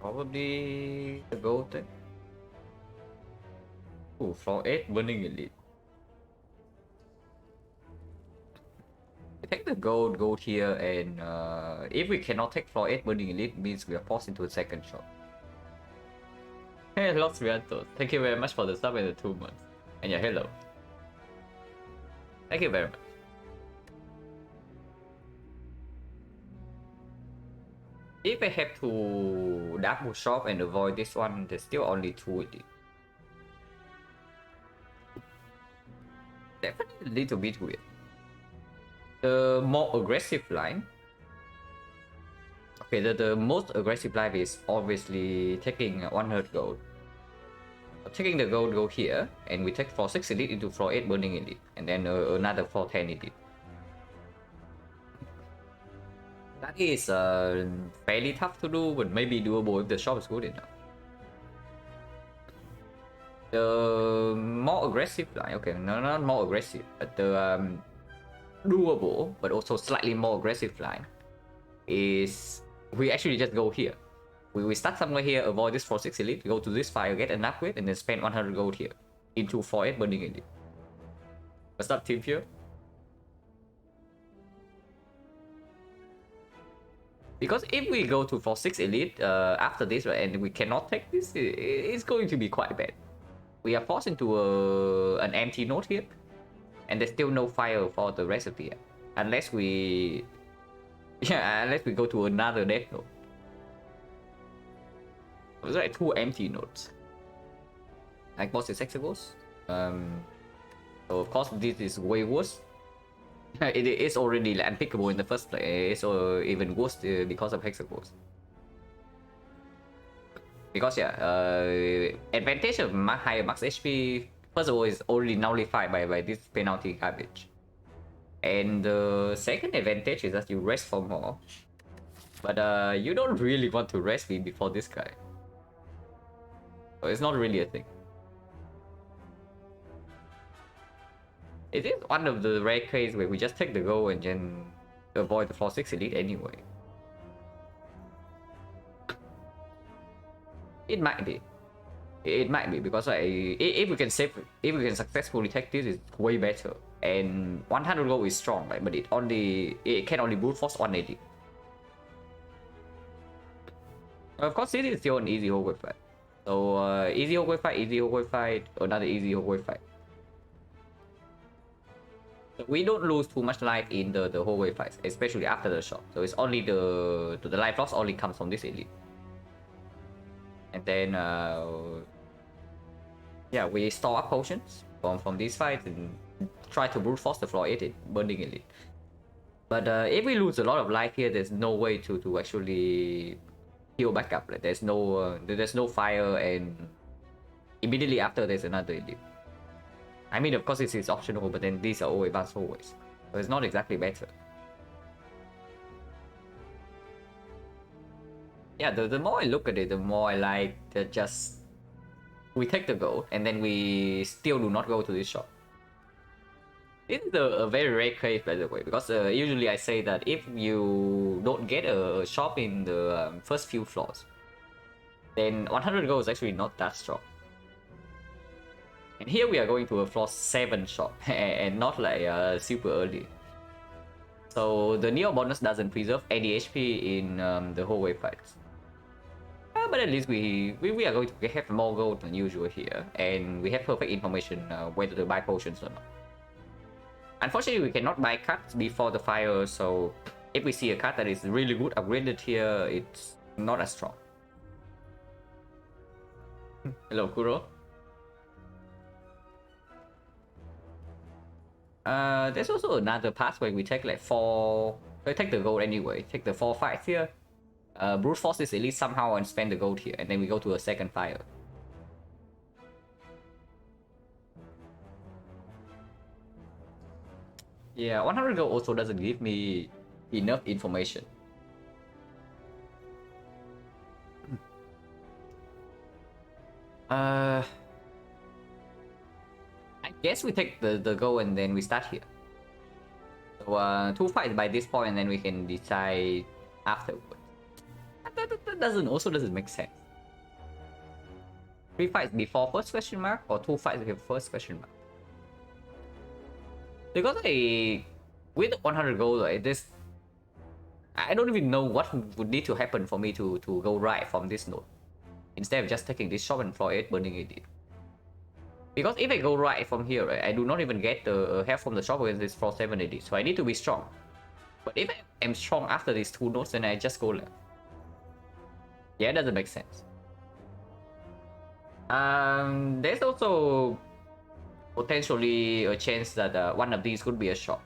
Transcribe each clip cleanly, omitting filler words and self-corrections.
Probably the gold then. Ooh, floor 8 burning elite. We take the gold here, and if we cannot take floor 8 burning elite, means we are forced into a second shot. Hey, Lost Rianto, thank you very much for the sub and the 2 months. And yeah, hello. Thank you very much. If I have to double shop and avoid this one, there's still only 2 elite. Definitely a little bit weird. The more aggressive line. Okay, the most aggressive line is obviously taking 100 gold. Taking the gold go here, and we take floor 6 elite into floor 8 burning elite, and then another floor 10 elite. That is fairly tough to do, but maybe doable if the shop is good enough. The more aggressive line, okay, no, not more aggressive, but the doable, but also slightly more aggressive line is we actually just go here. We start somewhere here, avoid this floor 6 elite, go to this fire, get an upgrade, and then spend 100 gold here into floor 8 burning elite. What's up, Team Fear? Because if we go to floor 6 elite after this, right, and we cannot take this, it's going to be quite bad. We are forced into an empty node here, and there's still no fire for the recipe, unless we, unless we go to another death node. There's like 2 empty nodes. Like boss is hexagons. So of course this is way worse. It is already like, unpickable in the first place, so even worse because of hexagons. Because yeah, advantage of higher max HP, first of all, is already nullified by this penalty garbage. And the second advantage is that you rest for more. But you don't really want to rest me before this guy. So it's not really a thing. It is one of the rare cases where we just take the goal and then avoid the floor 6 elite anyway. It might be. It might be because if we can successfully take this, it's way better. And 100 gold is strong, right? But it can only brute force 180. Of course, it is still an easy hallway fight. So easy hallway fight, another easy hallway fight. We don't lose too much life in the hallway fights, especially after the shot. So it's only the life loss only comes from this elite. And then yeah, we store up potions from these fights and try to brute force the floor 8 burning elite. But if we lose a lot of life here, there's no way to actually heal back up. Like there's no fire, and immediately after there's another elite. I mean, of course it is optional, but then these are all advanced hallways, so it's not exactly better. Yeah, the more I look at it, the more I like that just we take the gold and then we still do not go to this shop. This is a very rare case, by the way, because usually I say that if you don't get a shop in the first few floors, then 100 gold is actually not that strong. And here we are going to a floor 7 shop and not like super early. So the Neo bonus doesn't preserve any HP in the hallway fights. But at least we are going to have more gold than usual here, and we have perfect information whether to buy potions or not. Unfortunately, we cannot buy cards before the fire, so if we see a card that is really good upgraded here, it's not as strong. Hello, Kuro. There's also another path where we take like 4. We take the gold anyway. Take the 4 fights here. Brute force this elite somehow and spend the gold here, and then we go to a second fire. Yeah, 100 gold also doesn't give me enough information. I guess we take the gold and then we start here. So 2 fights by this point, and then we can decide afterwards. doesn't make sense. 3 fights before first question mark or 2 fights before first question mark? Because with 100 gold, right, this I don't even know what would need to happen for me to go right from this node, instead of just taking this shop and floor 8 burning it. Because if I go right from here, right, I do not even get the help from the shop against this floor 7 AD, so I need to be strong. But if I am strong after these 2 nodes, then I just go left. Yeah, it doesn't make sense. There's also potentially a chance that one of these could be a shot.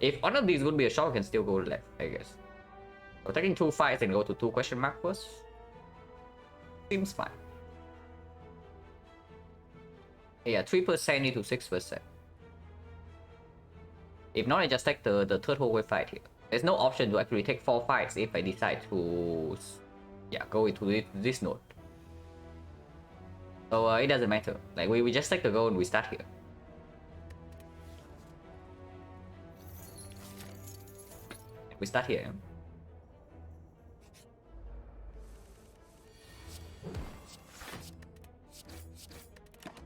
If one of these would be a shot, I can still go left, I guess. So taking 2 fights and go to 2 question mark first seems fine. Yeah, 3% into 6%. If not, I just take the third hallway fight here. There's no option to actually take 4 fights if I decide to go into this node. So it doesn't matter. Like we just take the goal and we start here. We start here.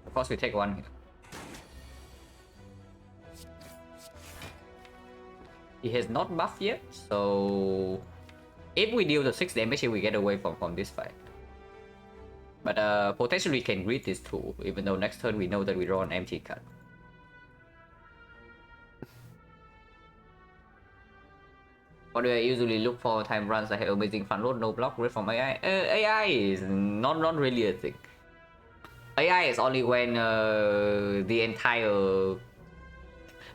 Of course, we take 1 here. He has not buffed yet, so if we deal the 6 damage here, we get away from this fight. But potentially we can read this too, even though next turn we know that we draw an empty card. What do I usually look for time runs that have amazing front load, no block, read from AI? AI is not really a thing. AI is only when the entire...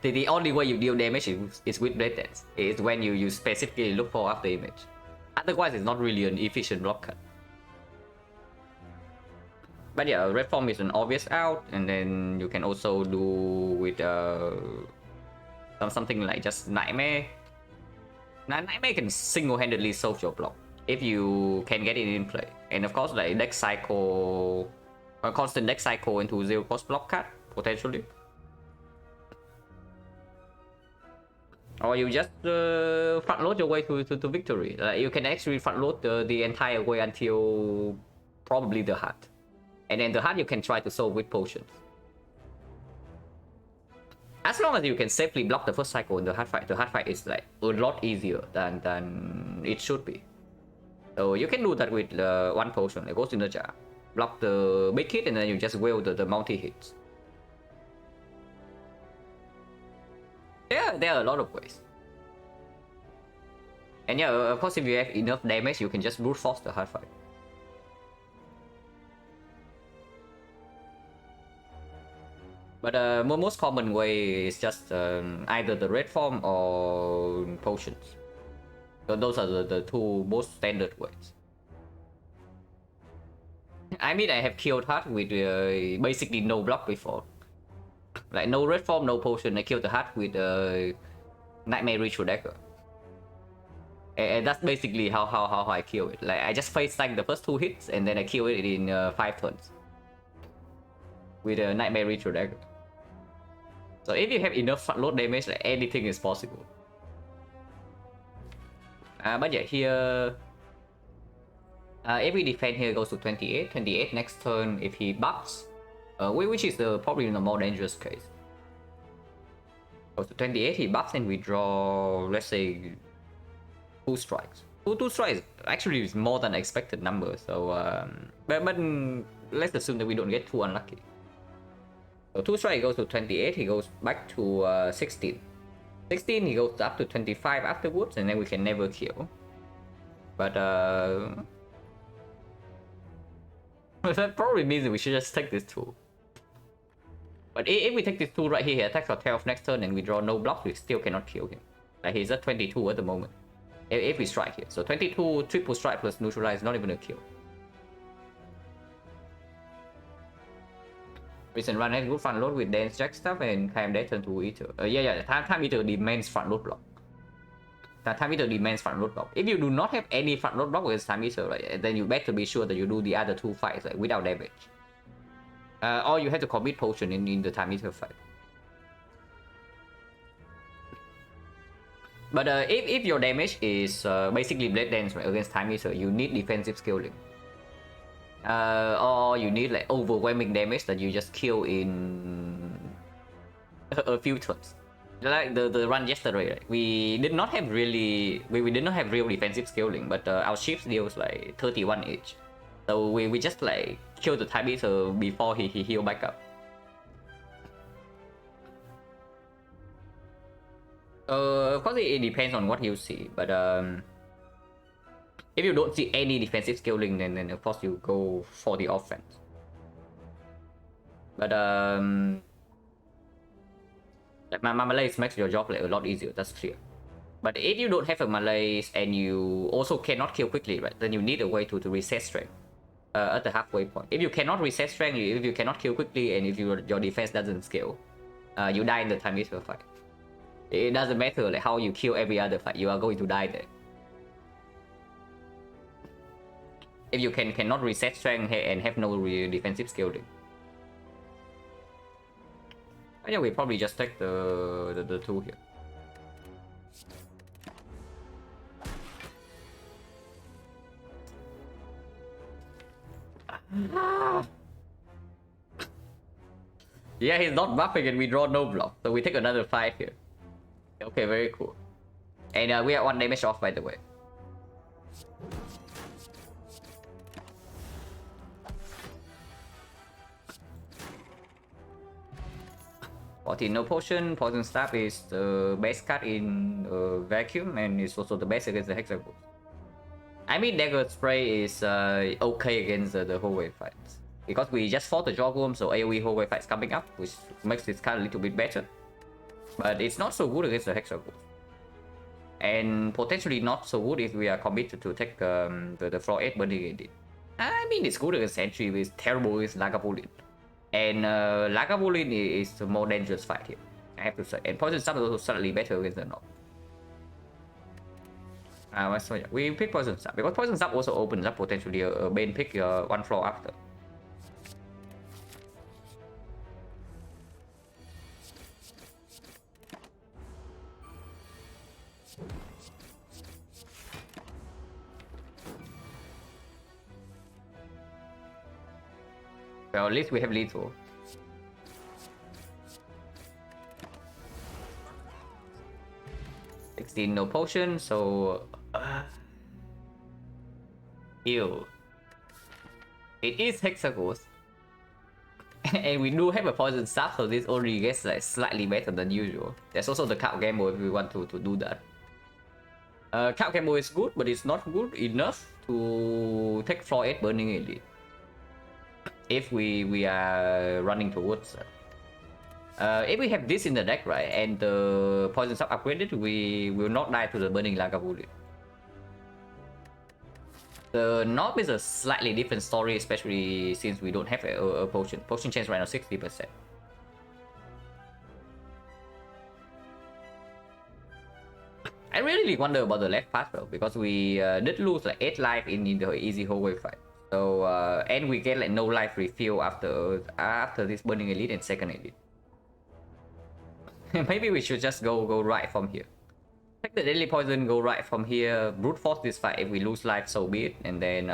The only way you deal damage is with red dance. It's when you specifically look for after image. Otherwise, it's not really an efficient block cut. But yeah, red form is an obvious out, and then you can also do with something like just Nightmare. Nightmare can single-handedly solve your block if you can get it in play. And of course, like deck cycle, a constant deck cycle into 0 cost block card potentially. Or you just front load your way to victory. You can actually front load the entire way until probably the heart. And then the heart you can try to solve with potions. As long as you can safely block the first cycle in the heart fight is like a lot easier than it should be. So you can do that with 1 potion, like Ghost in the Jar. Block the big hit and then you just wheel the multi hits. Yeah, there are a lot of ways. And yeah, of course, if you have enough damage, you can just brute force the hard fight. But most common way is just either the red form or potions. So those are the 2 most standard ways. I mean, I have killed hard with basically no block before. Like no red form, no potion. I killed the heart with Nightmare Ritual Dagger. And that's basically how I kill it. Like I just face tank the first 2 hits and then I kill it in 5 turns with a Nightmare Ritual Dagger. So if you have enough front load damage, like anything is possible. But yeah, here every defense here goes to 28. 28 next turn if he buffs. Which is probably the more dangerous case. Goes to 28, he buffs and we draw, let's say, 2 strikes. 2 strikes actually is more than expected number, so but let's assume that we don't get too unlucky. So 2 strikes goes to 28, he goes back to 16. 16 he goes up to 25 afterwards and then we can never kill. But that probably means that we should just take this 2. But if we take this 2 right here, he attacks our 12 next turn and we draw no blocks, we still cannot kill him. Like he's at 22 at the moment. If we strike here. So 22 triple strike plus neutralize, not even a kill. Recent run has good front load with dance jack stuff and time death turn to eater. Time eater demands front load block. Time eater demands front load block. If you do not have any front load block with time eater, right, then you better be sure that you do the other 2 fights like, without damage. Or you have to commit potion in the time eater fight. But if your damage is basically blade dance right, against time meter, you need defensive scaling. Or you need like overwhelming damage that you just kill in a few turns. Like the run yesterday, right? We did not have we did not have real defensive scaling, but our ships deals like 31 each. So we just like kill the time meter before he heal back up. Of course it depends on what you see, but if you don't see any defensive scaling, then of course you go for the offense. But like my Malays makes your job like a lot easier, that's clear. But if you don't have a Malays and you also cannot kill quickly, right, then you need a way to reset strength at the halfway point. If you cannot reset strength, if you cannot kill quickly, and if your defense doesn't scale, you die in the time meter fight. It doesn't matter like how you kill every other fight, you are going to die there. If you cannot reset strength and have no defensive scaling. I think we probably just take the two here. Yeah, he's not buffing and we draw no block, so we take another 5 here. Okay, very cool. And we are 1 damage off, by the way. No potion. Poison stab is the best card in vacuum, and it's also the best against the hexagons. I mean, dagger spray is okay against the hallway fights because we just fought the jawworm, so AoE hallway fights coming up, which makes this card a little bit better. But it's not so good against the hexagons, and potentially not so good if we are committed to take the floor 8 burning edit. I mean, it's good against Sentry, but it's terrible against Lagavulin. And Lagavulin is the more dangerous fight here, I have to say. And Poison Stab is also slightly better against the Knob. So yeah, we pick Poison Stab because Poison Stab also opens up potentially a main pick 1 floor after. Well, at least we have lethal. No potion, so ew. It is Hexagons. And we do have a poison staff, so this only gets like slightly better than usual. There's also the Cow Gamble if we want to do that. Cow Gamble is good, but it's not good enough to take floor 8 burning elite. If we are running towards that. If we have this in the deck, right, and the poison sub upgraded, we will not die to the burning Lagavulin. The Knob is a slightly different story, especially since we don't have a potion. Potion chance right now 60%. I really wonder about the left path though, because we did lose like 8 life in the easy hallway fight. So and we get like no life refill after this burning elite and second elite. Maybe we should just go right from here. Take the deadly poison, go right from here, brute force this fight. If we lose life, so be it. And then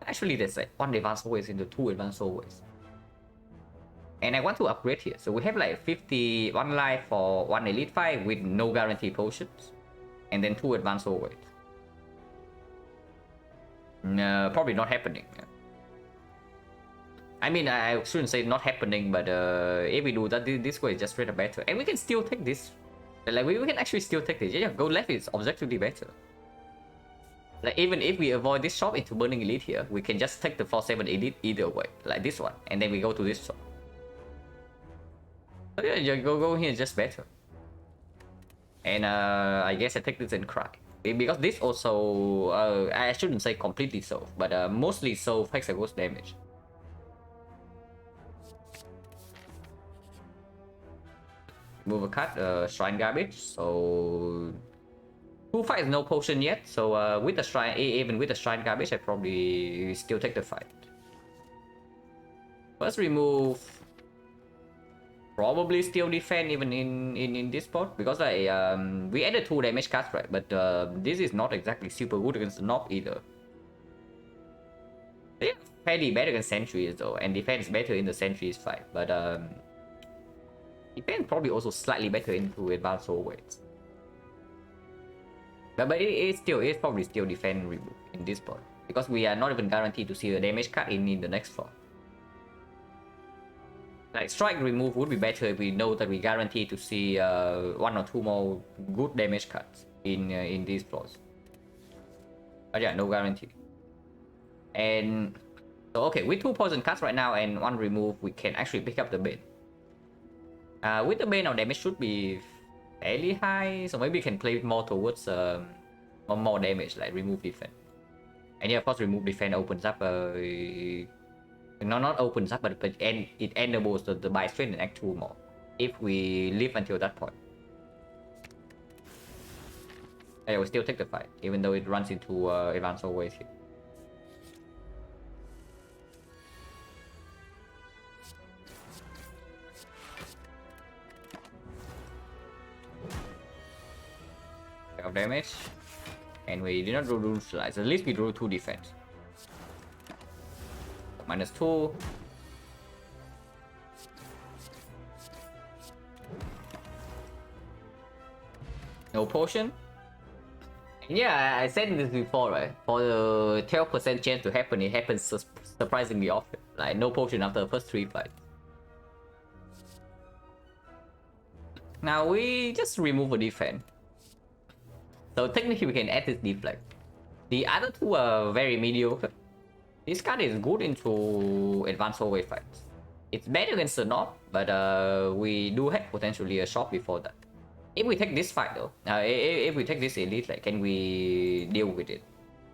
actually there's like 1 advanced hallways into 2 advanced hallways. And I want to upgrade here. So we have like 51 life for 1 elite fight with no guarantee potions. And then 2 advanced hallways. No, probably not happening. I mean, I shouldn't say not happening, but if we do that, this way is just straight up better. And we can still take this. Like, we can actually still take this. Yeah, go left is objectively better. Like, even if we avoid this shop into Burning Elite here, we can just take the 4-7 Elite either way. Like this one. And then we go to this shop. So yeah, go here is just better. And I guess I take this and cry. Because this also, I shouldn't say completely solve, but mostly solve Hexagon's damage. Move a cut, Shrine Garbage, so 2 fights, no potion yet, so with the Shrine, even with the Shrine Garbage, I probably still take the fight. First remove probably still defend even in this spot, because like we added 2 damage cards, right? But this is not exactly super good against the knob either. They are fairly better against sentries though, and defense better in the sentries fight, but defense probably also slightly better into advanced hallways. But it's probably still defend remove in this spot, because we are not even guaranteed to see a damage card in the next floor. Like strike remove would be better if we know that we guarantee to see 1 or 2 more good damage cards in these floors. But yeah, no guarantee. And so okay, with 2 poison cards right now and 1 remove, we can actually pick up the Bane. With the Bane, our damage should be fairly high, so maybe we can play more towards more damage, like remove defense. And yeah, of course, remove defense opens up not opens up, but it enables the buy strength in Act 2 more if we live until that point. And I will still take the fight, even though it runs into advanced always here. Of damage, and we did not do rune slice. At least we drew 2 defense. -2. No potion. And yeah, I said this before, right? For the 12% chance to happen, it happens surprisingly often. Like no potion after the first 3 fights. Now we just remove a defense. So technically we can add this deflect. The other 2 are very mediocre. This card is good into advanced hallway fights. It's better against the knob, but we do have potentially a shot before that. If we take this fight though, if we take this elite, like, can we deal with it?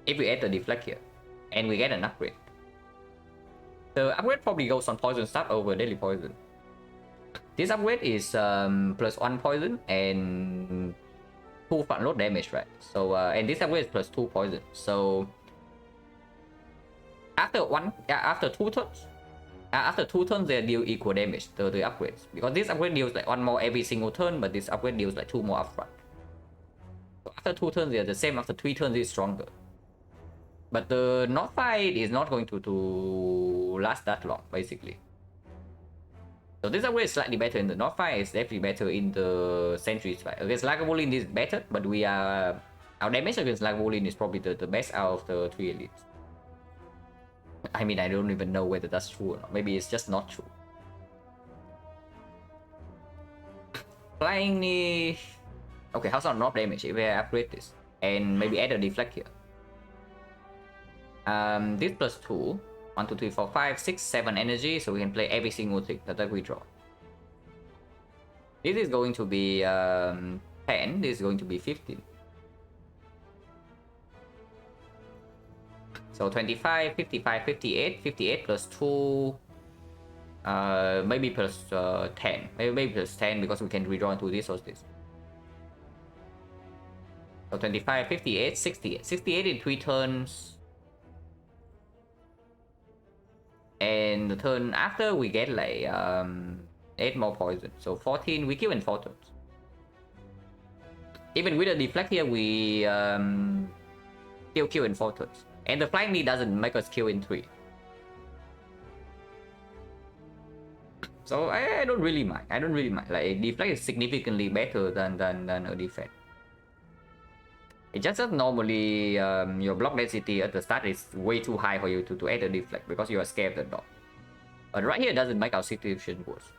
If we add the deflect here, and we get an upgrade. The upgrade probably goes on poison stab over daily poison. This upgrade is +1 poison and 2 front load damage, right? So and this upgrade is +2 poison. So after 2 turns, they deal equal damage to the upgrades, because this upgrade deals like 1 more every single turn, but this upgrade deals like 2 more upfront. So after 2 turns they are the same. After 3 turns it's stronger. But the knob fight is not going to last that long, basically. So this upgrade is slightly better in the knob fight. It's definitely better in the sentries fight. Against Lagavulin is better, but our damage against Lagavulin is probably the best out of the 3 elites. I mean, I don't even know whether that's true or not. Maybe it's just not true. Flying knee. Okay, how's our knob damage if I upgrade this and maybe add a deflect here? This +2. 1, 2, 3, 4, 5, 6, 7 energy, so we can play every single thing that we draw. This is going to be 10. This is going to be 15. So 25, 55, 58, 58 +2, maybe +10, maybe +10 because we can redraw into this or this. So 25, 58, 68, 68 in 3 turns. And the turn after we get like 8 more poison, so 14. We kill in 4 turns. Even with a deflect here, we still kill in 4 turns. And the flying knee doesn't make us kill in 3. So I don't really mind. Like, deflect is significantly better than a defense. It's just that normally your block density at the start is way too high for you to add a deflect because you are scared of the dog. But right here it doesn't make our situation worse.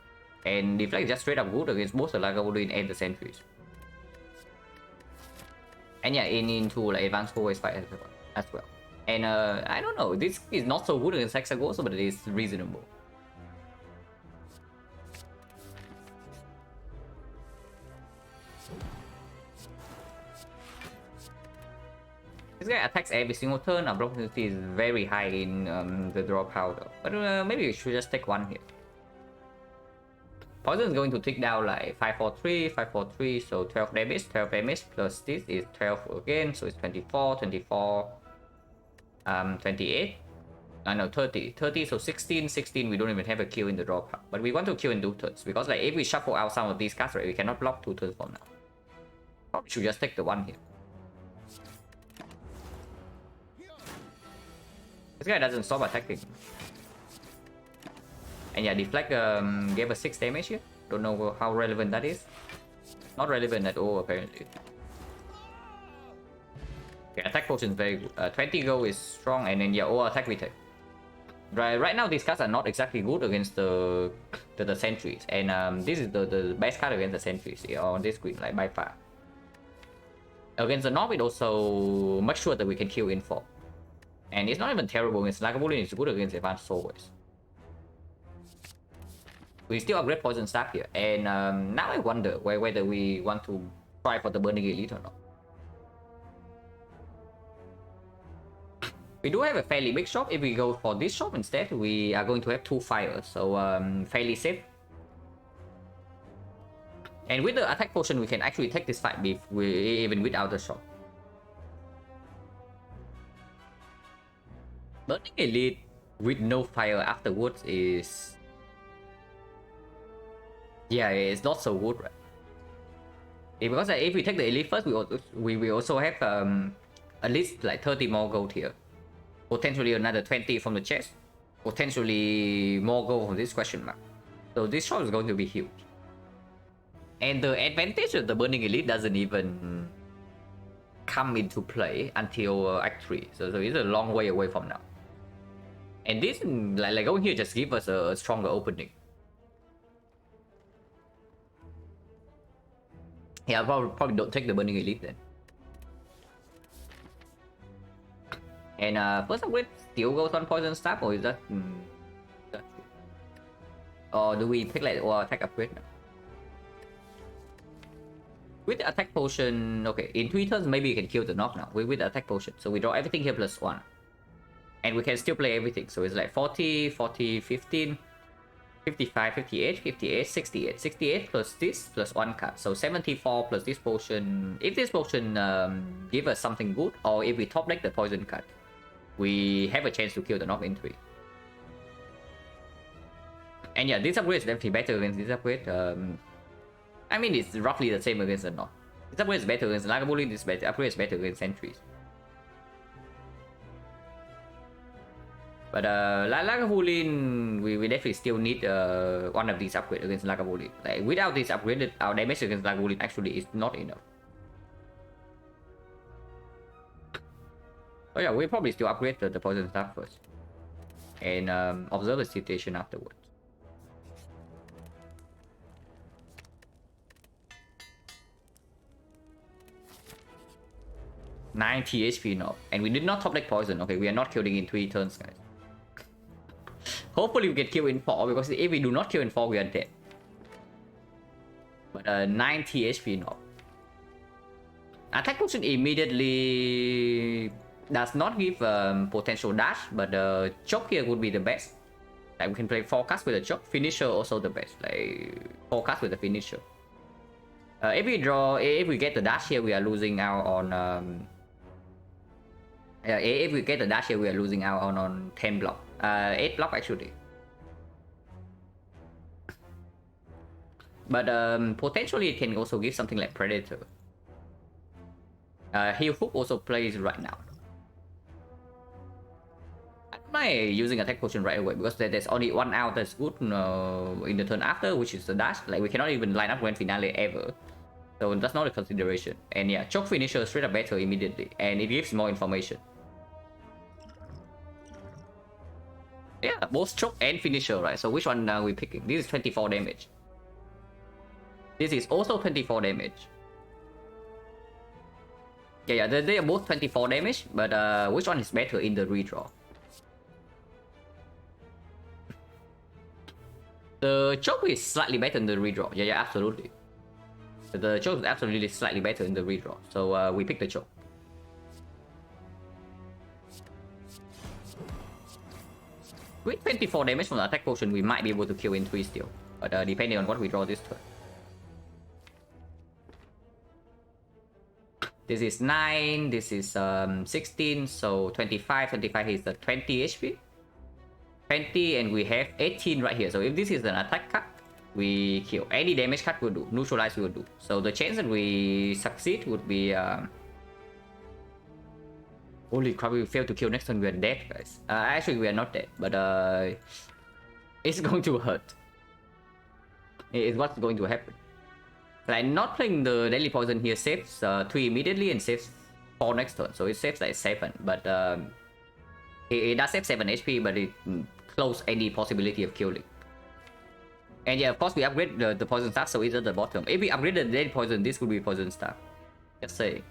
And deflect is just straight up good against both the Lagavulin and the sentries. And yeah, into like advanced hallways fight as well. And I don't know, this is not so good against XencaR also, but it is reasonable. This guy attacks every single turn. Our block density is very high in the draw powder. But maybe we should just take 1 here. Poison is going to tick down like 543, 543, so 12 damage plus this is 12 again, so it's 24, 24, 28. I know 30, so 16, we don't even have a kill in the draw part. But we want to kill in 2 turns, because like if we shuffle out some of these cards, right, we cannot block 2 turns from now. Probably should just take the 1 here. This guy doesn't stop attacking. And yeah, deflect gave us 6 damage here. Don't know how relevant that is. Not relevant at all, apparently. Okay, attack potion is very good. 20 go is strong, and then yeah, all attack we take. Right now, these cards are not exactly good against the sentries, and this is the best card against the sentries on this screen, like by far. Against the Nob, it also much sure that we can kill in 4. And it's not even terrible against Lagavulin, it's good against advanced always. We still upgrade Poison Staff here, and now I wonder whether we want to try for the Burning Elite or not. We do have a fairly big shop. If we go for this shop instead, we are going to have 2 fires, so fairly safe. And with the attack potion, we can actually take this fight even without the shop. Burning Elite with no fire afterwards is... yeah, it's not so good, right? Because if we take the Elite first, we also have at least like 30 more gold here. Potentially another 20 from the chest. Potentially more gold from this question mark. So this shot is going to be huge. And the advantage of the Burning Elite doesn't even come into play until Act 3. So it's a long way away from now. And this, like going here, just give us a stronger opening. Yeah, I'll probably don't take the Burning Elite then. And first upgrade still goes on Poison Staff, or is that true? Or do we take like or attack upgrade now? With the attack potion, okay, in 3 turns maybe you can kill the knock now with the attack potion. So we draw everything here plus 1. And we can still play everything. So it's like 40, 40, 15, 55, 58, 58, 68. 68 plus this plus 1 card. So 74 plus this potion. If this potion give us something good, or if we top deck the poison card, we have a chance to kill the knock in 3. And yeah, this upgrade is definitely better against this upgrade. I mean, it's roughly the same against the knock. This upgrade is better against Lagavulin, this upgrade is better against sentries. But Lagavulin, we definitely still need one of these upgrades against Lagavulin. Like, without this upgrade, our damage against Lagavulin actually is not enough. Oh yeah, we'll probably still upgrade the poison staff first. And observe the situation afterwards. $90 HP now. And we did not top deck poison. Okay, we are not killing in 3 turns, guys. Hopefully we get killed in 4, because if we do not kill in 4, we are dead. But 90 HP now. Attack potion immediately does not give potential dash, but choke here would be the best. Like we can play forecast with a choke. Finisher also the best. Like forecast with the finisher. If we get the dash here, we are losing out on. If we get the dash here, we are losing out on 10 block. 8 block actually. But potentially it can also give something like Predator. Heal Hook also plays right now. I'm not using attack potion right away, because there's only 1 out that's good in the turn after, which is the dash. Like we cannot even line up Grand Finale ever. So that's not a consideration. And yeah, choke finisher straight up better immediately, and it gives more information. Yeah, both choke and finisher, right? So which one are we picking? This is 24 damage. This is also 24 damage. Yeah, they are both 24 damage, but which one is better in the redraw? The choke is slightly better in the redraw. Yeah, absolutely. The choke is absolutely slightly better in the redraw. So we pick the choke. With 24 damage from the attack potion, we might be able to kill in 3 still. But depending on what we draw this turn. This is 9, this is 16, so 25 is the 20 HP. 20 and we have 18 right here. So if this is an attack card, we kill. Any damage card will do. Neutralize will do. So the chance that we succeed would be... holy crap, we fail to kill next turn, we are dead, guys. Actually, we are not dead, but it's going to hurt. It's what's going to happen. Like, not playing the Deadly Poison here saves 3 immediately and saves 4 next turn. So it saves like 7, but it does save 7 HP, but it close any possibility of killing. And yeah, of course, we upgrade the Poison Staff, so it's at the bottom. If we upgrade the Deadly Poison, this would be Poison Staff. Just saying.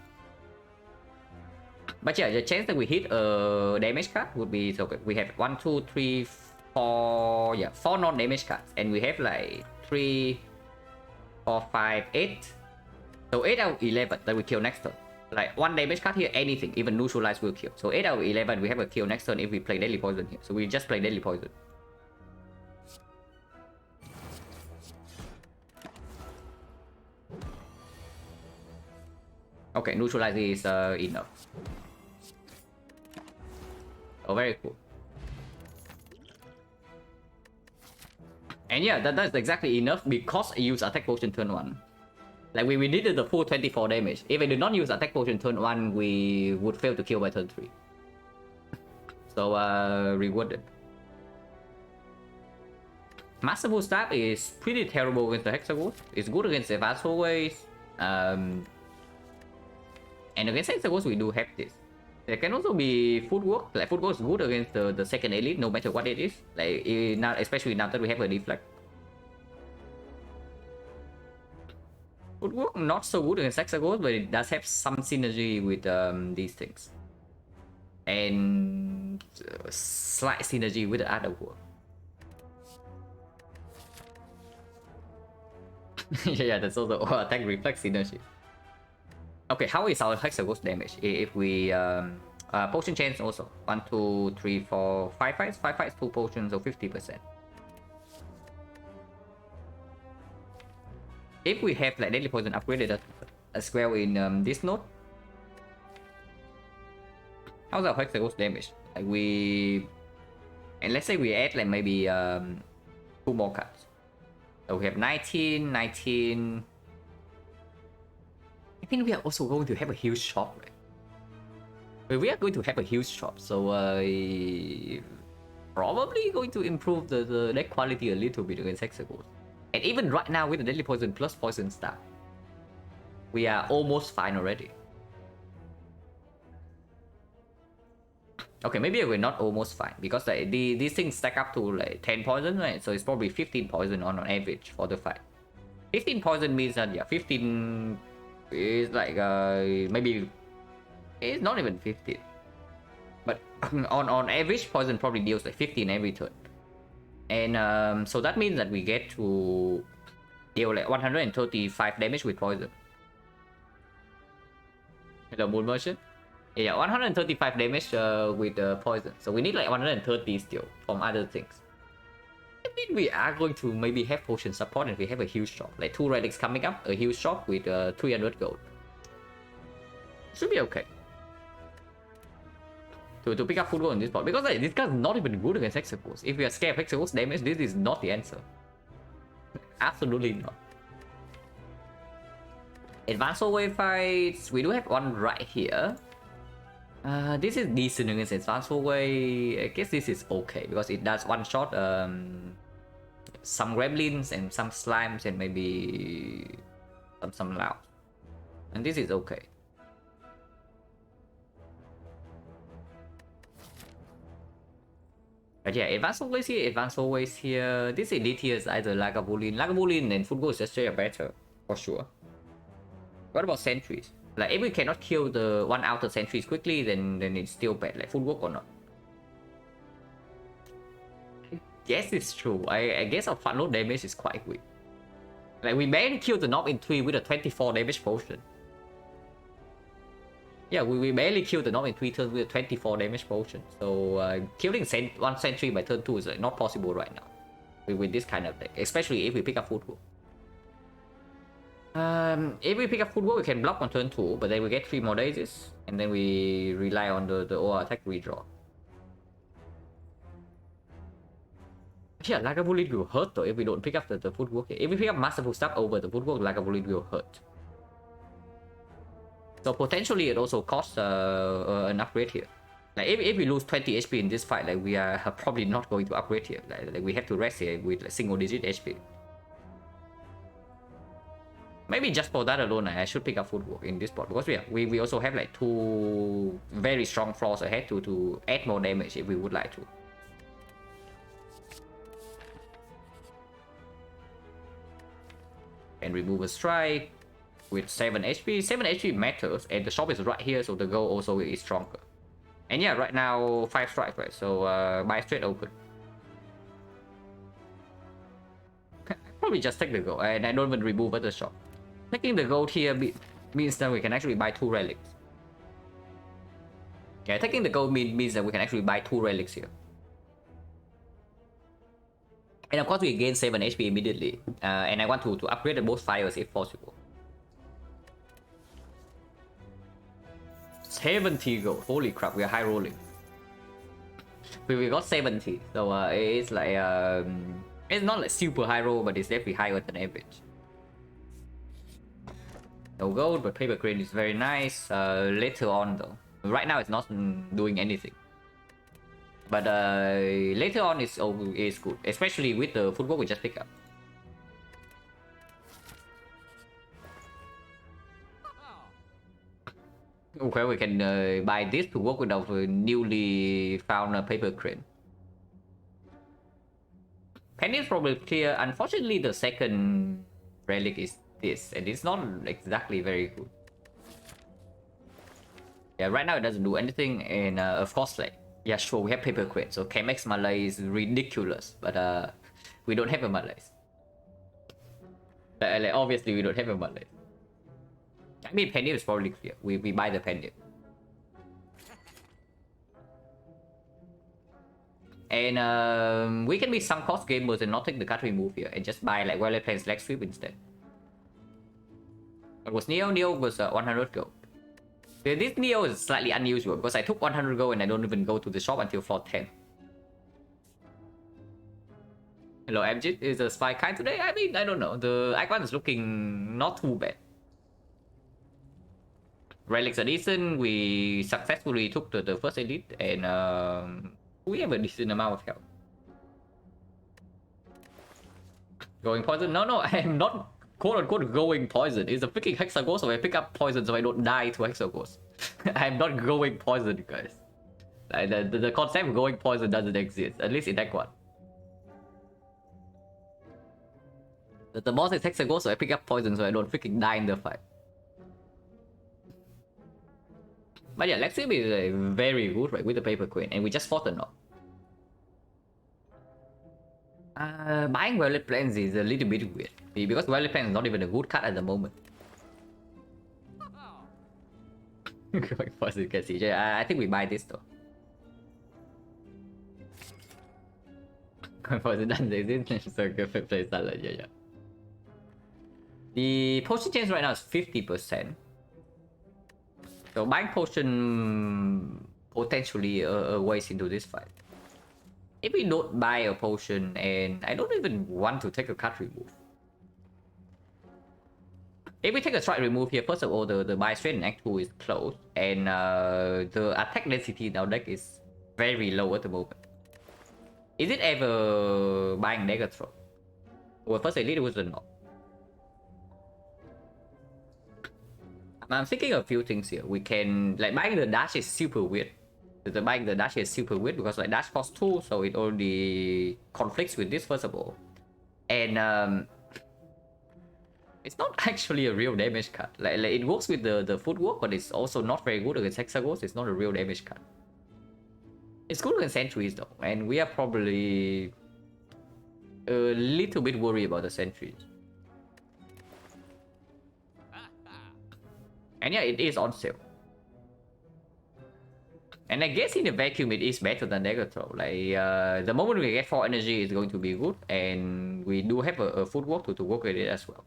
But yeah, the chance that we hit a damage card would be so good. We have 1, 2, 3, 4, yeah, 4 non-damage cards, and we have like 3, 4, 5, 8. So 8 out of 11 that we kill next turn. Like 1 damage card here, anything, even neutralize will kill. So 8 out of 11 we have a kill next turn if we play Deadly Poison here. So we just play Deadly Poison. Okay, neutralize is enough. Oh, very cool. And yeah, that's exactly enough because I use attack potion turn 1. Like we needed the full 24 damage. If I did not use attack potion turn 1, we would fail to kill by turn 3. So rewarded. Masterful Staff is pretty terrible against the Hexagons. It's good against Advanced Hallways. And against Hexagons we do have this. There can also be footwork. Like footwork is good against the second elite, no matter what it is. Like now, especially now that we have a deflect. Footwork not so good against Hexagons, but it does have some synergy with these things. And slight synergy with the other world. Yeah, that's also attack reflex synergy. Okay, how is our Hexagons damage? If we potion chance also 1, 2, 3, 4, 5 fights, 5 fights, 2 potions, so 50%. If we have like Deadly Poison upgraded as well in this node, how's our Hexagons damage? Like we, and let's say we add like maybe 2 more cards. So we have 19, 19. I think we are also going to have a huge shop, right? We are going to have a huge shop, so probably going to improve the deck quality a little bit against Hexagons. And even right now with the Deadly Poison plus Poison Staff, we are almost fine already. Okay, maybe we're not almost fine because like these things stack up to like 10 poison, right? So it's probably 15 poison on average for the fight. 15 poison means that yeah, 15 is like maybe it's not even 15, but on average poison probably deals like 15 every turn. And so that means that we get to deal like 135 damage with poison. Hello, Moon Merchant. Yeah, 135 damage with poison. So we need like 130 still from other things. I mean, we are going to maybe have potion support and we have a huge shop. Like 2 relics coming up, a huge shop with 300 gold. Should be okay. To pick up football on this spot. Because like, this guy's not even good against Hexagons. If we are scared of Hexagons damage, this is not the answer. Absolutely not. Advanced hallway fights. We do have one right here. This is decent against Advanced hallway. I guess this is okay because it does one shot some gremlins and some slimes and maybe some louds. And this is okay. But yeah, advanced hallways here. This elite here is either Lagavulin and Football is just better, for sure. What about sentries? Like if we cannot kill the one outer sentries quickly, then it's still bad. Like footwork or not? I guess it's true. I guess our front load damage is quite weak. Like we barely killed the knob in 3 with a 24 damage potion. Yeah, we barely killed the knob in 3 turns with a 24 damage potion. So killing one sentry by turn 2 is like, not possible right now with this kind of deck, especially if we pick up footwork. If we pick up footwork, we can block on turn 2, but then we get 3 more daisies, and then we rely on the OR attack redraw. Yeah, Lagavulin will hurt though if we don't pick up the footwork. If we pick up Masterful Stuff over the footwork, Lagavulin will hurt. So potentially it also costs an upgrade here. Like if we lose 20 HP in this fight, like we are probably not going to upgrade here. Like we have to rest here with like single digit HP. Maybe just for that alone, I should pick up footwork in this spot because we also have like 2 very strong floors ahead to add more damage if we would like to. And remove a strike with 7 HP. 7 HP matters, and the shop is right here, so the goal also is stronger. And yeah, right now 5 strikes, right? So buy straight open. Probably just take the gold, and I don't even remove other shop. Taking the gold here means that we can actually buy 2 relics. Yeah, taking the gold means that we can actually buy 2 relics here. And of course we gain 7 HP immediately. And I want to upgrade the both fires if possible. 70 gold. Holy crap, we are high rolling. We got 70. So it's like it's not like super high roll, but it's definitely higher than average. No gold, but paper crane is very nice. Later on though. Right now it's not doing anything. But later on is good, especially with the footwork we just picked up. Okay, we can buy this to work with our newly found paper crane. Penny is probably clear. Unfortunately, the second relic is this, and it's not exactly very good. Yeah, right now it doesn't do anything, and of course, like, yeah, sure, we have paper crane, so Chemex Malay is ridiculous, but we don't have a Malay. Like, obviously, we don't have a Malay. I mean, Penny is probably clear. We buy the Penny. And we can be some cost gamers and not take the card remove here and just buy like Violet Plains Leg Sweep instead. It was Neo was 100 gold. This Neo is slightly unusual because I took 100 gold and I don't even go to the shop until floor 10. Hello, Abjit. Is the spy kind today? I mean, I don't know. The icon is looking not too bad. Relics are decent. We successfully took the first elite, and we have a decent amount of health. Going poison? No, I am not quote-unquote going poison. It's a freaking Hexaghost, so I pick up poison so I don't die to Hexaghost. I'm not going poison, guys. The concept of going poison doesn't exist, at least in that one. The boss is Hexaghost, so I pick up poison so I don't freaking die in the fight. But yeah, Lexim is very good, right, with the paper queen, and we just fought a knock. Buying Violet Plains is a little bit weird, because Violet Plains is not even a good card at the moment. Going first, you can see. I think we buy this though. Going first, it doesn't exist, so go play Silent, yeah. The potion chance right now is 50%. So buying potion potentially ways into this fight. If we don't buy a potion, and I don't even want to take a card remove. If we take a strike remove here, first of all, the buy straight in Act 2 is close, and the attack density in our deck is very low at the moment. Is it ever buying Negatron? Well, first elite was not. I'm thinking of a few things here. We can, like, buying the dash is super weird. Buying the dash is super weird because like dash costs 2, so it already conflicts with this first of all. And it's not actually a real damage card. Like it works with the footwork, but it's also not very good against Hexaghost. It's not a real damage card. It's good against sentries though, and we are probably a little bit worried about the sentries. And yeah, it is on sale. And I guess in the vacuum it is better than Negatron. Like the moment we get 4 energy is going to be good, and we do have a footwork to work with it as well.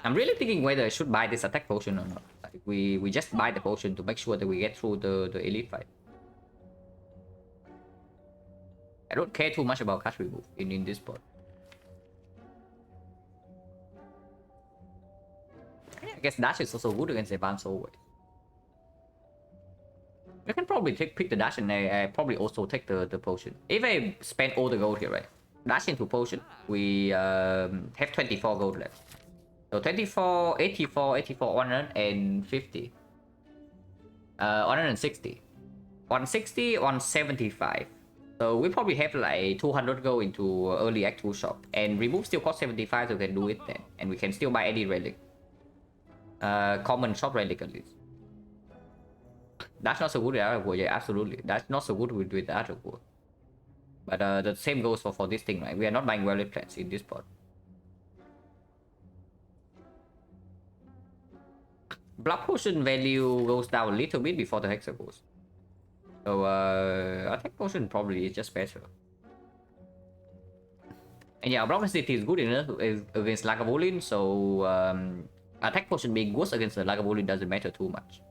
I'm really thinking whether I should buy this attack potion or not. Like we just buy the potion to make sure that we get through the elite fight. I don't care too much about card remove in this spot. I guess dash is also good against advance always. I can probably pick the dash and I probably also take the potion. If I spend all the gold here, right? Dash into potion, we have 24 gold left. So 24, 84, 84, 150. 160. 160, 175. So we probably have like 200 go into early act 2 shop. And remove still cost 75, so we can do it then. And we can still buy any relic. Common shop relic at least. That's not so good with Art of War, yeah, absolutely. That's not so good with Art of War. But the same goes for this thing, right? We are not buying relic plants in this spot. Blood potion value goes down a little bit before the Hexa goes. So attack potion probably is just better. And yeah, block density is good enough against Lagavulin, so attack potion being worse against the Lagavulin doesn't matter too much.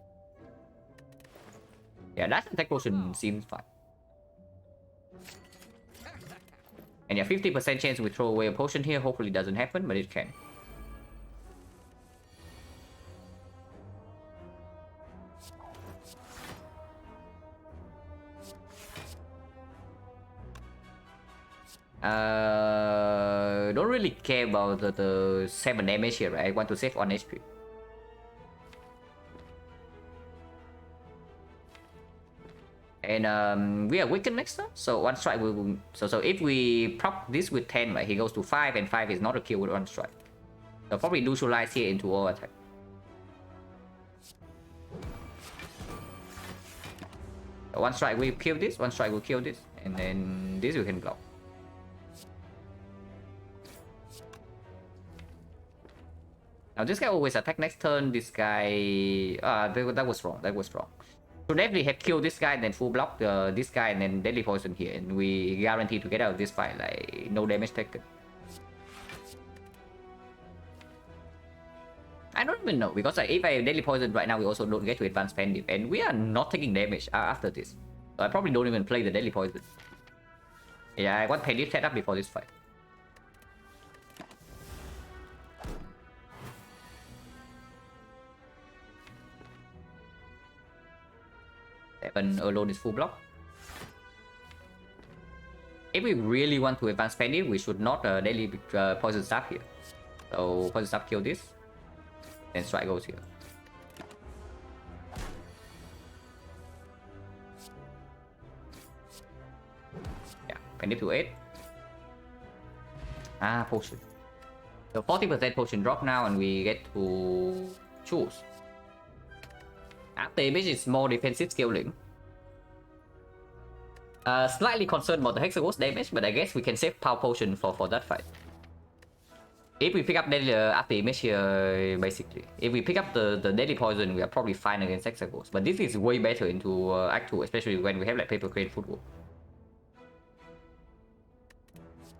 Yeah, that attack potion seems fine. And yeah, 50% chance we throw away a potion here. Hopefully it doesn't happen, but it can. Don't really care about the 7 damage here, right? I want to save 1 HP. And we are weakened next turn, so 1 strike will... So if we prop this with 10, right, he goes to 5, and 5 is not a kill with 1 strike. So probably neutralize here into all attack. So 1 strike will kill this, 1 strike will kill this, and then this we can block. Now this guy always attack next turn, this guy... that was wrong, that was wrong. So definitely have killed this guy, then full block this guy, and then deadly poison here, and we guarantee to get out of this fight, like no damage taken. I don't even know, because like, if I have deadly poison right now, we also don't get to advance Pandip, and we are not taking damage after this. So I probably don't even play the deadly poison. Yeah, I want Pandip set up before this fight. Seven alone is full block. If we really want to advance Pandip, we should not daily poison staff here. So poison staff kill this, then strike goes here. Yeah, Pandip to 8. Potion. So 40% potion drop now, and we get to choose. After image is more defensive scaling. Slightly concerned about the Hexaghost damage, but I guess we can save power potion for that fight. If we pick up deadly after image here, basically. If we pick up the deadly poison, we are probably fine against Hexaghost. But this is way better into Act 2, especially when we have like Paper Crane Footwork.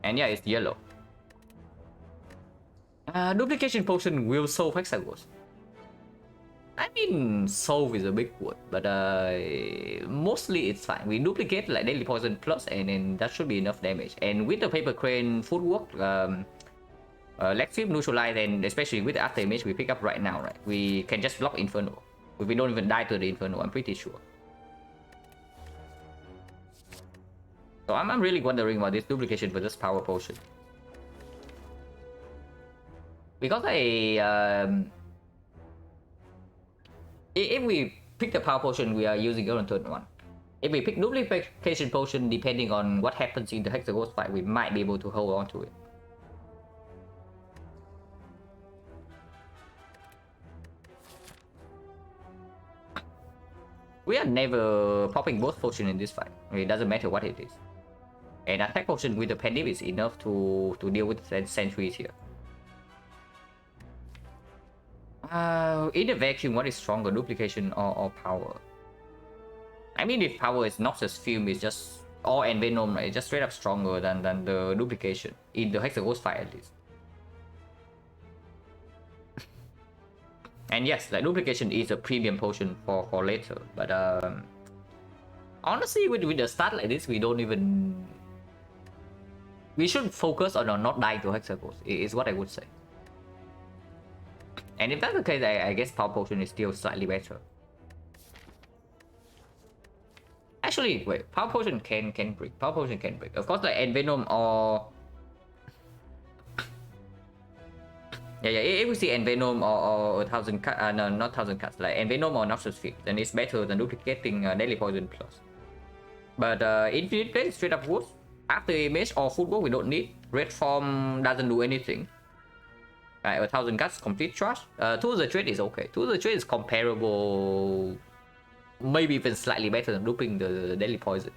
And yeah, it's yellow. Duplication potion will solve Hexaghost. I mean, solve is a big word, but mostly it's fine. We duplicate like Deadly Poison plus, and then that should be enough damage. And with the Paper Crane footwork, Leg Sweep, Neutralize, and especially with the After Image we pick up right now, right? We can just block Inferno. We don't even die to the Inferno, I'm pretty sure. So I'm really wondering about this duplication versus power potion. Because if we pick the power potion, we are using it on turn 1. If we pick duplication potion, depending on what happens in the Hexaghost fight, we might be able to hold on to it. We are never popping both potion in this fight. It doesn't matter what it is. And attack potion with the Pandip is enough to deal with the sentries here. In a vacuum, what is stronger, duplication or power? I mean, if power is Noxious Fume, it's just... or Envenom, right? It's just straight up stronger than the duplication. In the Hexaghost fight, at least. And yes, like duplication is a premium potion for later. But honestly, with the start like this, we don't even we should focus on not dying to Hexagons, is what I would say. And if that's the case, I guess Power Potion is still slightly better. Actually, wait, Power Potion can break. Power Potion can break. Of course, like Envenom or... Yeah, if we see Envenom or 1000 cuts, no, not 1000 cuts, like Envenom or Noxious Fit, then it's better than duplicating Deadly Poison Plus. But Infinite Blade straight up worse. After Image or Footwork, we don't need. Red Form doesn't do anything. Right, 1000 cuts, complete trash. Tools of Trade is okay. Tools of Trade is comparable, maybe even slightly better than looping the Deadly Poison.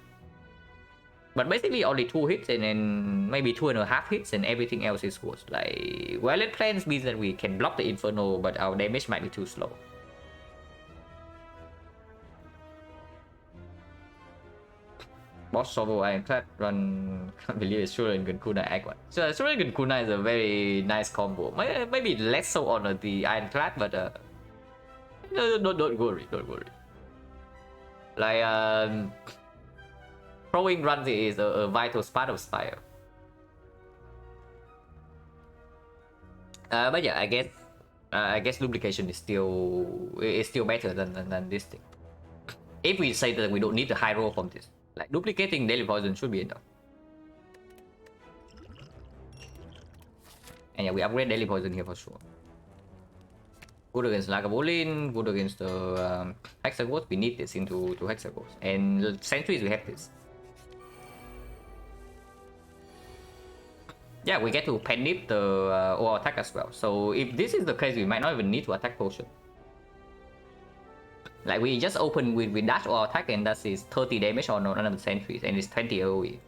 But basically only 2 hits and then maybe 2.5 hits and everything else is worse. Like, Violet Plans means that we can block the Inferno, but our damage might be too slow. Boss Shovel Ironclad run, can't believe it's Shuren Gun Kunai Act 1. So Shuren Gun Kunai is a very nice combo. Maybe less so on the Ironclad, but no, don't worry, don't worry. Like, throwing runs is a vital part of Spire. But yeah, I guess duplication is still better than this thing. If we say that we don't need the high roll from this, like duplicating Daily Poison should be enough. And yeah, we upgrade Daily Poison here for sure. Good against Lagavulin, good against the Hexagons. We need this into Hexagons. And Sentries, we have this. Yeah, we get to Penip the OR attack as well. So if this is the case, we might not even need to attack potion. Like we just open with dash or attack and that is 30 damage on none of the sentries and it's 20 AoE.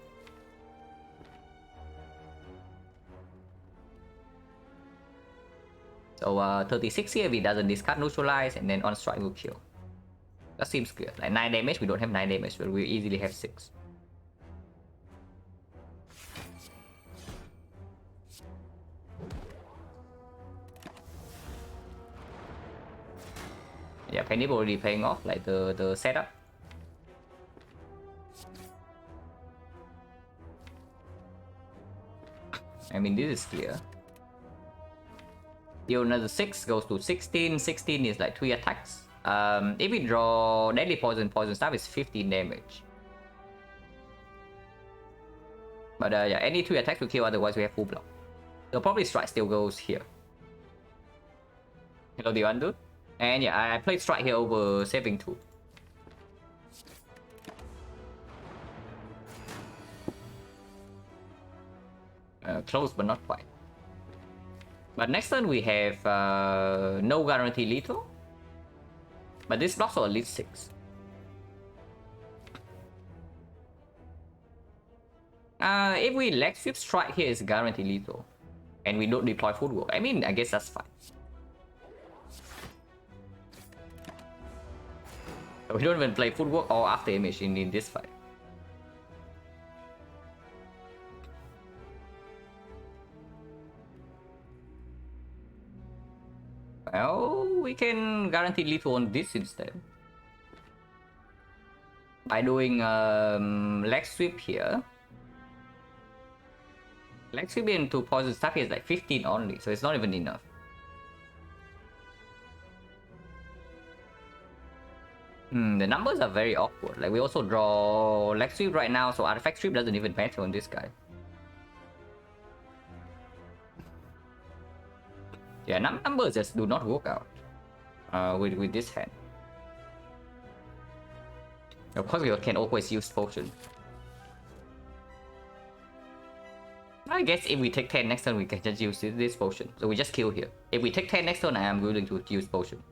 So 36 here, if it doesn't discard, neutralize, and then on strike will kill. That seems clear. Like 9 damage, we don't have 9 damage, but we easily have 6. Yeah, Penny already paying off, like the setup. I mean, this is clear. Deal another 6, goes to 16. 16 is like 3 attacks. If we draw Deadly Poison, Poison Staff is 15 damage. But yeah, any 3 attacks will kill, otherwise we have full block. So probably Strike still goes here. Hello, the undo. And yeah, I played Strike here over Saving 2. Close but not quite. But next turn we have no guarantee lethal. But this blocks are at least 6. If we leg sweep, Strike here is guaranteed lethal. And we don't deploy footwork. I mean, I guess that's fine. We don't even play footwork or after image in this fight. Well, we can guarantee lethal on this instead. By doing leg sweep here. Leg sweep into poison staff here is like 15 only, so it's not even enough. The numbers are very awkward. Like we also draw leg sweep right now, so artifact sweep doesn't even matter on this guy. Yeah, numbers just do not work out with this hand. Of course, we can always use potion. I guess if we take 10 next turn, we can just use this potion. So we just kill here. If we take 10 next turn, I am willing to use potion.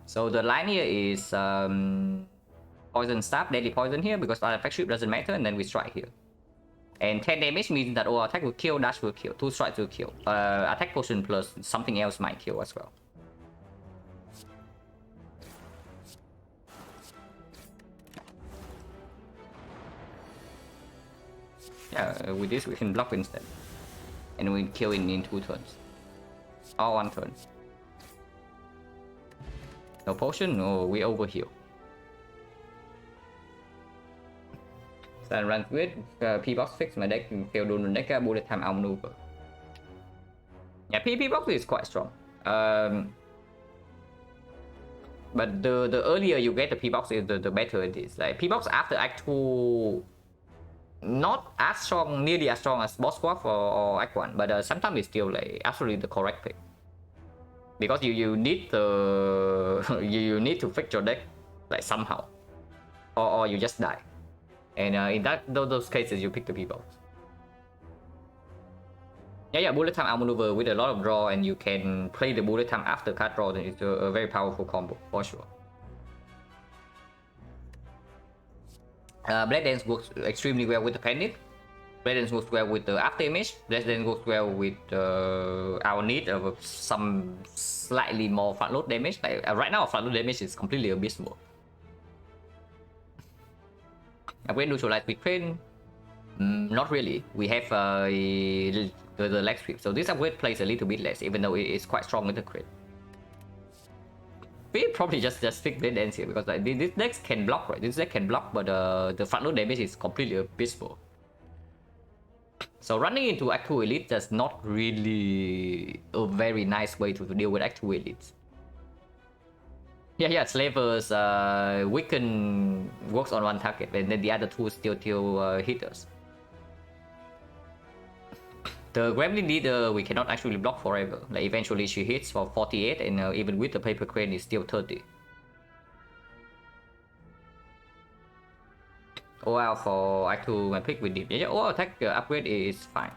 So the line here is poison staff, deadly poison here because artifact sweep doesn't matter, and then we strike here. And 10 damage means that all attack will kill, dash will kill, 2 strikes will kill. Attack potion plus something else might kill as well. Yeah, with this we can block instead. And we kill in 2 turns. Or 1 turn. No potion? No, we overheal. Silent runs with P-Box fix my deck, fail dual deck, bullet time outmaneuver. Yeah, P-Box is quite strong. But the earlier you get the P-Box is the better it is. Like P-Box after Act 2, not as strong, nearly as strong as Boss Swap or Act 1, but sometimes it's still like absolutely the correct pick. Because you need the you need to fix your deck like somehow, or you just die. And in those cases, you pick the P-Box. Yeah, bullet time outmaneuver with a lot of draw, and you can play the bullet time after card draw. Then it's a very powerful combo for sure. Blade Dance works extremely well with the Panic. Blade Dance works well with the after image. Blade Dance works well with our need of some slightly more front load damage. Like right now, front load damage is completely abysmal. Upgrade neutralize with Crane. Not really. We have the leg sweep, so this upgrade plays a little bit less, even though it is quite strong with the crit. We probably just pick Blade Dance here because like this deck can block, right? This deck can block, but the front load damage is completely abysmal. So running into Act 2 Elite is not really a very nice way to deal with Act 2 Elites. Yeah, Slavers weaken works on one target, and then the other two still hit us. The Gremlin Leader we cannot actually block forever. Like eventually she hits for 48, and even with the Paper Crane is still 30. OL for Act 2 my pick with deep. Yeah, OL attack upgrade is fine.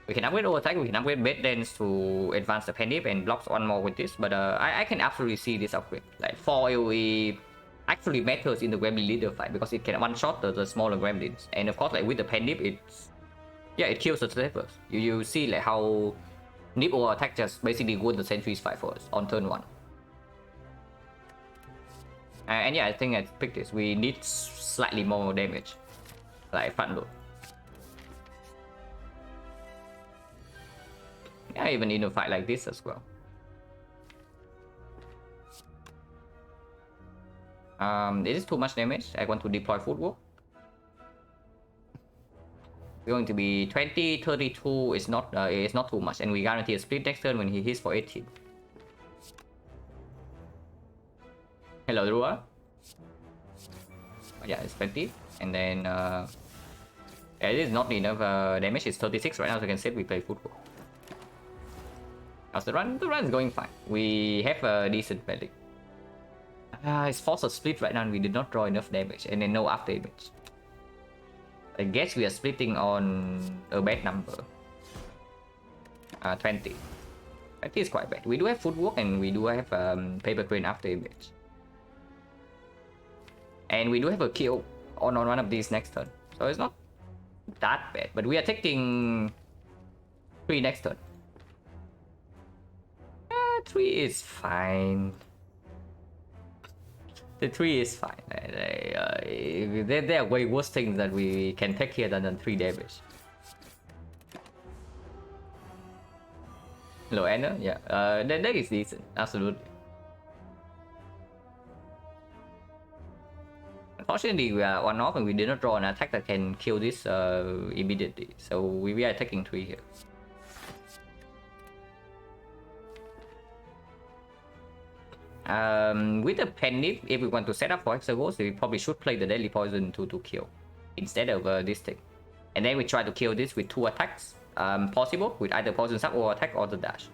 We can upgrade OL attack, we can upgrade Blade Dance to advance the Pendip and blocks one more with this, but I can absolutely see this upgrade. Like 4 AoE actually matters in the Gremlin Leader fight because it can one-shot the smaller Gremlins. And of course like with the Pendip it kills the Slavers. You see like how Nip or attack just basically won the Sentry's fight for us on turn 1. And yeah, I think I picked this. We need slightly more damage, like front load. Yeah, even in a fight like this as well. Is this too much damage? I want to deploy footwork. Going to be 20, 32 is not too much, and we guarantee a split next turn when he hits for 18. Hello, Drua. Yeah, it's 20, and then yeah, it is not enough damage. It's 36 right now, so I can say we play football. How's the run? The run is going fine. We have a decent medic. It's forced a split right now, and we did not draw enough damage, and then no after image. I guess we are splitting on a bad number. 20. 20 is quite bad. We do have footwork, and we do have Paper Crane after image. And we do have a kill on one of these next turn. So it's not that bad. But we are taking 3 next turn. 3 is fine. The 3 is fine. There are way worse things that we can take here than 3 damage. Hello, Anna. Yeah, that is decent. Absolutely. Unfortunately, we are 1 off and we did not draw an attack that can kill this immediately. So we are taking 3 here. With the Penny, if we want to set up for Hexagons, we probably should play the Deadly Poison to kill instead of this thing. And then we try to kill this with 2 attacks, possible, with either Poison Sap or attack or the dash.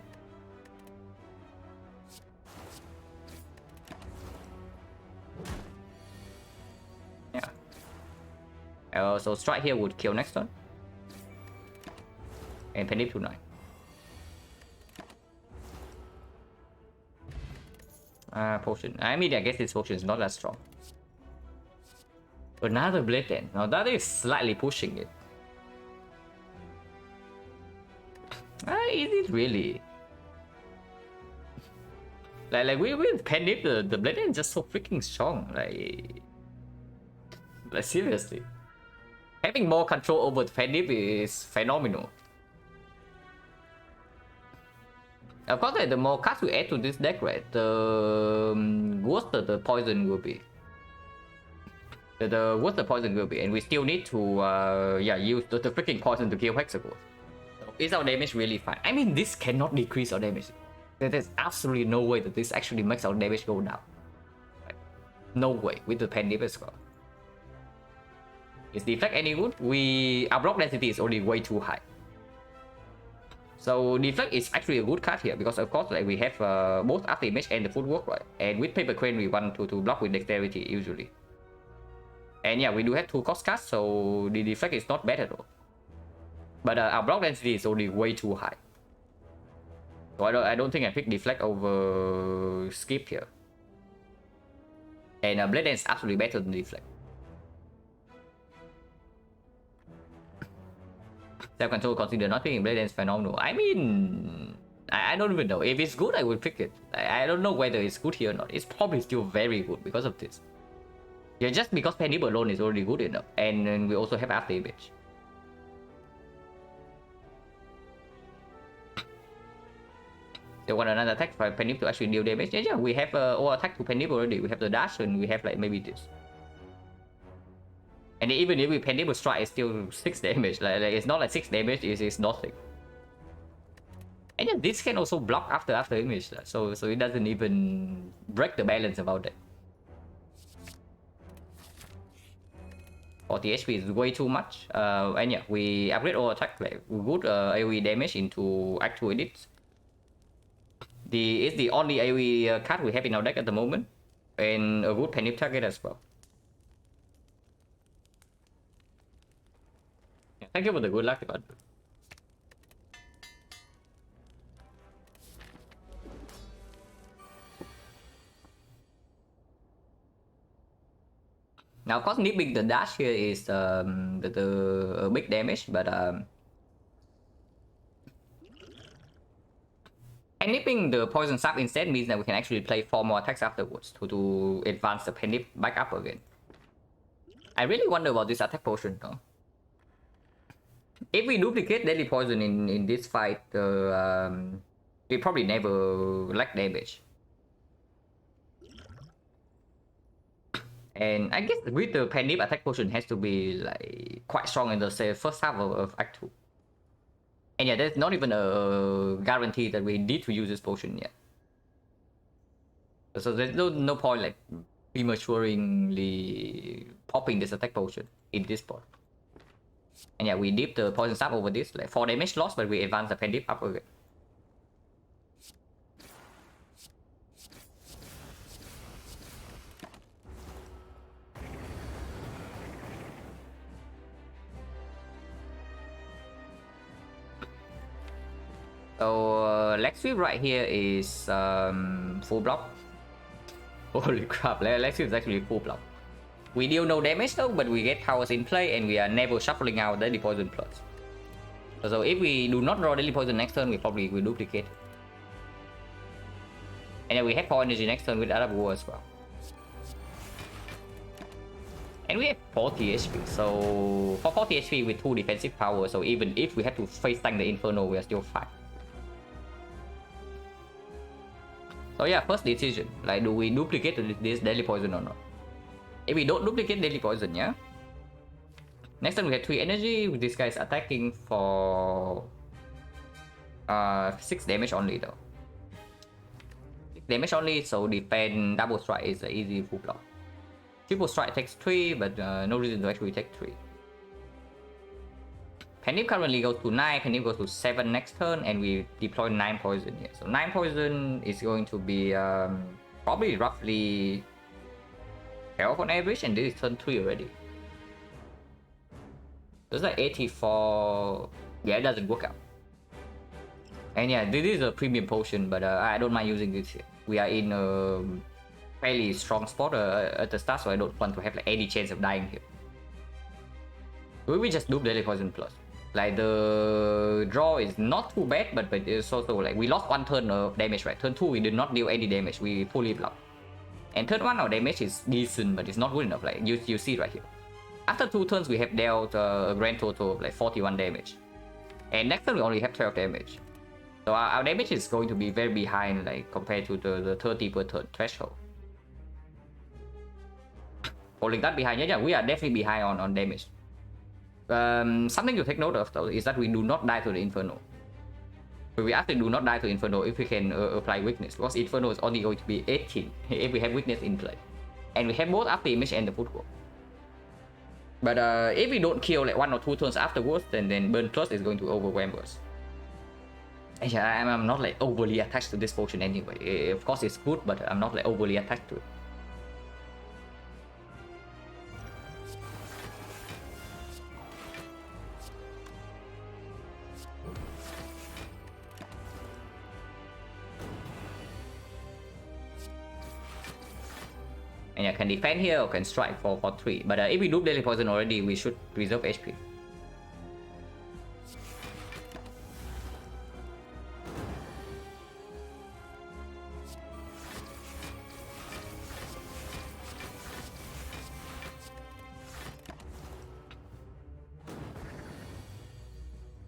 Yeah. So strike here would kill next turn. And Penny to 9. Potion. I mean, I guess this potion is not that strong. Another Blade then. Now that is slightly pushing it. Is it really? Like we with Penny, the Blade is just so freaking strong. Like seriously. Having more control over the Penny is phenomenal. Of course, the more cards we add to this deck, right, the worse the poison will be. the worse the poison will be, and we still need to yeah, use the freaking poison to kill Hexagons. So is our damage really fine? I mean, this cannot decrease our damage. There's absolutely no way that this actually makes our damage go down. Right? No way with the Pandip as well. Is deflect any good? Our block density is already way too high. So deflect is actually a good card here because of course like we have both after image and the footwork, right? And with paper crane we want to block with dexterity usually. And yeah, we do have 2 cost cards, so the deflect is not bad at all. But our block density is already way too high. So I don't think I pick deflect over skip here. And blade dance is absolutely better than deflect. Self-control consider not picking blade dance phenomenal. I mean, I don't even know. If it's good, I would pick it. I don't know whether it's good here or not. It's probably still very good because of this. Yeah, just because Pandip alone is already good enough. And then we also have after image. They want another attack for Pandip to actually deal damage. Yeah, we have all attack to Pandip already. We have the dash and we have like maybe this. And even if we Pandip strike, it's still 6 damage. Like it's not like 6 damage, it's nothing. And yeah, this can also block after image. So it doesn't even break the balance about that. 40 HP is way too much. And yeah, we upgrade all attack, like good AoE damage into actual edits. It's the only AoE card we have in our deck at the moment, and a good Pandip target as well. Yeah, thank you for the good luck, bud. Now, of course, nipping the dash here is the big damage, but and nipping the poison sap instead means that we can actually play 4 more attacks afterwards to advance the Pandip back up again. I really wonder about this attack potion though. If we duplicate deadly poison in this fight, we probably never lack damage. And I guess with the Pandip attack potion has to be like quite strong in the first half of Act 2. And yeah, there's not even a guarantee that we need to use this potion yet. So there's no point like prematurely popping this attack potion in this spot. And yeah, we dip the poison sap over this, like 4 damage loss, but we advance the Pandip up again. So Lex Sweep right here is full block. Holy crap, Lex Sweep is actually full block. We deal no damage though, but we get powers in play and we are never shuffling out Deadly Poison plus. So if we do not draw Deadly Poison next turn, we probably will duplicate. And then we have 4 energy next turn with Arab War as well. And we have 40 HP, so for 40 HP with 2 defensive power, so even if we have to face tank the Inferno, we are still fine. So yeah, first decision, like do we duplicate this Deadly Poison or not? If we don't duplicate Deadly Poison, yeah? Next time we have 3 energy, this guy is attacking for 6 damage only though. 6 damage only, so defend double strike is an easy full block. Triple strike takes 3, but no reason to actually take 3. Pandip currently goes to 9, Pandip goes to 7 next turn, and we deploy 9 poison here. So 9 poison is going to be probably roughly 12 on average, and this is turn 3 already. There's like 84. Yeah, it doesn't work out. And yeah, this is a premium potion, but I don't mind using this here. We are in a fairly strong spot at the start, so I don't want to have like any chance of dying here. We just do Deadly Poison plus. Like the draw is not too bad, but it's also like we lost 1 turn of damage, right? Turn 2 we did not deal any damage, we fully blocked. And turn 1 our damage is decent, but it's not good enough. Like you see right here. After 2 turns we have dealt a grand total of like 41 damage. And next turn we only have 12 damage. So our damage is going to be very behind like compared to the 30 per turn threshold. Holding that behind, yeah, we are definitely behind on damage. Something to take note of though is that we do not die to the Inferno. We actually do not die to Inferno if we can apply weakness, because Inferno is only going to be 18 if we have weakness in play. And we have both after image and the footwork. But if we don't kill like 1 or 2 turns afterwards, then burn plus is going to overwhelm us. And yeah, I'm not like overly attached to this potion anyway. Of course it's good, but I'm not like overly attached to it. And yeah, can defend here or can strike for 3. But if we do daily poison already, we should preserve HP.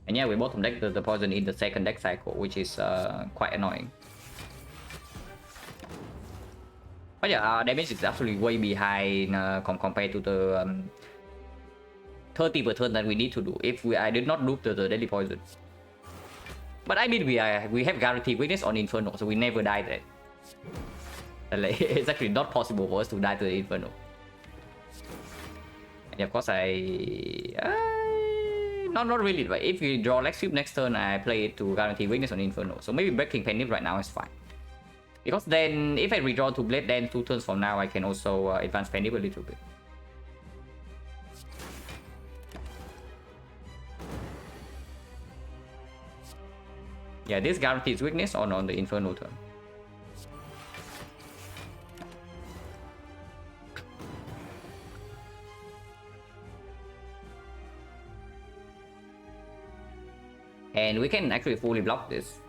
And yeah, we bottom deck the poison in the second deck cycle, which is quite annoying. But yeah, our damage is actually way behind compared to the 30 per turn that we need to do if I did not loop the deadly poison. But I mean, we have guaranteed weakness on Inferno, so we never die there. Like, it's actually not possible for us to die to the Inferno. And of course, not really, but if you draw Lex Cube next turn, I play it to guarantee weakness on Inferno. So maybe Breaking Penny right now is fine. Because then, if I redraw to Blade, then 2 turns from now, I can also advance Penny a little bit. Yeah, this guarantees weakness on the Inferno turn. And we can actually fully block this.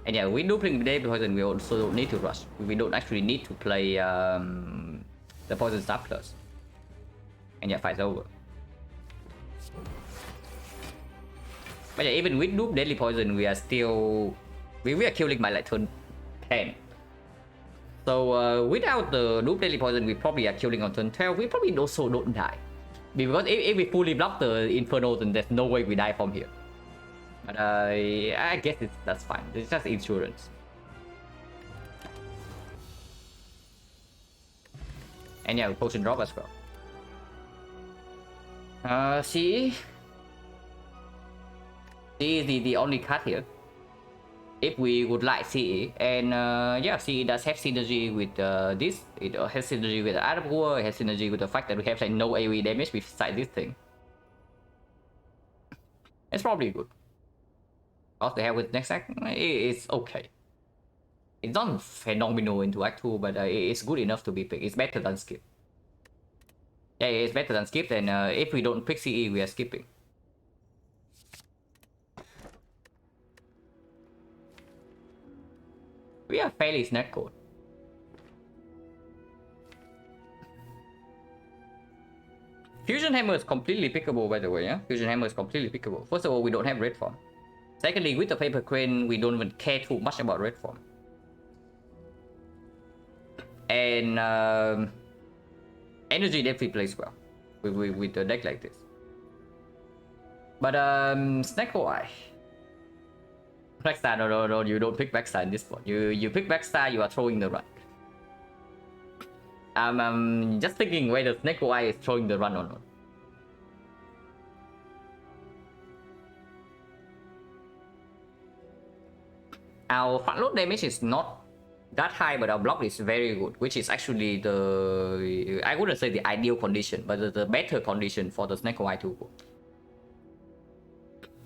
And yeah, we do play Day Poison, we also don't need to rush. We don't actually need to play the Poison Star Plus. And yeah, fight's over. But yeah, even with Loop Deadly Poison, we are still... We are killing by like turn 10. So without the Loop Deadly Poison, we probably are killing on turn 12. We probably also don't die. Because if we fully block the Inferno, then there's no way we die from here. But I guess that's fine. It's just insurance. And yeah, potion drop as well. CE is the only card here. If we would like CE, and yeah, CE does have synergy with this. It has synergy with the Arab War. It has synergy with the fact that we have like no AoE damage beside this thing. It's probably good. Also, have with next act, it's okay. It's not phenomenal into Act 2, but it's good enough to be picked. It's better than skip. Yeah, it's better than skip, and if we don't pick CE, we are skipping. We are fairly snack code. Fusion Hammer is completely pickable, by the way, yeah? Fusion Hammer is completely pickable. First of all, we don't have red form. Secondly, with the Paper Crane, we don't even care too much about red form. And energy definitely plays well with a deck like this. But XecnaR. Backstar, no, you don't pick Backstar in this spot. You pick Backstar, you are throwing the run. I'm just thinking whether XecnaR is throwing the run or not. Our front load damage is not that high, but our block is very good, which is actually the... I wouldn't say the ideal condition, but the better condition for the XecnaR to go.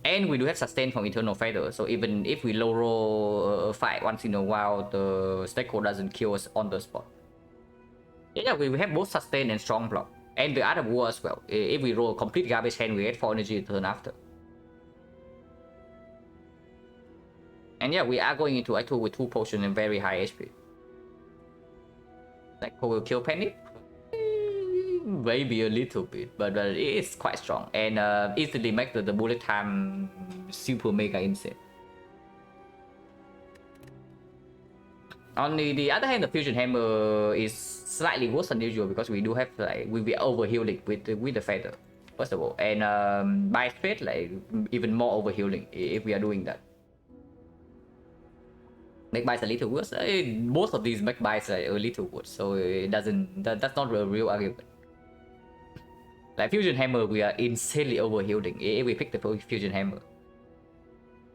And we do have sustain from Eternal Feather, so even if we low roll a fight once in a while, the XecnaR doesn't kill us on the spot. Yeah, we have both sustain and strong block, and the other war as well. If we roll a complete garbage hand, we get 4 energy the turn after. And yeah, we are going into Act 2 with 2 potions and very high HP. XecnaR will kill Penny? Maybe a little bit, but it is quite strong and easily make the bullet time super mega insane. On the other hand, the fusion hammer is slightly worse than usual because we do have like we be overhealing with the feather, first of all, and by fate like even more overhealing if we are doing that. Make buys a little worse. Most of these make buys are a little worse, so it doesn't. That's not a real argument. Like fusion hammer, we are insanely overhealing if we pick the fusion hammer.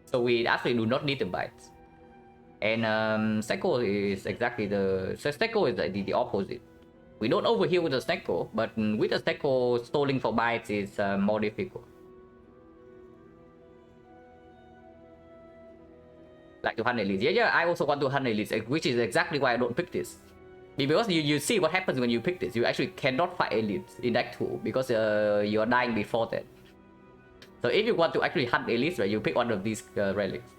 So we actually do not need the bites. And XecnaR is exactly the... So XecnaR is like the opposite. We don't overheal with the XecnaR, but with the XecnaR, stalling for bites is more difficult. Like to 100 elites. Yeah, I also want to 100 elites, which is exactly why I don't pick this. Because you see what happens when you pick this. You actually cannot fight elites in Act 2 because you are dying before that. So if you want to actually hunt elites, right, you pick one of these relics.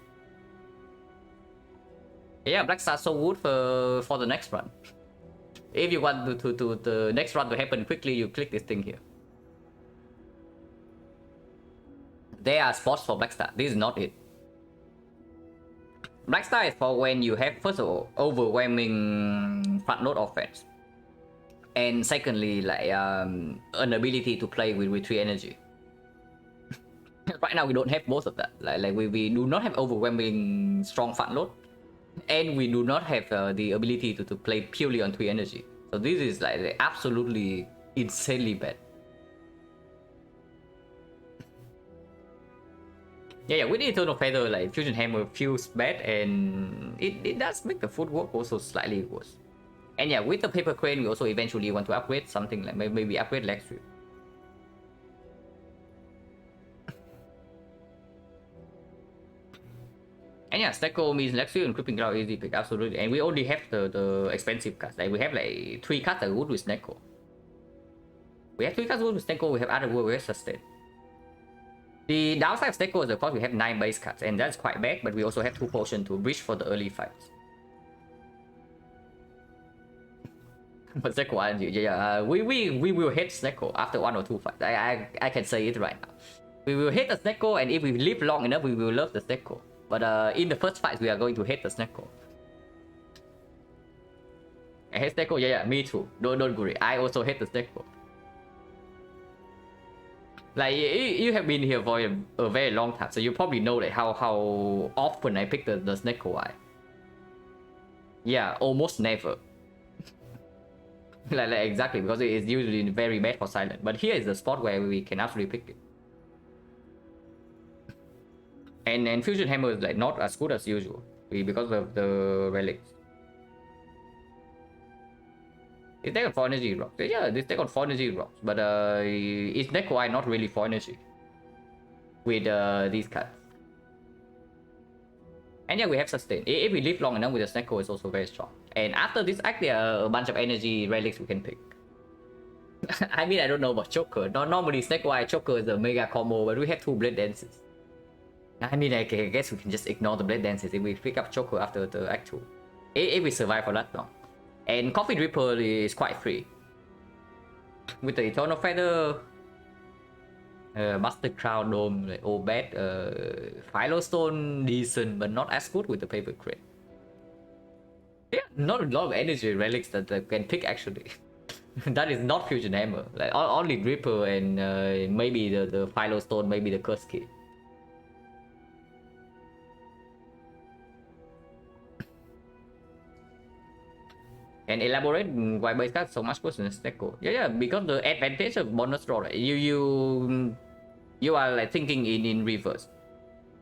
Yeah, Black Star so good for the next run. If you want to the next run to happen quickly, you click this thing here. There are spots for Black Star. This is not it. Black Star is for when you have, first of all, overwhelming front load offense. And secondly, like an ability to play with 3 energy. Right now we don't have both of that. Like we do not have overwhelming strong front load. And we do not have the ability to play purely on 3 energy. So this is like absolutely insanely bad. Yeah, with the Eternal Feather, like Fusion Hammer feels bad and it does make the footwork also slightly worse. And yeah, with the Paper Crane, we also eventually want to upgrade something like maybe upgrade Leg Sweep. And yeah, XecnaR means Leg Sweep and Creeping Ground easy pick, absolutely. And we only have the expensive cards. Like we have like 3 cards that are good with XecnaR. We have 3 cards good with XecnaR, we have other good with Sustain. The downside of XecnaR is of course we have 9 base cards, and that's quite bad, but we also have 2 potions to bridge for the early fights. But XecnaR, yeah, we will hit XecnaR after 1 or 2 fights. I can say it right now. We will hit the XecnaR, and if we live long enough, we will love the XecnaR. But in the first fights, we are going to hate the XecnaR. I hate XecnaR, yeah, me too. Don't worry, I also hate the XecnaR. Like you have been here for a very long time, so you probably know like how often I pick the XecnaR. Yeah, almost never. like exactly, because it is usually very bad for silent. But here is the spot where we can actually pick it. And Fusion Hammer is like not as good as usual because of the relics. It's take on 4 energy rocks. Yeah, this take on 4 energy rocks, but it's XecnaR not really 4 energy with these cards. And yeah, we have Sustain. If we live long enough with the XecnaR, it's also very strong. And after this act, there are a bunch of energy relics we can pick. I mean, I don't know about Choker. Normally, XecnaR Choker is a mega combo, but we have 2 Blade Dances. I mean, I guess we can just ignore the Blade Dances if we pick up Choker after the Act 2. If we survive for that long. And Coffee Dripper is quite free. With the Eternal Feather, Master Crown Dome, like, oh bad. Philostone, decent, but not as good with the Paper Crate. Yeah, not a lot of energy relics that I can pick actually. That is not Fusion Hammer. Like only Dripper and maybe the Philostone, maybe the Curse Key. And elaborate why base card so much worse than XecnaR. Yeah, because the advantage of bonus draw, right? You are like thinking in reverse.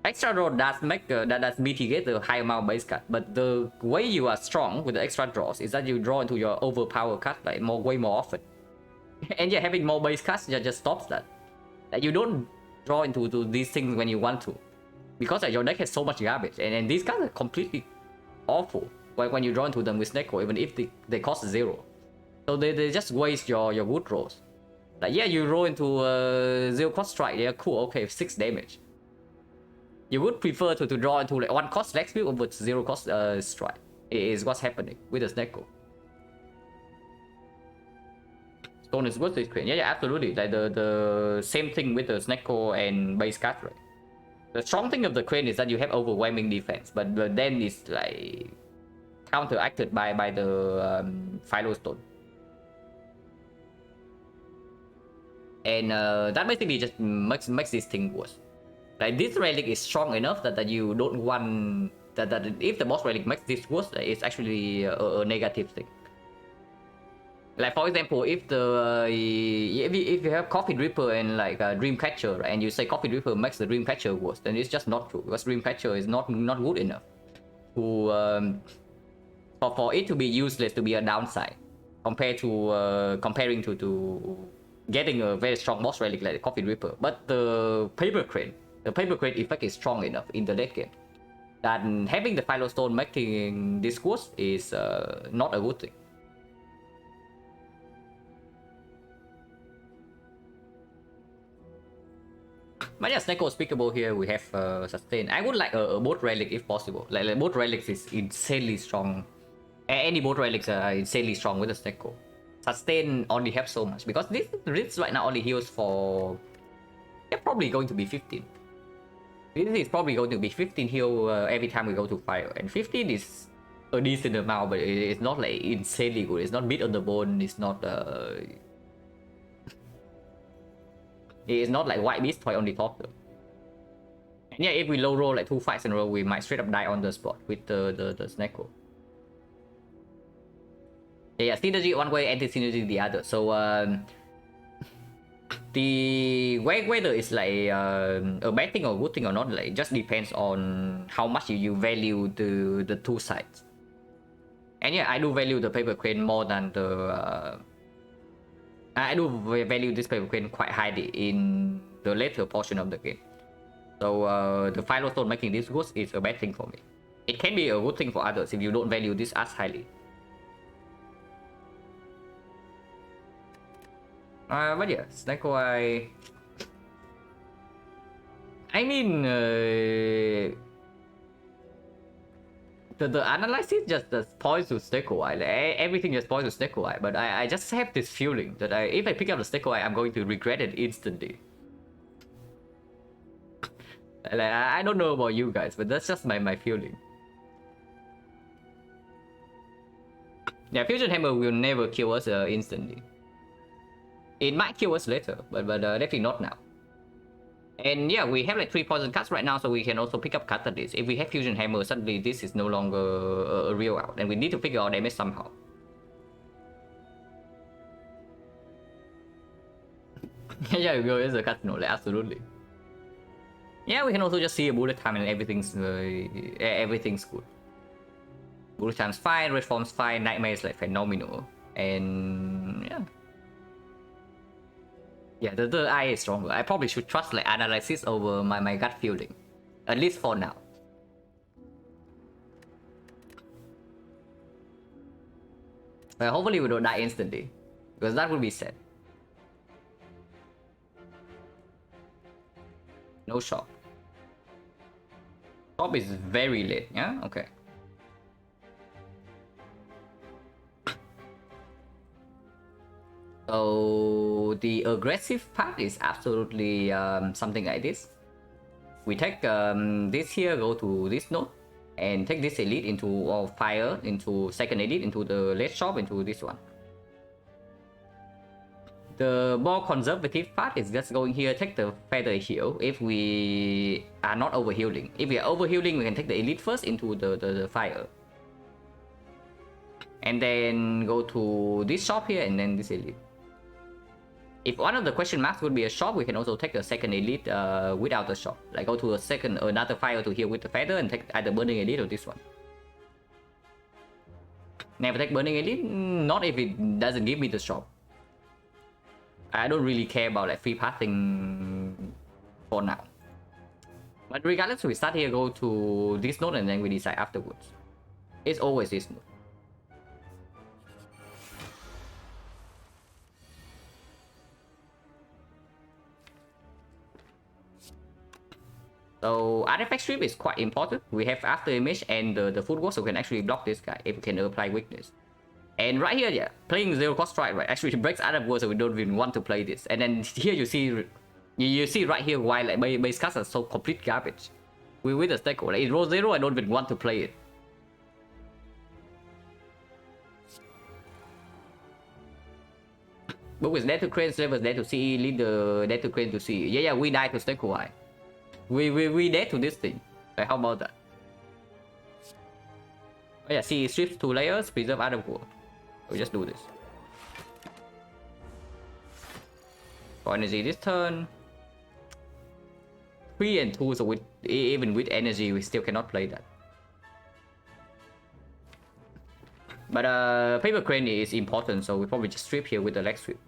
Extra draw does make does mitigate the high amount of base card, but the way you are strong with the extra draws is that you draw into your overpowered card like way more often. And yeah, having more base cards just stops that. Like you don't draw into these things when you want to, because like, your deck has so much garbage, and these cards are completely awful. When you draw into them with XecnaR, even if they cost 0. So they just waste your good draws. Like yeah, you roll into 0 cost strike, yeah, cool, okay, 6 damage. You would prefer to draw into like 1 cost Leg Sweep over 0 cost strike. It is what's happening with the XecnaR. Stone is worth this crane. Yeah, absolutely. Like the same thing with the XecnaR and base card, right? The strong thing of the crane is that you have overwhelming defense, but then it's like counteracted by the Philostone. And that basically just makes this thing worse. Like this relic is strong enough that you don't want that if the boss relic makes this worse, it's actually a negative thing. Like for example, if the if you have Coffin Reaper and like Dreamcatcher, and you say Coffin Reaper makes the Dreamcatcher worse, then it's just not true, because Dreamcatcher is not good enough to for it to be useless, to be a downside compared to comparing to getting a very strong boss relic like the Coffin Reaper. But the paper crane effect is strong enough in the late game that having the Philostone making this worse is not a good thing. But yeah, Snecko speakable here. We have sustain. I would like a boat relic if possible. Like boat relics is insanely strong. Any boat relics are insanely strong with the Snecko. Sustain only helps so much because this right now only heals for. They're probably going to be 15. This is probably going to be 15 heal every time we go to fire, and 15 is a decent amount, but it's not like insanely good. It's not meat on the bone. It's not it's not like White Beast Toy only top though. And yeah, if we low roll like 2 fights in a row, we might straight up die on the spot with the Snecko. Yeah, synergy one way, anti-synergy the other. So the whether it's like a bad thing or good thing or not, like it just depends on how much you value the two sides. And yeah, I do value the paper crane more than the I do value this paper crane quite highly in the later portion of the game. So the Philostone making this good is a bad thing for me. It can be a good thing for others if you don't value this as highly. But yeah, Snecko, I mean, the analysis just points to Snecko. Like, everything just points to Snecko. But I just have this feeling that if I pick up the Snecko, I'm going to regret it instantly. Like, I don't know about you guys, but that's just my feeling. Yeah, Fusion Hammer will never kill us instantly. It might kill us later, but definitely not now. And yeah, we have like 3 poison cards right now, so we can also pick up Catalyst. If we have Fusion Hammer, suddenly this is no longer a real out, and we need to figure out damage somehow. Yeah, we go as a casino, like, absolutely. Yeah, we can also just see a bullet time and everything's good. Bullet time's fine, red form's fine, nightmare is like phenomenal, and yeah. Yeah, the third eye is stronger. I probably should trust like analysis over my gut feeling, at least for now. Hopefully we don't die instantly, because that would be sad. No shop. Shop is very late, yeah? Okay. So the aggressive part is absolutely something like this. We take this here, go to this node, and take this elite into fire, into second elite, into the late shop, into this one. The more conservative part is just going here, take the feather heal if we are not overhealing. If we are overhealing, we can take the elite first into the fire. And then go to this shop here and then this elite. If one of the question marks would be a shop, we can also take a second elite without the shop. Like go to another fire to heal with the feather and take either burning elite or this one. Never take burning elite, not if it doesn't give me the shop. I don't really care about like free pathing for now. But regardless, we start here, go to this node, and then we decide afterwards. It's always this node. So artifact strip is quite important. We have after image and the footwork, so we can actually block this guy if we can apply weakness. And right here, yeah, playing zero cost strike, right, actually breaks out of war, so we don't even want to play this. And then here you see right here why like base cards are so complete garbage. With the Snecko, like it rolls zero, I don't even want to play it. Book is dead to Crane, Slave is dead to CE, lead the dead to Crane to CE. Yeah, we died to Snake Kuai. We dead to this thing. Like, how about that? Oh yeah, CE strips 2 layers, preserve Adam War. We just do this. For energy this turn. 3 and 2, so even with energy, we still cannot play that. But Paper Crane is important, so we probably just strip here with the leg sweep.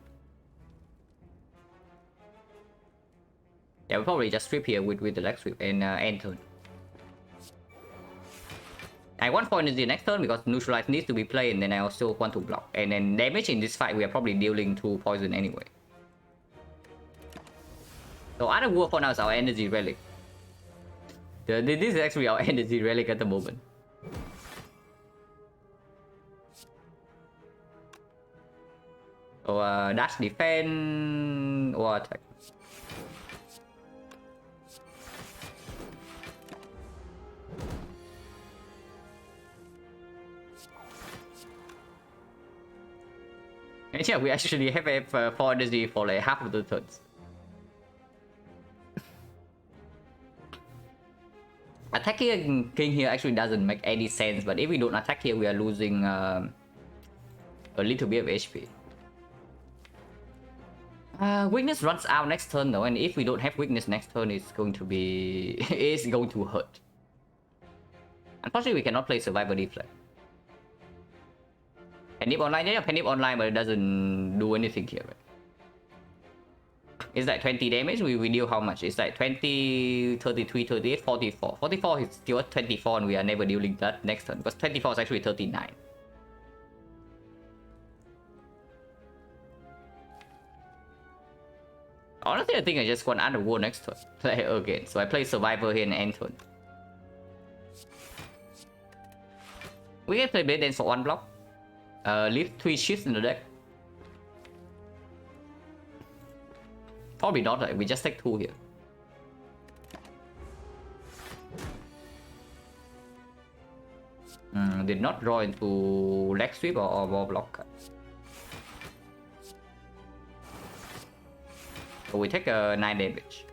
Yeah, we probably just strip here with the leg sweep and end turn. I want for energy next turn because neutralize needs to be played, and then I also want to block. And then damage in this fight, we are probably dealing 2 poison anyway. So Adam War for now is our energy relic. This is actually our energy relic at the moment. So dash defend or attack. And yeah, we actually have 4 energy for like half of the turns. Attacking king here actually doesn't make any sense, but if we don't attack here, we are losing a little bit of HP. Weakness runs out next turn though, and if we don't have weakness next turn, it's going to be it's going to hurt. Unfortunately, we cannot play Survivor Deflect. Penip online, yeah, Penip online, but it doesn't do anything here, right? It's like 20 damage, we deal how much? It's like 20, 33, 38, 44. 44 is still at 24 and we are never dealing that next turn, because 24 is actually 39. Honestly, I think I just want Under War next turn. Play again. So I play Survivor here and end turn. We can play Blade Dance for 1 block. Leave 3 shifts in the deck. Probably not, right? We just take 2 here. Did not draw into leg sweep or wall block. So we take 9 damage.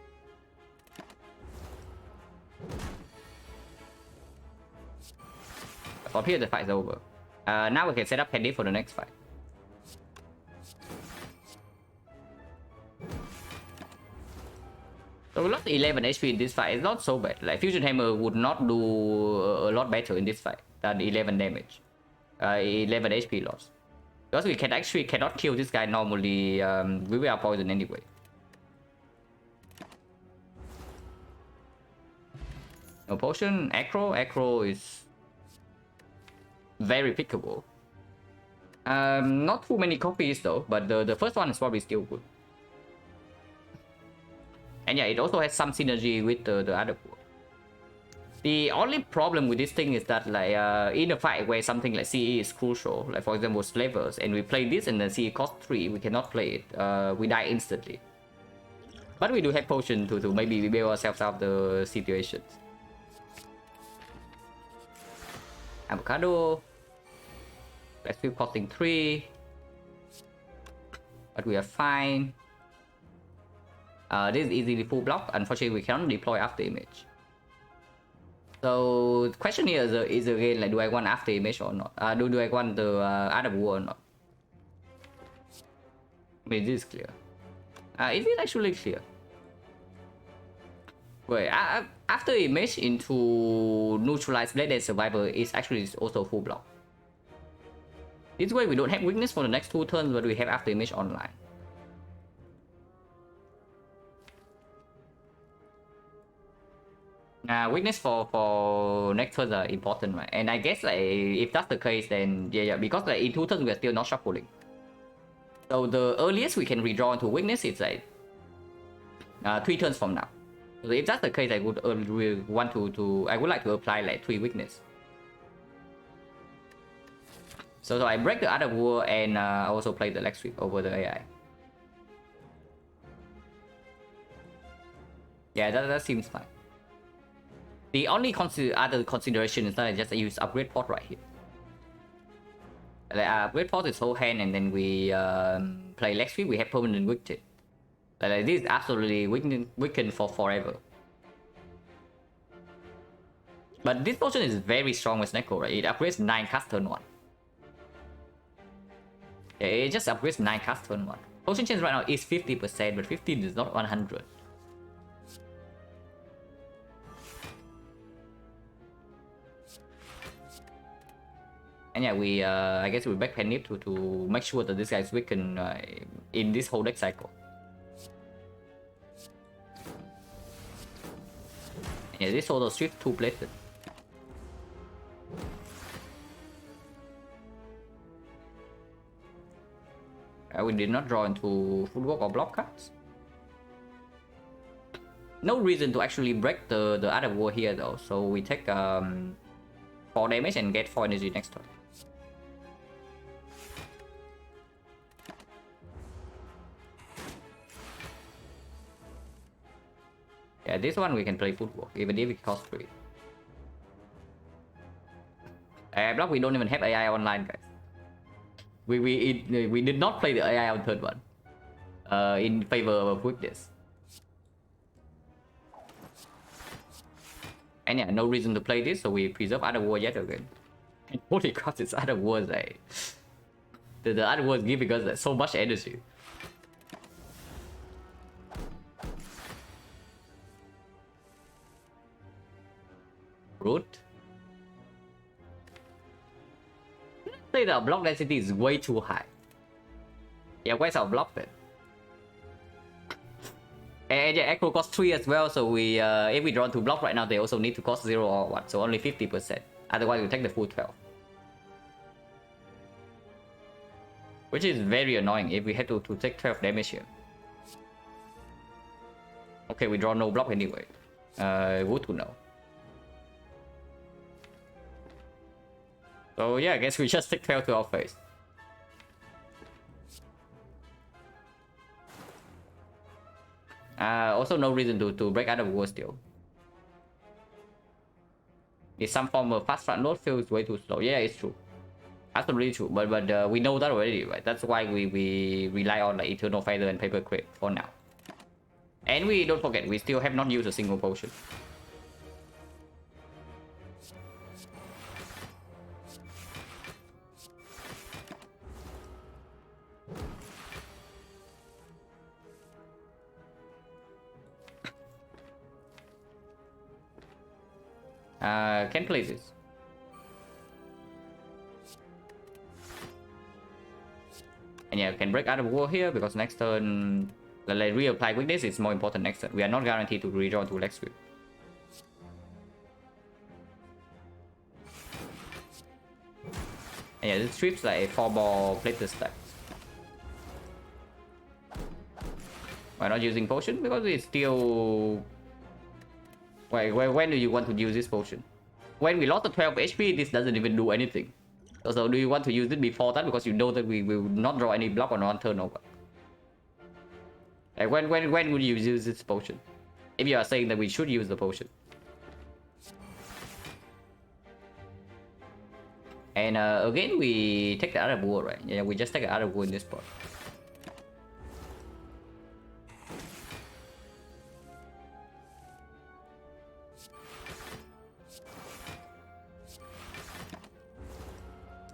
From here the fight is over. Now we can set up Candy for the next fight. So we lost 11 HP in this fight. It's not so bad. Like Fusion Hammer would not do a lot better in this fight than 11 damage. 11 HP loss. Because we cannot kill this guy normally with our poison anyway. No potion. Acro is very pickable. Not too many copies though, but the first one is probably still good. And yeah, it also has some synergy with the other pool. The only problem with this thing is that like in a fight where something like CE is crucial, like for example Slavers, and we play this and then CE cost 3, we cannot play it. We die instantly. But we do have potion to maybe bail ourselves out of the situations. Avocado. Let's be costing 3. But we are fine. This is easily full block. Unfortunately, we cannot deploy after image. So the question here is again like, do I want after image or not? Do I want the other war or not? I mean, this is clear. Is it actually clear? Wait, after image into neutralize blade and survivor is actually also full block. This way we don't have weakness for the next 2 turns, but we have after image online. Weakness for next turns are important, right? And I guess like if that's the case, then yeah, because like in 2 turns we are still not shuffling. So the earliest we can redraw into weakness is like 3 turns from now. So if that's the case, I would I would like to apply like 3 weakness. So I break the other war and also play the leg sweep over the AI. Yeah, that seems fine. The only other consideration is that I just use upgrade pot right here. Like upgrade force his whole hand, and then we play leg sweep. We have permanent wicked. Like this is absolutely weakened for forever. But this potion is very strong with XecnaR, right? It upgrades 9 cast turn 1. Yeah, it just upgrades 9 cast turn 1. Potion chance right now is 50%, but 15 is not 100. And yeah, we I guess we back Penip to make sure that this guy is weakened in this whole deck cycle. Yeah, this auto swift 2 plated. We did not draw into footwork or block cards. No reason to actually break the other war here though, so we take 4 damage and get 4 energy next turn. Yeah, this one we can play footwork, even if it costs 3. Block we don't even have AI online, guys. We did not play the AI on turn 1 in favor of weakness. And yeah, no reason to play this, so we preserve other war yet again. And holy crap, it's other wars, the other wars giving us so much energy. Root. Say the block density is way too high. Yeah, where's our block then? And yeah, Echo costs 3 as well, so we if we draw 2 block right now, they also need to cost 0 or 1, so only 50%. Otherwise, we take the full 12. Which is very annoying if we had to take 12 damage here. Okay, we draw no block anyway. Good to know. So yeah, I guess we just take 12 to our face. Also no reason to break out of war still. If some form of fast front load feels way too slow. Yeah, it's true. Absolutely true. But we know that already, right? That's why we rely on like Eternal Feather and Paper Crate for now. And we don't forget, we still have not used a single potion. Can play this. And yeah, can break out of war here because next turn, like reapply weakness is more important next turn. We are not guaranteed to redraw to leg sweep. And yeah, this strips like a 4-ball plated stack. Why not using potion? Because it's still... Wait, when do you want to use this potion? When we lost the 12 HP, this doesn't even do anything. So do you want to use it before that? Because you know that we will not draw any block on one turn over. Like when would you use this potion? If you are saying that we should use the potion. And again, we take the other war, right? Yeah, we just take the other war in this spot.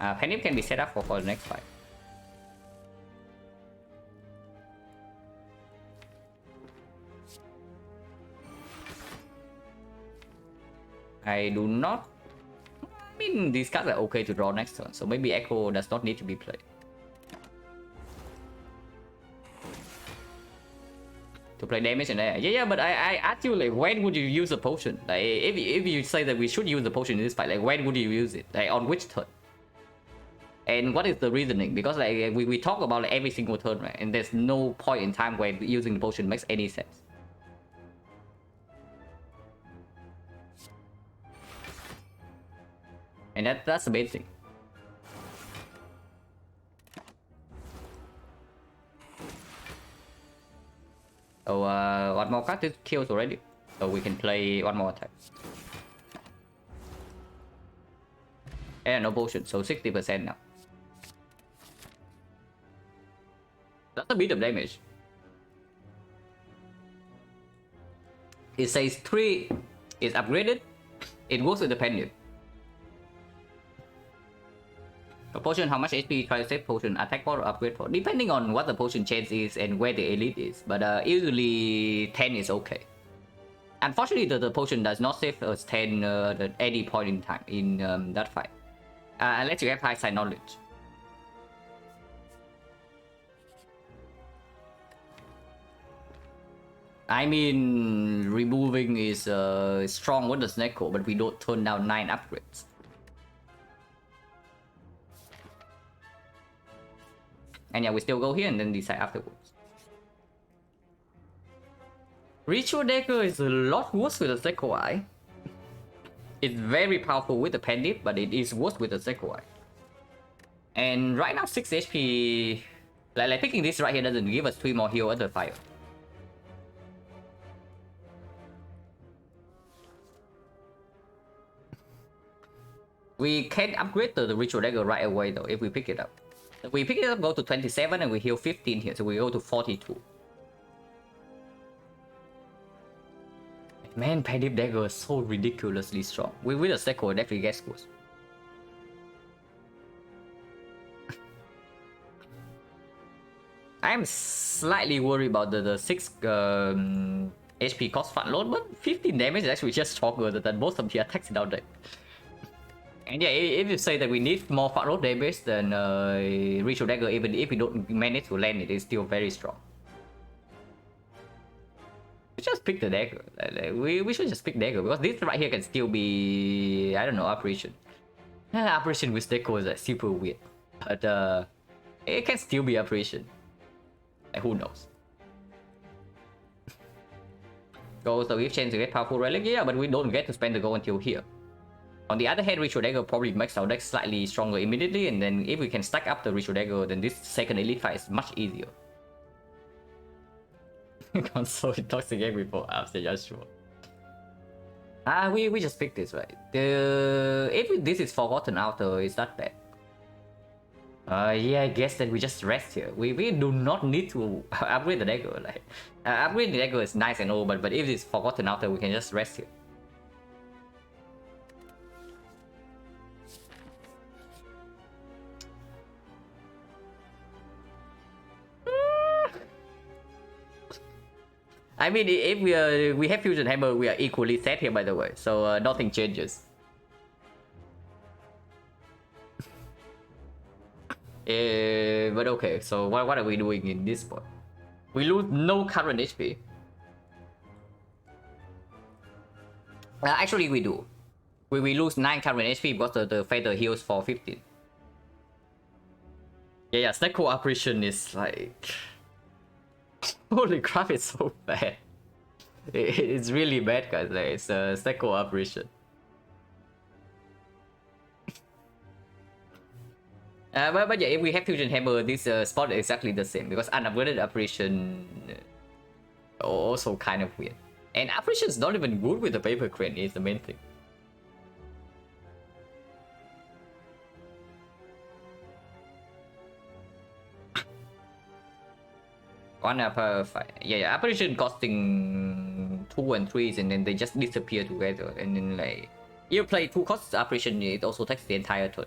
Penip can be set up for the next fight. I do not... I mean, these cards are okay to draw next turn, so maybe Echo does not need to be played. To play damage and yeah, but I asked you, like, when would you use a potion? Like, if you say that we should use the potion in this fight, like, when would you use it? Like, on which turn? And what is the reasoning? Because like we talk about like, every single turn, right? And there's no point in time where using the potion makes any sense. And that's the main thing. So one more card kills already. So we can play one more attack. And no potion, so 60% now. That's a bit of damage. It says 3 is upgraded. It goes with the pendant. A potion, how much HP try to save potion, attack for or upgrade for? Depending on what the potion chance is and where the elite is. But usually 10 is okay. Unfortunately, the potion does not save us 10 at any point in time in that fight. Unless you have high side knowledge. I mean, removing is strong with the XecnaR, but we don't turn down 9 upgrades. And yeah, we still go here and then decide afterwards. Ritual Dagger is a lot worse with the XecnaR. It's very powerful with the Pendant, but it is worse with the XecnaR. And right now 6 HP... Like picking this right here doesn't give us 3 more heal under fire. We can upgrade the Ritual Dagger right away though if we pick it up. If we pick it up, go to 27 and we heal 15 here, so we go to 42. Man, Pendant Dagger is so ridiculously strong. With a XecnaR, it actually gets worse. I am slightly worried about the 6 HP cost front load, but 15 damage is actually just stronger than most of the attacks down there. And yeah, if you say that we need more front load damage, then Ritual Dagger, even if we don't manage to land it, is still very strong. We just pick the dagger. We should just pick dagger because this right here can still be, I don't know, operation. Operation with XecnaR is like super weird, but it can still be operation. Like, who knows? Goes the gift chance to get powerful relic, yeah, but we don't get to spend the gold until here. On the other hand, Ritual Dagger probably makes our deck slightly stronger immediately, and then if we can stack up the Ritual Dagger, then this second elite fight is much easier. Console toxic egg before after, yeah, sure. We just picked this, right? If this is Forgotten Outer, it's not bad. Yeah, I guess that we just rest here. We do not need to upgrade the dagger. Like, upgrade the dagger is nice and all, but if it's Forgotten Outer, we can just rest here. I mean, if we have Fusion Hammer, we are equally set here, by the way. So nothing changes. But okay, so what are we doing in this spot? We lose no current HP. Actually, we do. We lose 9 current HP because the Feather heals for 15. Yeah, XecnaR operation is like... Holy crap, it's so bad. It's really bad, guys. Like, it's a XecnaR operation. But yeah, if we have Fusion Hammer, this spot is exactly the same because unupgraded operation also kind of weird. And operation is not even good with the paper crane, is the main thing. One per 5. Yeah, operation costing 2 and 3s, and then they just disappear together. And then like you play 2 costs operation, it also takes the entire turn.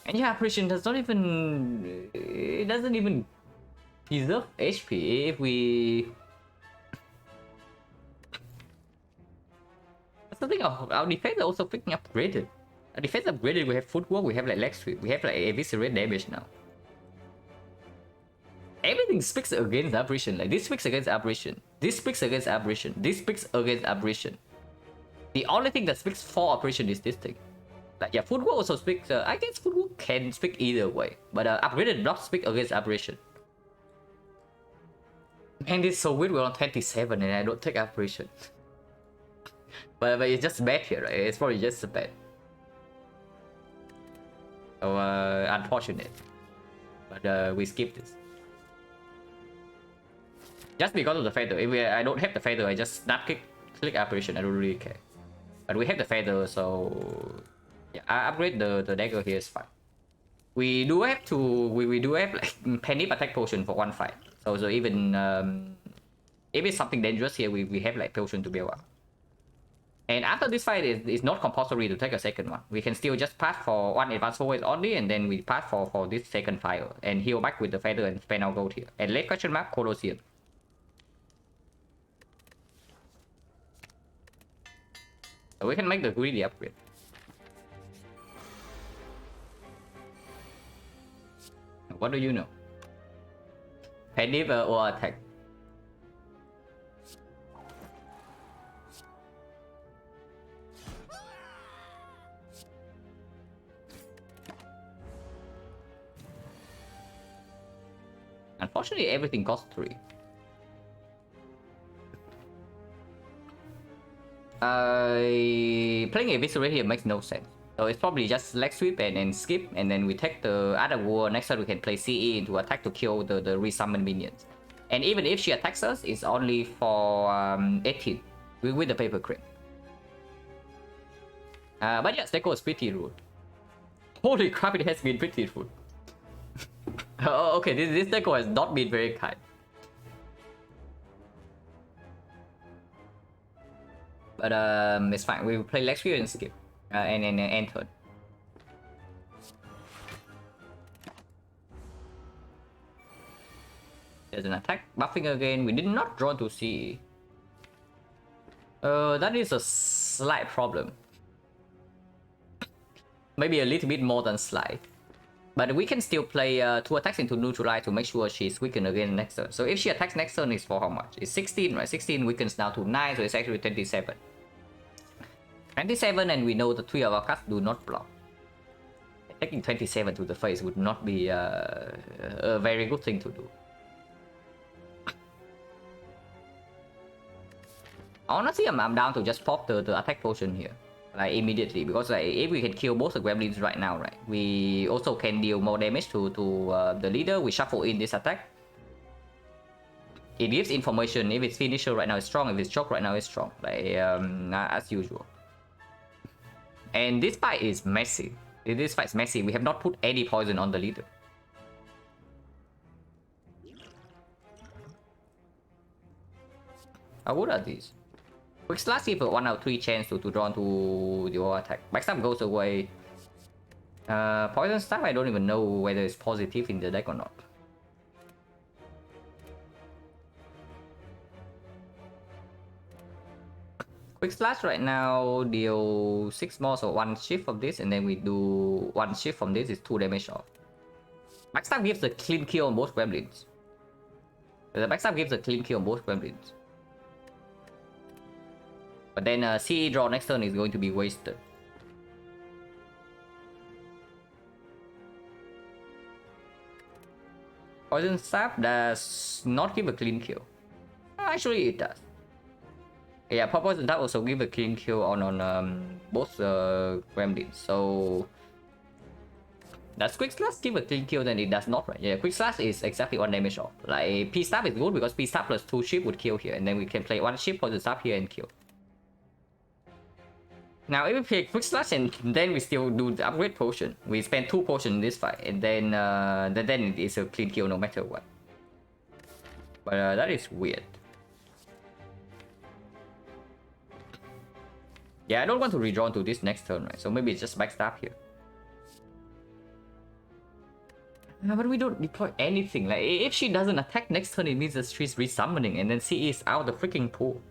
And yeah, operation does not even, it doesn't even preserve HP if we. That's the thing. Our defense are also freaking upgraded. Our defense upgraded. We have footwork. We have like leg sweep. We have like eviscerate damage now. Everything speaks against operation. Like this speaks against operation. This speaks against operation. This speaks against operation. The only thing that speaks for operation is this thing. Like yeah, footwork also speaks. I guess footwork can speak either way, but upgraded blocks speak against operation. Man, this is so weird. We're on 27 and I don't take operation. but it's just bad here, right? It's probably just bad. So unfortunate. But we skip this. Just because of the feather. If I don't have the feather, I just snap click operation. I don't really care. But we have the feather, so yeah, I upgrade the dagger here is fine. we do have to we do have like penny attack potion for one fight. So even if it's something dangerous here, we have like potion to build up. And after this fight, it's not compulsory to take a second one. We can still just pass for one advanced forward only, and then we pass for this second fire and heal back with the feather and spend our gold here. And late question mark Colosseum. So we can make the greedy upgrade. What do you know? Penny or attack? Unfortunately, everything costs 3. Playing Eviscerate here makes no sense. So it's probably just leg sweep and skip, and then we take the other war. Next time we can play CE into attack to kill the resummon minions. And even if she attacks us, it's only for 18 with the paper crane. But yes, Deco is pretty rude. Holy crap, it has been pretty rude. Oh, okay, this Deco has not been very kind. But it's fine. We will play leg sweep and skip. And end turn. There's an attack buffing again. We did not draw to CE. That is a slight problem. Maybe a little bit more than slight. But we can still play 2 attacks into neutralize to make sure she's weakened again next turn. So if she attacks next turn, it's for how much? It's 16, right? 16 weakens now to 9, so it's actually 27. 27, and we know the 3 of our cards do not block. Taking 27 to the face would not be a very good thing to do. Honestly, I'm down to just pop the attack potion here, like immediately, because like, if we can kill both the gremlins right now, right, we also can deal more damage to the leader. We shuffle in this attack. It gives information if its finisher right now is strong, if it's choke right now is strong, like as usual. And this fight is messy. This fight is messy. We have not put any poison on the leader. How good are these? Quick slash give a 1 out of 3 chance to draw to the all attack. Backstab goes away. Poison staff, I don't even know whether it's positive in the deck or not. Quick slash right now deal 6 more, so 1 shift of this, and then we do 1 shift from this is 2 damage off. Backstab gives a clean kill on both gremlins. The backstab gives a clean kill on both gremlins. But then CE draw next turn is going to be wasted. Poison Staff does not give a clean kill. Actually, it does. Yeah, Poison Staff also give a clean kill on both gremlins. So does Quick Slash give a clean kill? Then it does not, right? Yeah, Quick Slash is exactly 1 damage off. Like P Staff is good because P Staff plus 2 ship would kill here, and then we can play 1 ship Poison Staff here and kill. Now, if we play Quick Slash and then we still do the upgrade potion, we spend 2 potions in this fight, and then it is a clean kill no matter what. But that is weird. Yeah, I don't want to redraw to this next turn, right? So maybe it's just backstab here. But we don't deploy anything. Like, if she doesn't attack next turn, it means that she's resummoning, and then CE is out of the freaking pool.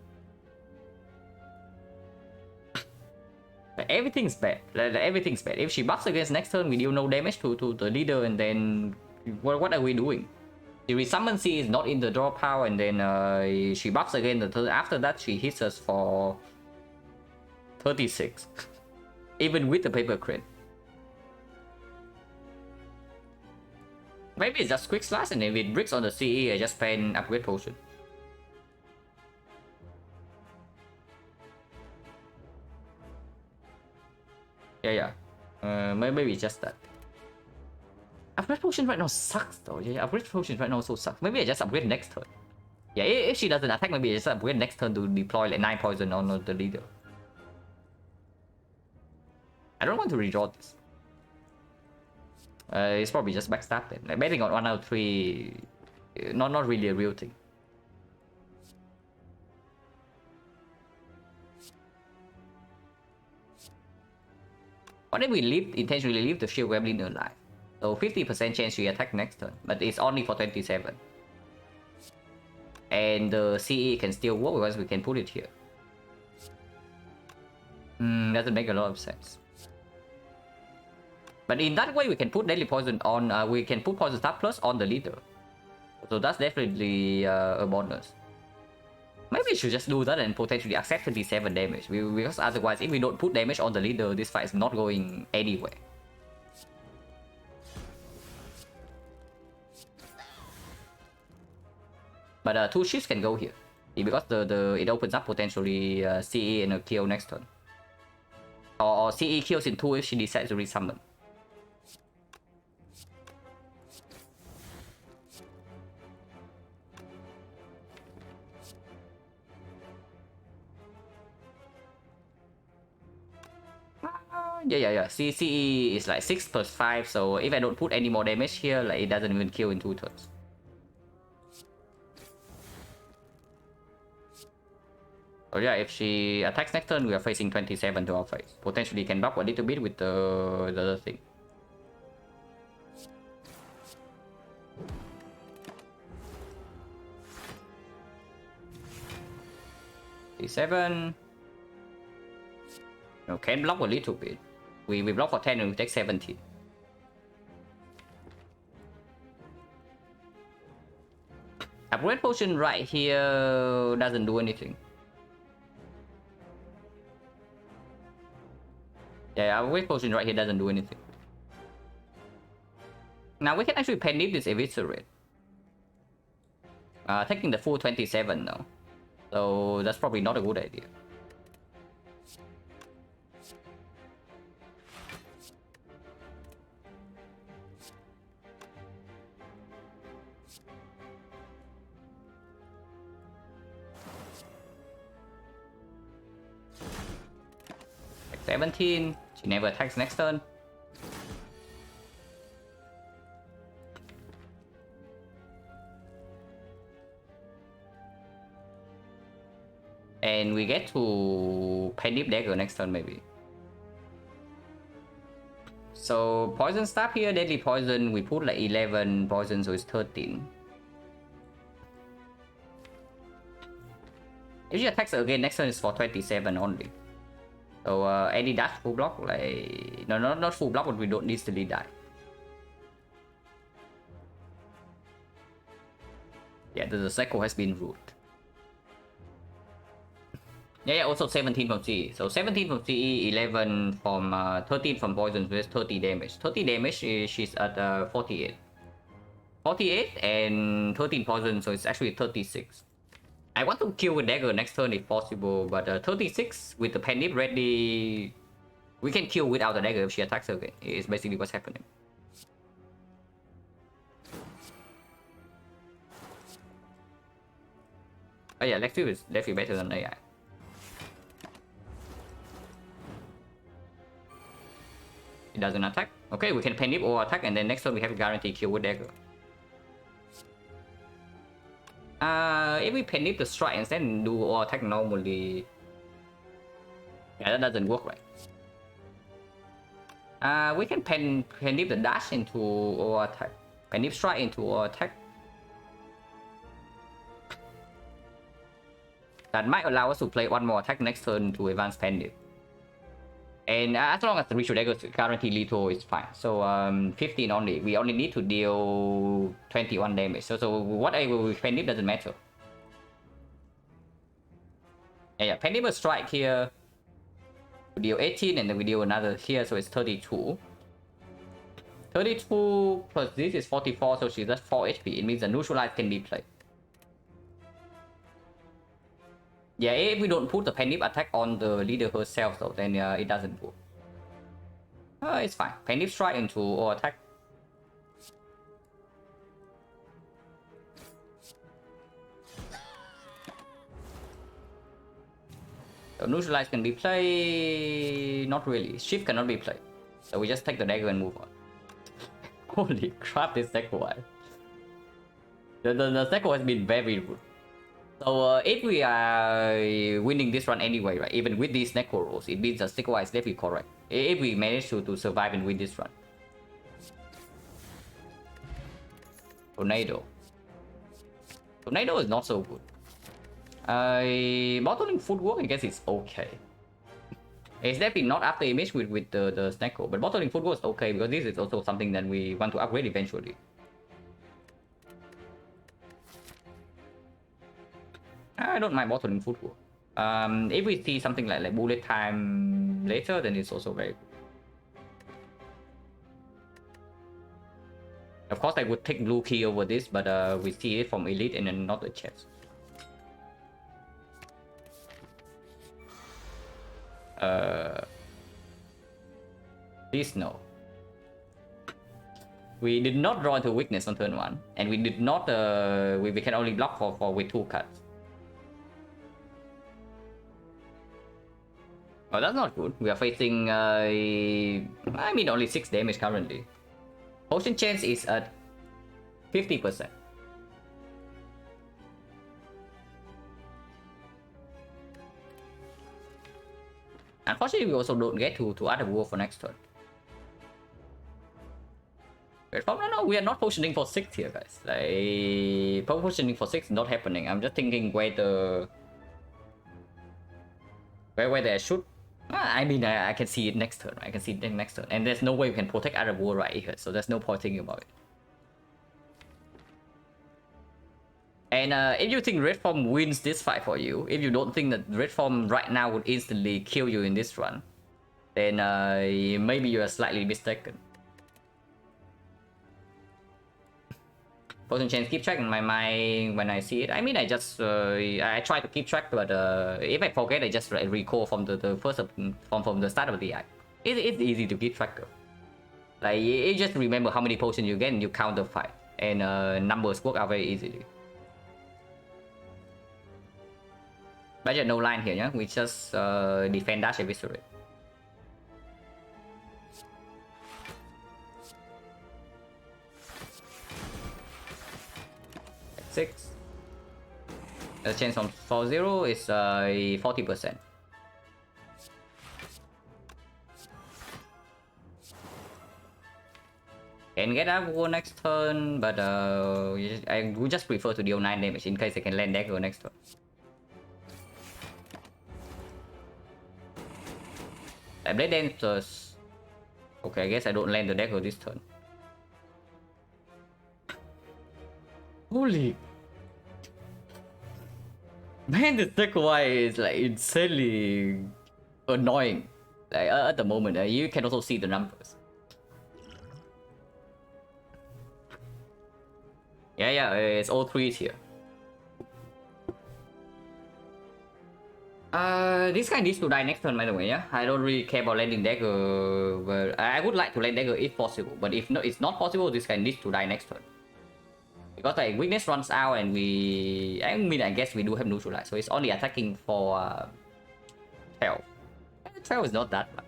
Everything's bad. Everything's bad. If she buffs against next turn, we deal no damage to the leader, and then what are we doing? The resummon C is not in the draw pile, and then she buffs again the turn. After that, she hits us for 36, even with the paper crane. Maybe it's just Quick Slash, and if it bricks on the CE, I just spend upgrade potion. Yeah. Maybe it's just that. Upgrade potion right now sucks though. Yeah, upgrade potion right now also sucks. Maybe I just upgrade next turn. Yeah, if she doesn't attack, maybe I just upgrade next turn to deploy like 9 poison on the leader. I don't want to redraw this. It's probably just backstab then. Like betting on 1 out of 3, not really a real thing. What if we intentionally leave the shield goblin alive? So 50% chance she attack next turn, but it's only for 27. And the CE can still work because we can put it here. Doesn't make a lot of sense. But in that way, we can put Deadly Poison on, we can put Poison Stab Plus on the leader. So that's definitely a bonus. Maybe we should just do that and potentially accept 27 damage. Because otherwise, if we don't put damage on the leader, this fight is not going anywhere. But 2 shifts can go here. Because it opens up potentially CE and a kill next turn. Or CE kills in 2 if she decides to resummon. Yeah. CE is like 6 plus 5, so if I don't put any more damage here, like it doesn't even kill in 2 turns. So yeah, if she attacks next turn, we are facing 27 to our face. Potentially can buff a little bit with the other thing. C7. No, can block a little bit. We block for 10 and we take 17. Upgrade potion right here doesn't do anything. Yeah, upgrade potion right here doesn't do anything. Now we can actually panic this eviscerate. Taking the full 27 now. So that's probably not a good idea. Like 17. She never attacks next turn. And we get to Pendeep Dagger next turn maybe. So Poison Stab here, Deadly Poison, we put like 11 poison, so it's 13. If she attacks again, next turn is for 27 only. So any dash full block, like... No, not full block, but we don't instantly die. Yeah, the cycle has been ruled. Yeah, also 17 from CE. So 17 from CE, 11 from 13 from poison with 30 damage. 30 damage, she's at 48. 48 and 13 poison, so it's actually 36. I want to kill with dagger next turn if possible, but 36 with the Pendeep ready, we can kill without the dagger if she attacks again. It's basically what's happening. Oh yeah, Lexi is definitely better than AI. It doesn't attack. Okay, we can Pendeep or attack, and then next turn we have a guaranteed kill with dagger. If we Pendeep the strike and then do or attack normally, yeah, that doesn't work right. We can Pendeep the dash into or attack, Pendeep strike into or attack. That might allow us to play one more attack next turn to advance Pendeep. And as long as the ritual dagger guarantee lethal, it's fine. So 15 only. We only need to deal 21 damage. So whatever we Pendeep doesn't matter. Yeah, Pendeep will strike here. We deal 18 and then we deal another here, so it's 32. 32 plus this is 44, so she's at 4 HP. It means the neutralize can be played. Yeah, if we don't put the Pendeep attack on the leader herself though, then it doesn't work. It's fine. Pendeep strike into or attack. So neutralize can be played. Not really. Shift cannot be played. So we just take the dagger and move on. Holy crap, this XecnaR. The XecnaR has been very good. So if we are winning this run anyway, right, even with these XecnaR rolls, it means the XecnaR is definitely correct. If we manage to survive and win this run. Tornado. Tornado is not so good. Bottling footwork, I guess it's okay. It's definitely not after image with the XecnaR, but bottling footwork is okay because this is also something that we want to upgrade eventually. I don't mind bottling footwork. If we see something like bullet time later, then it's also very good. Of course, I would take blue key over this, but we see it from elite and then not the chest. Please no. We did not draw into weakness on turn 1, and we did not. We can only block for with 2 cards. Oh, that's not good. We are facing. I mean, only 6 damage currently. Potion chance is at 50%. Unfortunately, we also don't get to other war for next turn. No, we are not positioning for 6 here, guys. Like, positioning for 6 not happening. I'm just thinking where they should. I mean, I can see it next turn. I can see it next turn, and there's no way we can protect other war right here. So there's no point thinking about it. And if you think Red Form wins this fight for you, if you don't think that Red Form right now would instantly kill you in this run, then maybe you are slightly mistaken. Potion chance keep track in my mind when I see it. I mean, I just I try to keep track, but if I forget, I just recall from the first from the start of the act. It's easy to keep track of. Like you just remember how many potions you get and you count the fight, and numbers work out very easily. Budget no line here, yeah. We just defend dash eviscerate. Six. The chance on 4-0 is 40%. Can get up war next turn, but I would just prefer to deal 9 damage in case I can land dagger next turn. I blade dancers. Okay, I guess I don't land the dagger this turn. Holy man, the XecnaR is like insanely annoying. Like at the moment, you can also see the numbers. Yeah, it's all 3s here. This guy needs to die next turn, by the way. Yeah, I don't really care about landing dagger, but I would like to land dagger if possible. But if no, it's not possible, this guy needs to die next turn. Because like weakness runs out and I guess we do have neutralize, so it's only attacking for 12. 12 is not that much.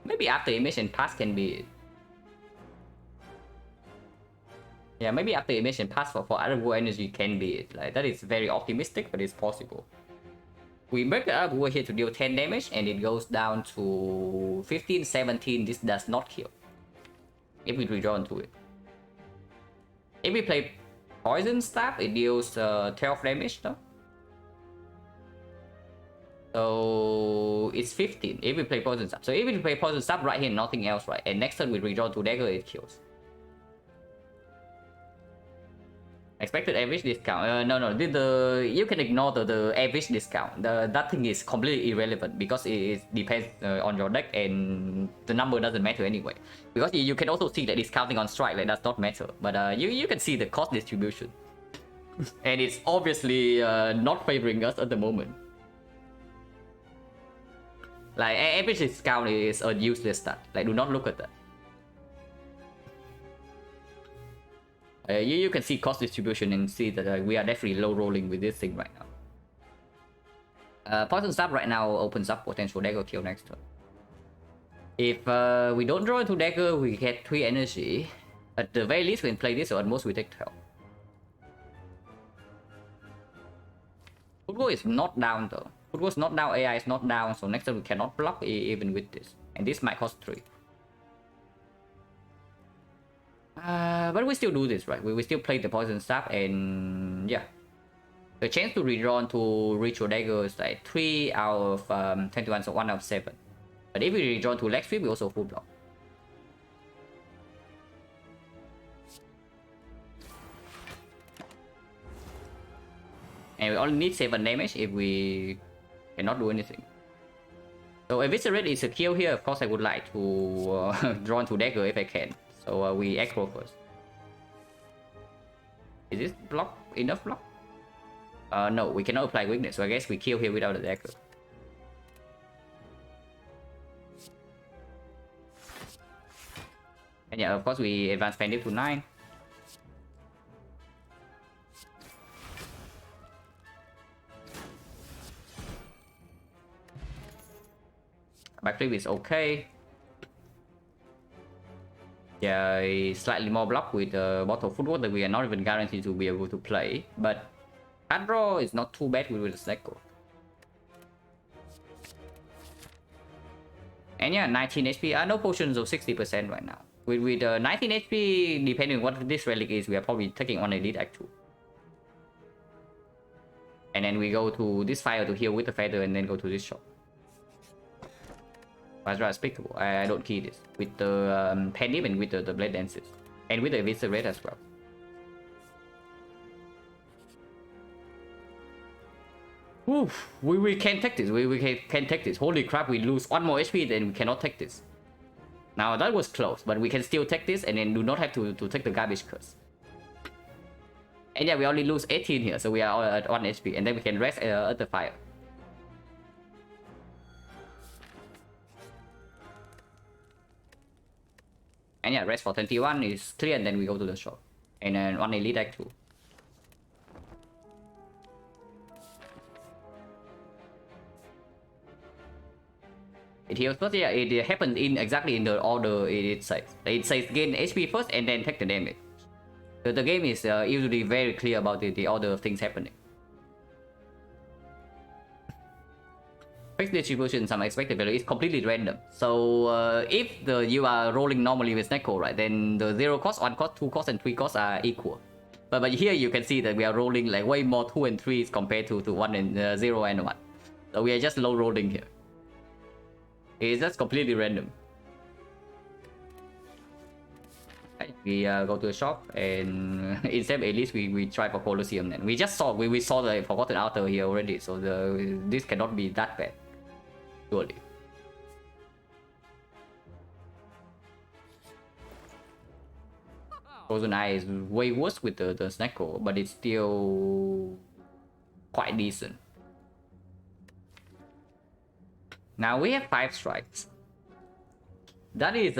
Maybe after image and pass can be. Yeah, maybe after image and pass for other war energy can be it. Like that is very optimistic, but it's possible. We break the other war here to deal 10 damage, and it goes down to 15, 17. This does not kill. If we redraw into it. If we play Poison Staff, it deals 12 damage though. So it's 15 if we play Poison Staff. So if we play Poison Staff right here, nothing else, right? And next turn we redraw to dagger, it kills. Expected average discount. No. You can ignore the average discount. That thing is completely irrelevant because it depends on your deck and the number doesn't matter anyway. Because you can also see that it's counting on strike, like does not matter. But you can see the cost distribution, and it's obviously not favoring us at the moment. Like average discount is a useless stat. Like do not look at that. You can see cost distribution and see that we are definitely low rolling with this thing right now. Poison Stab right now opens up potential dagger kill next turn. If we don't draw into dagger, we get 3 energy. At the very least, we can play this, or at most we take 12. Football is not down though. Football is not down, AI is not down, so next time we cannot block even with this. And this might cost 3. But we still do this, right? We still play the poison staff, and yeah. The chance to redraw to ritual dagger is like 3 out of 21, so 1 out of 7. But if we redraw to leg sweep, we also full block. And we only need 7 damage if we cannot do anything. So Eviscerate is a kill here. Of course, I would like to draw into dagger if I can. So we aggro first. Is this block enough block? No, we cannot apply weakness, so I guess we kill here without the dagger. And yeah, of course we advance Pandip to 9. Backflip is okay. Yeah, slightly more block with the bottle of football that we are not even guaranteed to be able to play. But card draw is not too bad with the cycle. And yeah, 19 HP. No potions of 60% right now. With 19 HP, depending on what this relic is, we are probably taking on Elite Act 2. And then we go to this fire to heal with the feather and then go to this shop. That's unspeakable. I don't key this. With the Penny and with the Blade Dances. And with the Eviscerate as well. Oof, we can't take this. We can't take this. Holy crap, we lose 1 more HP, then we cannot take this. Now that was close, but we can still take this and then do not have to take the garbage curse. And yeah, we only lose 18 here, so we are all at 1 HP, and then we can rest at the fire. And yeah, rest for 21 is clear, and then we go to the shop. And then 1 Elite Act 2. It heals first, yeah, it happens in exactly in the order it says. It says gain HP first and then take the damage. So the game is usually very clear about the order of things happening. Fixed distribution, some expected value is completely random. So if you are rolling normally with XecnaR, right, then the 0 cost, 1 cost, 2 cost, and 3 costs are equal. But here you can see that we are rolling like way more 2 and 3s compared to 1 and 0 and 1. So we are just low rolling here. It's just completely random. We go to the shop, and instead at least we try for Colosseum. Then we just saw we saw the Forgotten Altar here already, so this cannot be that bad, surely. Frozen Eye is way worse with the XecnaR, but it's still quite decent. Now we have 5 strikes. That is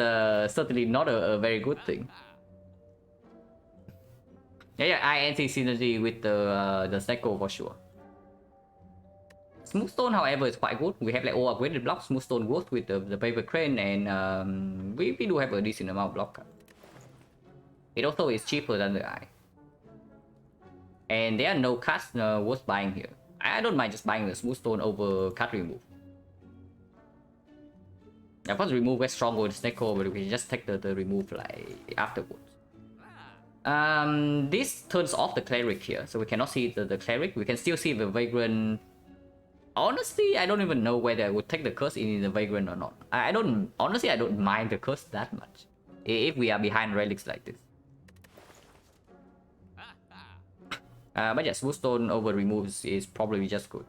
certainly not a very good thing. Yeah, I anti synergy with the XecnaR for sure. Smoothstone, however, is quite good. We have like all upgraded blocks. Smoothstone works with the paper crane, and we do have a decent amount of block. It also is cheaper than the Eye. And there are no cards worth buying here. I don't mind just buying the Smoothstone over card remove. Of course, remove is stronger with XecnaR, but we can just take the remove like afterwards. This turns off the cleric here, so we cannot see the cleric. We can still see the vagrant. Honestly, I don't even know whether I would take the curse in the vagrant or not. I don't mind the curse that much if we are behind relics like this. But yeah, Smoothstone over removes is probably just good.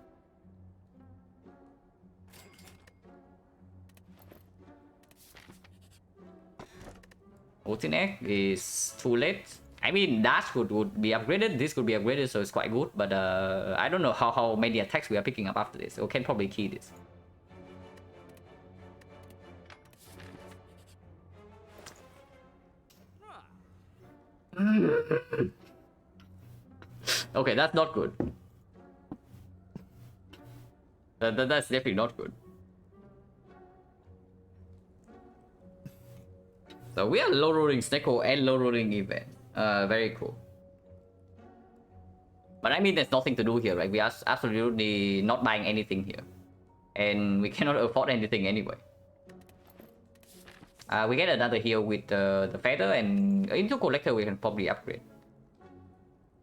Ultimate Egg is too late. I mean, Dash would be upgraded, this could be upgraded, so it's quite good. But I don't know how many attacks we are picking up after this, so we can probably key this. Okay, that's not good. That's definitely not good. So we are low rolling Snecko and low rolling event. Very cool. But I mean, there's nothing to do here, right? We are absolutely not buying anything here. And we cannot afford anything anyway. We get another heal with the feather, and into collector we can probably upgrade.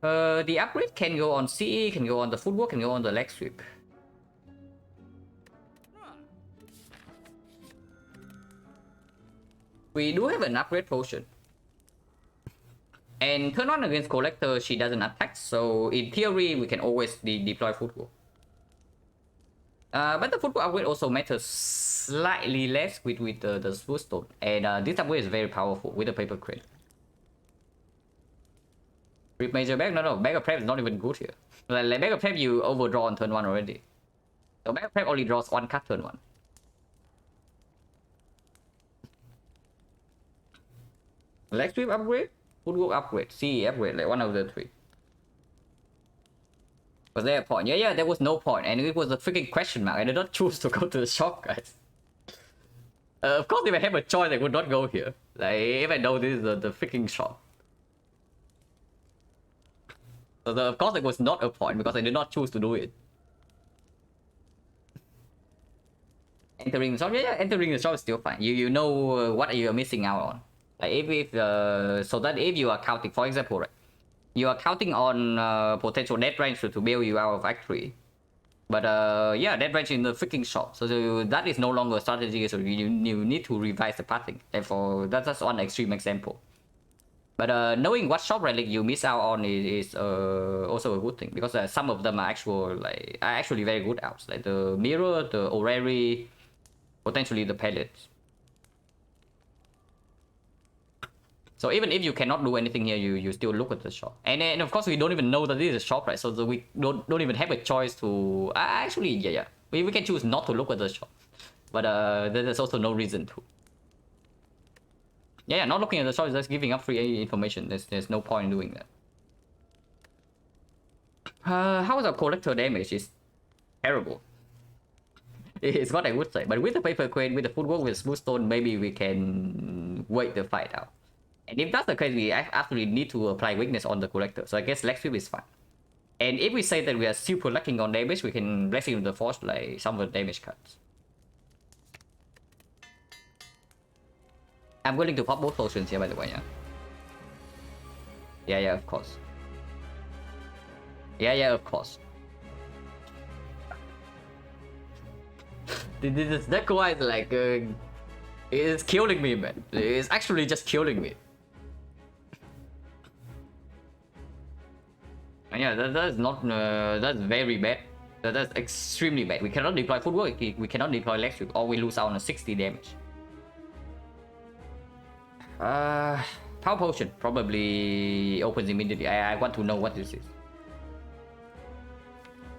The upgrade can go on CE, can go on the footwork, can go on the leg sweep. We do have an upgrade potion. And turn on against collector, she doesn't attack, so in theory we can always deploy footwork. But the footwork upgrade also matters slightly less with the smooth stone, and this upgrade is very powerful with the paper crate. Rip major bag? No, bag of prep is not even good here. Like bag of prep you overdraw on turn 1 already. So bag of prep only draws 1 card turn 1. Leg sweep upgrade, footwork upgrade, CE upgrade, like one of the 3. Was there a point? Yeah, there was no point, and it was a freaking question mark. I did not choose to go to the shop, guys. Of course, if I have a choice, I would not go here. Like, if I know this is the freaking shop. So of course, it was not a point because I did not choose to do it. Entering the shop, yeah, entering the shop is still fine. You know what you are missing out on. Like so that if you are counting, for example, right, you are counting on potential dead range to bail you out of Act 3. But yeah, dead range in the freaking shop. So that is no longer a strategy, so you need to revise the pathing. Therefore, that's just one extreme example. But knowing what shop relic you miss out on is also a good thing, because some of them are actually very good outs, like the mirror, the orrery, potentially the pellets. So even if you cannot do anything here, you still look at the shop. And of course, we don't even know that this is a shop, right? So we don't even have a choice to... actually, yeah. We can choose not to look at the shop. But there's also no reason to. Yeah, not looking at the shop is just giving up free information. There's no point in doing that. How is our collector damage? It's terrible. It's what I would say. But with the paper crane, with the footwork, with smooth stone, maybe we can wait the fight out. And if that's the case, we actually need to apply weakness on the collector. So I guess leg sweep is fine. And if we say that we are super lacking on damage, we can blessing with the force like some of the damage cards. I'm willing to pop both potions here, by the way, yeah. Yeah, of course. Yeah, of course. This deck is like it's killing me, man. It's actually just killing me. And yeah, that's not that's very bad. That's extremely bad. We cannot deploy footwork. We cannot deploy leg sweep, or we lose out on a 60 damage. Power potion probably opens immediately. I want to know what this is.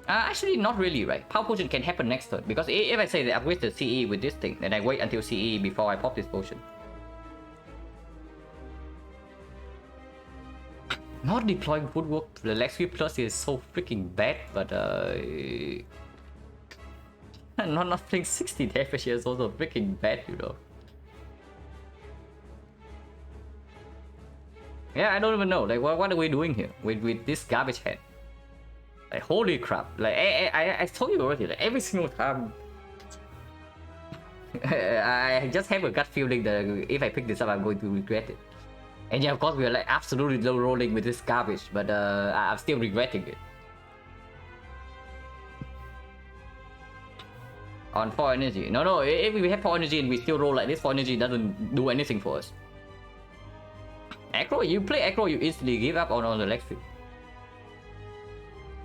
Actually, not really, right? Power potion can happen next turn, because if I say that I upgrade the CE with this thing, then I wait until CE before I pop this potion. Not deploying footwork, the leg sweep plus is so freaking bad, but not playing 60 damage is also freaking bad, you know. Yeah, I don't even know. Like, what are we doing here with this garbage head? Like, holy crap! Like, I told you already. Like, every single time, I just have a gut feeling that if I pick this up, I'm going to regret it. And yeah, of course, we are like absolutely low rolling with this garbage, but I'm still regretting it. On 4 energy. No. If we have 4 energy and we still roll like this, 4 energy doesn't do anything for us. Aggro, you play aggro, you instantly give up on the leg sweep.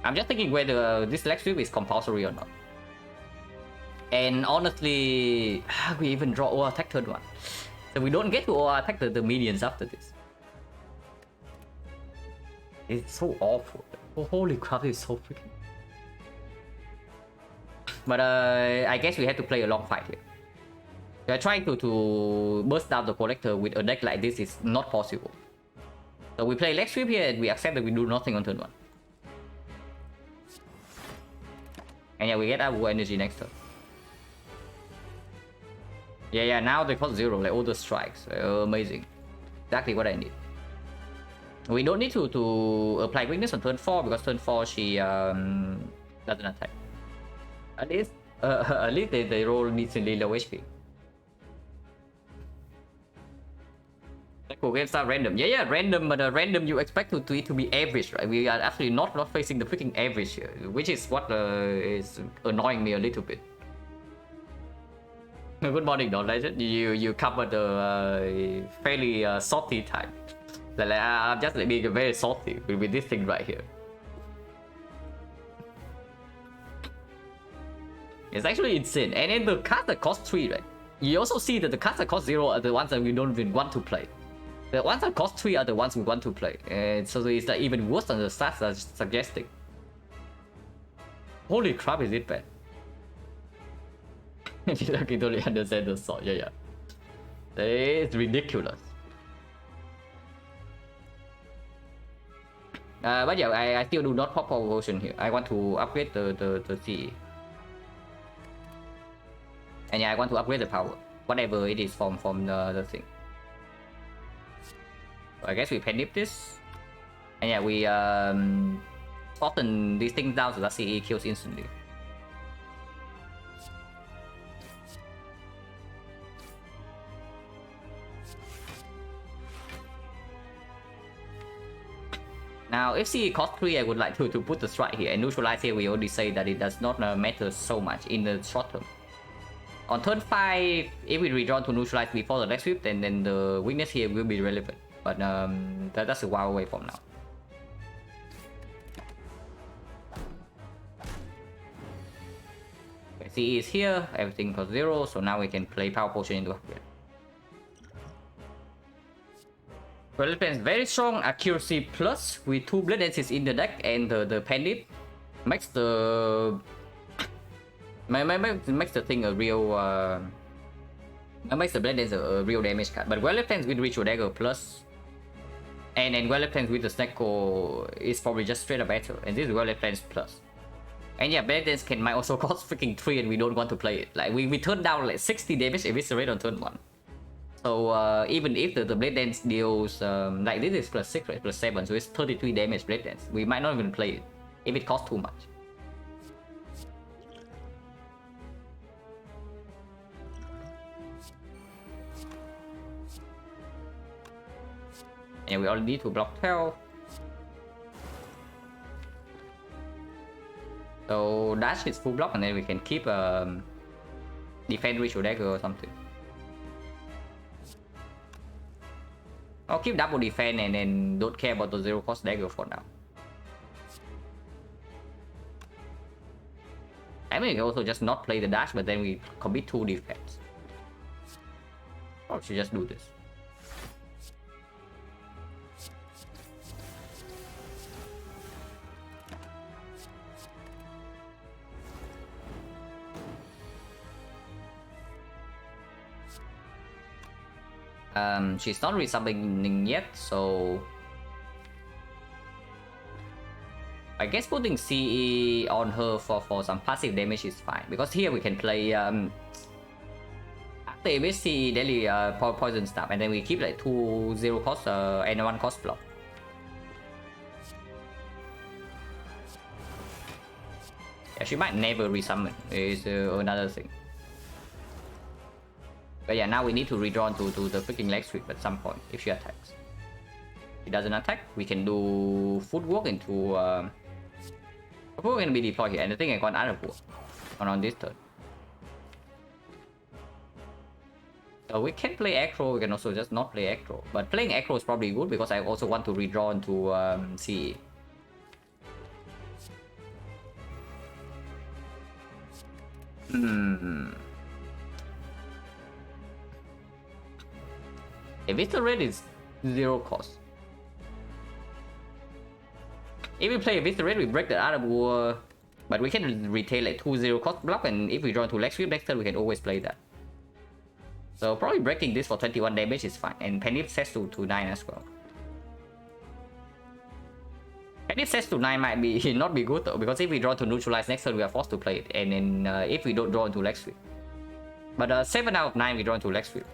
I'm just thinking whether this leg sweep is compulsory or not. And honestly, we even draw OR attack turn 1. So we don't get to OR attack the minions after this. It's so awful. Oh, holy crap, it's so freaking... But I guess we have to play a long fight here. We are trying to burst down the collector with a deck like this is not possible. So we play leg sweep here and we accept that we do nothing on turn 1. And yeah, we get our energy next turn. Yeah, now they cost 0, like all the strikes. Amazing. Exactly what I need. We don't need to apply weakness on turn 4 because turn 4 she doesn't attack. At least at least they roll decently low HP. Cool, games are random. Yeah, random, but random you expect it to be average, right? We are actually not facing the freaking average here, which is what is annoying me a little bit. Good morning, Don Legend. You covered the fairly salty type. Like, I'm just like being very salty with this thing right here. It's actually insane. And then the cards that cost 3, right? You also see that the cards that cost 0 are the ones that we don't even want to play. The ones that cost 3 are the ones we want to play. And so it's like even worse than the stats are suggesting. Holy crap, is it bad? I can totally understand the thought. Yeah. It's ridiculous. But yeah, I still do not pop power potion here. I want to upgrade the CE. And yeah, I want to upgrade the power. Whatever it is from the thing. So I guess we pen nip this. And yeah, we soften these things down so that CE kills instantly. Now, if CE cost 3, I would like to put the strike here. And neutralize here, we already say that it does not matter so much in the short term. On turn 5, if we redraw to neutralize before the next sweep, then the weakness here will be relevant. But that's a while away from now. CE is here, everything costs 0, so now we can play power potion into upgrade. Relevance very strong, accuracy plus with 2 blade dances in the deck, and the pendant makes the makes the thing a real makes the blade dance a real damage card. But Relevance with Ritual Dagger plus and Relevance with the XencaR is probably just straight up better, and this is Relevance plus. And yeah, blade dance might also cost freaking 3 and we don't want to play it. Like we turn down like 60 damage eviscerate on turn 1. So even if the blade dance deals like this is plus 6, right? Plus 7, so it's 33 damage blade dance. We might not even play it if it costs too much. And we only need to block 12. So dash is full block, and then we can keep defend Ritual Dagger or something. I'll keep double defense and then don't care about the 0 cost dagger for now. I mean, we can also just not play the dash, but then we commit 2 defense. Or should just do this. She's not resummoning yet, so I guess putting CE on her for some passive damage is fine, because here we can play after CE daily poison stuff, and then we keep like 2 0 cost and 1 cost block. Yeah, she might never resummon is another thing. But yeah, now we need to redraw to the freaking leg sweep at some point if she attacks. If she doesn't attack, we can do footwork into footwork can be deployed here, and I think I got other board on this turn. So we can play aggro, we can also just not play aggro. But playing aggro is probably good because I also want to redraw into CE. Eviscerate is 0 cost. If we play Eviscerate, we break the other war, but we can retain like 2 0 cost block, and if we draw to leg sweep next turn, we can always play that. So probably breaking this for 21 damage is fine, and Penip sets to 9 as well. Penip sets to 9 might be not be good though, because if we draw to neutralize next turn, we are forced to play it, and then if we don't draw into leg sweep. But 7 out of 9 we draw into Lex Field.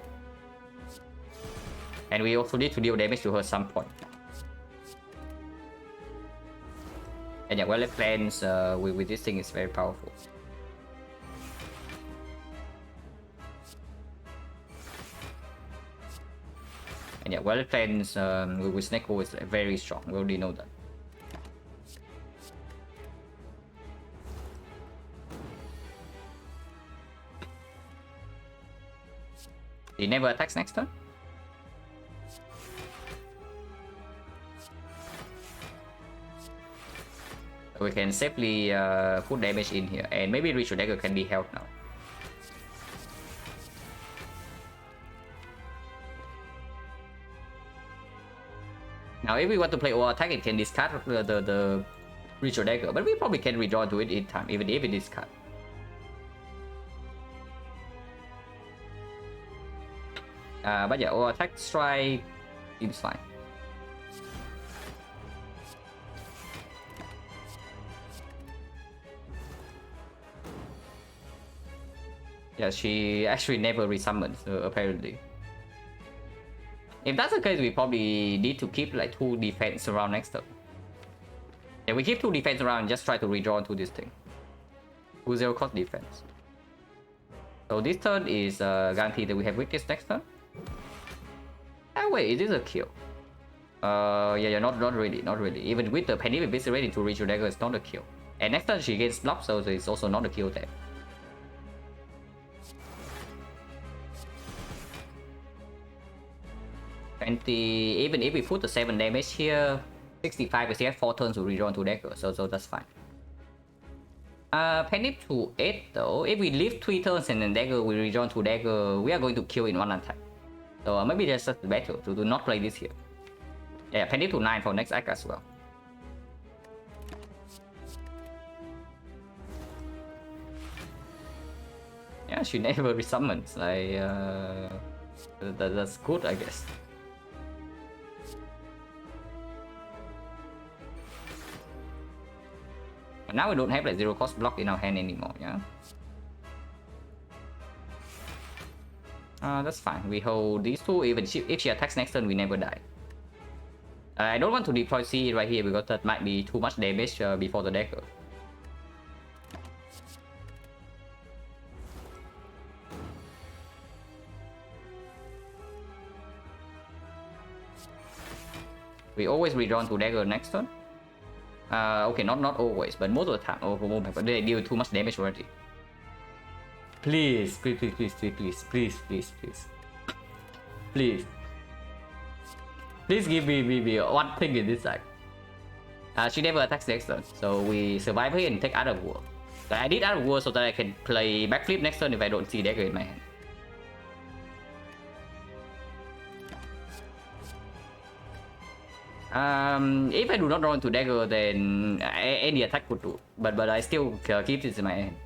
And we also need to deal damage to her some point. And yeah, well plans with this thing is very powerful. And yeah, well plans with Snecko is very strong. We already know that. He never attacks next turn. We can safely put damage in here, and maybe Ritual Dagger can be held now. Now, if we want to play all attack, it can discard the Ritual Dagger, but we probably can redraw to it in time, even if it discard. But yeah, all attack strike seems fine. Yeah, she actually never resummons, apparently. If that's the case, we probably need to keep like 2 defense around next turn. Yeah, we keep 2 defense around and just try to redraw into this thing. 2 0 cost defense. So this turn is guaranteed that we have weakness next turn. Oh wait, is this a kill? Yeah, not really. Even with the Penny Eviscerating to Ritual Dagger, it's not a kill. And next turn she gets blocked, so it's also not a kill there. Even if we put the 7 damage here, 65 we still have 4 turns to redraw into Dagger, so that's fine. Penny to 8 though, if we live 3 turns and then Dagger we redraw to Dagger, we are going to kill in 1 attack. So maybe that's just better to do not play this here. Yeah, Penny to 9 for next act as well. Yeah, she never resummons. That's good, I guess. But now we don't have like 0 cost block in our hand anymore, yeah? That's fine. We hold these 2. Even if she attacks next turn, we never die. I don't want to deploy C right here because that might be too much damage before the Dagger. We always redraw to Dagger next turn. Okay, not always, but most of the time. But they deal too much damage already. Please. Please give me one thing in this side. She never attacks next turn, so we survive here and take Art of War. I did Art of War so that I can play backflip next turn if I don't see Dagger in my hand. If I do not draw into Dagger, then any attack would do. But I still keep this in my hand,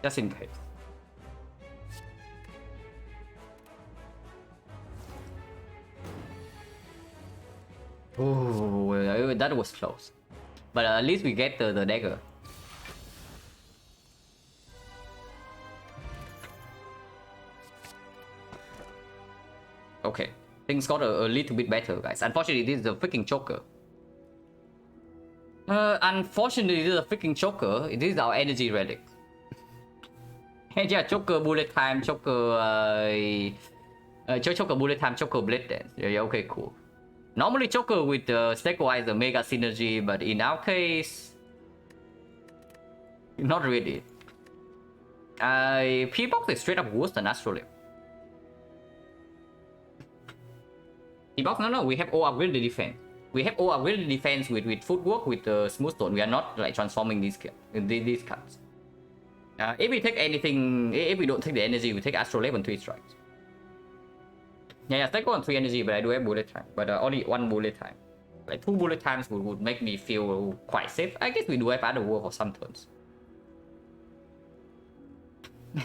just in case. Oh, that was close. But at least we get the Dagger. Okay, things got a little bit better, guys. Unfortunately, this is a freaking choker. Unfortunately, this is a freaking choker. This is our energy relic. And yeah, choker bullet time, choker choker bullet time, choker blade dance. Yeah, okay, cool. Normally choker with Snecko is a mega synergy, but in our case, not really. P-Box is straight up worse than Astrolabe. P-Box, no, we have all upgraded defense. We have all upgraded defense with footwork, with smooth stone. We are not like transforming these cards. If we take anything, if we don't take the energy, we take Astrolabe and 3 strikes. Yeah, Snecko on 3 energy, but I do have bullet time. But only 1 bullet time. Like 2 bullet times would make me feel quite safe. I guess we do have other war for some turns.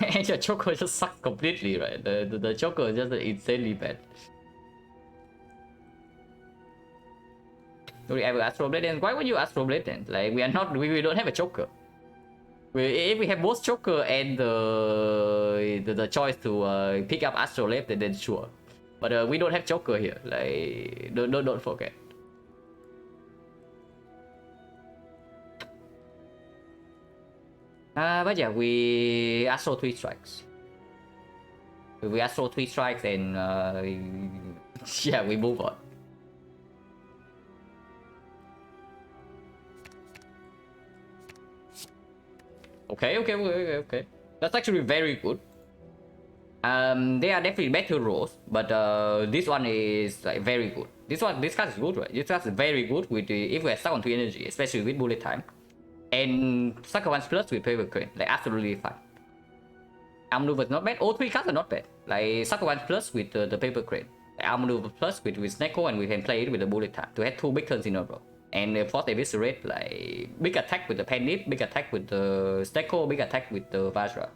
And your choker just sucks completely, right? The choker is just insanely bad. Do we ever Astro Blade Dance? Why would you Astro Blade Dance? Like we don't have a choker. If we have both Joker and the choice to pick up Astrolabe, then sure. But we don't have Joker here. Like don't forget. But yeah, we Astro 3 strikes. We Astro 3 strikes and yeah, we move on. Okay. That's actually very good. They are definitely better rolls, but this one is like very good. This card is good, right? This card is very good with if we are stuck on 3 energy, especially with bullet time. And Sucker Punch Plus with Paper Crane, like absolutely fine. Arm Maneuver is not bad. All 3 cards are not bad. Like Sucker Punch Plus with the Paper Crane. Arm Maneuver Plus with XecnaR, and we can play it with the bullet time to have 2 big turns in a row. And Force Eviscerate, like big attack with the Penit, big attack with the XecnaR, big attack with the Vajra.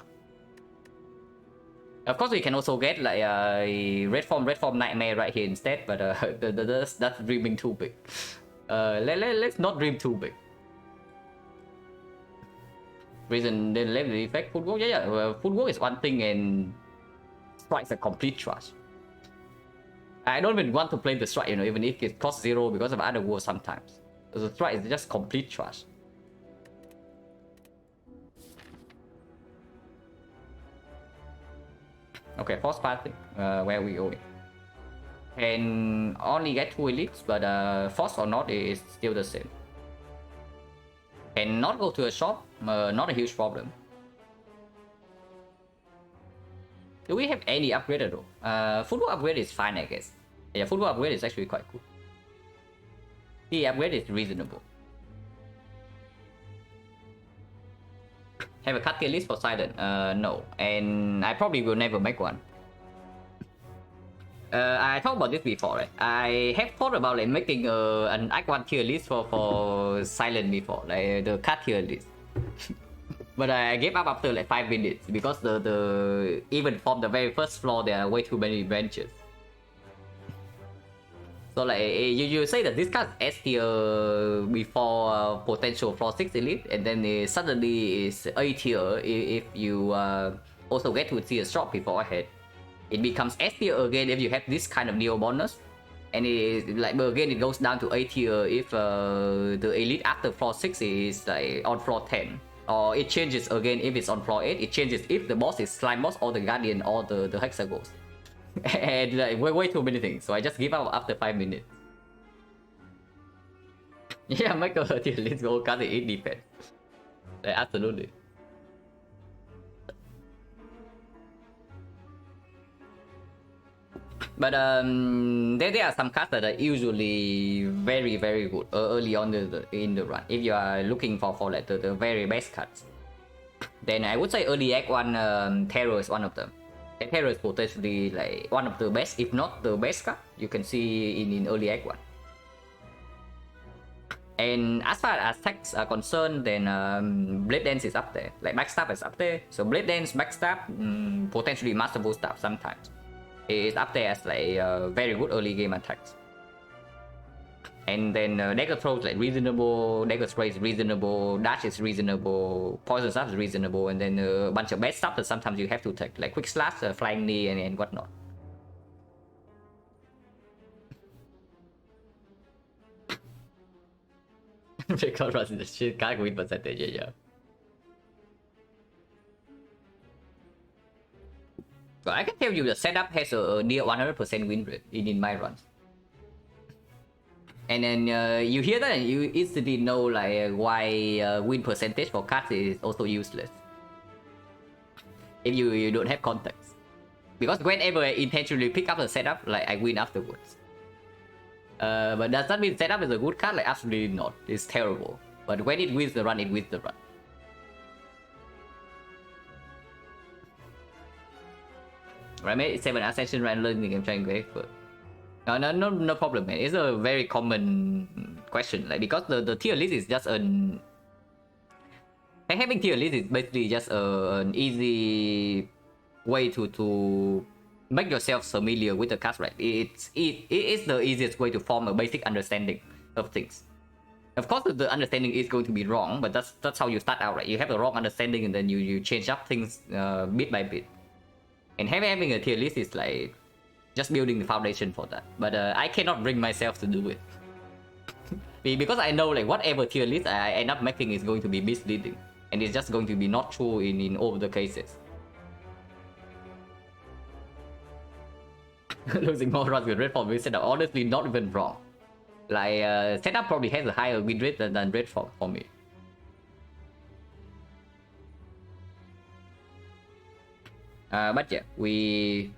Of course, we can also get like a red form nightmare right here instead, but that's dreaming too big. Let's not dream too big. Reason then level effect footwork, yeah. Footwork is one thing, and strike's a complete trash. I don't even want to play the strike, even if it costs 0 because of other wars sometimes. The strike is just complete trash. Okay, force passing. Where we going? Can only get 2 elites, but force or not is still the same. Can not go to a shop, not a huge problem. Do we have any upgrade at all? Football upgrade is fine, I guess. Yeah, football upgrade is actually quite good. The upgrade is reasonable. Have a cut tier list for Silent? No, and I probably will never make one. I talked about this before, right? I have thought about like making an Act 1 tier list for Silent before, like the cut tier list. But I gave up after like 5 minutes because the even from the very first floor there are way too many branches. So like you say that this card is S tier before potential floor 6 elite, and then it suddenly is A tier if you also get to see a shop beforehand. It becomes S tier again if you have this kind of Neo bonus, and it like again it goes down to A tier if the elite after floor 6 is like on floor 10, or it changes again if it's on floor 8. It changes if the boss is Slime boss or the Guardian or the Hexagons. And like way too many things, so I just give up after 5 minutes. Yeah, make a tier list go card in defense. Like, absolutely. But there are some cards that are usually very good early on in the run. If you are looking for like the very best cards, then I would say early Act 1 Terror is one of them. And Terror is potentially like one of the best, if not the best card you can see in early Act 1. And as far as attacks are concerned, then Blade Dance is up there. Like Backstab is up there. So Blade Dance, Backstab, potentially Masterful Stab sometimes. It's up there as like very good early game attacks. And then Dagger Throw is like reasonable, Dagger Spray is reasonable, Dash is reasonable, Poison Stuff is reasonable, and then a bunch of bad stuff that sometimes you have to take, like Quick Slash, Flying Knee, and whatnot. Because runs in the shit, can't win percentage, yeah. But I can tell you the setup has a near 100% win rate in my runs. And then you hear that and you instantly know like why win percentage for cards is also useless. If you don't have context. Because whenever I intentionally pick up the setup, like I win afterwards. But does that mean setup is a good card? Like absolutely not. It's terrible. But when it wins the run, it wins the run. Right, mate? 7 Ascension Run learning I'm trying to get for. No problem, man. It's a very common question. Like because the tier list is just an. Like having tier list is basically just an easy way to make yourself familiar with the cards, right? It is the easiest way to form a basic understanding of things. Of course, the understanding is going to be wrong, but that's how you start out, right? You have the wrong understanding, and then you change up things bit by bit. And having a tier list is like just building the foundation for that. But I cannot bring myself to do it because I know like whatever tier list I end up making is going to be misleading, and it's just going to be not true in all the cases. Losing more runs with red form instead of honestly not even wrong. Like setup probably has a higher win rate than red form for me. But yeah, we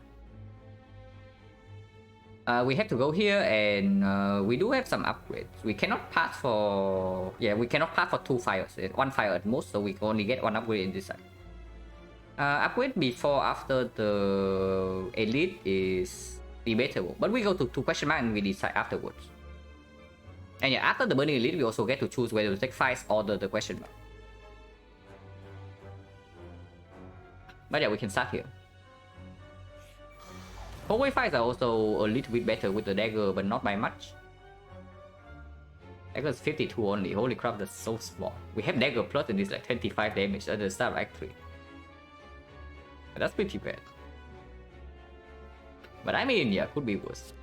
have to go here, and we do have some upgrades. We cannot pass for we cannot pass for 2 fires. It's 1 fire at most, so we can only get 1 upgrade in this side. Upgrade before after the elite is debatable, but we go to question mark and we decide afterwards. And yeah, after the burning elite, we also get to choose whether to take fires or the question mark. But yeah, we can start here. Hallway fights are also a little bit better with the dagger, but not by much. Dagger's 52 only. Holy crap, that's so small. We have dagger plus and it's like 25 damage at the start of Act 3. But that's pretty bad. But I mean, yeah, could be worse.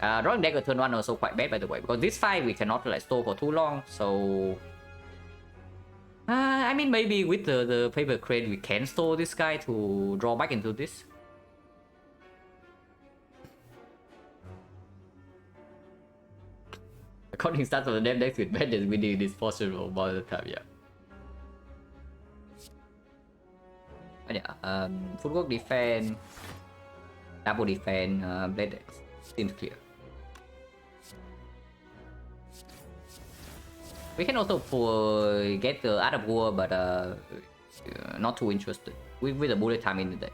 Drawing dagger turn 1 also quite bad, by the way, because this fight we cannot like store for too long, so... I mean, maybe with the paper crane we can store this guy to draw back into this. According stats of the dev decks with bandits, we need this possible all the time, yeah. But yeah, footwork defense, double defense, blade decks seems clear. We can also get the Art of War, but not too interested with the bullet time in the deck.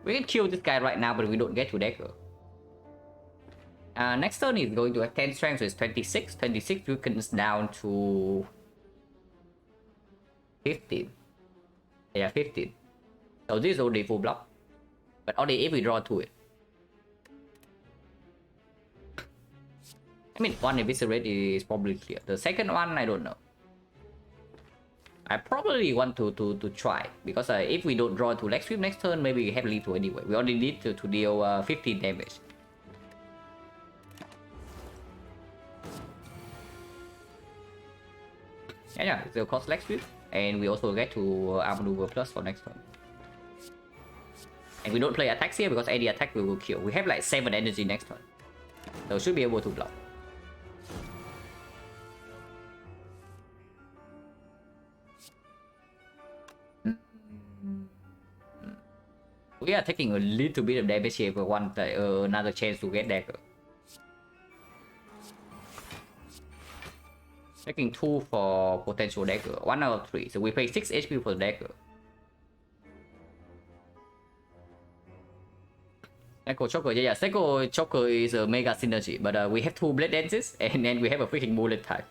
We can kill this guy right now, but we don't get to dagger. Next turn is going to have 10 strength, so it's 26. 26 weakens down to 15. Yeah, 15. So this is only full block, but only if we draw to it. I mean, one eviscerate is probably clear. The second one, I don't know. I probably want to try, because if we don't draw to leg sweep next turn, maybe we have lethal anyway. We only need to deal 15 damage. Yeah, it'll cost leg sweep, and we also get to arm maneuver plus for next turn. And we don't play attacks here because any attack we will kill. We have like 7 energy next turn, so should be able to block. We are taking a little bit of damage here, but want another chance to get dagger. Taking 2 for potential dagger, 1 out of 3, so we pay 6 HP for the dagger. Echo Choker, yeah, Echo Choker is a mega synergy, but we have 2 blade dances and then we have a freaking bullet time.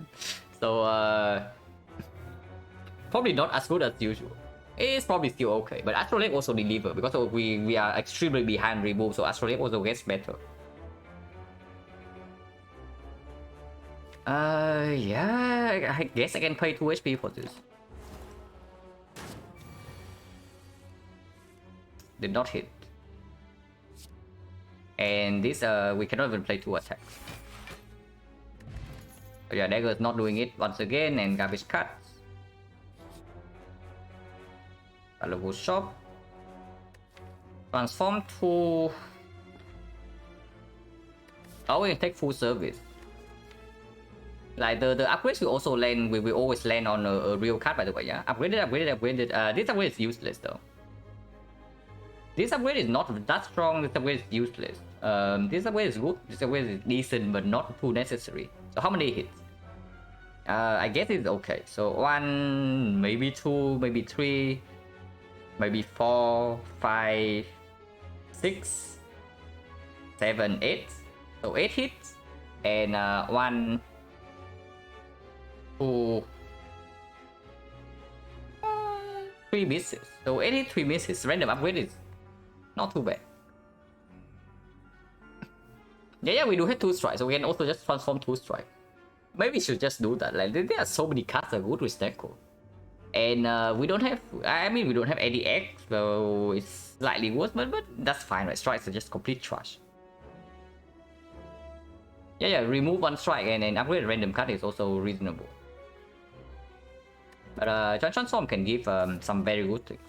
So probably not as good as usual. It's probably still okay, but Astrolabe also deliver because we are extremely behind remove, so Astrolabe also gets better. Yeah, I guess I can pay 2 HP for this. Did not hit. And this, we cannot even play 2 attacks. But yeah, Dagger is not doing it once again, and Garbage Cut. Valuable Shop. Transform to... Oh, we can take full service. Like the upgrades we also land, we will always land on a real card, by the way, yeah? Upgraded. This upgrade is useless though. This upgrade is not that strong, this upgrade is useless. This upgrade is good, this upgrade is decent, but not too necessary. So how many hits? I guess it's okay. So 1, maybe 2, maybe 3, maybe 4, 5, 6, 7, 8. So 8 hits and 1, 2, 3 misses. So 8 hits, 3 misses. Random upgrade is not too bad. Yeah, we do have 2 strikes, so we can also just transform 2 strike. Maybe we should just do that. Like there are so many cards that are good with XecnaR. And we don't have, I mean, we don't have any X, so it's slightly worse, but that's fine, right? Strikes are just complete trash. Yeah, remove 1 strike and upgrade a random card is also reasonable. But Transform can give some very good things.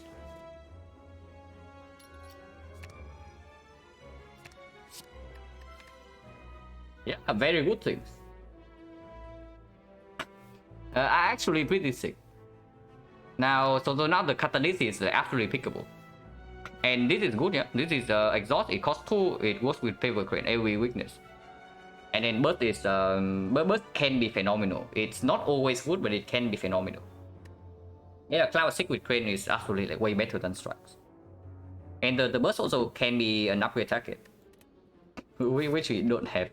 Yeah, very good things. I actually pretty sick. Now, so now the Catalyst is absolutely pickable. And this is good, yeah. This is Exhaust, it costs 2, it works with Paper Crane, every weakness. And then Burst is, Burst can be phenomenal. It's not always good, but it can be phenomenal. Yeah, Cloud 6 with Crane is absolutely like way better than Strikes. And the Burst also can be an upgrade target, which we don't have.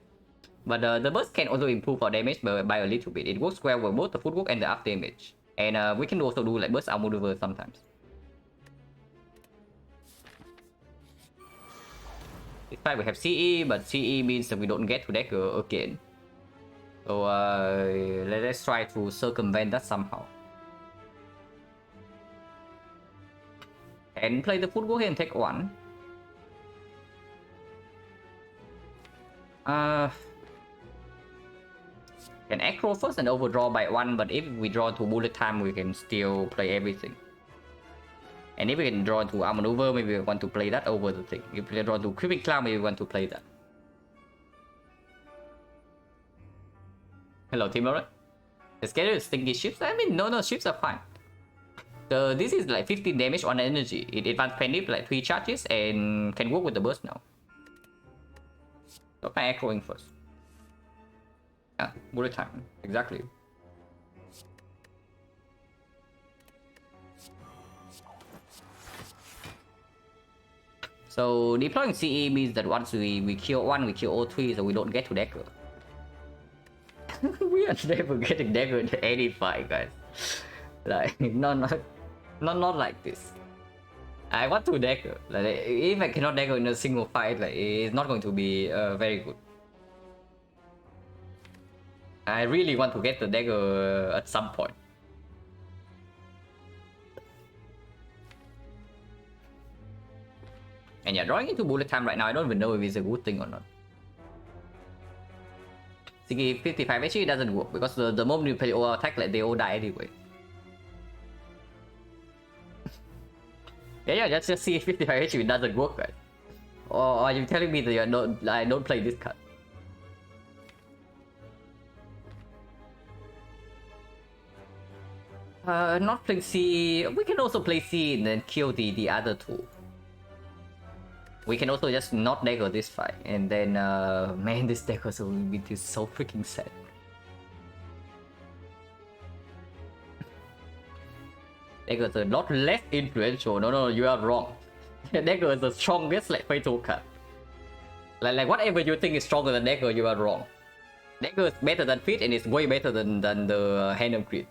But the Burst can also improve our damage by a little bit. It works well with both the footwork and the up damage. And we can also do like Burst out maneuver sometimes. This time we have CE, but CE means that we don't get to dagger again. So let's try to circumvent that somehow. And play the footwork and take 1. Can aggro first and overdraw by 1, but if we draw to bullet time, we can still play everything. And if we can draw to outmaneuver, maybe we want to play that over the thing. If we draw to Creeping Cloud, maybe we want to play that. Hello, Timur. The schedule is stinky ships. I mean, no, ships are fine. This is like 15 damage on energy. It advanced Penny like 3 charges and can work with the burst now. So I'm echoing first. Yeah, bullet time. Exactly. So deploying CE means that once we kill 1, we kill all 3, so we don't get to dagger. We are never getting dagger in any fight, guys. Like not like this. I want to dagger. Like if I cannot dagger in a single fight, like it's not going to be very good. I really want to get the dagger at some point. And yeah, drawing into bullet time right now, I don't even know if it's a good thing or not. 55 actually doesn't work because the moment you play all attack, like they all die anyway. yeah, just see 55 actually doesn't work, guys. Or are you telling me that I don't play this card? Not playing C. We can also play C and then kill the other 2. We can also just not dagger this fight, and then man, this dagger will be so freaking sad. Dagger is a lot less influential. No, you are wrong. Dagger is the strongest like fatal card. Like whatever you think is stronger than dagger, you are wrong. Dagger is better than Fit and it's way better than the Hand of Greed.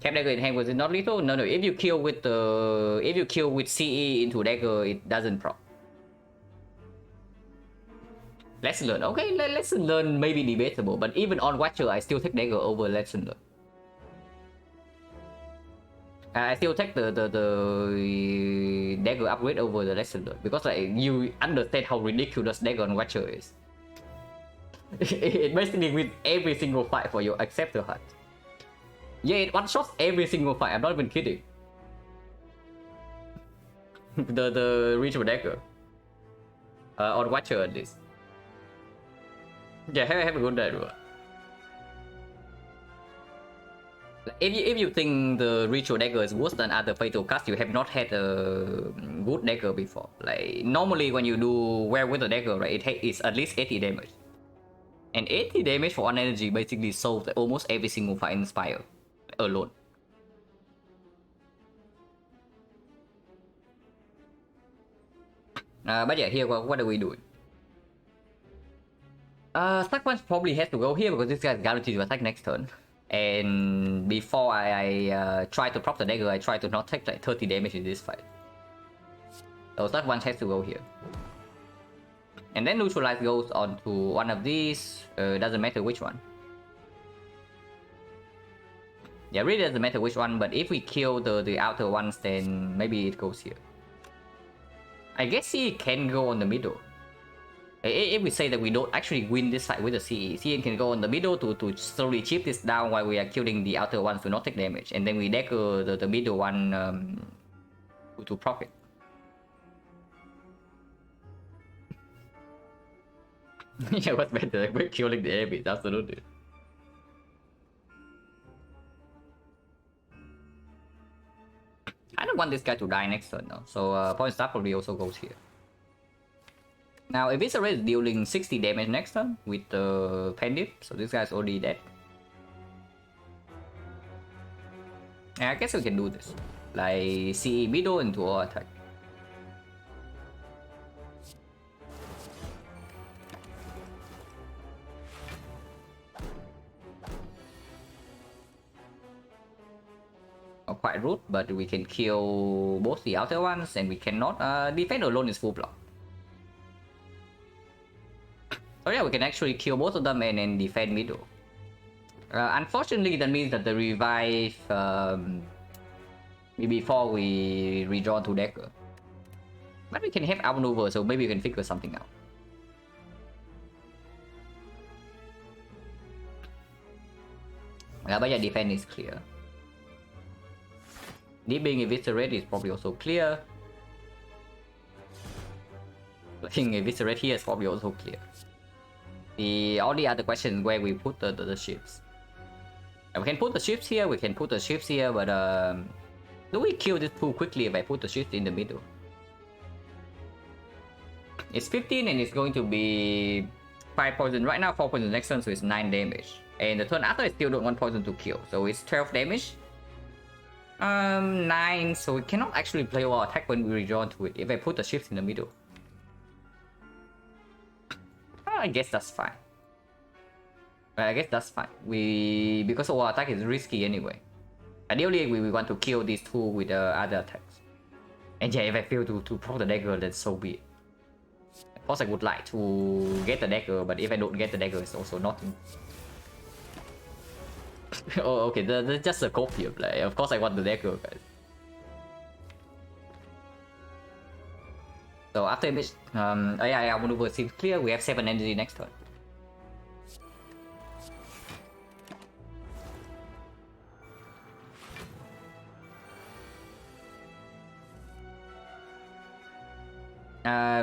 Cap dagger in hand was it not lethal? No. If you kill with CE into dagger, it doesn't proc. Lesson learned. Okay, lesson learned may be debatable, but even on Watcher, I still take dagger over lesson learned. I still take the dagger upgrade over the lesson learned because like you understand how ridiculous dagger on Watcher is. It basically wins every single fight for your acceptor heart. Yeah, it one-shots every single fight, I'm not even kidding. the ritual dagger. On Watcher at least. Yeah, have a good day, bro. If you think the ritual dagger is worse than other fatal cards, you have not had a good dagger before. Like normally when you do well with the dagger, right, it's at least 80 damage. And 80 damage for 1 energy basically solves almost every single fight in Spire alone. But yeah, here what are we doing? Stack one probably has to go here because this guy is guaranteed to attack next turn. And before I try to prop the dagger, I try to not take like 30 damage in this fight. So stack one has to go here. And then neutralize goes onto one of these. Doesn't matter which one. Yeah, really doesn't matter which one, but if we kill the outer ones, then maybe it goes here. I guess he can go on the middle. If we say that we don't actually win this fight with the CE, CN can go on the middle to slowly chip this down while we are killing the outer ones to not take damage. And then we dagger the middle one to profit. Yeah, what's better? We're killing the enemies, absolutely. I don't want this guy to die next turn though, so point star probably also goes here. Now, if it's already dealing 60 damage next turn with the Pendant, so this guy's already dead. Yeah, I guess we can do this. Like, CE middle into all attack. Quite rude, but we can kill both the outer ones and we cannot defend alone is full block. So yeah, we can actually kill both of them and then defend middle. Unfortunately, that means that the revive before we redraw to dagger. But we can have outmaneuver, so maybe we can figure something out. But yeah, defense is clear. Deep being eviscerated is probably also clear. Being eviscerated here is probably also clear. The only other question is where we put the ships. We can put the ships here, we can put the ships here, but do we kill this too quickly if I put the ships in the middle? It's 15 and it's going to be 5 poison right now, 4 poison next turn, so it's 9 damage. And the turn after I still don't want poison to kill, so it's 12 damage. 9, so we cannot actually play our attack when we redraw to it if I put the ships in the middle. I guess that's fine. I guess that's fine. Because our attack is risky anyway. Ideally, we want to kill these two with other attacks. And yeah, if I fail to prop the dagger, then so be it. Of course, I would like to get the dagger, but if I don't get the dagger, it's also nothing. Oh, okay, that's just a copy of play. Of course I want the dagger, guys. So after image, yeah, maneuver seems clear. We have 7 energy next turn.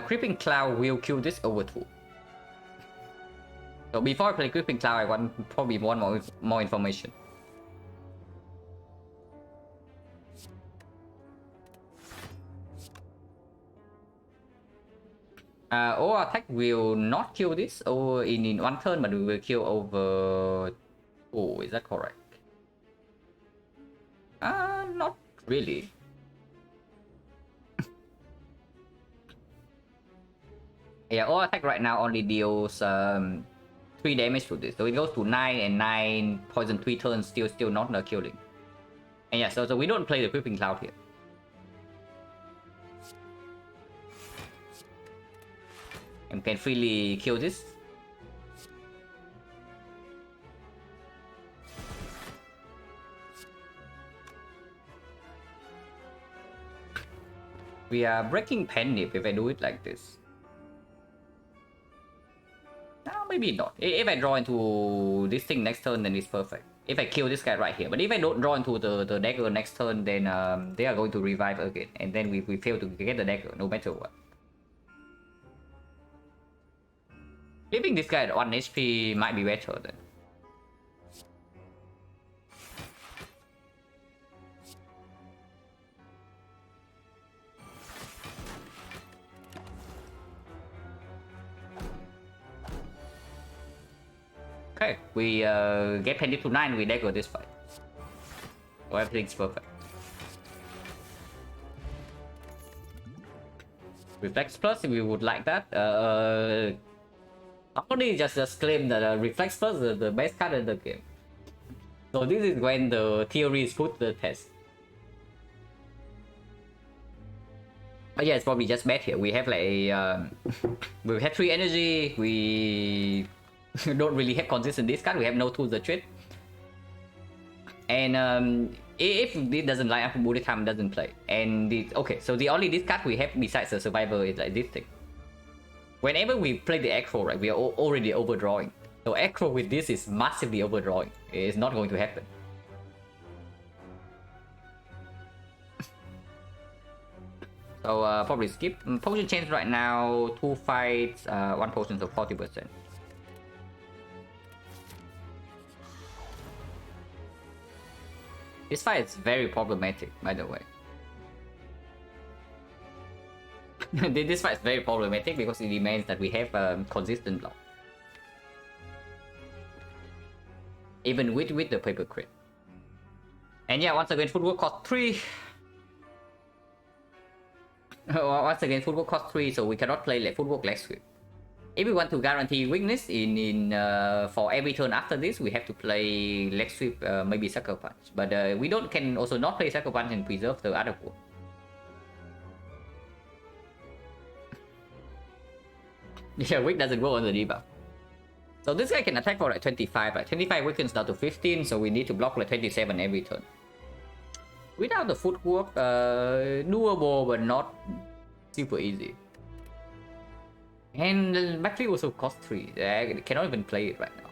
Creeping Cloud will kill this over 2. So before I play Creeping Cloud, I want probably more information. Our attack will not kill this over in 1 turn, but we will kill over... Oh, is that correct? Not really. Yeah, our attack right now only deals 3 damage to this, so it goes to 9 and 9 poison 3 turns, still not killing. And yeah, so we don't play the Creeping Cloud here. And can freely kill this. We are breaking Penny if I do it like this. No, maybe not. If I draw into this thing next turn, then it's perfect. If I kill this guy right here. But if I don't draw into the dagger next turn, then they are going to revive again. And then we fail to get the dagger, no matter what. Leaving this guy at 1 HP might be better then. Okay, we get Pendant to 9, we dagger this fight. So everything's perfect. Reflex plus if we would like that. Only just claim that Reflex first the best card in the game. So this is when the theory is put to the test. But yeah, it's probably just bad here. We have like we have 3 energy. We don't really have consistent discard. We have no tools to treat. And if it doesn't line up, Budokan doesn't play. And okay, so the only discard we have besides the survivor is like this thing. Whenever we play the Acro, right, we are already overdrawing. So Acro with this is massively overdrawing. It's not going to happen. So probably skip. Potion change right now, 2 fights, 1 potion, so 40%. This fight is very problematic, by the way. This fight is very problematic because it demands that we have consistent block. Even with the paper crit. And yeah, once again, footwork cost 3. Once again, footwork cost 3, so we cannot play like footwork leg sweep. If we want to guarantee weakness for every turn after this, we have to play leg sweep, maybe sucker punch. But we can also not play sucker punch and preserve the other one. Yeah, weak doesn't go on the debuff. So this guy can attack for like 25, like 25 weakens down to 15, so we need to block like 27 every turn. Without the footwork, doable but not super easy. And battery also cost 3. I cannot even play it right now.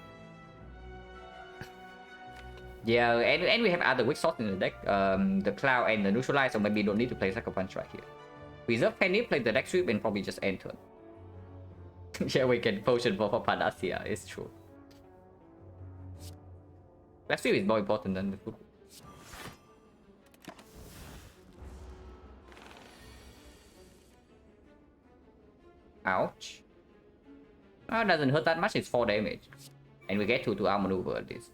Yeah, and we have other weak spots in the deck. The Cloud and the Neutralize, so maybe don't need to play Sucker Punch right here. Preserve Penny, play the deck sweep, and probably just end turn. Yeah, we can potion for Panacea, it's true. Deck sweep is more important than the footwork. Ouch. Oh, it doesn't hurt that much, it's 4 damage. And we get to outmaneuver this.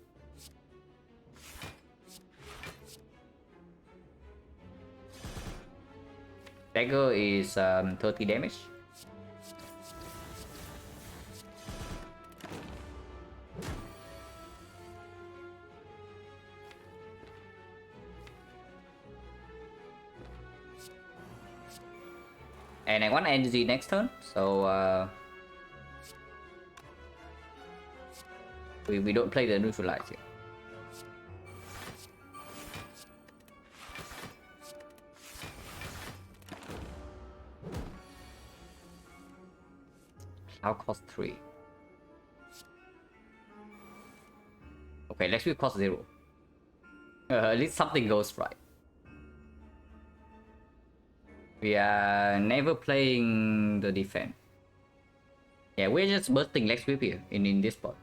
Dagger is 30 damage. And I want energy next turn, so we don't play the Neutralize here. Cloud cost 3. Okay, let's do cost 0. At least something goes right. We are never playing the defense. Yeah, we're just bursting leg sweep here in this spot.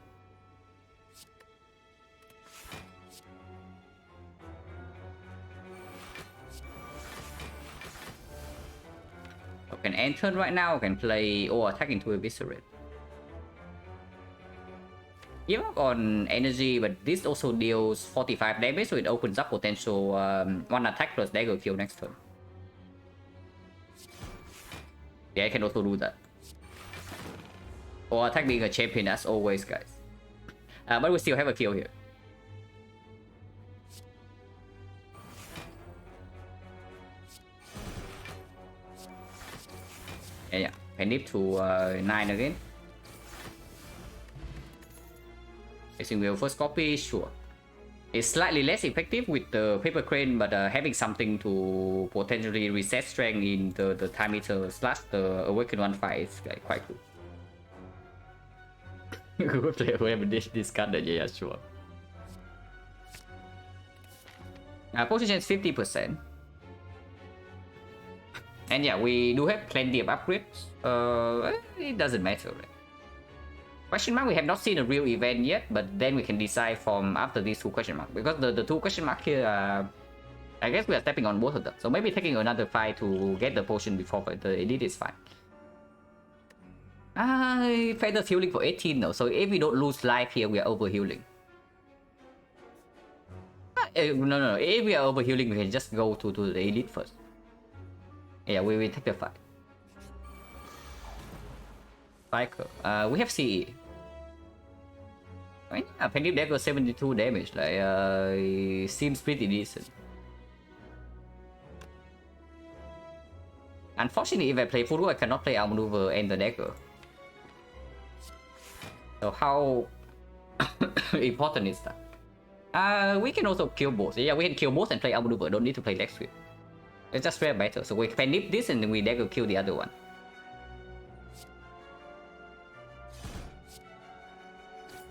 I can end turn right now, I can play or attack into Eviscerate. Give up on energy, but this also deals 45 damage, so it opens up potential 1 attack plus dagger kill next turn. Yeah, I can also do that. Or attack being a champion as always, guys. But we still have a kill here. Yeah, I need to 9 again. I think we'll first copy, sure. It's slightly less effective with the paper crane, but having something to potentially reset strength in the time meter / the awaken 1 fight is like, quite cool. Good player whoever discarded, yeah, sure. Position is 50%. And yeah, we do have plenty of upgrades. It doesn't matter, right? Question mark, we have not seen a real event yet, but then we can decide from after these 2 question marks. Because the 2 question mark here, I guess we are stepping on both of them. So maybe taking another fight to get the potion before the elite is fine. Feather's healing for 18 though, so if we don't lose life here, we are over healing. No, if we are over healing, we can just go to the elite first. Yeah, we will take the fight. Cycle. We have CE. I mean, yeah, Penny Dagger 72 damage. Like, seems pretty decent. Unfortunately, if I play Furu, I cannot play Outmaneuver and the Dagger. So how important is that? We can also kill both. Yeah, we can kill both and play Outmaneuver. Don't need to play Leg Sweep. It's just rare battle. So we can nip this and then we Dagger kill the other one.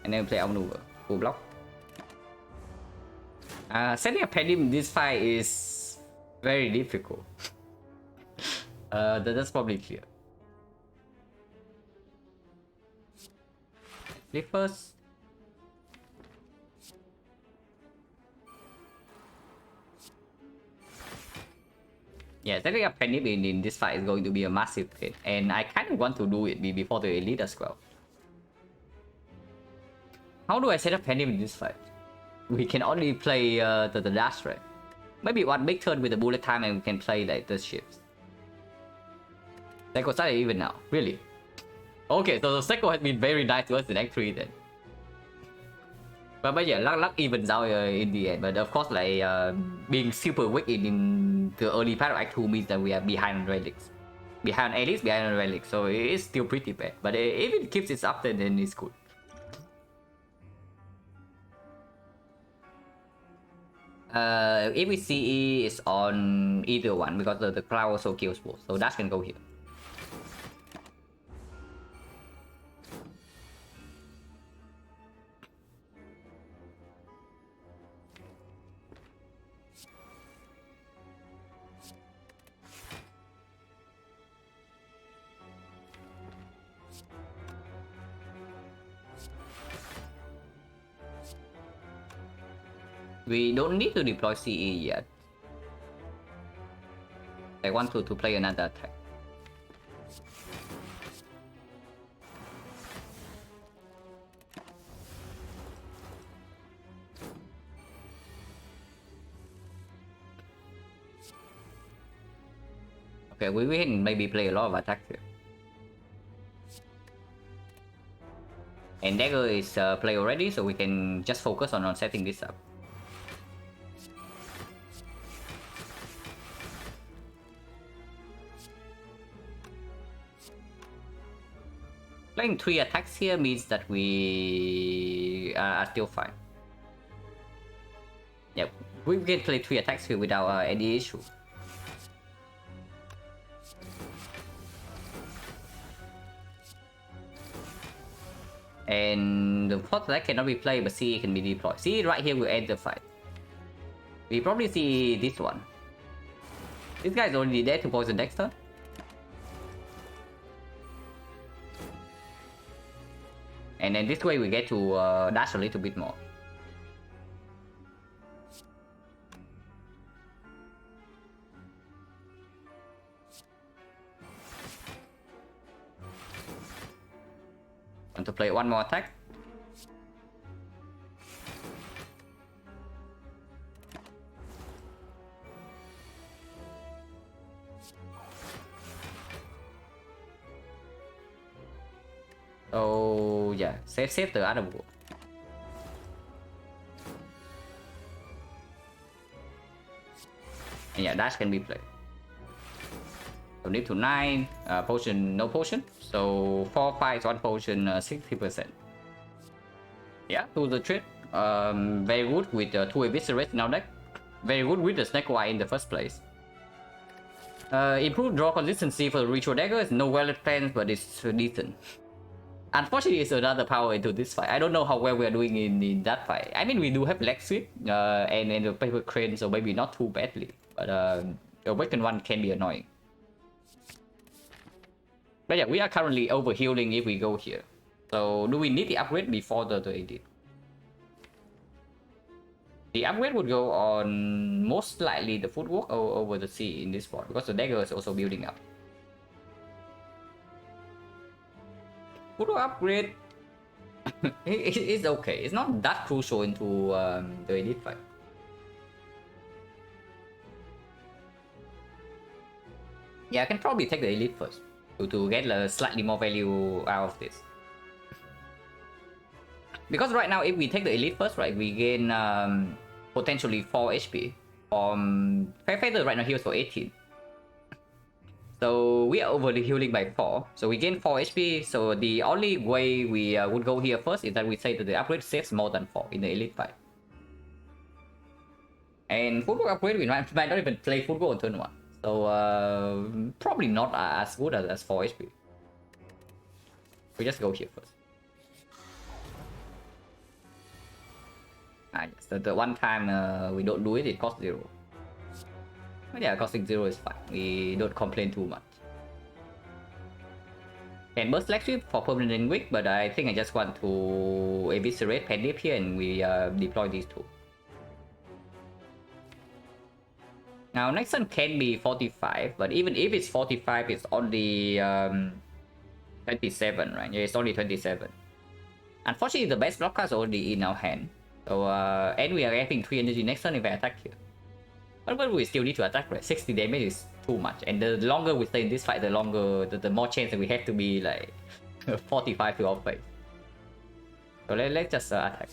And then play Outmaneuver. Full block. Setting a Penny in this fight is very difficult. That's probably clear. First. Yeah, setting up Penny in this fight is going to be a massive hit, and I kind of want to do it before the elite as well. How do I set up Penny in this fight? We can only play the dash, right? Maybe one big turn with the bullet time and we can play like the ships. Seiko started even now, really? Okay, so Seiko has been very nice to us in Act 3 then. But yeah, luck evens out in the end. But of course, like being super weak in the early part of Act 2 means that we are behind on relics. Behind Alice, behind on relics. So it is still pretty bad. But if it keeps it up, then it's good. If we CE is on either one because the cloud also kills both. So Dash can go here. We don't need to deploy CE yet. I want to play another attack. Okay, we can maybe play a lot of attacks here. And Dagger is play already, so we can just focus on setting this up. Playing 3 attacks here means that we are still fine. Yeah, we can play 3 attacks here without any issue. And the fourth attack cannot be played, but CE can be deployed. CE right here will end the fight. We probably see this one. This guy is already dead to poison next turn. And then this way we get to dash a little bit more. Want to play one more attack? Oh yeah, save the other wall. And yeah, dash can be played. So need to 9, potion, no potion. So 4 fights, 1 potion, 60%. Yeah, to the trip. Very good with 2 eviscerate in our deck. Very good with the XecnaR in the first place. Improved draw consistency for the ritual dagger. It's no well plans, but it's decent. Unfortunately, it's another power into this fight. I don't know how well we are doing in that fight. I mean, we do have leg sweep and the paper crane, so maybe not too badly. But the awakened one can be annoying. But yeah, we are currently over healing if we go here. So do we need the upgrade before the edit? The upgrade would go on most likely the footwork over the sea in this spot because the dagger is also building up. Footwork upgrade it's okay. It's not that crucial into the edit fight. Yeah, I can probably take the elite first. to get slightly more value out of this. Because right now, if we take the elite first, right, we gain potentially 4 HP. Feather right now heals for 18. So we are overly healing by 4. So we gain 4 HP. So the only way we would go here first is that we say that the upgrade saves more than 4 in the elite fight. And footwork upgrade, we might not even play footwork on turn 1. So probably not as good as 4 HP. We just go here first. Yes, the one time we don't do it, it costs 0. But yeah, costing 0 is fine. We don't complain too much. Can burst leg sweep for permanent weak, but I think I just want to eviscerate Pendip here and we deploy these two. Now next turn can be 45, but even if it's 45, it's only 27, right? Yeah, it's only 27. Unfortunately, the best block card is already in our hand. So, and we are having 3 energy next turn if I attack here. But we still need to attack, right? 60 damage is too much. And the longer we stay in this fight, the more chance that we have to be like 45 to our face. So let's just attack.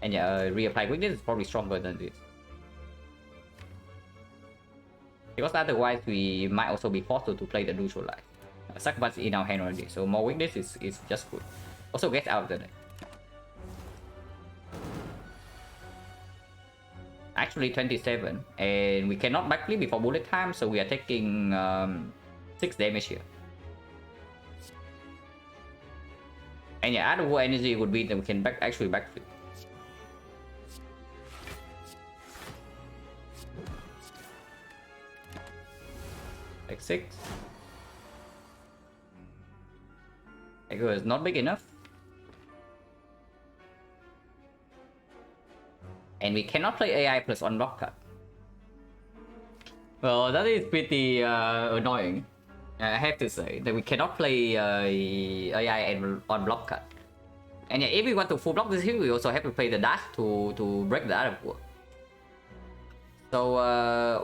And yeah, reapply weakness is probably stronger than this. Because otherwise we might also be forced to play the neutral life. Sacrifice in our hand already, so more weakness is just good. Also get out of the deck. Actually 27, and we cannot backflip before bullet time, so we are taking 6 damage here. And yeah, other war energy would be that we can actually backflip. Like 6. Echo is not big enough. And we cannot play AI plus unblock card. Well, that is pretty annoying. I have to say that we cannot play AI and unblock card. And yeah, if we want to full block this here, we also have to play the dash to break the other wall. So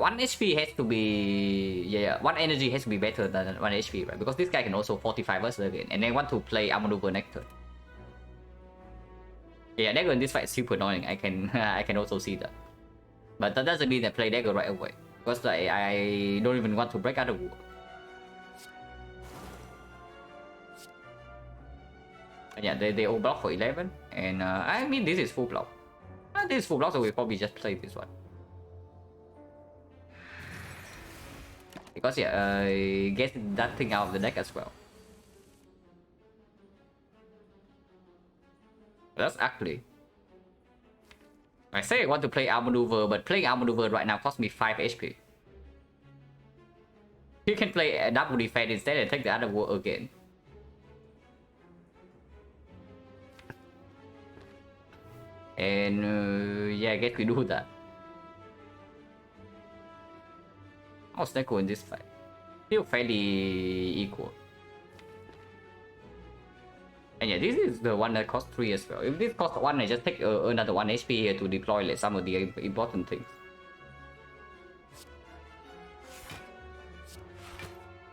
1 HP has to be 1 energy has to be better than 1 HP, right? Because this guy can also 45 us again, and they want to play outmaneuver next turn. Yeah, dagger in this fight is super annoying. I can also see that, but that doesn't mean that play dagger right away. Because like, I don't even want to break out of war. And yeah, they all block for 11, and I mean this is full block. This is full block, so we'll probably just play this one. Because yeah, get that thing out of the deck as well. That's ugly. I say I want to play outmaneuver, but playing outmaneuver right now costs me 5 HP. You can play a double defense instead and take the other war again. And yeah, I guess we do that. How's that go in this fight? Still fairly equal. And yeah, this is the one that costs 3 as well. If this costs 1, I just take another 1 HP here to deploy like some of the important things.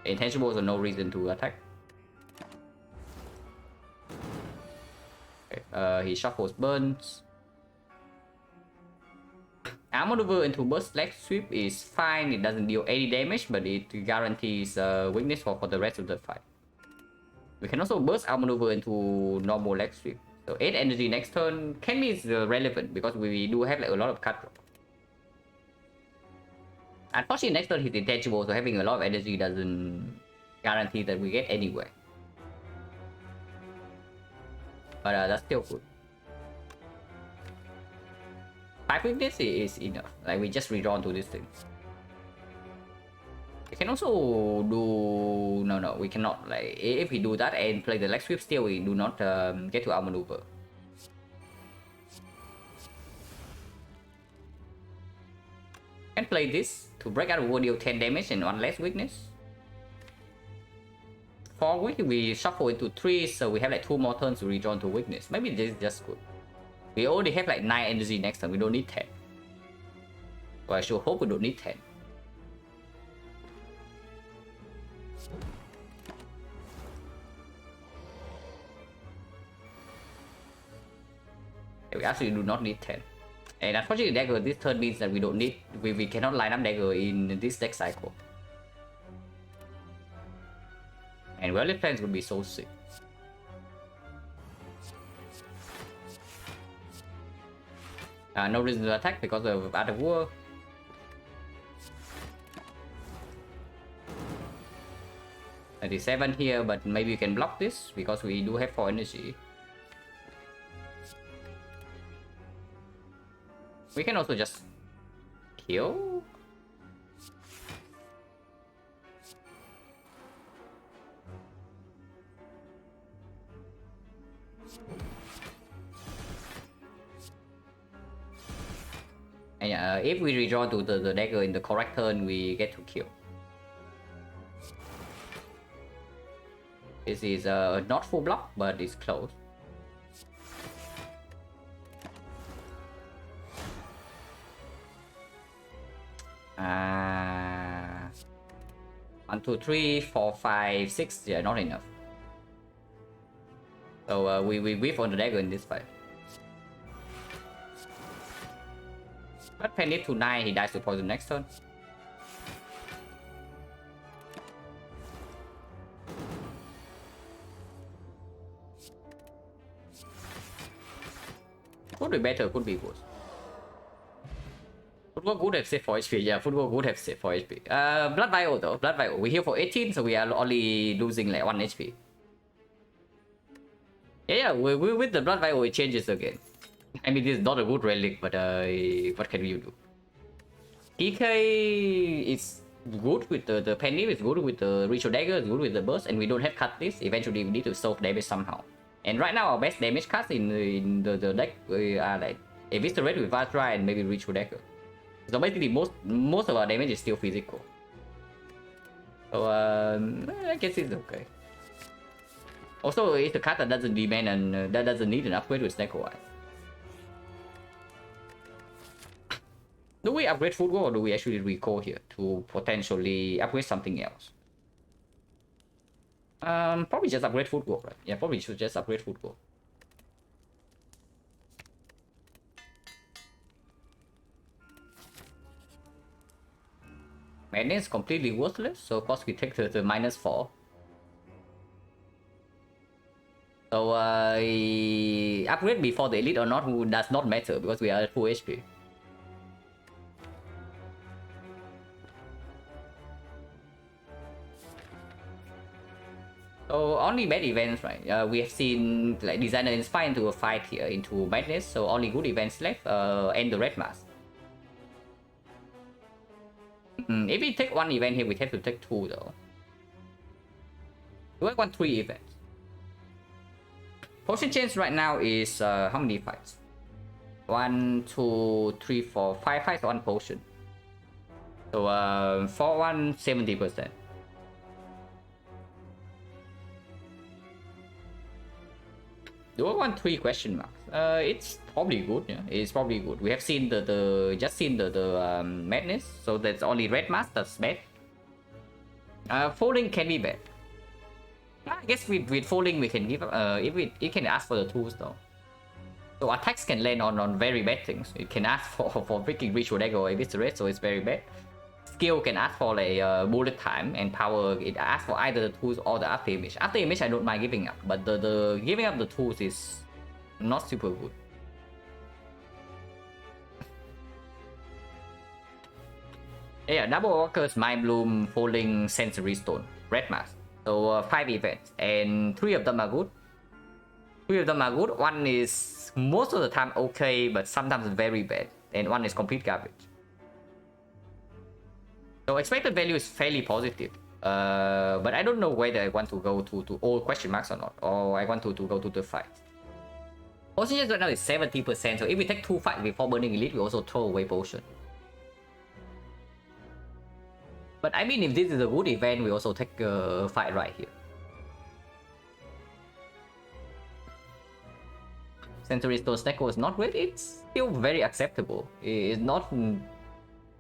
Intangibles are no reason to attack. Okay, he shuffles burns. Outmaneuver into burst leg sweep is fine. It doesn't deal any damage, but it guarantees weakness for the rest of the fight. We can also burst outmaneuver into normal leg sweep. So 8 energy next turn can be relevant because we do have like a lot of cut drop. Unfortunately, next turn he's intangible, so having a lot of energy doesn't guarantee that we get anywhere. But that's still good. 5 weakness is enough. Like we just redraw to this thing. We can also do no, we cannot. Like if we do that and play the leg sweep, still we do not get to outmaneuver. Can play this to break out war, deal 10 damage and 1 less weakness. 4 weak, we shuffle into 3, so we have like 2 more turns to redraw to weakness. Maybe this is just good. We already have like 9 energy next turn, we don't need 10. So I should hope we don't need 10. We actually do not need 10. And unfortunately, dagger this turn means that we don't need, we cannot line up dagger in this deck cycle. And well, plans would be so sick. No reason to attack because of Art of War. $37 here, but maybe you can block this because we do have 4 energy. We can also just kill. And if we redraw to the dagger in the correct turn, we get to kill. This is not full block, but it's close. Uh, 1, 2, 3, 4, 5, 6. Yeah, not enough. So we whiff on the dagger in this fight. But Penny to 9, he dies to poison next turn. Could be better, could be worse. Football good have saved 4 HP. Yeah, football good have saved 4 HP. Blood Vial though. Blood Vial. We heal for 18, so we are only losing like 1 HP. Yeah, with the Blood Vial, it changes again. I mean, this is not a good relic, but what can you do? DK is good with the Penny, it's good with the Ritual Dagger, it's good with the Burst, and we don't have cut this. Eventually, we need to solve damage somehow. And right now, our best damage cuts in the deck are like Eviscerate with Vatra and maybe Ritual Dagger. So basically, most of our damage is still physical. So I guess it's okay. Also, it's a card that doesn't demand and that doesn't need an upgrade with XecnaR. Do we upgrade Football or do we actually recall here to potentially upgrade something else? Probably just upgrade Football, right? Yeah, probably should just upgrade Football. Madness is completely worthless, so of course we take the -4. So upgrade before the elite or not does not matter because we are at full HP. So only bad events, right? We have seen like Designer Inspire into a fight here into Madness, so only good events left and the Red Mask. If we take 1 event here, we have to take 2 though. Do I want 3 events? Potion chance right now is how many fights? 1, 2, 3, 4, 5 fights, 1 potion. So for 1, 70%. Do I want 3 question marks? It's probably good. Yeah, it's probably good. We have seen just seen the Madness, so that's only Red Mask that's bad. Folding can be bad. I guess with folding we can give it can ask for the tools though. So attacks can land on very bad things. It can ask for freaking Ritual Dagger or Eviscerate, so it's very bad. Skill can ask for like bullet time, and power it asks for either the tools or the after image. After image I don't mind giving up, but the giving up the tools is not super good. Yeah, Double Walkers, Mind Bloom, Folding, Sensory Stone, Red Mask. So 5 events, and 3 of them are good. 3 of them are good. 1 is most of the time okay, but sometimes very bad, and 1 is complete garbage. So expected value is fairly positive, but I don't know whether I want to go to all question marks or not, or I want to go to the fight. Potion chance right now is 70%, so if we take 2 fights before burning elite, we also throw away potion. But I mean, if this is a good event, we also take a fight right here. Sensory Stone Snecko is not great, it's still very acceptable. It's not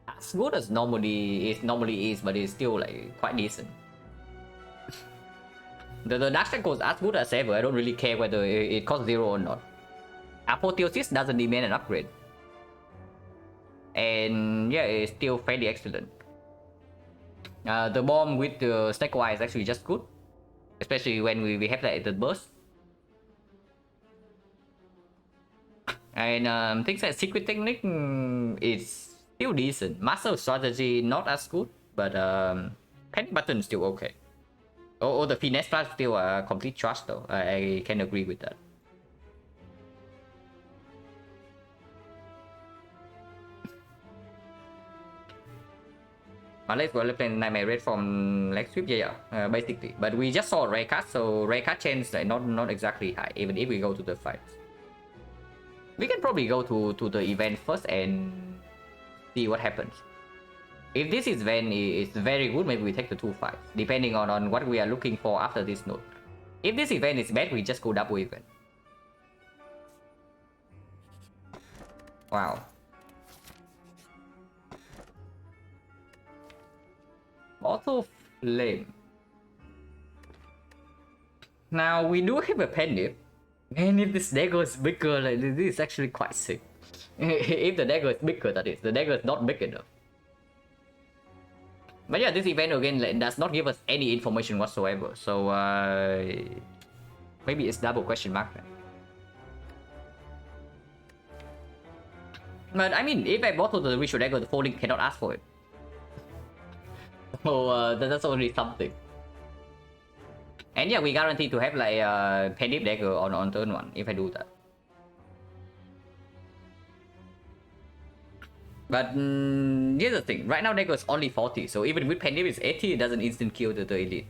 as good as normally is, but it's still like quite decent. The Dark Snecko is as good as ever. I don't really care whether it costs 0 or not. Apotheosis doesn't demand an upgrade. And yeah, it's still fairly excellent. The bomb with the Snake Eye is actually just good. Especially when we have the burst. And things like Secret Technique is still decent. Master Strategy not as good, but Panic Button is still okay. Oh, the Finesse Plus still a complete trash though. I can agree with that. Unless we're playing Nightmare Red from Leg Sweep, yeah, basically. But we just saw Rare Card, so Rare Card chance like not exactly high, even if we go to the fights. We can probably go to the event first and see what happens. If this event is very good, maybe we take the 2 fights, depending on what we are looking for after this node. If this event is bad, we just go double event. Wow. Auto Flame. Now we do have a Pendip. And if this dagger is bigger, like this is actually quite sick. If the dagger is bigger, that is. The dagger is not big enough. But yeah, this event again like, does not give us any information whatsoever. So maybe it's double question mark then. But I mean, if I bottle the Ritual Dagger, the folding cannot ask for it. So that's already something. And yeah, we guarantee to have like a Pendip Dagger on turn 1 if I do that. But here's the thing, right now Dagger is only 40, so even with Pendip it's 80, it doesn't instant kill the elite.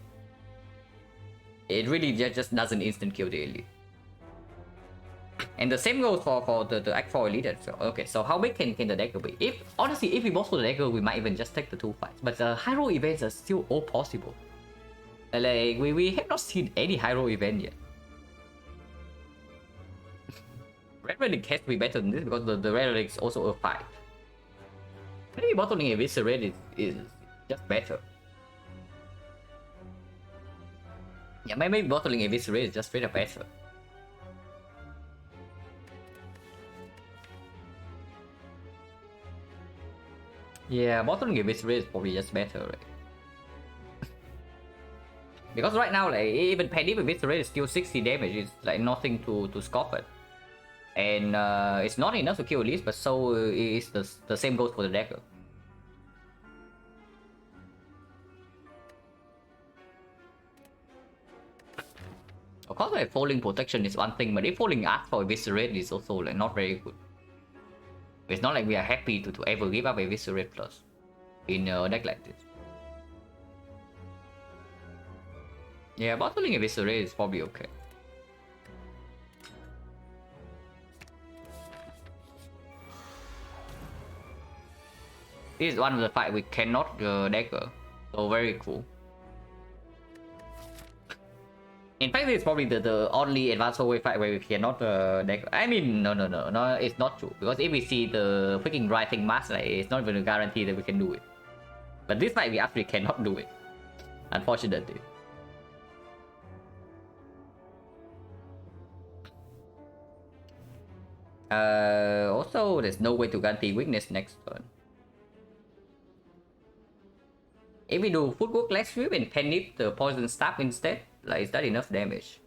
It really just doesn't instant kill the elite. And the same goes for the Act 4 elite. So okay, so how big can the Dagger be? If honestly, if we bottle the Dagger, we might even just take the 2 fights. But the high roll events are still all possible. Like we have not seen any high roll event yet. Red Relic has to be better than this because the Red Relic is also a 5. Maybe bottling Eviscerate is just better. Yeah, maybe bottling Eviscerate is just straight up better. Yeah, bottling Eviscerate is probably just better, right? Because right now, like even Pendip Eviscerate is still 60 damage. It's like nothing to scoff at. And it's not enough to kill Elise, but so is the same goes for the Dagger. Of course, like falling protection is one thing, but if falling ask for Eviscerate is also like not very good. It's not like we are happy to ever give up Eviscerate plus in a deck like this. Yeah, bottling Eviscerate is probably okay. This is one of the fight we cannot Dagger, so very cool. In fact, it's probably the only advanced hallway fight where we cannot Dagger. I mean, no, it's not true. Because if we see the freaking writing mask, like, it's not even a guarantee that we can do it. But this fight, we actually cannot do it. Unfortunately. Also, there's no way to guarantee weakness next turn. If we do Footwork, Leg Sweep, and Pendip the Poison Staff instead, like, is that enough damage?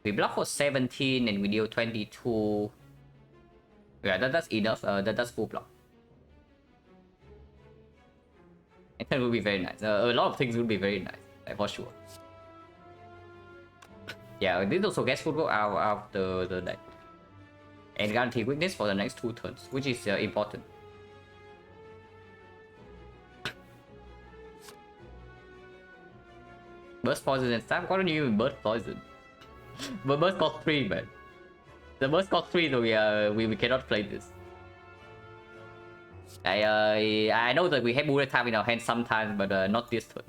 We block for 17 and we deal 22. Yeah, that's enough. That's full block. And that would be very nice. A lot of things would be very nice, like, for sure. Yeah, this also gets Footwork out of the deck. And guarantee weakness for the next 2 turns, which is important. Burst Poison and Staff? Why don't you even Burst Poison? But Burst cost 3, man. The Burst cost 3, so we cannot play this. I know that we have bullet time in our hands sometimes, but not this turn.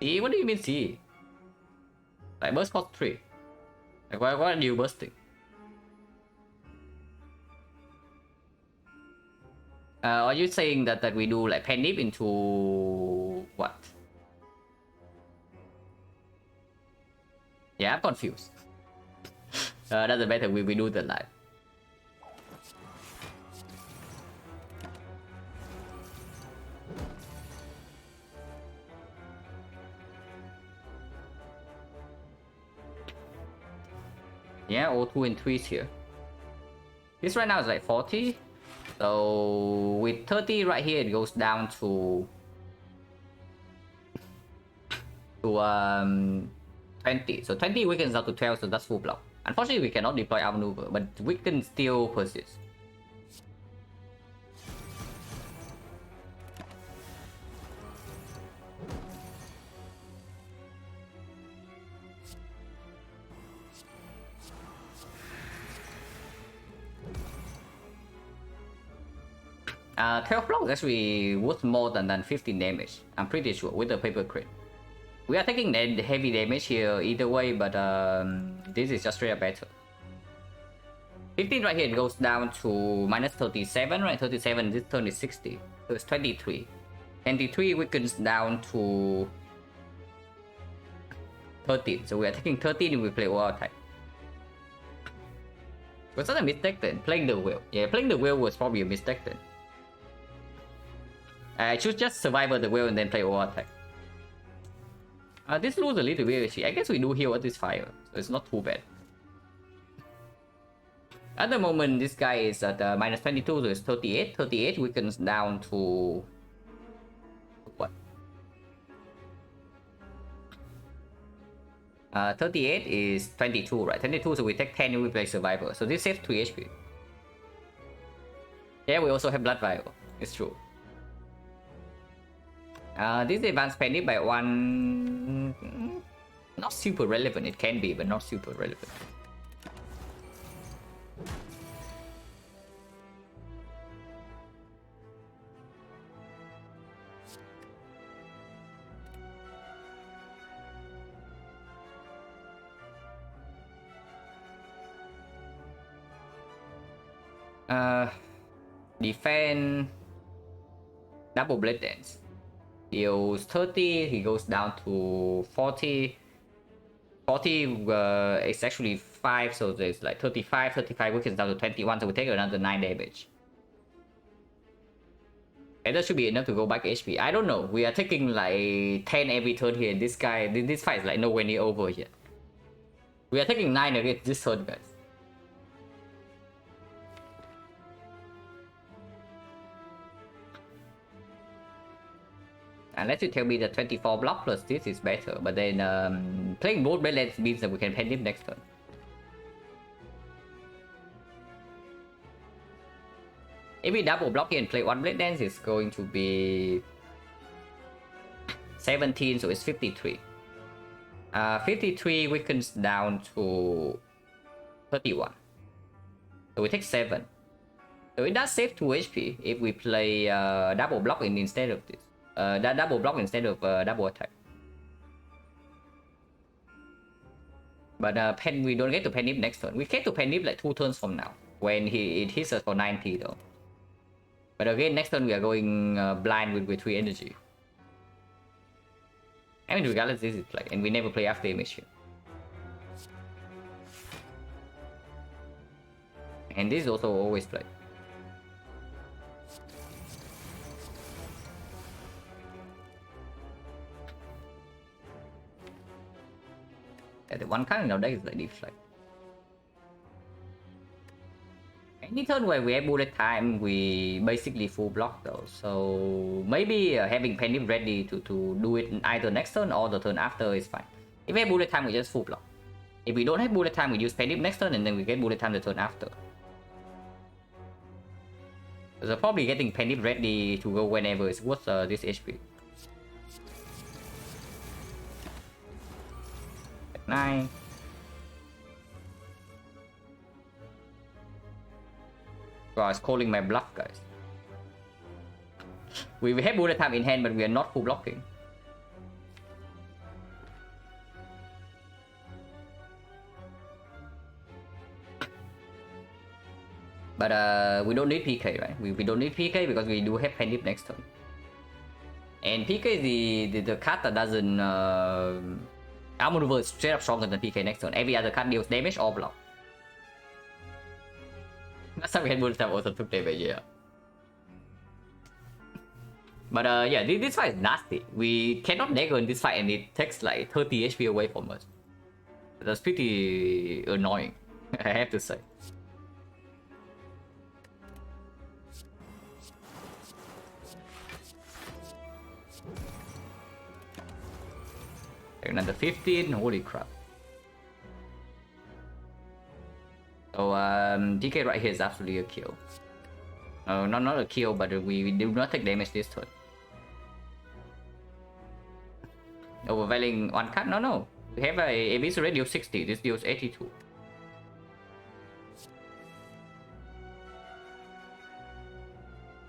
See? What do you mean see? Like, Burst cost 3. Like, why are you bursting? Are you saying that we do like Pendip into what? Yeah, I'm confused. Doesn't matter, we do the live. Yeah, all 2 and 3s here. This right now is like 40. So with 30 right here, it goes down to 20. So 20 weakens down to 12, so that's full block. Unfortunately, we cannot deploy outmaneuver, but we can still persist. Uh, 12 block is actually worth more than 15 damage. I'm pretty sure with the paper crate. We are taking the heavy damage here either way, but this is just straight up better. 15 right here, it goes down to minus 37, right? 37, this turn is 60. So it's 23. 23 weakens down to 13. So we are taking 13 if we play war attack. Was that a mistake then? Playing the wheel. Yeah, playing the wheel was probably a mistake then. I should just survive the wheel and then play war attack. This loses a little bit actually. I guess we do heal at this fire, so it's not too bad. At the moment, this guy is at minus 22, so it's 38. 38 weakens down to... what? 38 is 22, right? 22, so we take 10 and we play Survivor. So this saves 3 HP. Yeah, we also have Blood Vial. It's true. This advanced panic by 1... not super relevant. It can be, but not super relevant. Defend... double blade dance. Deals 30, he goes down to 40. 40 is actually 5, so there's like 35, 35 weakens down to 21, so we take another 9 damage. And that should be enough to go back HP. I don't know, we are taking like 10 every turn here. This guy, this fight is like nowhere near over yet. We are taking 9 against this turn, guys. Unless you tell me that 24 block plus this is better, but then playing both blade lens means that we can pen him next turn. If we double block here and play one blade dance, it's going to be 17, so it's 53. 53 weakens down to 31. So we take 7. So it does save 2 HP if we play double block instead of this. That double block instead of double attack. But we don't get to pen him next turn. We get to pen him like 2 turns from now, when it hits us for 90 though. But again, next turn we are going blind with 3 energy. I mean, regardless, this is play, and we never play after image here. And this is also always play. The one card in our deck is like deflect. Any turn where we have bullet time, we basically full block though. So maybe having Penny ready to do it either next turn or the turn after is fine. If we have bullet time, we just full block. If we don't have bullet time, we use Penny next turn and then we get bullet time the turn after. So probably getting Penny ready to go whenever is worth this HP. 9. Wow, it's calling my bluff, guys. We have bullet time in hand, but we are not full blocking. But we don't need PK, right? We don't need PK because we do have Pendip next turn. And PK is the card that doesn't... Outmaneuver is straight up stronger than PK next turn. Every other card deals damage or block. Some hand bullets have also took damage, yeah. But yeah, this fight is nasty. We cannot dagger in this fight and it takes like 30 HP away from us. That's pretty annoying, I have to say. Another 15, holy crap. So DK right here is absolutely a kill. Not a kill, but we do not take damage this turn. Overvailing one card? No. We have a base already of 60, this deals 82.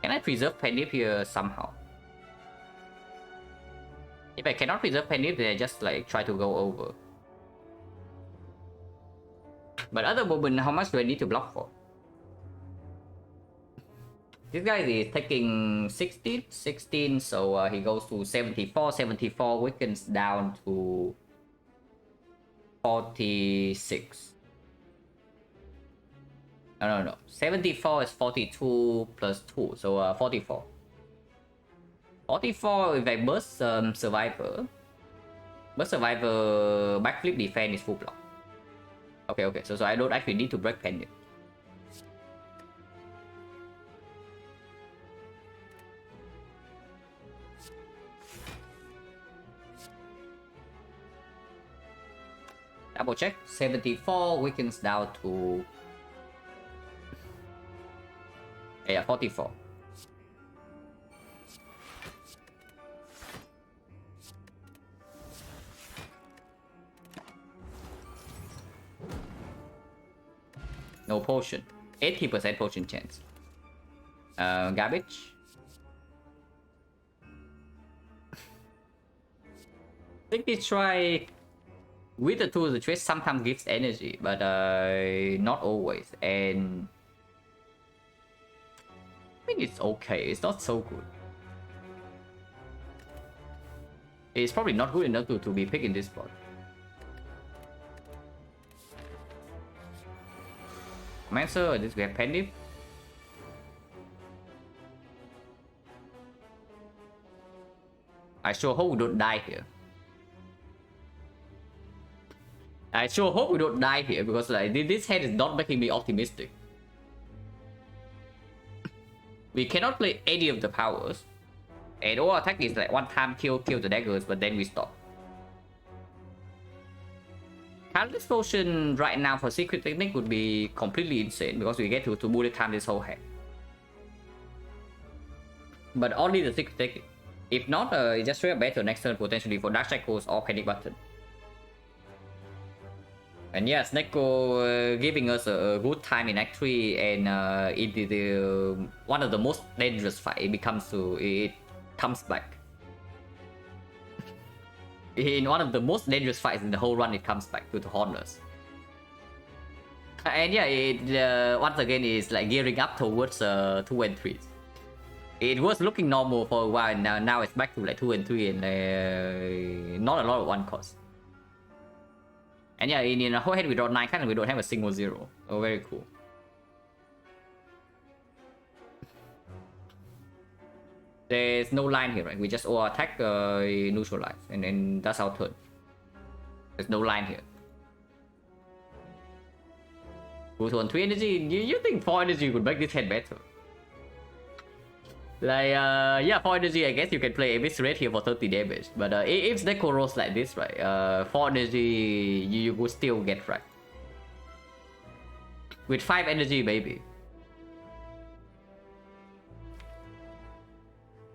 Can I preserve Penny here somehow? If I cannot preserve Penny, then I just like try to go over. But other moment, how much do I need to block for? This guy is taking 16, so he goes to 74. 74 weakens down to 46. No. 74 is 42 plus 2, so 44. 44, if I burst Survivor. Burst Survivor, backflip defense is full block. Okay, so I don't actually need to break Pendant. Double check, 74 weakens down to... Yeah, 44. No potion. 80% potion chance. Garbage. I think this try with the tools, the trace sometimes gives energy, but not always. And I think it's okay. It's not so good. It's probably not good enough to be picked in this spot. Mancer, this we have Pendip. I sure hope we don't die here. I sure hope we don't die here because like this hand is not making me optimistic. We cannot play any of the powers. And all attack is like one time kill the daggers, but then we stop. Catalyst Potion right now for Secret Technique would be completely insane because we get to bullet time this whole hand. But only the Secret Technique. If not, just straight up battle next turn potentially for Dark Shackles or Panic Button. And yeah, Snecko giving us a good time in Act 3 and it is one of the most dangerous fight. It comes back. In one of the most dangerous fights in the whole run, it comes back to haunt us. And yeah, it once again is like gearing up towards 2 and 3. It was looking normal for a while, and now it's back to like 2 and 3 and not a lot of 1 cost. And yeah, in a whole head we draw 9 cards and we don't have a single 0. Oh, very cool. There's no line here, right? We just all attack, neutralize, and then that's our turn. There's no line here. Go to 3 energy. You think 4 energy would make this hand better? Like, yeah, 4 energy, I guess you can play Eviscerate here for 30 damage. But if Snecko rolls like this, right, 4 energy, you would still get wrecked. With 5 energy, maybe.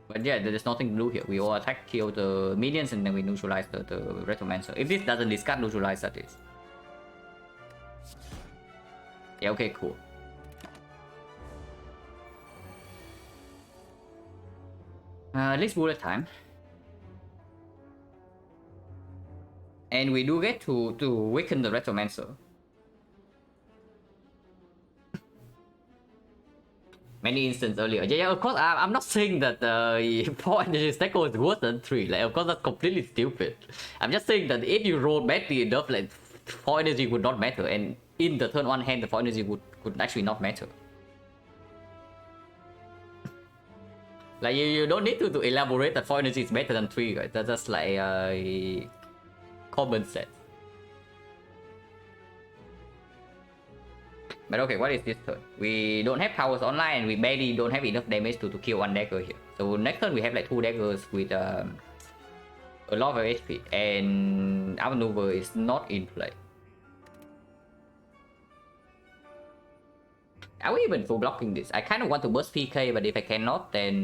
But yeah, there's nothing to do here. We all attack, kill the minions, and then we neutralize the Retromancer. If this doesn't discard, neutralize, that is. Yeah, okay, cool. Let's bullet time. And we do get to weaken the Retromancer. Many instances earlier. Yeah, of course, I'm not saying that 4 energy Snecko is worse than 3. Like, of course, that's completely stupid. I'm just saying that if you roll badly enough, like, 4 energy would not matter. And in the turn 1 hand, the 4 energy would actually not matter. Like you don't need to elaborate that 4 energy is better than 3, right? That's just like common sense. But okay, what is this turn? We don't have powers online and we barely don't have enough damage to kill one dagger here. So next turn we have like 2 daggers with a lot of HP and our maneuver is not in play. Are we even full blocking this? I kind of want to burst PK, but if I cannot, then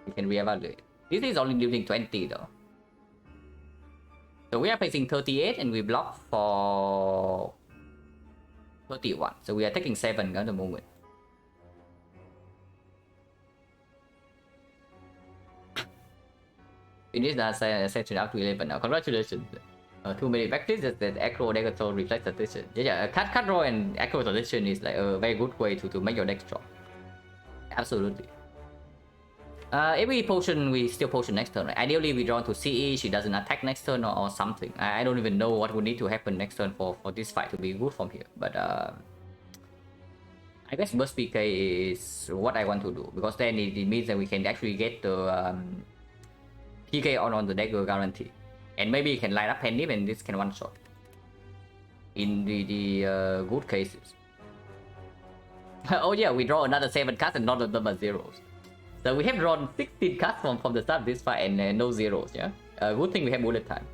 we can reevaluate. This is only dealing 20 though. So we are facing 38 and we block for 31. So we are taking 7 at the moment. Finish the section up to 11 now. Congratulations. Too many practice that acro deck control reflex transition. Yeah, cut draw and acro transition is like a very good way to make your deck strong. Absolutely. Every potion we still potion next turn. Right? Ideally we draw to CE, she doesn't attack next turn or something. I don't even know what would need to happen next turn for this fight to be good from here. But I guess burst PK is what I want to do, because then it means that we can actually get the PK on the dagger guarantee. And maybe you can line up Penny and this can one shot. In the good cases. Oh yeah, we draw another 7 cards and none of them are zeros. So we have drawn 16 cards from the start of this fight and no zeros, yeah? Good thing we have bullet time.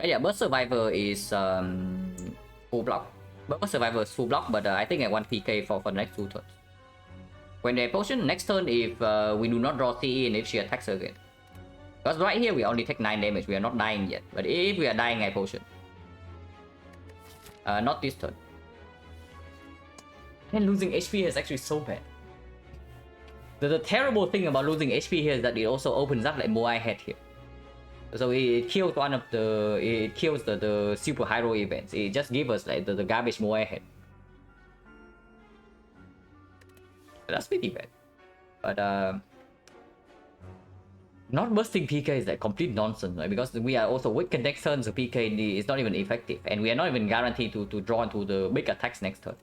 Yeah, Burst Survivor is full block. Burst Survivor is full block, but I think I want PK for the next 2 turns. When they potion, next turn if we do not draw CE and if she attacks again. Because right here we only take 9 damage, we are not dying yet. But if we are dying, I potion. Not this turn. And losing HP here is actually so bad. The terrible thing about losing HP here is that it also opens up like Moai Head here. So it kills one of the... It kills the super hero events. It just gives us like the garbage Moai Head. That's pretty bad. But not bursting PK is like complete nonsense, right? Because we are also weakened next turn, so PK is not even effective. And we are not even guaranteed to draw into the big attacks next turn.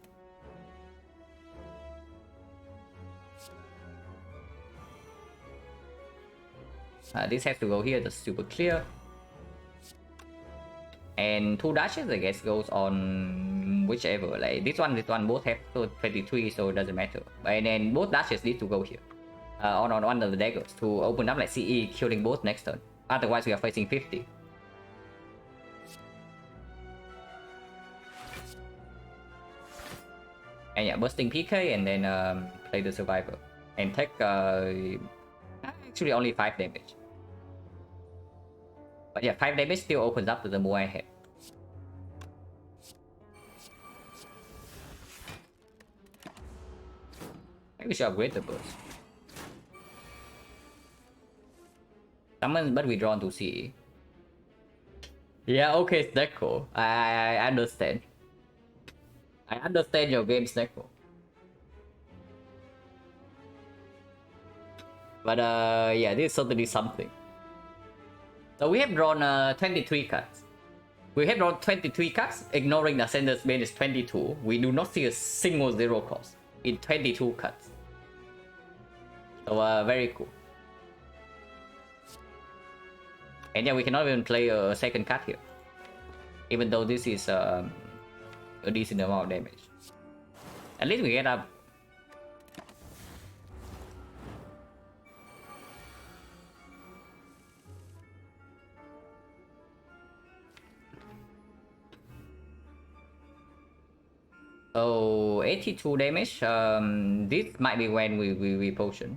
This has to go here, that's super clear. And 2 dashes, I guess, goes on whichever. Like this one both have 23, so it doesn't matter. And then both dashes need to go here. On one of the daggers to open up like CE, killing both next turn. Otherwise, we are facing 50. And yeah, bursting PK and then play the survivor. And take actually only 5 damage. But yeah, 5 damage still opens up to the Moai Head. Maybe we should upgrade the burst. Summon, but we draw into CE. Yeah, okay, Snecko. I understand. I understand your game, Snecko. But yeah, this is certainly something. So we have drawn 23 cards. We have drawn 23 cards, ignoring the Ascender's bane is 22. We do not see a single 0 cost in 22 cards. So very cool. And yeah, we cannot even play a second card here. Even though this is a decent amount of damage. At least we get up. So 82 damage. This might be when we potion.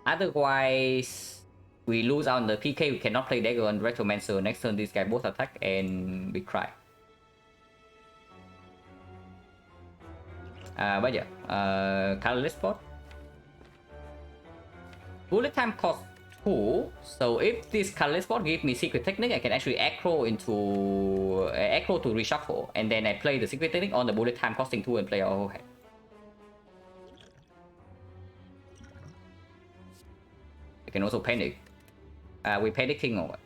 Otherwise, we lose out on the PK. We cannot play dagger on Retromancer. Next turn, this guy both attack and we cry. But yeah, colorless spot. Bullet time cost 2. So if this colorless spot gives me secret technique, I can actually aggro into aggro to reshuffle, and then I play the secret technique on the bullet time costing 2 and play our whole hand. You can also panic. We panicking or what?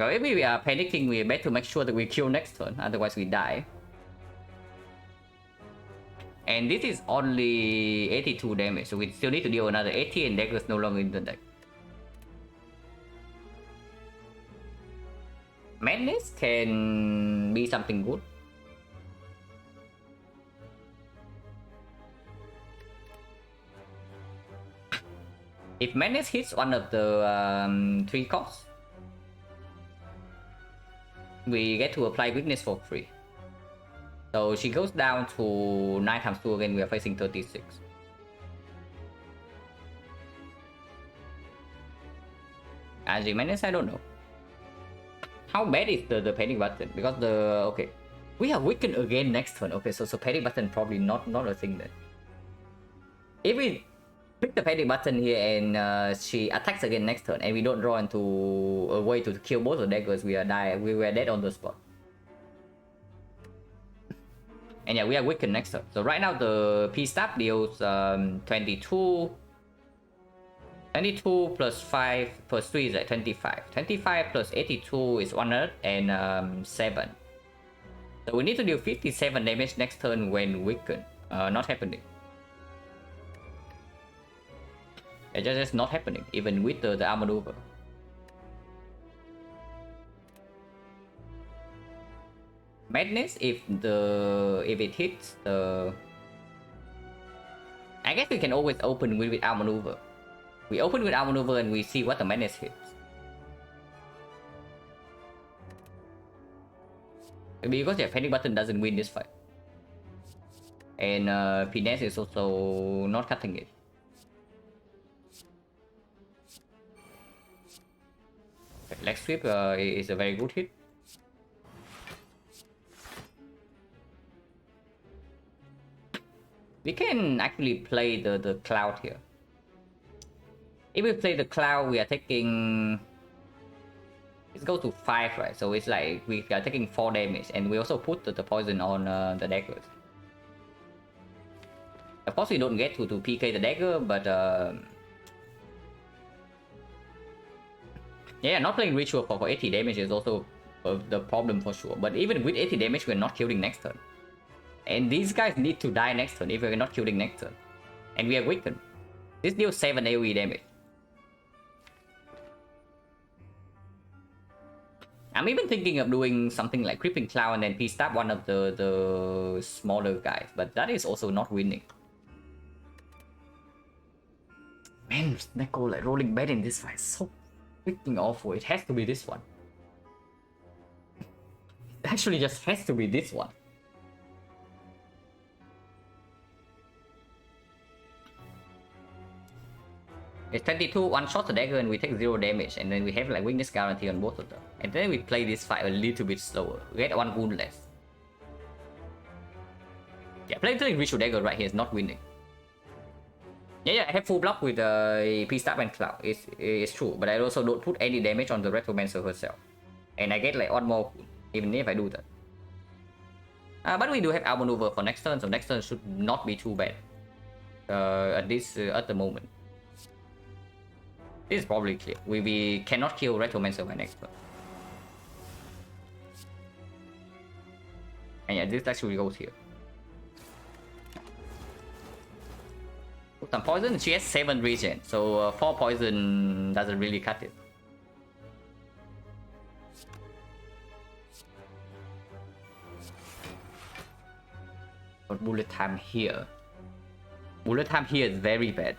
So if we are panicking, we better make sure that we kill next turn, otherwise we die. And this is only 82 damage, so we still need to deal another 80 and Dagger's no longer in the deck. Madness can be something good. If Madness hits one of the 3 costs, we get to apply weakness for free. So she goes down to 9 times 2 again, we are facing 36. As the Madness, I don't know. How bad is the panic button? Because okay. We have weakened again next turn. Okay, so panic button probably not a thing then. If we click the panic button here and she attacks again next turn and we don't draw into a way to kill both the daggers, we were dead on the spot. And yeah, we are weakened next turn. So right now the P-Stab deals 22 plus 5 plus 3 is like 25. 25 plus 82 is 107. So we need to deal 57 damage next turn when weakened. Not happening. It's just not happening, even with the arm maneuver. Madness, if it hits the... I guess we can always open with arm maneuver. We open with arm maneuver and we see what the Madness hits. Because the panic button doesn't win this fight. And Finesse is also not cutting it. Leg sweep is a very good hit. We can actually play the cloud here. If we play the cloud, we are taking... It goes to 5, right? So it's like we are taking 4 damage, and we also put the poison on the daggers. Of course, we don't get to PK the dagger, but yeah, not playing ritual for 80 damage is also the problem for sure. But even with 80 damage, we're not killing next turn. And these guys need to die next turn if we're not killing next turn. And we are weakened. This deals 7 AoE damage. I'm even thinking of doing something like Creeping Cloud and then P-Stab one of the smaller guys. But that is also not winning. Man, XecnaR like rolling bad in this fight is so freaking awful. It has to be this one. It actually just has to be this one. It's 22, one shot the dagger and we take 0 damage, and then we have like weakness guarantee on both of them. And then we play this fight a little bit slower. We get 1 wound less. Yeah, playing ritual dagger right here is not winning. Yeah, I have full block with P-Stab and Cloud. It's true, but I also don't put any damage on the Retromancer herself. And I get like 1 more, even if I do that. But we do have arm maneuver for next turn, so next turn should not be too bad. At the moment. This is probably clear. We cannot kill Retromancer by next turn. And yeah, this actually goes here. Put some poison, she has 7 regen, so 4 poison doesn't really cut it. But bullet time here. Bullet time here is very bad.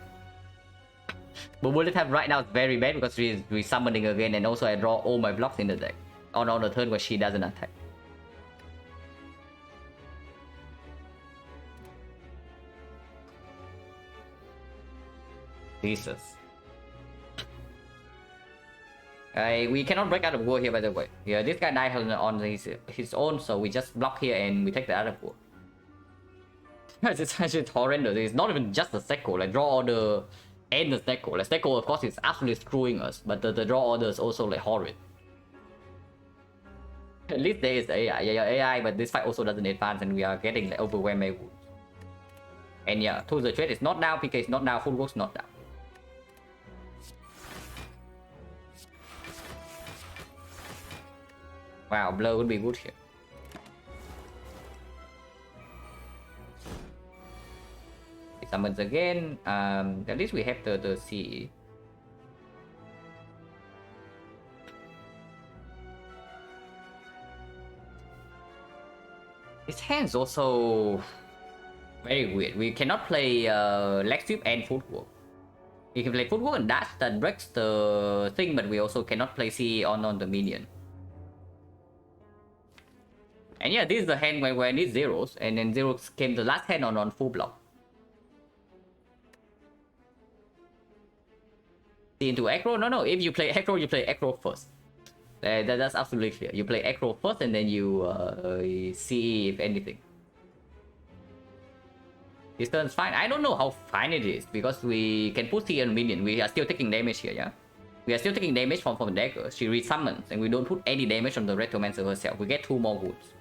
But bullet time right now is very bad because she's resummoning again, and also I draw all my blocks in the deck on the turn where she doesn't attack. Jesus. We cannot break out of war here, by the way. Yeah, this guy died on his own, so we just block here and we take the other war. It's actually horrendous. It's not even just the XecnaR. Like draw order and the XecnaR. Like XecnaR, of course, is absolutely screwing us, but the draw order is also like horrid. At least there is AI. Yeah, AI, but this fight also doesn't advance, and we are getting like overwhelming wounds. And yeah, to the trade is not down, PK is not down, full works not down. Wow, blur would be good here. It summons again. At least we have the CE. His hand's also very weird. We cannot play leg sweep and footwork. We can play footwork and dash that breaks the thing, but we also cannot play CE on the minion. And yeah, this is the hand where I need zeros, and then zeros came the last hand on full block. Into aggro? No. If you play aggro, you play aggro first. That's absolutely clear. You play aggro first, and then you CE if anything. This turn's fine. I don't know how fine it is because we can put CE on minion. We are still taking damage here, yeah. We are still taking damage from dagger. She resummons, and we don't put any damage on the Retromancer herself. We get 2 more wounds.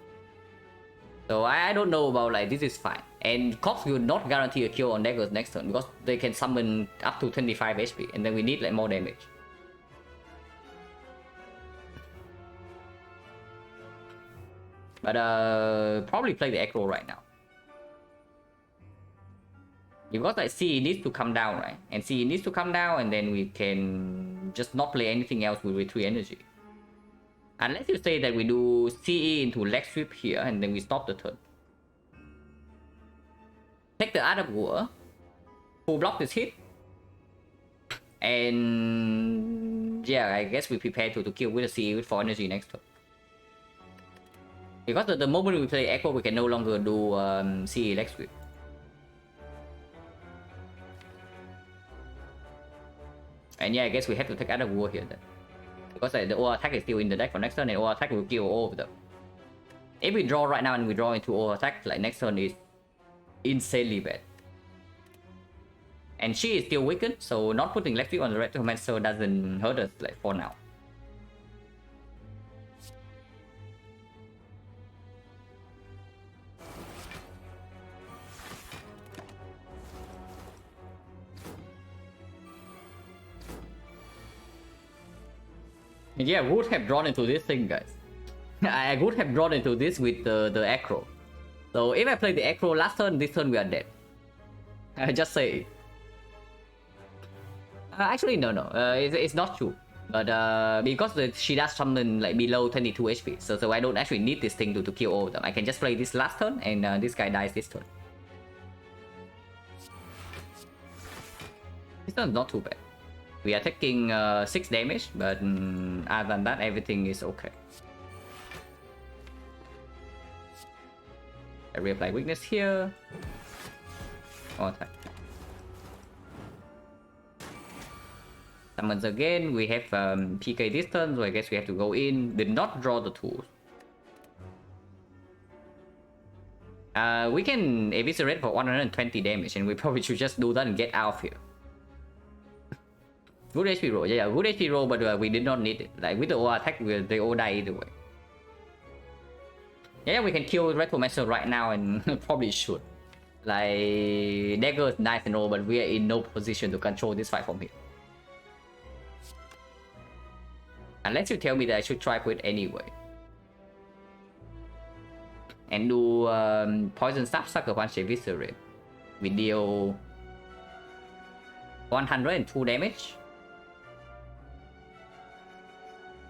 So I don't know about like this is fine. And Cops will not guarantee a kill on daggers next turn because they can summon up to 25 HP, and then we need like more damage. But probably play the aggro right now. Because like CE needs to come down, right? And CE needs to come down, and then we can just not play anything else with retreat energy. Unless you say that we do CE into leg sweep here, and then we stop the turn. Take the other war, full block this hit. And yeah, I guess we prepare to kill with a CE with 4 energy next turn. Because the moment we play Echo, we can no longer do CE leg sweep. And yeah, I guess we have to take other war here then. Because the O attack is still in the deck for next turn, and O attack will kill all of them. If we draw right now and we draw into O attack, like next turn is insanely bad. And she is still weakened, so not putting leg sweep on the Retromancer doesn't hurt us like for now. Yeah, would have drawn into this thing, guys. I would have drawn into this with the aggro. So if I play the aggro last turn, this turn we are dead. I just say it. Actually, no. It's not true. But because she does summon like below 22 HP, so I don't actually need this thing to kill all of them. I can just play this last turn, and this guy dies this turn. This turn's not too bad. We are taking 6 damage, but other than that, everything is okay. I reapply weakness here. Oh, attack. Summons again. We have PK distance, so I guess we have to go in. Did not draw the tools. We can eviscerate for 120 damage, and we probably should just do that and get out of here. Good HP roll, yeah, good HP roll, but we did not need it. Like with the O attack, they all die either way. Yeah, we can kill Retromancer right now and probably should. Like, dagger is nice and all, but we are in no position to control this fight from here. Unless you tell me that I should try for it anyway. And do Poison Staff, Sucker Punch, Eviscerate. We deal 102 damage.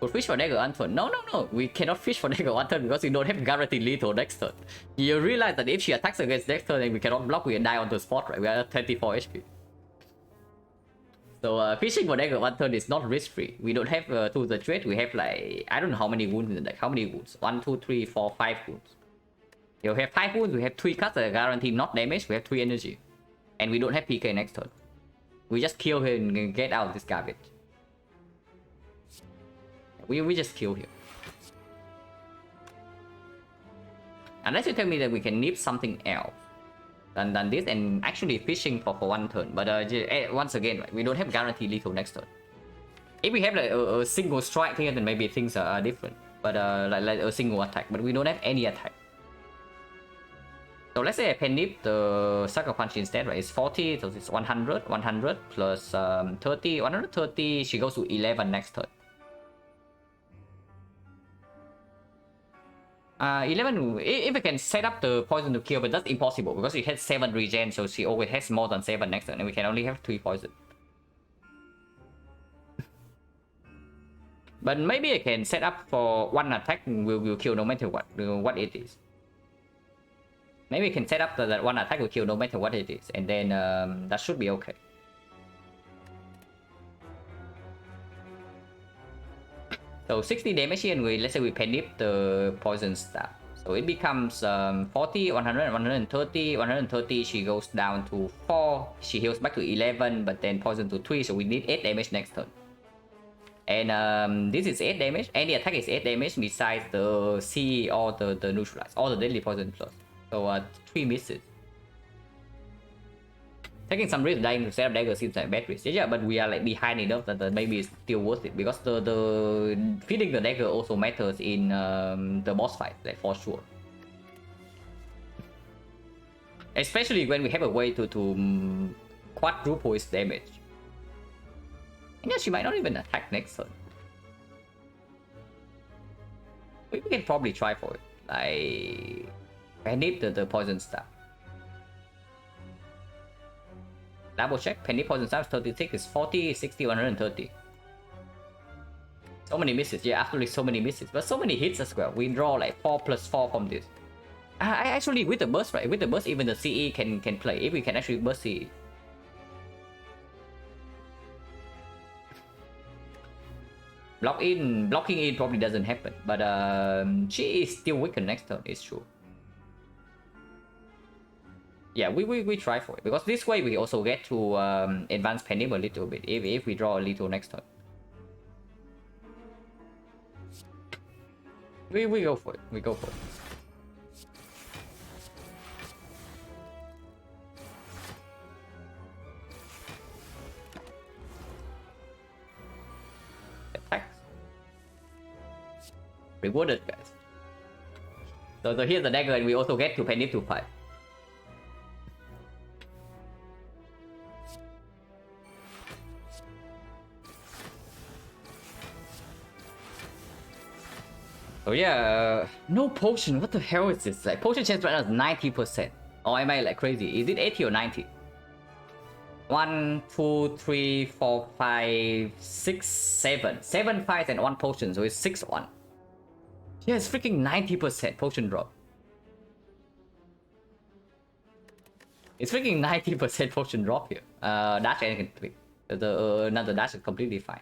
Could fish for dagger one turn. No. We cannot fish for dagger one turn because we don't have guaranteed lethal next turn. You realize that if she attacks against next turn and we cannot block, we die on the spot, right? We are at 24 HP. So fishing for dagger one turn is not risk free. We don't have tools of trade. We have like, I don't know how many wounds in the deck. How many wounds? 1, 2, 3, 4, 5 wounds. You have 5 wounds. We have 3 cuts that are guaranteed not damage. We have 3 energy. And we don't have PK next turn. We just kill him and get out of this garbage. We just kill him. Unless you tell me that we can nip something else than this and actually fishing for 1 turn. But once again, right, we don't have guaranteed lethal next turn. If we have like a single strike here, then maybe things are different. But like a single attack, but we don't have any attack. So let's say I can nip the Sucker Punch instead, right? It's 40, so it's 100 plus 30, 130, she goes to 11 next turn. 11, if we can set up the poison to kill, but that's impossible because it has 7 regen, so she always has more than 7 next turn, and we can only have 3 poison. But maybe I can set up for 1 attack will kill no matter what it is. Maybe we can set up that 1 attack will kill no matter what it is, and then that should be okay. So 60 damage here, and let's say we penip the poison staff. So it becomes 40, 100, 130, 130. She goes down to 4. She heals back to 11, but then poison to 3. So we need 8 damage next turn. And this is 8 damage. Any attack is 8 damage besides the C or the neutralize, or the deadly poison plus. So 3 misses. Taking some risk dying to set up dagger seems like bad risk. Yeah, but we are like behind enough that maybe it's still worth it, because the feeding the dagger also matters in the boss fight, like for sure. Especially when we have a way to quadruple its damage. And yeah, she might not even attack next turn. We can probably try for it. Like, I need the poison staff. Double check. Penny poison staff 36 is 40, 60, 130. So many misses. Yeah, absolutely so many misses. But so many hits as well. We draw like 4 plus 4 from this. I actually, with the burst, right? With the burst, even the CE can play. If we can actually burst CE. Blocking in probably doesn't happen. But she is still weaker next turn, it's true. Yeah, we try for it, because this way we also get to advance Penib a little bit if we draw a little next turn. We go for it. We go for it. Attacks. Rewarded, guys. So here's the dagger, and we also get to Penib to 5. Oh yeah, no potion. What the hell is this? Like, potion chance right now is 90%. Or am I like crazy? Is it 80 or 90? 1, 2, 3, 4, 5, 6, 7. 7 fights and 1 potion, so it's 6-1. Yeah, it's freaking 90% potion drop. It's freaking 90% potion drop here. Dash and can click. Another dash is completely fine.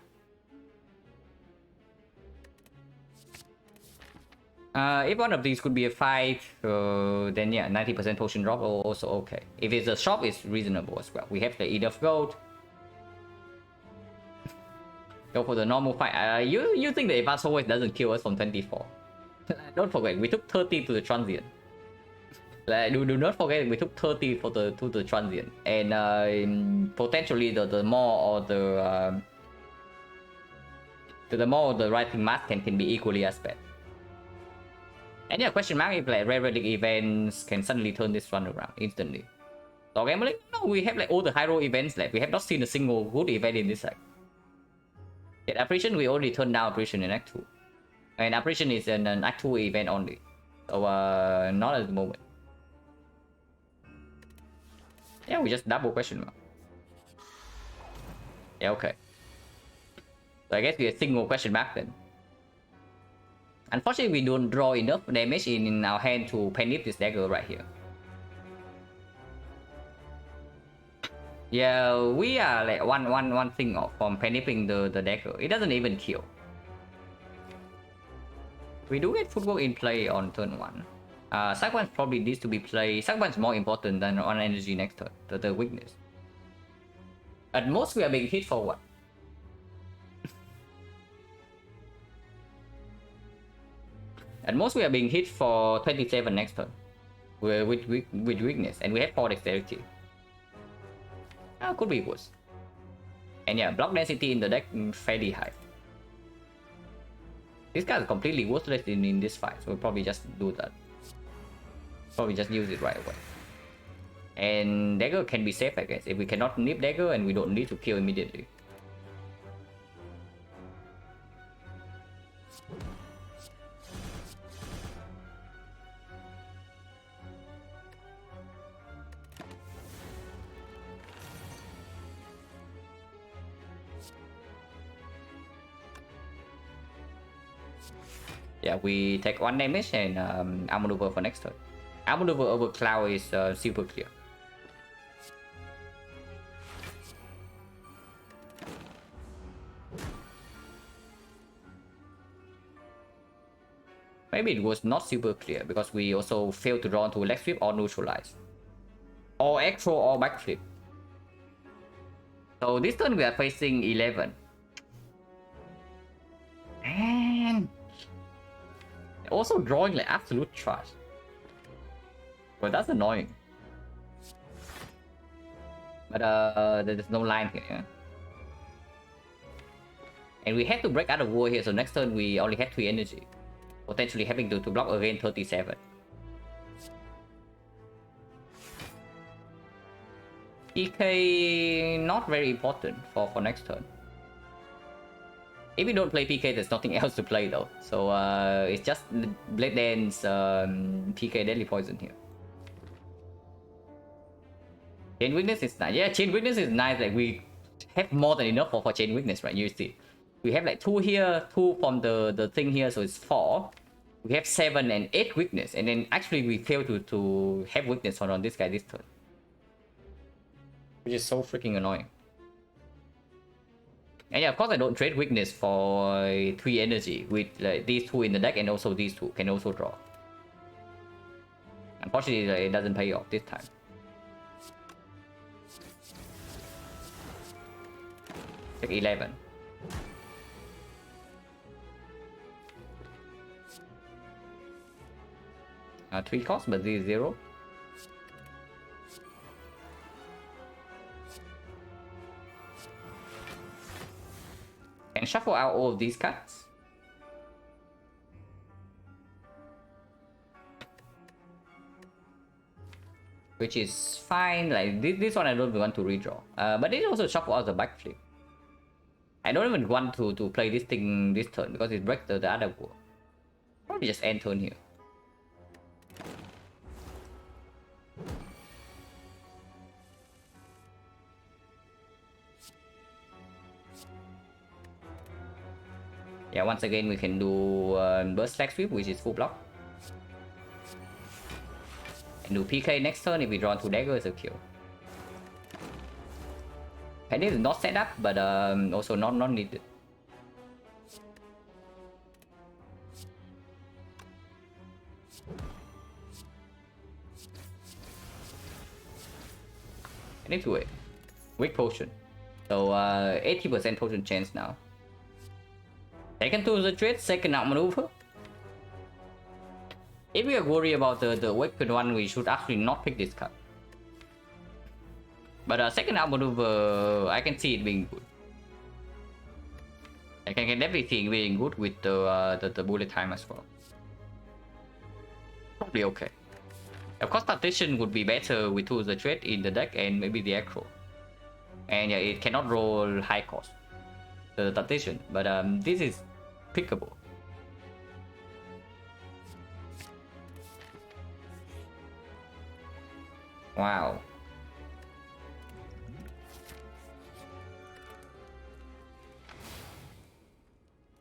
If one of these could be a fight, then yeah, 90% potion drop also okay. If it's a shop, it's reasonable as well. We have the enough gold. Go for the normal fight. You think the advanced always doesn't kill us from 24? Don't forget, we took 30 to the transient. Like, do not forget we took 30 to the transient, and potentially the more or the more the writing mask can be equally as bad. And yeah, question mark if like rare relic events can suddenly turn this run around instantly. So gambling? No, we have like all the hero events. Like, we have not seen a single good event in this side. Yet apparition, we already turned down apparition in Act 2. And apparition is an Act 2 event only. So not at the moment. Yeah, we just double question mark. Yeah, okay. So I guess we a single question mark then. Unfortunately, we don't draw enough damage in our hand to penip this dagger right here. Yeah, we are like one thing off from penipping the dagger. It doesn't even kill. We do get footwork in play on turn 1. Sackbunch probably needs to be played. Sackbunch is more important than on energy next turn. The weakness. At most, we are being hit for what? At most, we are being hit for 27 next turn with weakness, and we have 4 dexterity. Could be worse. And yeah, block density in the deck fairly high. This guy is completely worthless in this fight, so we'll probably just do that. Probably just use it right away. And dagger can be safe, I guess, if we cannot nip dagger and we don't need to kill immediately. Yeah, we take 1 damage and outmaneuver for next turn. Outmaneuver over Cloud is super clear. Maybe it was not super clear because we also failed to draw into leg sweep or neutralize. Or Electro or backflip. So this turn we are facing 11. And also drawing like absolute trash. Well, that's annoying. But there's no line here. Yeah? And we had to break out of war here, so next turn we only have 3 energy. Potentially having to block again 37. PK not very important for next turn. If we don't play PK, there's nothing else to play though. So it's just Blade Dance, PK Deadly Poison here. Chain Weakness is nice. Yeah, Chain Weakness is nice. Like we have more than enough for Chain Weakness, right? You see. We have like 2 here, 2 from the thing here, so it's 4. We have 7 and 8 weakness, and then actually we fail to have weakness on this guy this turn. Which is so freaking annoying. And yeah, of course I don't trade weakness for 3 energy with like, these 2 in the deck, and also these 2 can also draw. Unfortunately, it doesn't pay off this time. Take 11. Three cost, but this is 0. And shuffle out all of these cards. Which is fine. Like this one I don't want to redraw. But it also shuffle out the backflip. I don't even want to play this thing this turn because it breaks the other war. Probably just end turn here. Yeah, once again we can do burst flag sweep, which is full block. And do PK next turn if we draw 2 daggers or kill. And this is not set up, but also not needed. I need to wait. Weak potion. So 80% potion chance now. Second to the trade, second outmaneuver. If we are worried about the weapon one, we should actually not pick this card. But second outmaneuver, I can see it being good. I can definitely see it being good with the bullet time as well. Probably okay. Of course, Tactician would be better with the trade in the deck and maybe the Echo. And yeah, it cannot roll high cost. The Tactician, but this is pickable. Wow.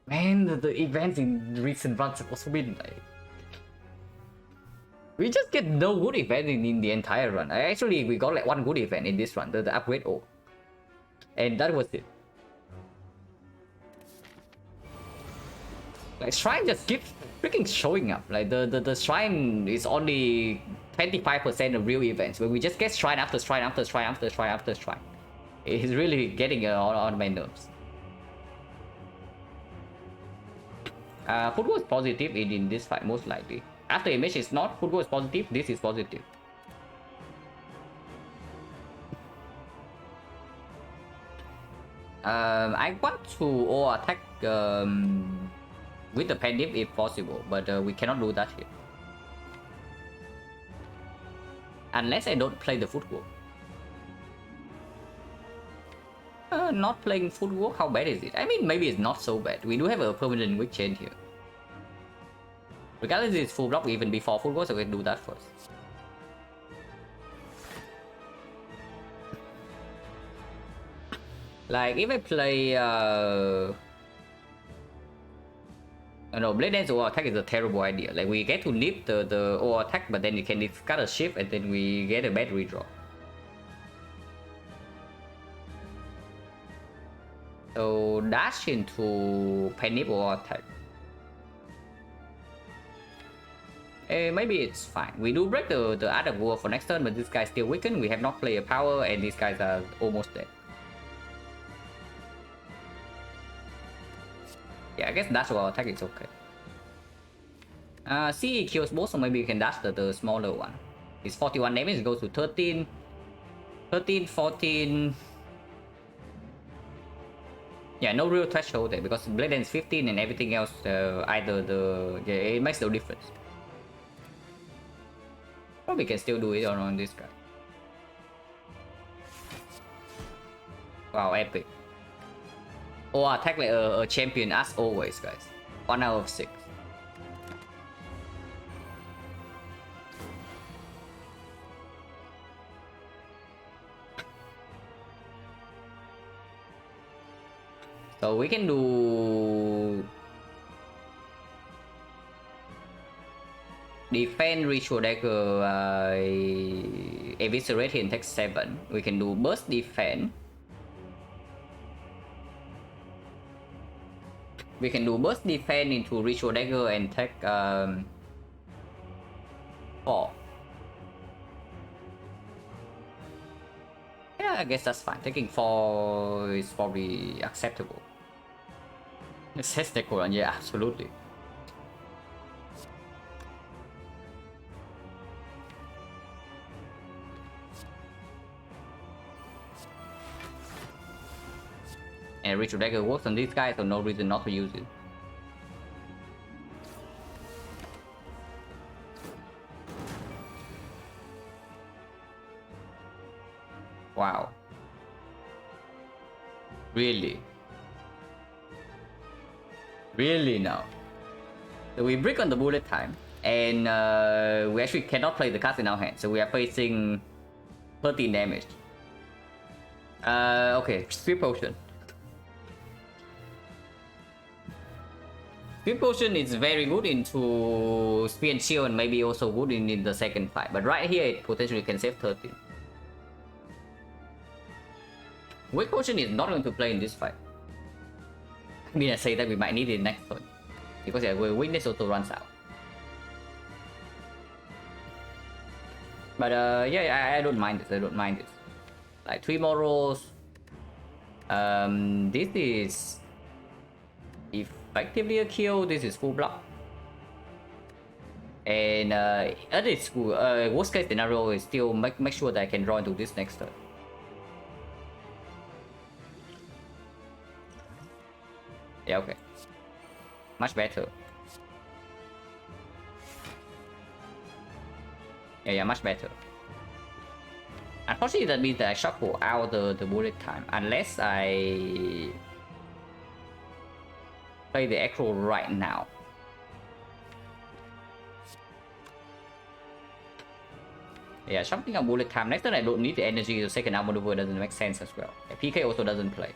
Man, the events in recent runs have also been like... We just get no good event in the entire run. Actually, we got like 1 good event in this run, the upgrade O. And that was it. Like Shrine just keeps freaking showing up. Like the Shrine is only 25% of real events, but we just get Shrine after Shrine after Shrine after Shrine after Shrine. It's really getting on my nerves. Football is positive in this fight, most likely. After image is not, football is positive, this is positive. I want to all attack with the Pandip if possible, but we cannot do that here. Unless I don't play the football. Not playing football, how bad is it? I mean, maybe it's not so bad. We do have a permanent weak chain here. Regardless, it's full block even before football, so we can do that first. Like, if I play No, Blade Dance or attack is a terrible idea. Like we get to nip the or attack, but then you can discard a shift and then we get a bad redraw. So dash into Panic or attack. Maybe it's fine. We do break the Art of War for next turn, but this guy's still weakened. We have not played a power, and these guys are almost dead. Yeah, I guess dash or attack is okay. CE kills both, so maybe you can dash the smaller one. It's 41 damage, it goes to 13, 14. Yeah, no real threshold there because Blade Dance 15 and everything else, it makes no difference. Probably can still do it on this guy. Wow, epic. Or attack like a champion as always, guys. 1 out of 6. So we can do defend ritual dagger, eviscerate and take 7. We can do burst defense. We can do burst defense into ritual dagger and take 4. Yeah, I guess that's fine. Taking 4 is probably acceptable. It says Decoran, yeah, absolutely. And Ritual Dagger works on these guys, so no reason not to use it. Wow. Really? Really now? So we break on the bullet time, and we actually cannot play the cards in our hand, so we are facing 13 damage. Okay, Sweep Potion. Sweep Potion is very good into Spear and Shield and maybe also good in the second fight, but right here it potentially can save 13. Wake Potion is not going to play in this fight. I mean, I say that we might need it next turn. Because yeah, weakness auto runs out. But yeah, I don't mind this. I don't mind this. Like 3 more rolls. This is effectively a kill. This is full block. And at its worst case scenario is still make sure that I can draw into this next turn. Yeah, okay. Much better. Yeah, much better. Unfortunately, that means that I shuffle out the bullet time. Unless I play the Echo right now. Yeah, shuffling out bullet time. Next turn I don't need the energy to second out maneuver doesn't make sense as well. Yeah, PK also doesn't play.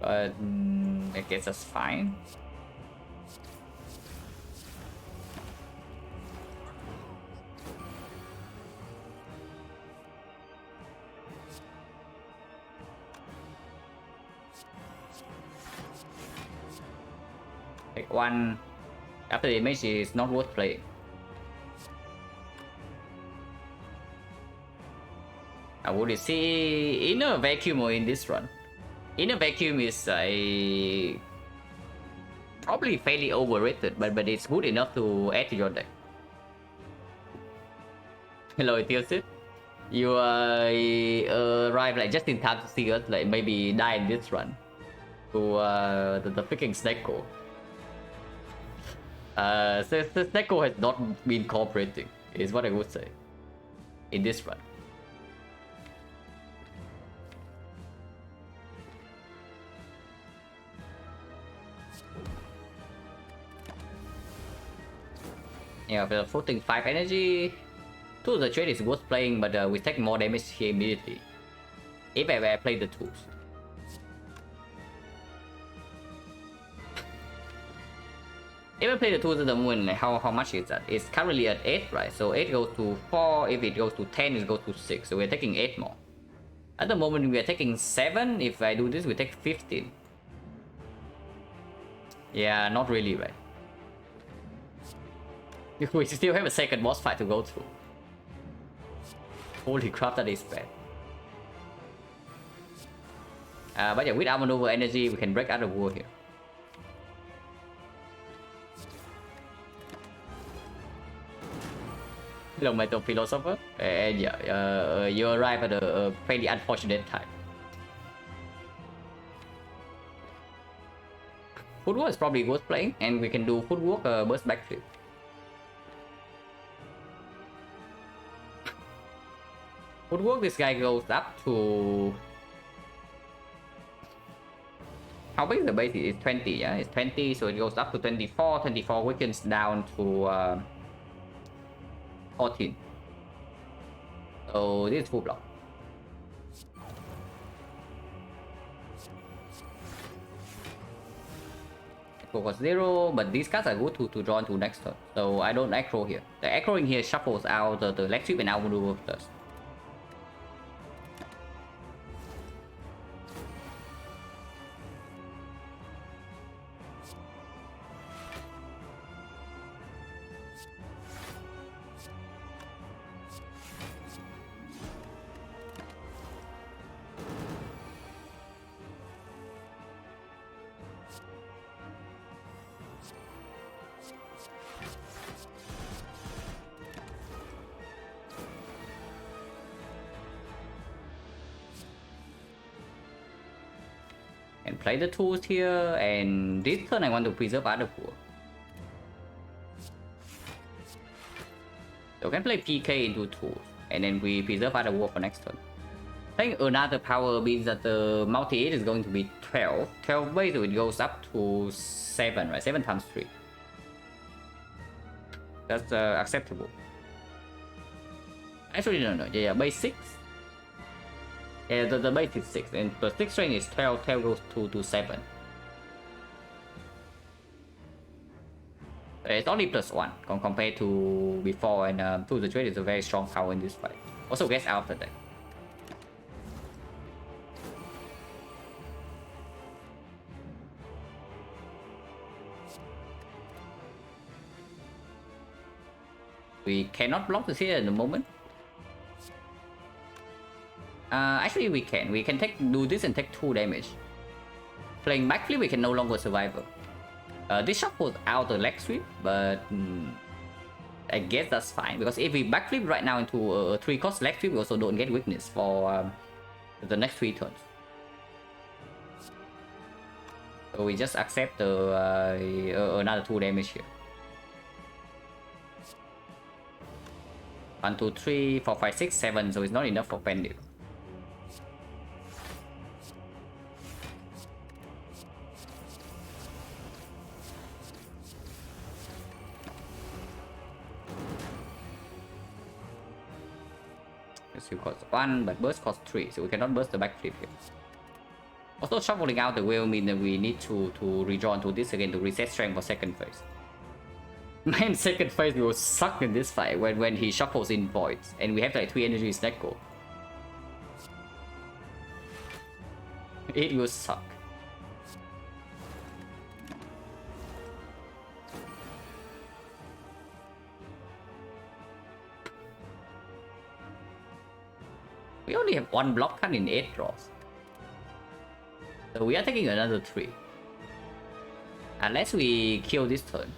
But I guess that's fine. Take 1. After the image is not worth playing. I would see Inner Vacuum in this run. Inner Vacuum is probably fairly overrated, but it's good enough to add to your deck. Hello, Tilsit. You arrive like just in time to see us like maybe die in this run to the freaking Snecko. So Snecko has not been cooperating, is what I would say in this run. Yeah, we're floating 5 energy. Tools the trade is worth playing, but we take more damage here immediately. If I play the tools. If I play the tools at the moment, how much is that? It's currently at 8, right? So 8 goes to 4, if it goes to 10, it goes to 6. So we're taking 8 more. At the moment, we are taking 7. If I do this, we take 15. Yeah, not really, right? We still have a second boss fight to go through. Holy crap, that is bad. But yeah, with our maneuver energy, we can break out of war here. Hello, my philosopher. And yeah, you arrive at a pretty unfortunate time. Footwork is probably worth playing, and we can do footwork burst backflip. Footwork, this guy goes up to... How big is the base? It's 20, yeah? It's 20, so it goes up to 24. 24 weakens down to 14. So this is full block. Focus 0, but these cards are good to draw into next turn. So I don't aggro here. The aggroing here shuffles out the leg sweep and our maneuver plus. And play the tools here, and this turn I want to preserve other pool. So we can play PK into tools, and then we preserve other war for next turn. I think another power means that the multi-8 is going to be 12. 12 base, so it goes up to 7, right? 7 times 3. That's acceptable. Actually, no, yeah, base 6. Yeah, the base is 6, and the 6 strength is 12, 12 goes to 7. It's only +1 compared to before, and 2 the trade is a very strong power in this fight. Also gets out of that. We cannot block this here at the moment. Actually, we can. We can do this and take 2 damage. Playing backflip, we can no longer survive. This shuffles out the leg sweep, but I guess that's fine. Because if we backflip right now into a 3-cost leg sweep, we also don't get weakness for the next 3 turns. So we just accept another 2 damage here. 1, 2, 3, 4, 5, 6, 7, so it's not enough for Pendil. Rescue costs 1, but burst costs 3, so we cannot burst the backflip here. Also, shuffling out the wheel means that we need to redraw into this again to reset strength for second phase. Man, second phase will suck in this fight when he shuffles in voids, and we have like 3 energy snack go. It will suck. We only have 1 block card in 8 draws. So we are taking another 3. Unless we kill this turn.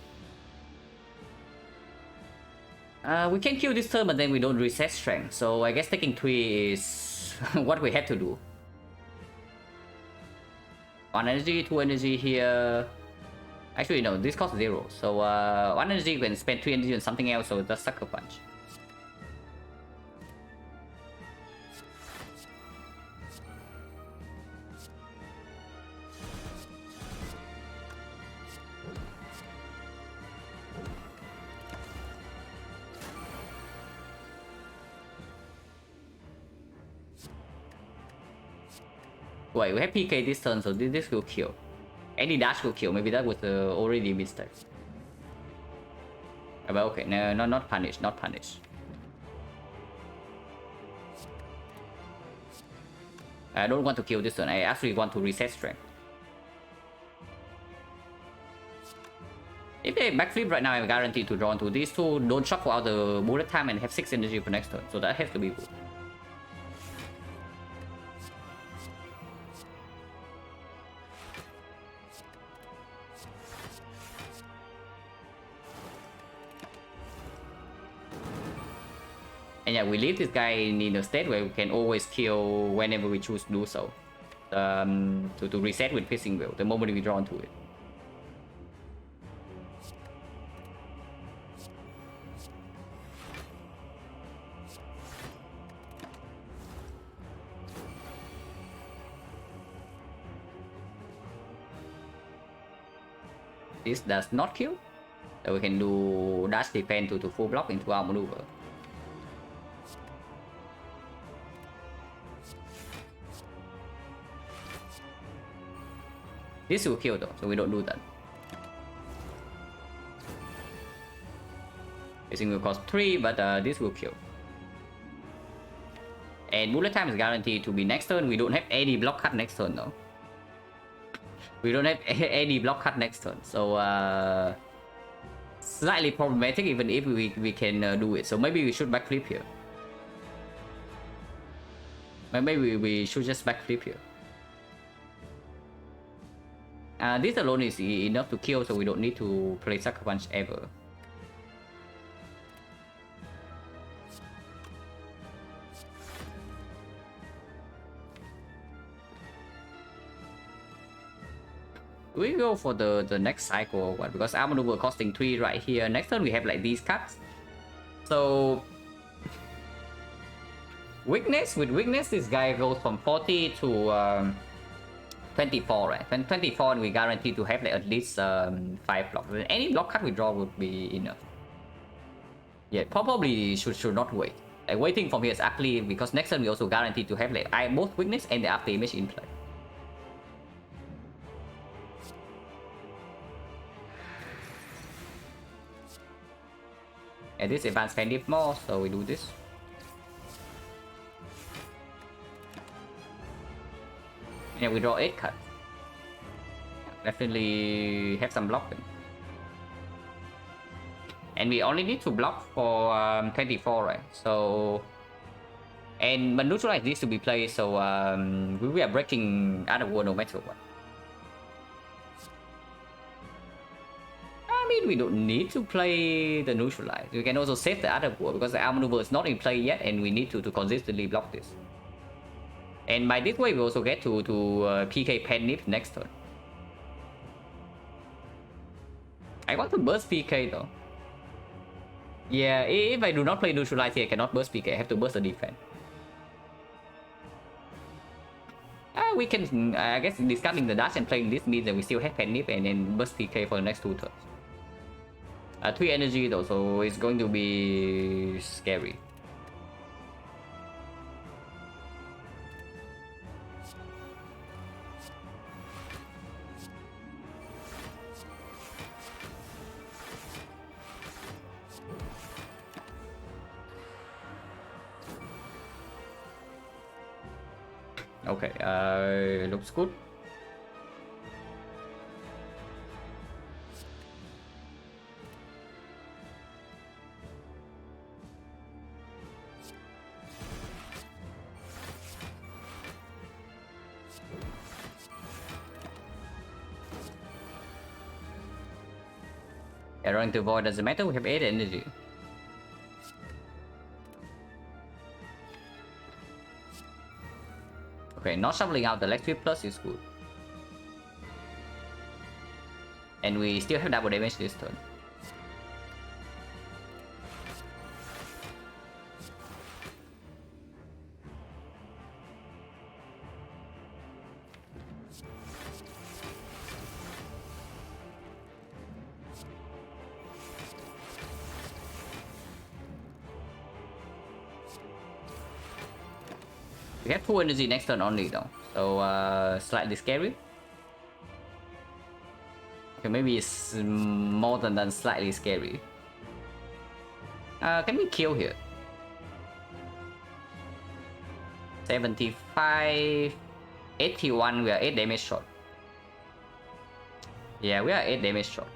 We can kill this turn, but then we don't reset strength. So I guess taking 3 is what we have to do. 1 energy, 2 energy here. Actually, no, this costs 0. So 1 energy, you can spend 3 energy on something else, so that's Sucker Punch. Wait, we have PK this turn, so this will kill. Any dash will kill. Maybe that was already a mistake. But okay, no, not punish, not punish. I don't want to kill this turn. I actually want to reset strength. If they backflip right now, I'm guaranteed to draw into these two. Don't shuffle out the bullet time and have 6 energy for next turn. So that has to be good. And yeah, we leave this guy in a state where we can always kill whenever we choose to do so. To reset with Piercing Will the moment we draw into it. This does not kill. So we can do dash defense to full block into our maneuver. This will kill though, so we don't do that. This thing will cost 3, but this will kill. And bullet time is guaranteed to be next turn. We don't have any block cut next turn though. We don't have any block cut next turn, so slightly problematic even if we can do it. So maybe we should backflip here. Maybe we should just backflip here. This alone is enough to kill, so we don't need to play Sucker Punch ever. We go for the next cycle or what? Because our maneuver costing 3 right here. Next turn we have like these cuts. So weakness, with weakness this guy goes from 40 to 24, right? 24 and we guarantee to have like at least 5 blocks. Any block cut we draw would be enough. Yeah, probably should not wait. Like waiting from here is actually because next turn we also guarantee to have like both weakness and the after image in play. And this advanced Pandip more, so we do this. Yeah, we draw 8 cards. Definitely have some blocking. And we only need to block for 24, right? So... And but neutralize needs to be played, so we are breaking Other World no matter what. I mean, we don't need to play the neutralize. We can also save the Other World because the arm maneuver is not in play yet and we need to consistently block this. And by this way, we also get to PK Penip next turn. I want to burst PK though. Yeah, if I do not play neutralize here, I cannot burst PK. I have to burst the defense. We can, I guess, discarding the dash and playing this means that we still have Penip and then burst PK for the next 2 turns. 3 energy though, so it's going to be scary. Okay, looks good. Running to void doesn't matter, we have 8 energy. Okay, not shuffling out the electric plus is good. And we still have double damage this turn. We have 2 energy next turn only though, So slightly scary. Okay, maybe it's more than slightly scary. Can we kill here? 75, 81. We are 8 damage short. Yeah, we are 8 damage short.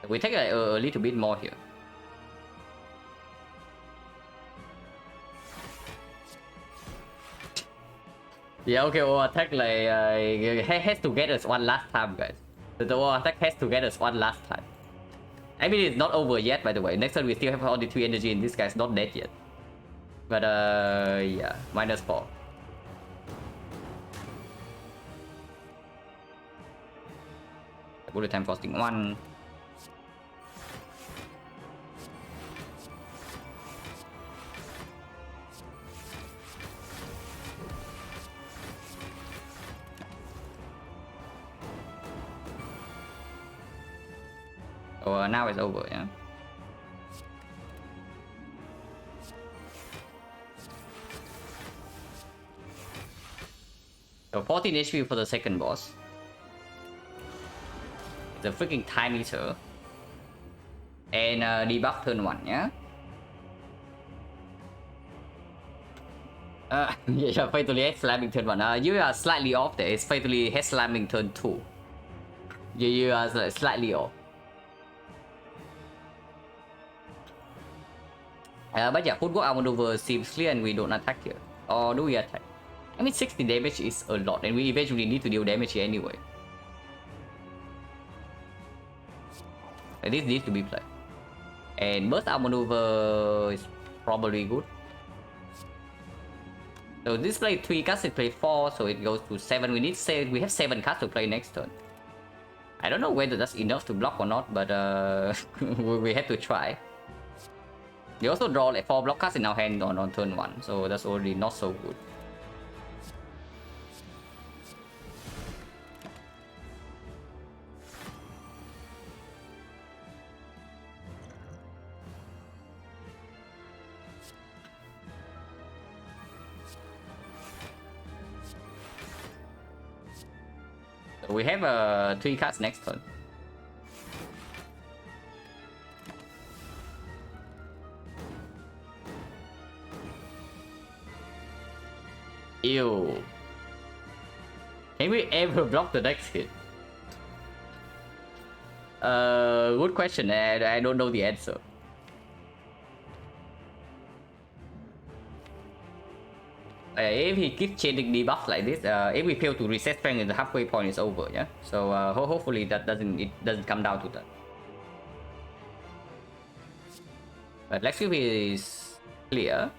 We take a little bit more here. Yeah, okay, our attack like has to get us one last time, guys. The our attack has to get us one last time. I mean, it's not over yet, by the way. Next turn we still have all the 3 energy and this guy's not dead yet. But yeah, -4. Bullet time costing 1. So now it's over, yeah. So 14 HP for the second boss. The freaking time eater. And debuff turn 1, yeah? Yeah, fatally head slamming turn 1. You are slightly off there. It's fatally head slamming turn 2. You are slightly off. But yeah, footwork armor maneuver seems clear and we don't attack here. Or do we attack? I mean, 60 damage is a lot and we eventually need to deal damage here anyway. This needs to be played. And burst armor maneuver is probably good. So this play 3 cards, it play 4, so it goes to 7. We have 7 cards to play next turn. I don't know whether that's enough to block or not, but we have to try. We also draw like 4 block cards in our hand on turn 1, so that's already not so good. So we have 3 cards next turn. Ew. Can we ever block the next hit? Good question. I don't know the answer. If he keeps changing debuffs like this, if we fail to reset strength in the halfway point, it's over. Yeah. So hopefully that doesn't come down to that. But leg sweep is clear.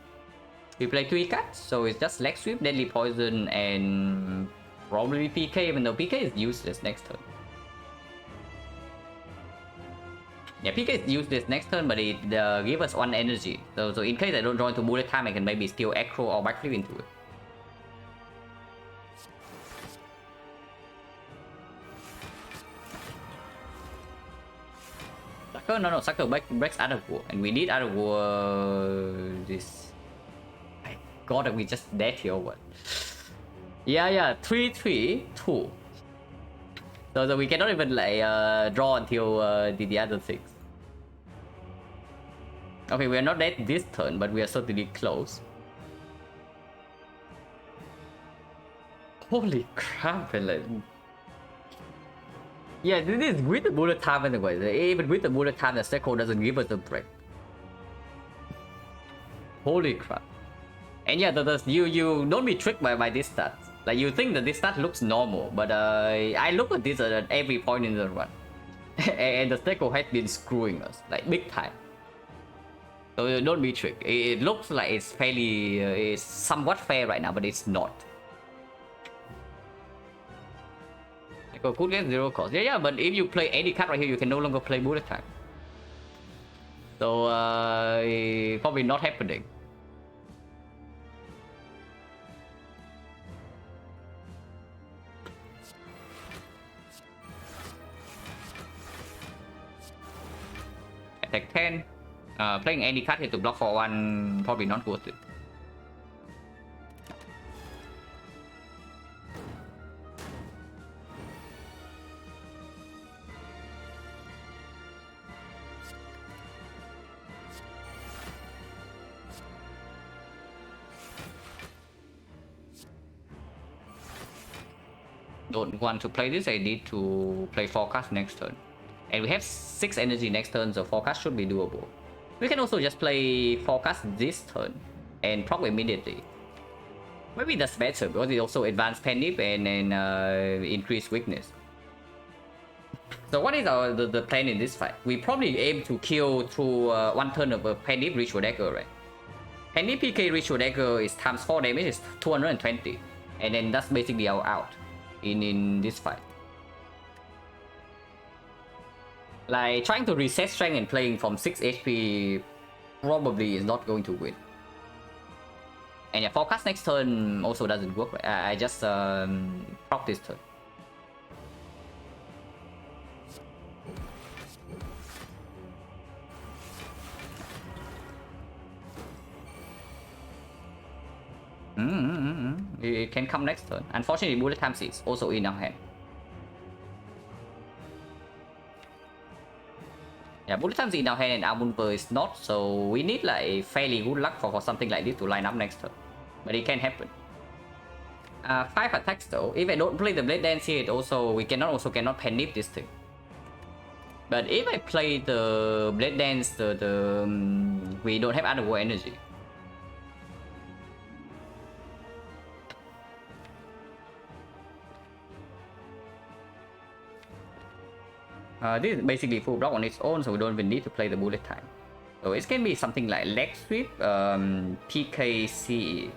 We play 3 cards, so it's just leg sweep, deadly poison, and probably PK, even though PK is useless next turn. Yeah, PK is useless next turn, but it gives us 1 energy. So in case I don't draw into bullet time, I can maybe steal Acro or backflip into it. Sucker, no, Sucker breaks out of war, and we need out of war this. God, are we just dead here or what? Yeah, 3-3-2. So we cannot even like draw until the other things. Okay, we are not dead this turn, but we are certainly close. Holy crap, like... Yeah, this is with the bullet time anyway. Even with the bullet time, the Secco doesn't give us a break. Holy crap. And yeah, you don't be tricked by this stat. Like, you think that this stat looks normal, but I look at this at every point in the run. And the Secco has been screwing us, like, big time. So don't be tricked. It looks like it's fairly, it's somewhat fair right now, but it's not. Secco could get 0 cost. Yeah, but if you play any card right here, you can no longer play bullet time. So, probably not happening. Attack 10. Playing any card here to block for 1, probably not worth it. don't want to play this, I need to play forecast next turn. And we have 6 energy next turn, so forecast should be doable. We can also just play forecast this turn and proc immediately. Maybe that's better because it also advance panic and increase weakness. So what is the plan in this fight? We probably aim to kill through one turn of a panic ritual dagger, right? Panic PK ritual dagger is times 4 damage, is 220, and then that's basically our out in this fight. Like trying to reset strength and playing from 6 HP probably is not going to win. And yeah, forecast next turn also doesn't work, right? I just proc this turn. It can come next turn. Unfortunately, bullet times is also in our hand. Yeah, bullet times in our hand and Abunper is not, so we need like fairly good luck for something like this to line up next turn. But it can happen. 5 attacks though. If I don't play the Blade Dance here, we cannot panic this thing. But if I play the Blade Dance, we don't have other war energy. This is basically full block on its own, so we don't even need to play the bullet time. So it can be something like leg sweep, PKC.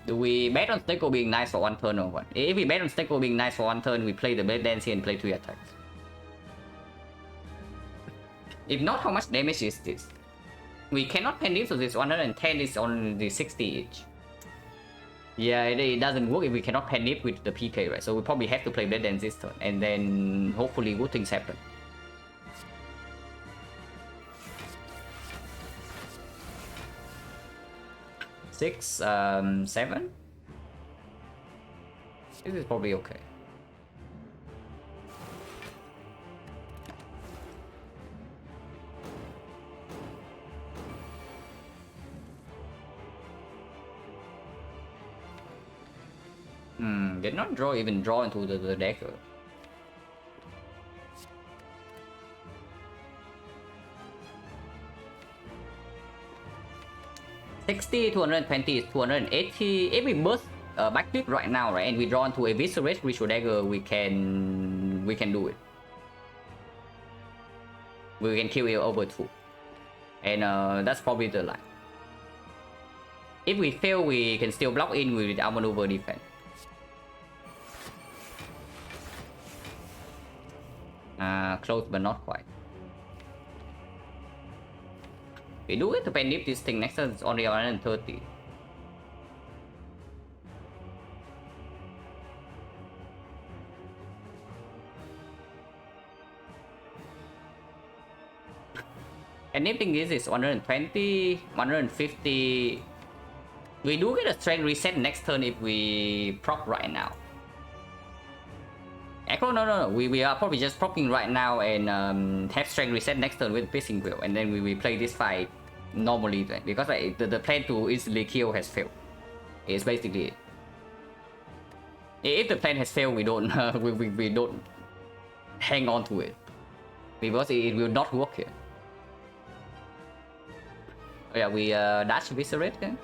Do we bet on Steko being nice for one turn or what? If we bet on Steko being nice for one turn, we play the Blade Dance here and play 3 attacks. If not, how much damage is this? We cannot pen this, so this 110 is on the 60 each. Yeah, it doesn't work if we cannot pen it with the PK, right? So we probably have to play Blade Dance this turn, and then hopefully good things happen. Six, 7? This is probably okay. Did not even draw into the dagger. $60, 220 is 280. If we burst backflip right now, right, and we draw into a Eviscerate Ritual Dagger, we can do it. We can kill it over 2. And that's probably the line. If we fail, we can still block in with outmaneuver defense. Close but not quite. We do it to pen dip this thing next turn, it's only 130. And nipping this is 120, 150. We do get a strength reset next turn if we proc right now. Echo, no. We are probably just proccing right now and have strength reset next turn with Piercing Will, and then we play this fight normally then, because like, the plan to instantly kill has failed. It's basically it. If the plan has failed, we don't we don't hang on to it, because it will not work here. Oh yeah, we dash Viscerate then.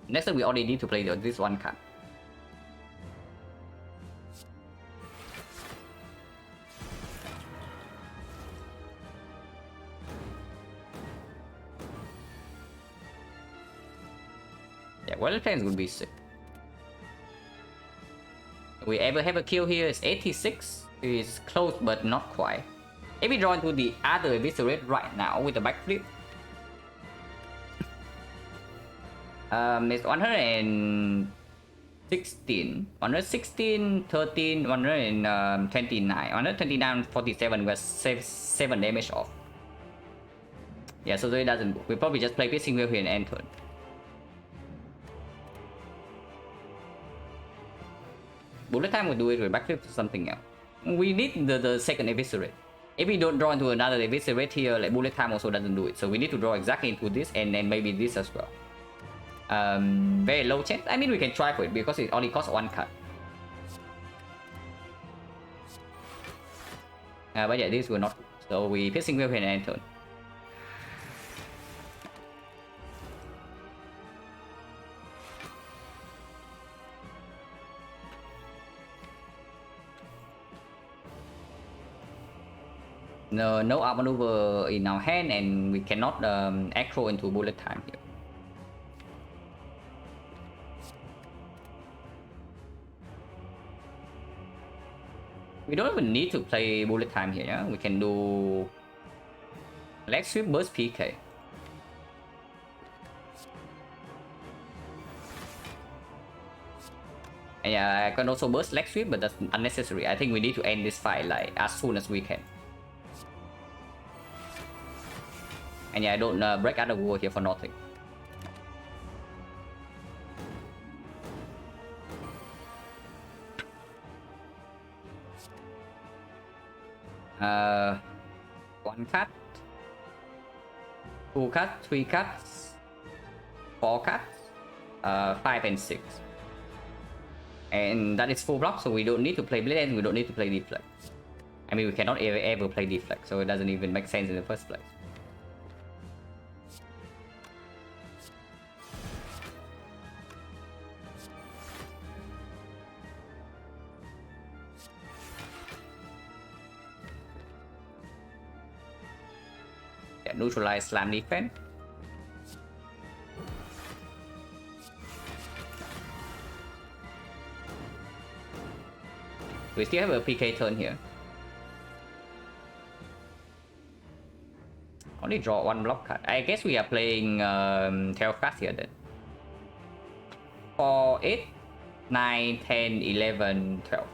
Next time we only need to play this one card. Yeah, well, plans would be sick. We ever have a kill here is 86. It's close but not quite. If we draw into the other Eviscerate right now with the backflip, it's 116, 13, 129, 129, 47 was 7 damage off. Yeah, so it doesn't work. We probably just play Piercing Will here and end turn. Bullet time will do it with backflip to something else. We need the second eviscerate. If we don't draw into another eviscerate here, like bullet time also doesn't do it. So we need to draw exactly into this and then maybe this as well. Very low chance. I mean, we can try for it because it only costs 1 card. But yeah, this will not. So we piercing weapon and turn. No outmaneuver in our hand, and we cannot aggro into bullet time here. We don't even need to play bullet time here, yeah? We can do leg sweep burst PK. And yeah, I can also burst leg sweep, but that's unnecessary. I think we need to end this fight like as soon as we can. And yeah, I don't break out the wall here for nothing. One cut, 2 cuts, 3 cuts, 4 cuts, 5 and 6. And that is full block, so we don't need to play blade and we don't need to play deflect. I mean, we cannot ever play deflect, so it doesn't even make sense in the first place. Yeah, neutralize slam defense. We still have a PK turn here. Only draw 1 block card. I guess we are playing 12 cards here then. 4, 8, 9, 10, 11, 12.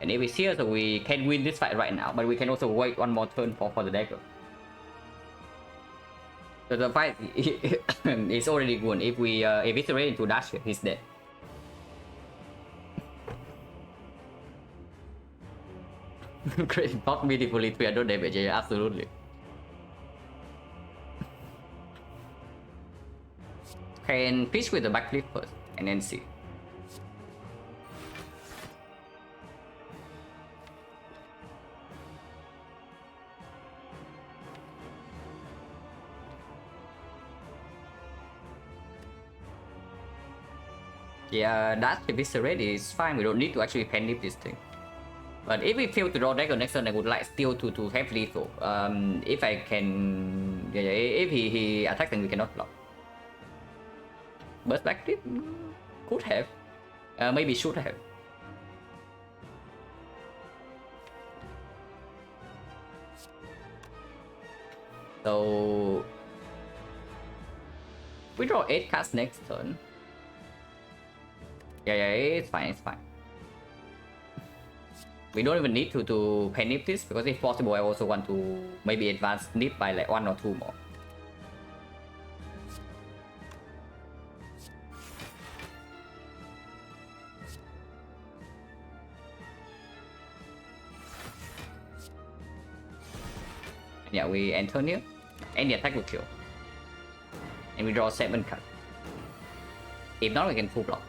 And if it's here, so we can win this fight right now, but we can also wait 1 more turn for the dagger. So the fight is already won. If we eviscerate into dash here, he's dead. Great, block beautifully 300 damage, yeah, absolutely. Can pitch with the backflip first, and then see. Yeah, that eviscerate is fine. We don't need to actually pen this thing. But if we fail to draw dagger next turn, I would like still to have lethal. If I can, yeah, if he attacks, then we cannot block. Burst backflip could have, maybe should have. So we draw 8 cards next turn. Yeah, it's fine, it's fine. We don't even need to pen nip this, because if possible I also want to maybe advance nip by like 1 or 2 more. Yeah, we enter here, and the attack will kill. And we draw 7 cards. If not, we can full block.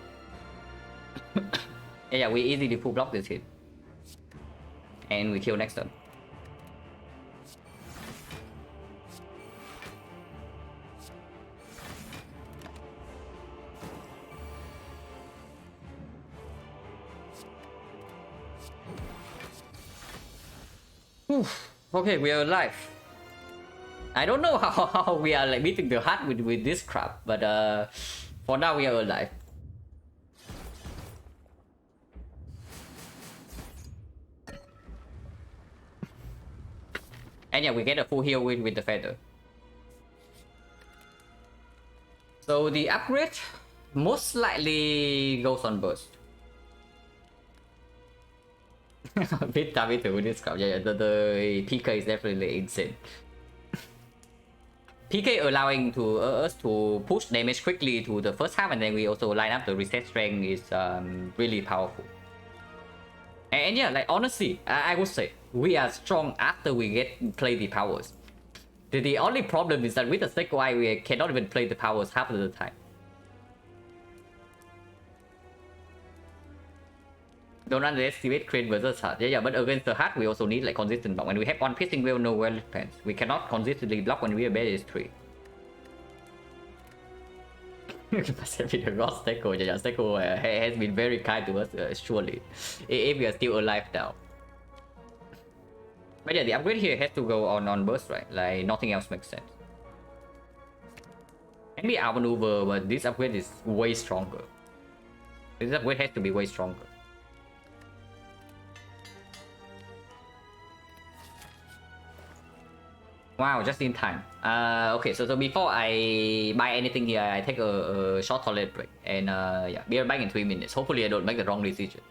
Yeah, we easily full block this hit. And we kill next turn. Oof. Okay, we are alive. I don't know how we are like beating the heart with this crap, but for now we are alive. And yeah, we get a full heal with the feather. So the upgrade most likely goes on burst. Bit time to this crowd. Yeah, the PK is definitely insane. PK allowing to us to push damage quickly to the first half, and then we also line up the reset strength is really powerful. And yeah, like honestly, I would say we are strong after we get play the powers. The only problem is that with the XecnaR we cannot even play the powers half of the time. Don't underestimate Crane versus Hard. Yeah, but against the Hard we also need like consistent block. When we have one piercing wheel, no well defense. We cannot consistently block when we are base 3. The Ross Steko, yeah, Steko has been very kind to us, surely. If we are still alive now. But yeah, the upgrade here has to go on burst, right? Like nothing else makes sense. Maybe outmaneuver, but this upgrade is way stronger. This upgrade has to be way stronger. Wow, just in time. Okay, so before I buy anything here, I take a short toilet break. And yeah, be right back in 3 minutes. Hopefully I don't make the wrong decisions.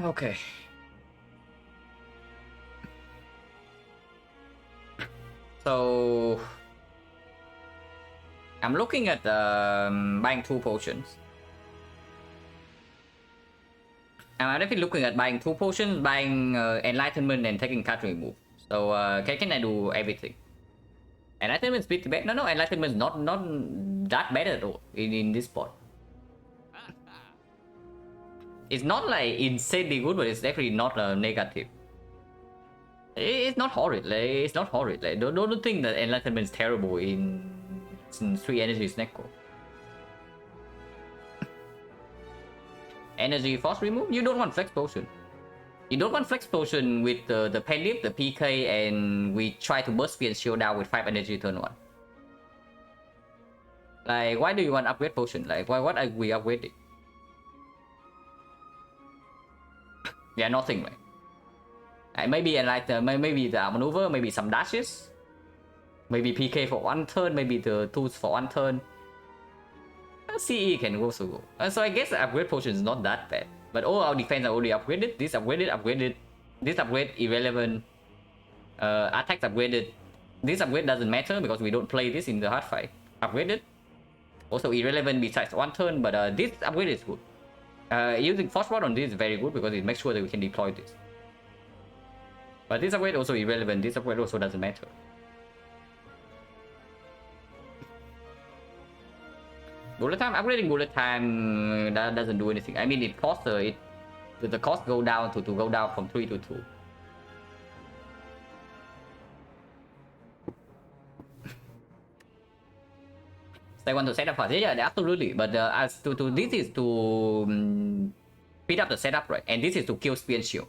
Okay. So I'm looking at buying 2 potions. I'm definitely looking at buying 2 potions, buying Enlightenment, and taking card remove. So can I do everything? Enlightenment is pretty bad. No, Enlightenment is not that bad at all in this spot. It's not like insanely good, but it's definitely not negative. It's not horrid. Like, it's not horrid. Like, don't think that Enlightenment is terrible in 3 energy Snecko. Energy force remove. You don't want flex potion. You don't want flex potion with the Penlip, the PK, and we try to burst speed and shield down with 5 energy turn 1. Like, why do you want upgrade potion? Like, what are we upgrading? Yeah, nothing, right? Maybe maybe the maneuver, maybe some dashes, maybe PK for 1 turn, maybe the tools for 1 turn. CE can also go. So I guess the upgrade potion is not that bad. But all our defense are already upgraded. This upgraded. This upgrade irrelevant. Attacks upgraded. This upgrade doesn't matter because we don't play this in the hard fight. Upgraded. Also irrelevant besides 1 turn, but this upgrade is good. Using force rod on this is very good because it makes sure that we can deploy this. But this upgrade also irrelevant. This upgrade also doesn't matter. Bullet time, upgrading bullet time that doesn't do anything. I mean, it costs the cost go down to go down from 3 to 2. They want to set up fast. Yeah, absolutely. But as to this is to speed up the setup, right? And this is to kill spear and shield.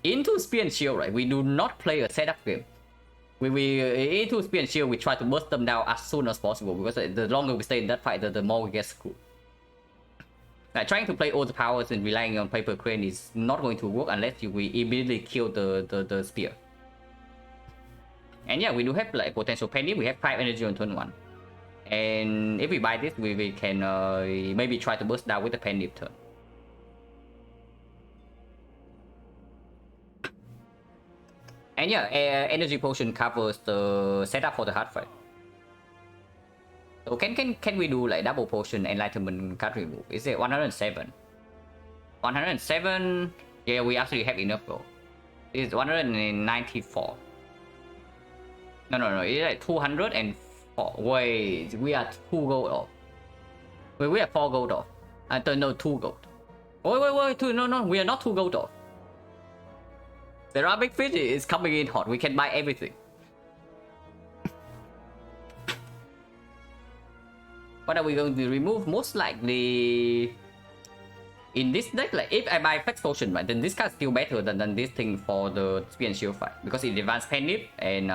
Into spear and shield, right? We do not play a setup game. We into spear and shield, we try to burst them down as soon as possible because the longer we stay in that fight, the more we get screwed. Like trying to play all the powers and relying on paper crane is not going to work unless we immediately kill the spear. And yeah, we do have like potential penny. We have 5 energy on turn 1, and if we buy this, we can maybe try to burst down with the penny turn. And yeah, energy potion covers the setup for the hard fight. So can we do like double potion enlightenment card remove? Is it 107? 107. Yeah, we actually have enough though. It's 194. No. It's like 204. Wait, we are 2 gold off. Wait, we are 4 gold off. No, 2 gold. Wait, 2. No, we are not 2 gold off. The ceramic fish is coming in hot. We can buy everything. What are we going to remove? Most likely in this deck, like if I buy flex potion, right, then this card is still better than this thing for the spear and shield fight because it advanced penlip, and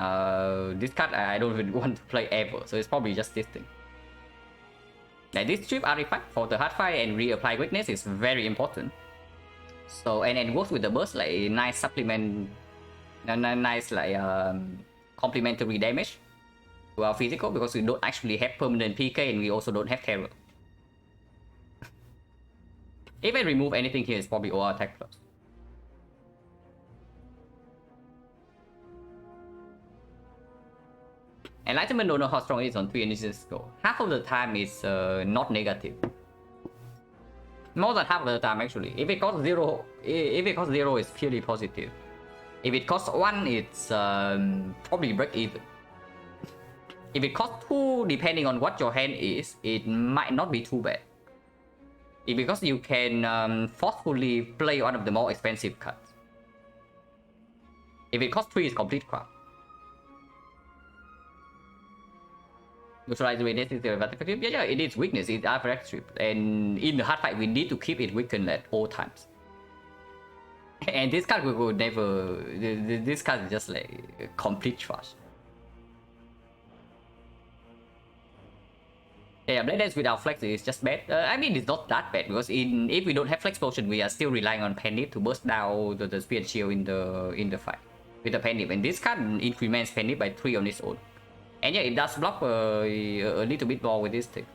this card I don't even want to play ever, so it's probably just this thing. Like this strip artifact for the hard fight and reapply weakness is very important. So and it works with the burst, like nice supplement, nice like complementary damage to our physical because we don't actually have permanent PK and we also don't have terror. If I remove anything here, it's probably all attack plus. Enlightenment don't know how strong it is on 3 initiatives go. Half of the time it's not negative. More than half of the time actually. If it costs 0, it's purely positive. If it costs 1, it's probably break even. If it costs 2, depending on what your hand is, it might not be too bad. Because you can forcefully play one of the more expensive cards. If it costs 3, it's complete crap. Neutralize weakness is effective. Yeah, it is weakness. It's artifact strip, and in the hard fight, we need to keep it weakened at all times. And this card will never. This card is just like complete trash. Yeah, Blade Dance without flex is just bad. I mean, it's not that bad because if we don't have flex potion, we are still relying on Penip to burst down the spear and shield in the fight with the Penip, and this card increments Penip by 3 on its own. And yeah, it does block a little bit more with this thing.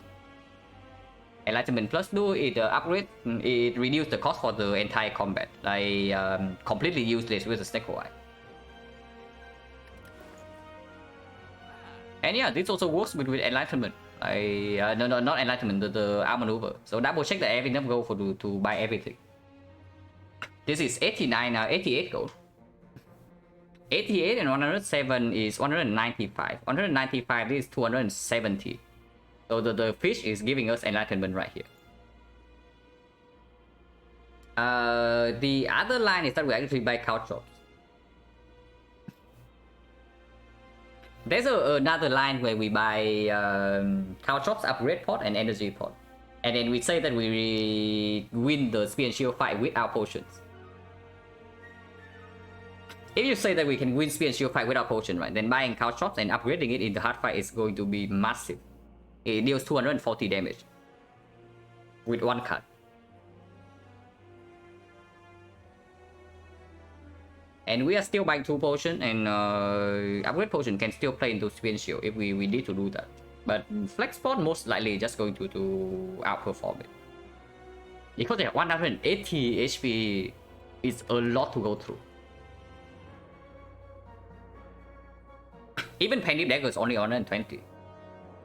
Enlightenment plus do it upgrade. It reduces the cost for the entire combat. Like completely useless with the XecnaR. And yeah, this also works with Enlightenment. No, not enlightenment, the outmaneuver. So double check that everything go for to buy everything. This is 89, 88 gold. 88 and 107 is 195. 195 is 270. So the fish is giving us enlightenment right here. The other line is that we actually buy couch shops. There's another line where we buy couch shops, upgrade pot, and energy pot. And then we say that we win the spear and shield fight without potions. If you say that we can win spear and shield fight without potion, right, then buying couch shops and upgrading it in the hard fight is going to be massive. It deals 240 damage with one cut. And we are still buying 2 potions, and upgrade potion can still play into spear and shield if we need to do that. But flex pot most likely just going to outperform it. Because they have 180 HP is a lot to go through. Even Penny Dagger is only 120.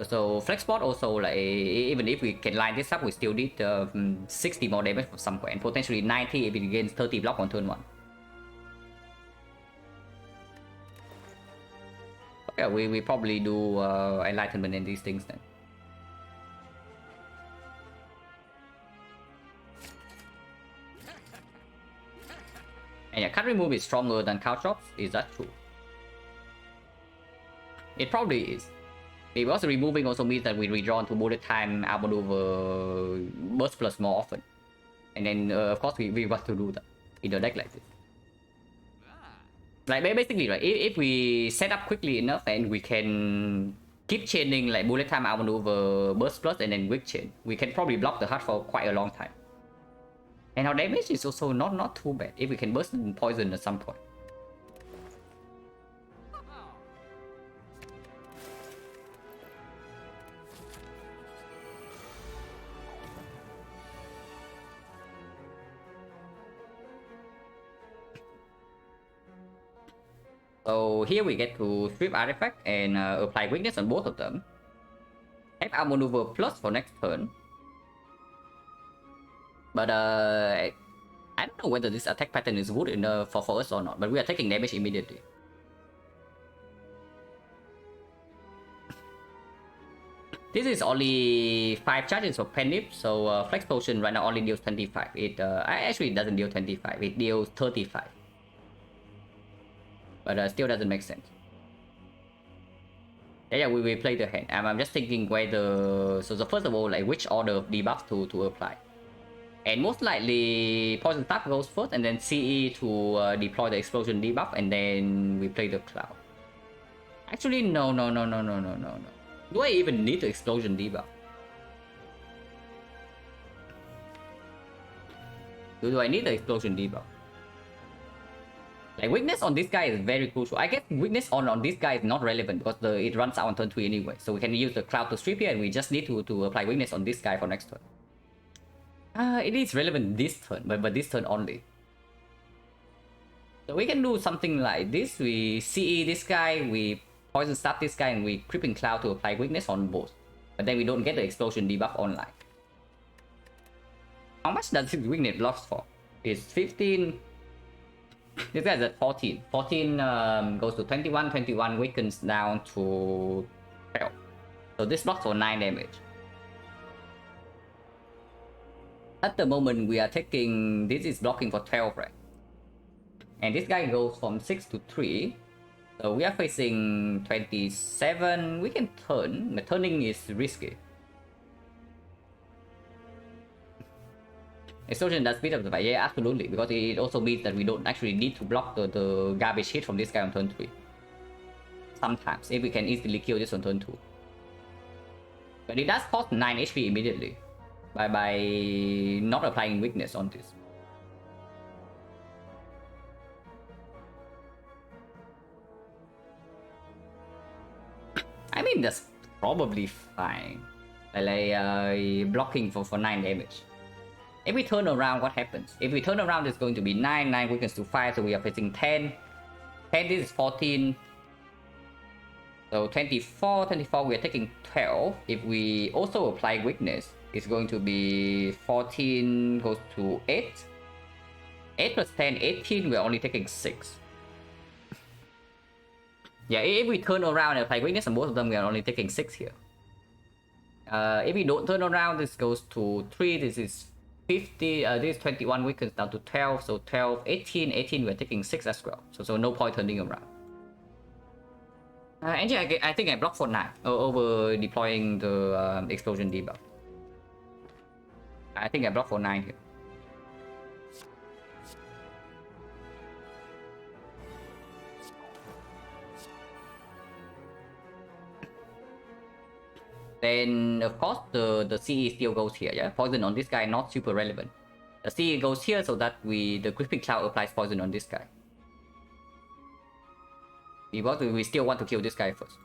So flex pot also, like, even if we can line this up, we still need 60 more damage from somewhere, and potentially 90 if it gains 30 block on turn 1. Yeah, we probably do enlightenment in these things then. And yeah, cut remove is stronger than couch shops. Is that true? It probably is. Because removing also means that we redraw to bullet time, outmaneuver, burst plus more often. And then of course we want to do that in a deck like this. Like basically, right, if we set up quickly enough and we can keep chaining like bullet time, outmaneuver, burst plus, and then quick chain, we can probably block the heart for quite a long time. And our damage is also not too bad if we can burst and poison at some point. So here we get to strip artifact and apply weakness on both of them. Have outmaneuver plus for next turn. But I don't know whether this attack pattern is good enough for us or not, but we are taking damage immediately. This is only 5 charges for Penip, so Flex Potion right now only deals 25. It actually doesn't deal 25, it deals 35. But still doesn't make sense. Yeah, we will play the hand. I'm just thinking whether... So first of all, like which order of debuffs to apply. And most likely Poison Staff goes first, and then CE to deploy the Explosion debuff, and then we play the Cloud. Actually, no. Do I even need the Explosion debuff? Do I need the Explosion debuff? Like, weakness on this guy is very crucial. I guess weakness on this guy is not relevant because it runs out on turn 3 anyway. So we can use the Cloud to strip here, and we just need to apply weakness on this guy for next turn. It is relevant this turn, but this turn only. So we can do something like this. We CE this guy, we Poison Staff this guy, and we Creeping Cloud to apply weakness on both. But then we don't get the Explosion debuff online. How much does his weakness blocks for? It's 15... This guy's at 14. 14 goes to 21, 21 weakens down to 12. So this blocks for 9 damage. At the moment we are taking... This is blocking for 12, right? And this guy goes from 6 to 3. So we are facing 27. We can turn, but turning is risky. Explosion does speed up the fight, yeah, absolutely, because it also means that we don't actually need to block the garbage hit from this guy on turn 3. Sometimes, if we can easily kill this on turn 2. But it does cost 9 HP immediately by not applying weakness on this. I mean, that's probably fine. Like blocking for 9 damage. If we turn around, what happens? If we turn around, it's going to be 9, 9 weakens to 5, so we are facing 10. 10, this is 14. So 24, 24, we are taking 12. If we also apply weakness, it's going to be 14 goes to 8. 8 plus 10, 18, we're only taking 6. Yeah, if we turn around and apply weakness on both of them, we are only taking 6 here. If we don't turn around, this goes to 3, this is 50, this is 21 weakens down to 12, so 12, 18, 18, we're taking 6 as well. So no point turning around. And yeah, I think I blocked for 9 over deploying the explosion debuff. I think I blocked for 9 here. Then of course the CE still goes here, yeah? Poison on this guy not super relevant. The CE goes here so that the Gripping Cloud applies poison on this guy. We still want to kill this guy first.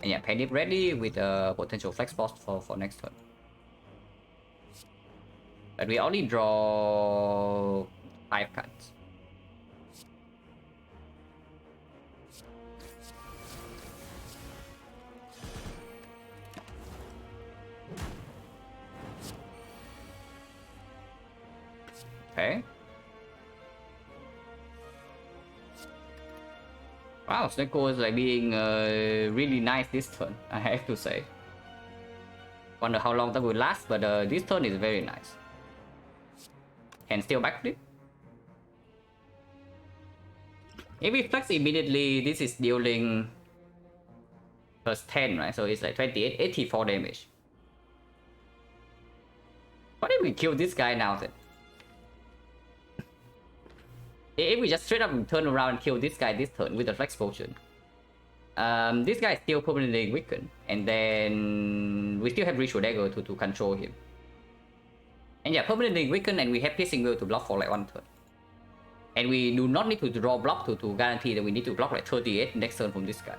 And yeah, Panic ready with a potential flex boss for next turn. But we only draw 5 cards. Okay. Wow, Sneko is like being really nice this turn, I have to say. Wonder how long that will last, but this turn is very nice. Can still backflip. If we flex immediately, this is dealing plus 10, right? So it's like 28, 84 damage. What if we kill this guy now then? If we just straight up turn around and kill this guy this turn with the flex potion, this guy is still permanently weakened, and then we still have Ritual Dagger to control him. And yeah, permanently weakened, and we have Piercing Will to block for like 1 turn. And we do not need to draw block to guarantee that we need to block like 38 next turn from this guy.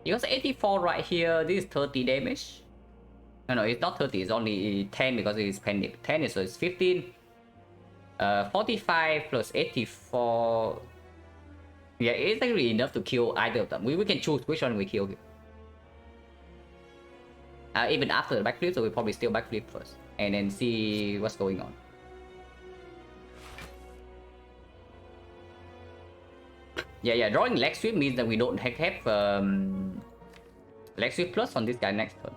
Because 84 right here, this is 30 damage. No, it's not 30, it's only 10 because it is Panic. 10 is so it's 15. 45 plus 84. Yeah, it's actually enough to kill either of them. We can choose which one we kill here. Even after the backflip, so we'll probably still backflip first and then see what's going on. Yeah, drawing leg sweep means that we don't have leg sweep plus on this guy next turn.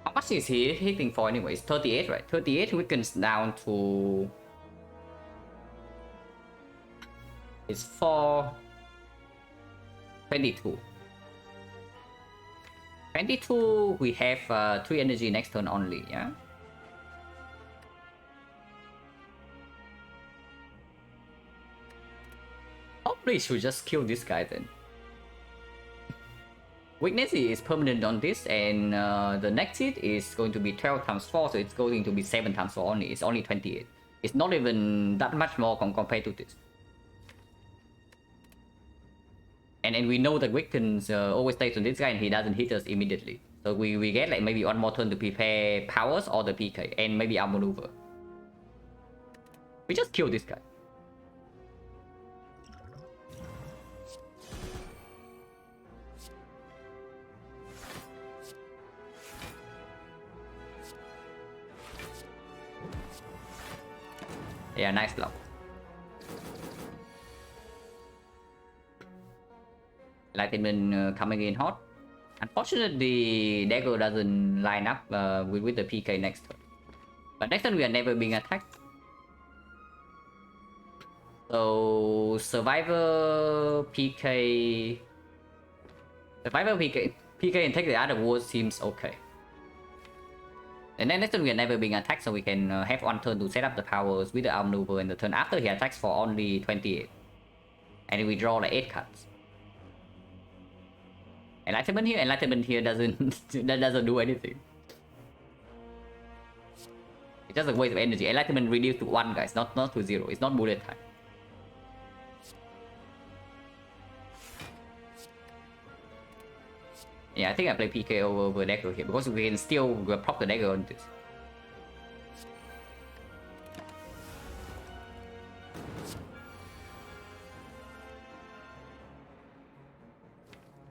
How much is he hitting for anyway? It's 38, right? 38 weakens down to... It's 4... 22. 22, we have 3 energy next turn only, yeah? Probably should just kill this guy then. Weakness is permanent on this, and the next hit is going to be 12 times 4, so it's going to be 7 times 4 only. It's only 28. It's not even that much more compared to this. And we know that weakens always stays on this guy and he doesn't hit us immediately. So we get like maybe 1 more turn to prepare powers or the PK and maybe our maneuver. We just kill this guy. Yeah, nice block. Lightning coming in hot. Unfortunately, Dagger doesn't line up with the PK next turn. But next turn we are never being attacked. So Survivor PK and take the other wars seems okay. And then next turn we are never being attacked, so we can have 1 turn to set up the powers with the arm maneuver, and the turn after he attacks for only 28. And we draw like 8 cards. Enlightenment here doesn't do anything. It's just a waste of energy. Enlightenment reduced to 1, guys, not to 0. It's not bullet time. Yeah, I think I play PK over dagger here because we can still prop the dagger on this.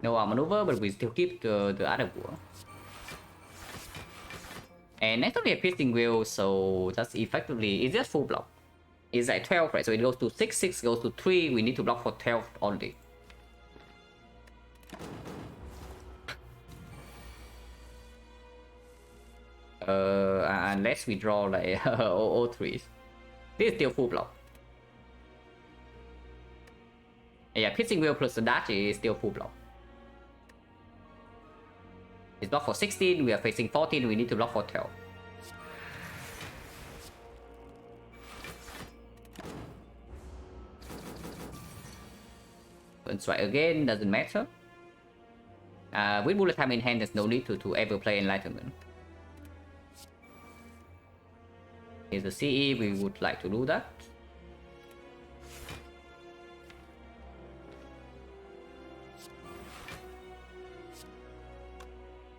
No arm maneuver, but we still keep the other war. And next only a piercing wheel, so that's effectively it's just full block. It's like 12, right? So it goes to 6, 6 goes to 3. We need to block for 12 only. Unless we draw like 003s. This is still full block. Yeah, piercing wheel plus the dash is still full block. It's blocked for 16, we are facing 14, we need to block for 12. And strike again, doesn't matter. With bullet time in hand, there's no need to ever play Enlightenment. Here's the CE, we would like to do that.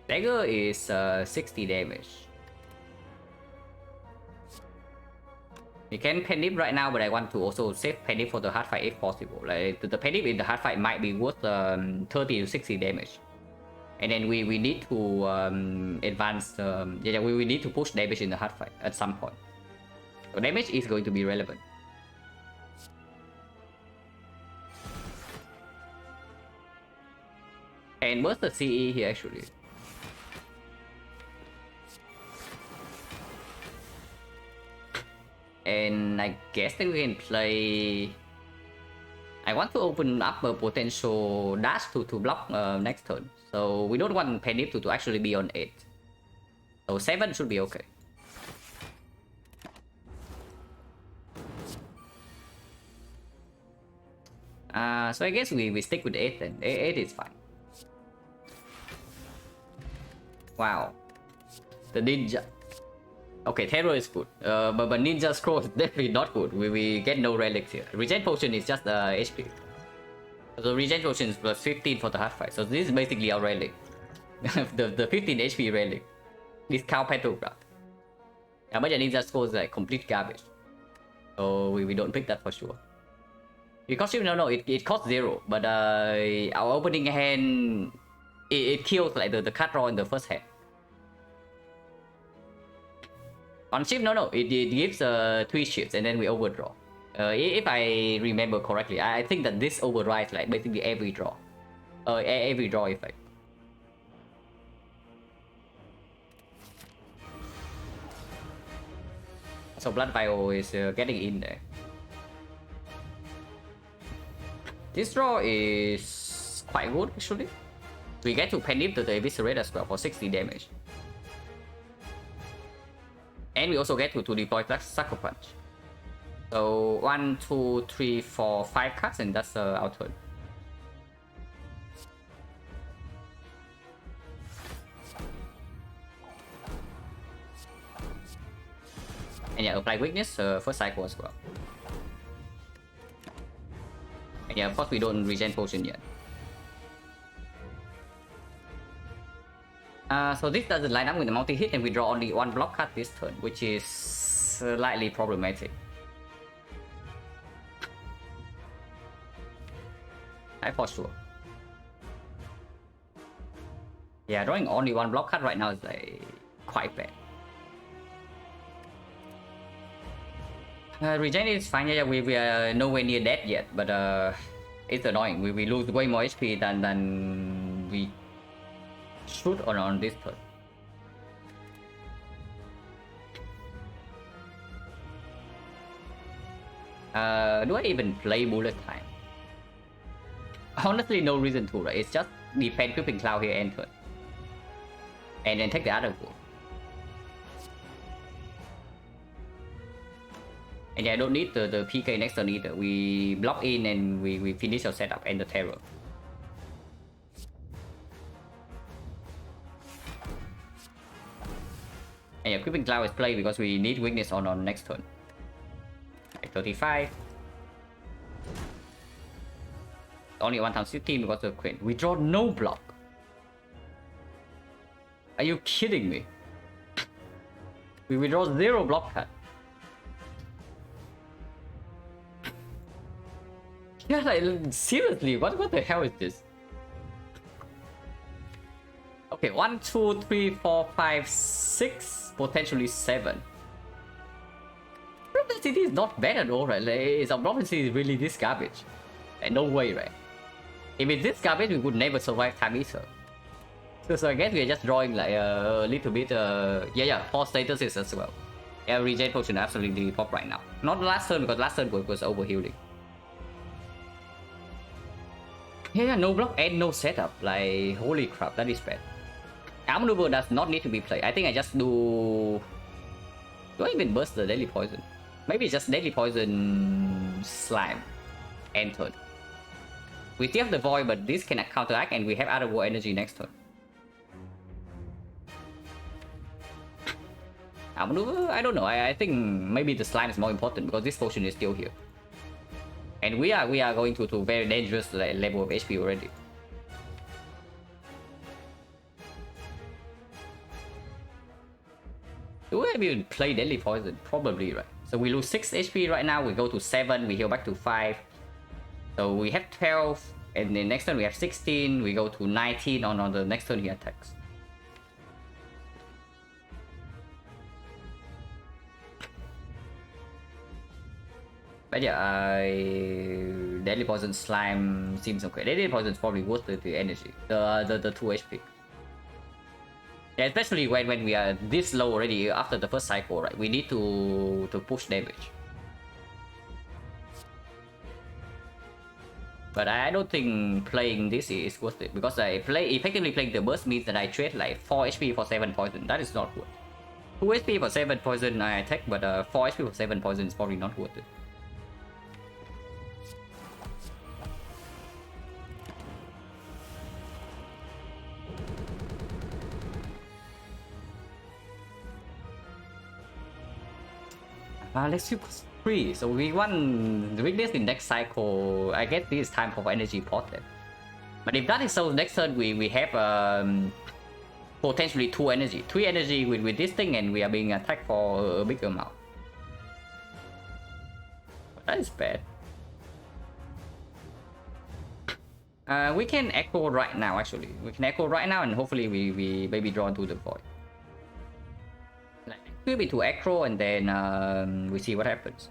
Dagger is 60 damage. You can Penip right now, but I want to also save Penip for the hard fight if possible. Like the Penip in the hard fight might be worth 30 to 60 damage. And then we need to advance. We need to push damage in the hard fight at some point. So damage is going to be relevant. And what's the CE here actually? And I guess that we can play. I want to open up a potential dash to block next turn. So we don't want Penip to actually be on 8. So 7 should be okay. So I guess we stick with 8 then. 8 is fine. Wow. The ninja. Okay, terror is good. But ninja scroll is definitely not good. We get no relics here. Regen potion is just HP. So regen potion is plus 15 for the hard fight. So this is basically our relic. the 15 HP relic. Discount Petrograph. Yeah, but the ninja scroll is like complete garbage. So we don't pick that for sure. Because it costs 0. But our opening hand it kills like the card draw in the first hand. On shift, it gives 3 shifts and then we overdraw. If I remember correctly, I think that this overrides like basically every draw. Every draw effect. So Blood Vial is getting in there. This draw is quite good actually. We get to Penip to the Eviscerate as well for 60 damage. And we also get to deploy Sucker Punch. So 1, 2, 3, 4, 5 cards, and that's our turn. And yeah, apply weakness first cycle as well. And yeah, of course we don't regen potion yet. So this doesn't line up with the multi-hit, and we draw only 1 block card this turn, which is slightly problematic. For sure. Yeah, drawing only 1 block card right now is like quite bad. Regen is fine. Yeah, we are nowhere near dead yet, but it's annoying. We lose way more HP than we should on this turn. Do I even play bullet time? Honestly, no reason to, right? It's just defend Creeping Cloud here and turn. And then take the other wall. And yeah, I don't need the PK next turn either. We block in and we finish our setup and the terror. And yeah, Creeping Cloud is played because we need weakness on next turn. Like 35. Only 1 times 15 because of Queen. We draw no block. Are you kidding me? We withdraw 0 block card. Yeah, like, seriously, what the hell is this? Okay, 1, 2, 3, 4, 5, 6, potentially 7. Propensity is not bad at all, right? Like, its propensity is really this garbage. Like, no way, right? If it's this garbage, we would never survive Time Eater. So I guess we're just drawing like a little bit, yeah, 4 statuses as well. Yeah, regen potion absolutely pop right now. Not last turn, because last turn was overhealing. Yeah, no block and no setup. Like, holy crap, that is bad. Arm maneuver does not need to be played. I think I just do... Do I even burst the Deadly Poison? Maybe it's just Deadly Poison Slime end turn. We still have the Void, but this can counteract, and we have Other War Energy next turn. Arm maneuver? I don't know. I think maybe the Slime is more important because this potion is still here. And we are going to very dangerous level of HP already. Do we even play Deadly Poison? Probably, right? So we lose 6 HP right now, we go to 7, we heal back to 5. So we have 12, and then next turn we have 16, we go to 19 on the next turn he attacks. But yeah, Deadly Poison Slime seems okay. Deadly Poison is probably worth the energy, the 2 HP. Yeah, especially when we are this low already after the first cycle, right? We need to push damage. But I don't think playing this is worth it because effectively playing the burst means that I trade like 4 HP for 7 poison. That is not worth it. 2 HP for 7 poison I attack, but 4 HP for 7 poison is probably not worth it. Let's use 3. So we won the weakness in next cycle. I guess this is time for energy pot then. But if that is so, next turn we have potentially 2 energy. 3 energy with this thing, and we are being attacked for a big amount. That is bad. We can echo right now actually. We can echo right now, and hopefully we maybe draw into the void. Be to acro, and then we see what happens.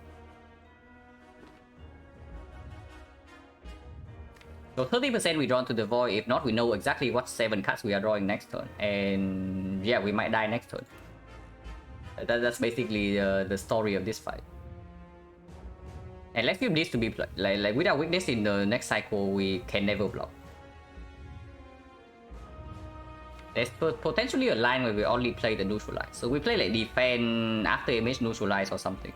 So 30% we draw to the void. If not, we know exactly what 7 cards we are drawing next turn, and yeah, we might die next turn. That's basically the story of this fight. And let's give this to be played. Like with our weakness in the next cycle, we can never block. There's potentially a line where we only play the neutralize. So we play like defend after image neutralize or something.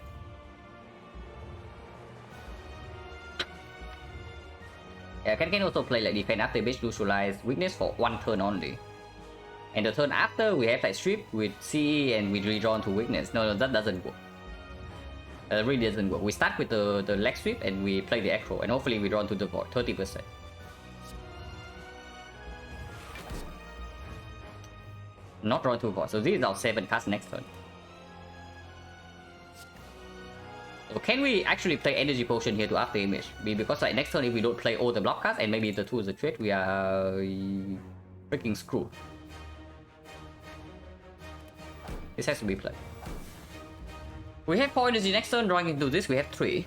Yeah, can also play like defend after image neutralize weakness for 1 turn only. And the turn after we have like strip with CE and we redraw to weakness. No, that doesn't work. That really doesn't work. We start with the leg sweep and we play the acro, and hopefully we draw to the void 30%. Not draw to void. So this is our 7 cards next turn. So can we actually play energy potion here to after image? Because like next turn if we don't play all the block cards and maybe the 2 is a trade, we are freaking screwed. This has to be played. We have 4 energy next turn, drawing into this we have 3.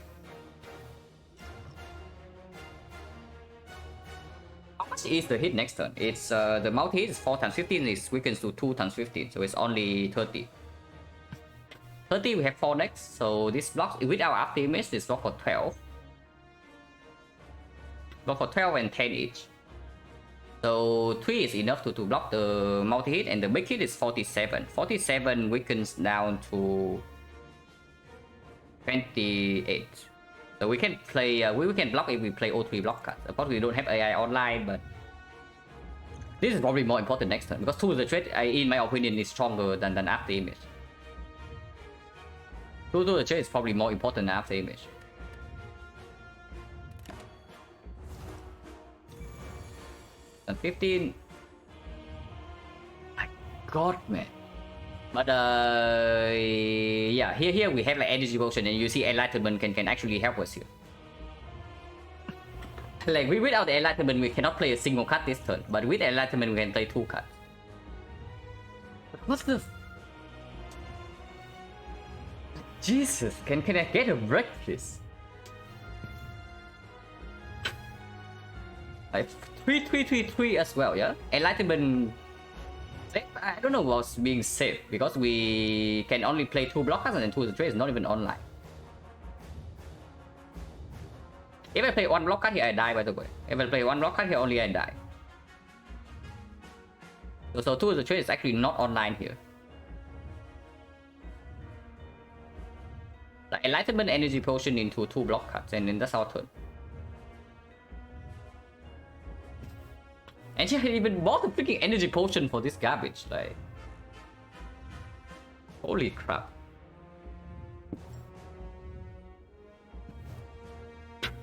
How much is the hit next turn? It's the multi hit is 4 times 15, it weakens to 2 times 15, so it's only 30. 30 we have 4 next, so this blocks with our after image, this block for 12. Block for 12 and 10 each. So 3 is enough to block the multi hit, and the big hit is 47. 47 weakens down to 28. So we can play, we can block if we play all 3 block cards. Of course we don't have AI online, but this is probably more important next turn, because 2 is the trade, in my opinion, is stronger than after image. 2 to the trade is probably more important than after image. And 15. My god, man. But yeah, here we have like energy potion, and you see enlightenment can actually help us here. Like without the enlightenment, we cannot play a single card this turn. But with enlightenment, we can play 2 cards. What's the? Jesus, can I get a break, please? Like 3 as well, yeah. Enlightenment. I don't know what's being safe because we can only play 2 blockers and then 2 of the trade is not even online. If I play 1 block card here, I die, by the way. If I play 1 block card here, only I die. So 2 of the trade is actually not online here. Like enlightenment energy potion into 2 block cards, and then that's our turn. And she even bought a freaking energy potion for this garbage, like. Holy crap.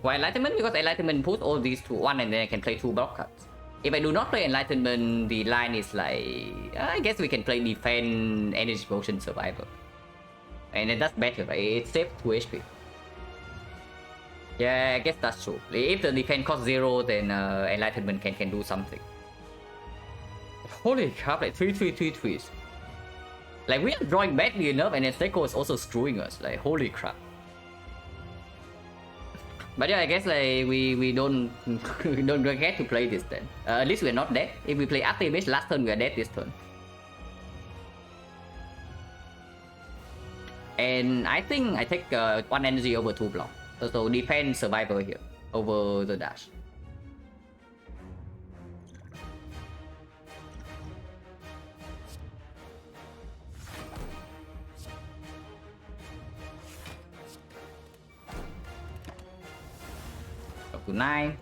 Why enlightenment? Because enlightenment puts all these to 1 and then I can play 2 block cards. If I do not play enlightenment, the line is like, I guess we can play defend energy potion survivor. And then that's better, right? It's safe 2 HP. Yeah, I guess that's true. If the defense costs 0, then enlightenment can do something. Holy crap, like 3 Like we are drawing badly enough, and then XecnaR is also screwing us. Like holy crap. But yeah, I guess like we don't we don't get to play this then. At least we're not dead. If we play A20H last turn, we are dead this turn. And I think I take 1 energy over 2 block. So defend survivor here over the dash. Up to 9.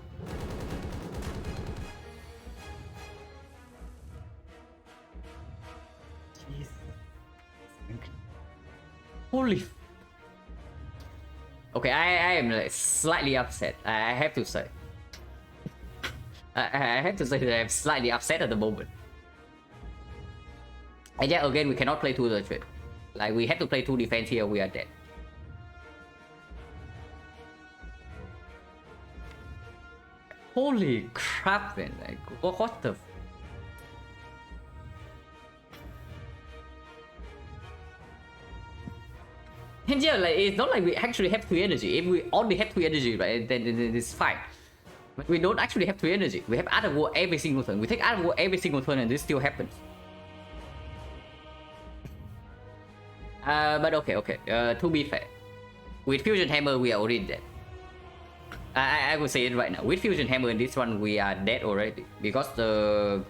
Jeez. Holy. Okay, I am like slightly upset. I have to say. I have to say that I'm slightly upset at the moment. And yeah, again, we cannot play 2 the trade. Like we have to play 2 defense here. We are dead. Holy crap, man! Like what the? And yeah, like it's not like we actually have 3 energy. If we only have 3 energy, right, then it's fine. But we don't actually have 3 energy. We have Art of War every single turn. We take Art of War every single turn, and this still happens. But okay. To be fair, with Fusion Hammer, we are already dead. I will say it right now. With Fusion Hammer in this one, we are dead already because the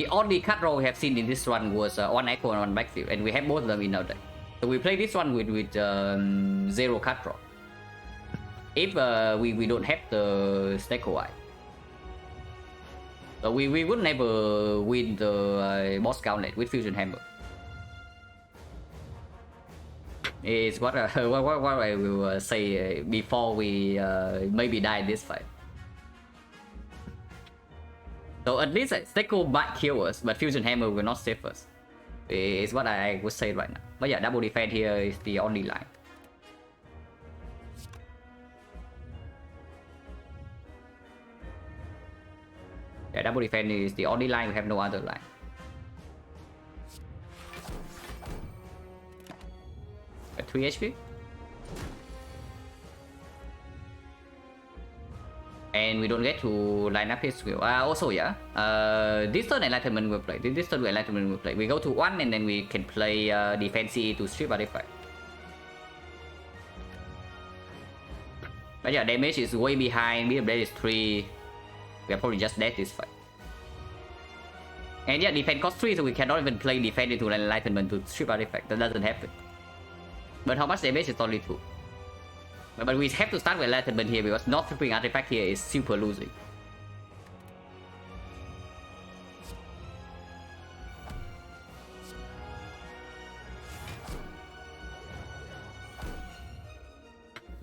only card draw we have seen in this one was 1 Echo and 1 Backfield, and we have both of them in our deck. So we play this one with 0 card draw. If we don't have the XecnaR, so we would never win the boss gauntlet with Fusion Hammer. Is what I will say before we maybe die this fight. So at least XecnaR might kill us, but Fusion Hammer will not save us. Is what I would say right now. But yeah, double defense here is the only line. Yeah, double defense is the only line. We have no other line. At 3 HP. And we don't get to line up his skill. Also, yeah. This turn enlightenment will play. This turn enlightenment will play. We go to 1 and then we can play defense to strip artifact. But yeah, damage is way behind. Meter blade is 3. We are probably just dead this fight. And yeah, defense cost 3, so we cannot even play defense into enlightenment to strip artifact. That doesn't happen. But how much damage is only 2. But we have to start with enlightenment here because not stripping artifact here is super losing.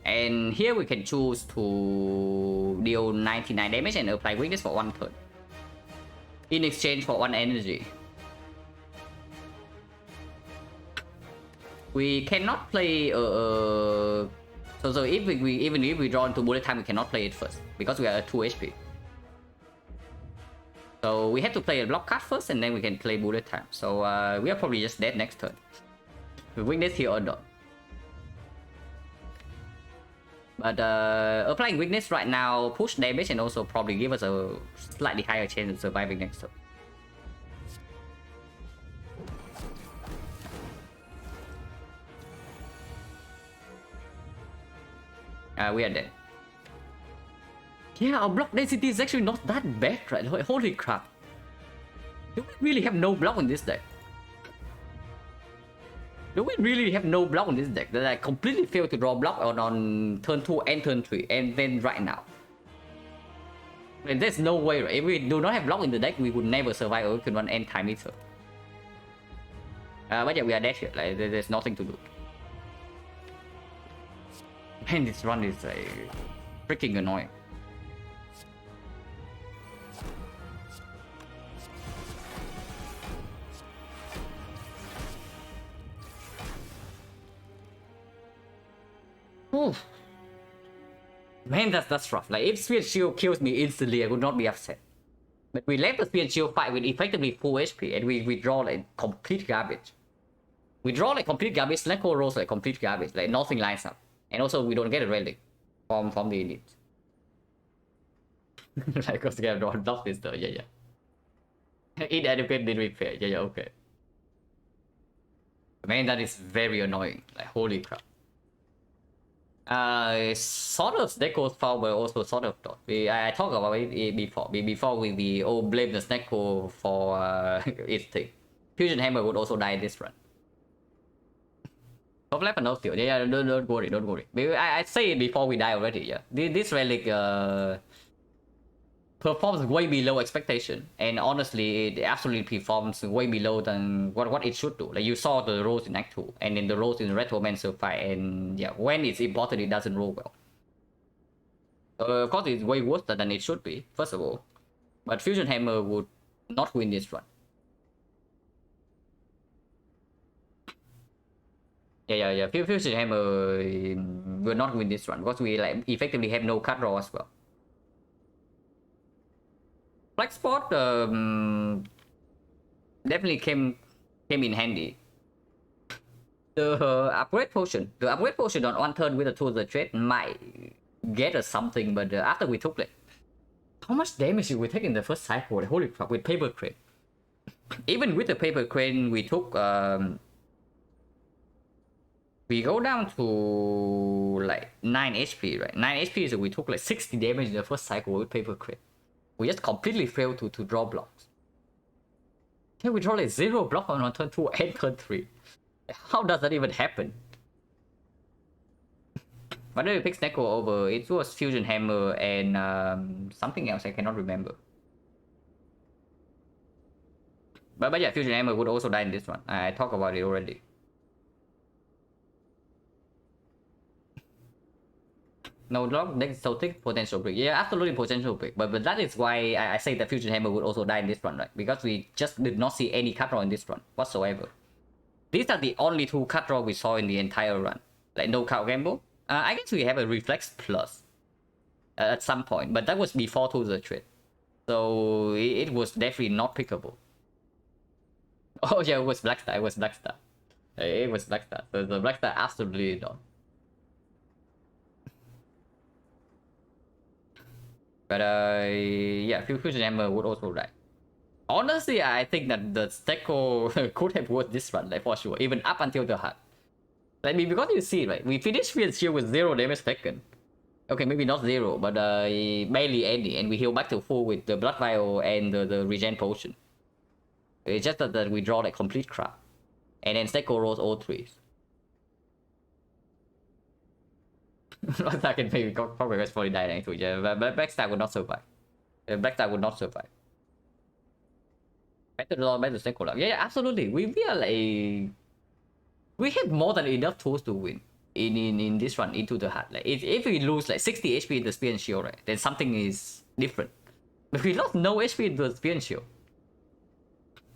And here we can choose to deal 99 damage and apply weakness for 1 turn in exchange for 1 energy. We cannot play so if we even if we draw into bullet time, we cannot play it first because we are at 2 HP. So we have to play a block card first and then we can play bullet time. So we are probably just dead next turn. We win this here or not. But applying weakness right now push damage and also probably give us a slightly higher chance of surviving next turn. We are dead. Yeah, our block density is actually not that bad, right? Holy crap. Do we really have no block in this deck? Do we really have no block in this deck? That I completely failed to draw block on turn 2 and turn 3, and then right now. And there's no way, right? If we do not have block in the deck, we would never survive or can run end time either. But yeah, we are dead here. Like, there's nothing to do. Man, this run is freaking annoying. Oof. Man, that's rough. Like, if Sphere Shield kills me instantly, I would not be upset. But we left the Sphere Shield fight with effectively full HP, and we draw like complete garbage. We draw like complete garbage, XecnaR rolls like complete garbage, like nothing lines up. And also, we don't get a relic from the elite. Like, because we have drawn block this turn, yeah. Inadequate did repair, yeah, okay. Man, that is very annoying. Like, holy crap. Sort of XecnaR's fault, but also sort of not. I talked about it before we all blame the XecnaR for its thing. Fusion Hammer would also die this run. Top left and no steal. Yeah, don't worry. I say it before we die already. Yeah, this relic performs way below expectation, and honestly, it absolutely performs way below than what it should do. Like, you saw the rolls in Act 2, and then the rolls in Retromancer fight, and yeah, when it's important, it doesn't roll well. Of course, it's way worse than it should be, first of all. But Fusion Hammer would not win this run. Yeah. Fusion Hammer will not win this run because we like effectively have no cut draw as well. Black Spot definitely came in handy. The upgrade potion. The upgrade potion on one turn with a tool the trade might get us something, but after we took it, how much damage did we take in the first cycle? Holy crap! With Paper Crane, even with the Paper Crane, we took we go down to like 9 HP, right? 9 HP, so we took like 60 damage in the first cycle with Paper Crane. We just completely failed to draw blocks. Yeah, we draw like 0 block on turn 2 and turn 3. How does that even happen? Why did we pick XecnaR over? It was Fusion Hammer and something else I cannot remember. But yeah, Fusion Hammer would also die in this one. I talked about it already. No block, next so thick potential break. Yeah, absolutely potential break. But that is why I say that Fusion Hammer would also die in this run, right? Because we just did not see any cut draw in this run whatsoever. These are the only 2 cut draw we saw in the entire run. Like no cow gamble. I guess we have a reflex plus at some point, but that was before to the trade. So it was definitely not pickable. Oh yeah, it was Black Star. It was Black Star. So the Black Star absolutely not. But yeah, Fusion Hammer would also die. Honestly, I think that the XecnaR could have worked this run, like for sure, even up until the heart. Like, because you see, right, we finished Field Shield with 0 damage taken. Okay, maybe not 0, but barely any, and we heal back to full with the Blood Vial and the Regen Potion. It's just that we draw like complete crap. And then XecnaR rolls all 3s. I can maybe probably probably die next week, yeah, but Black Star would not survive. Black Star would not survive. Better to XecnaR. Yeah, absolutely. We are like, we have more than enough tools to win in this run into the heart. Like, if we lose like 60 HP in the Spear and Shield, right, then something is different. But we lost no HP in the Spear and Shield.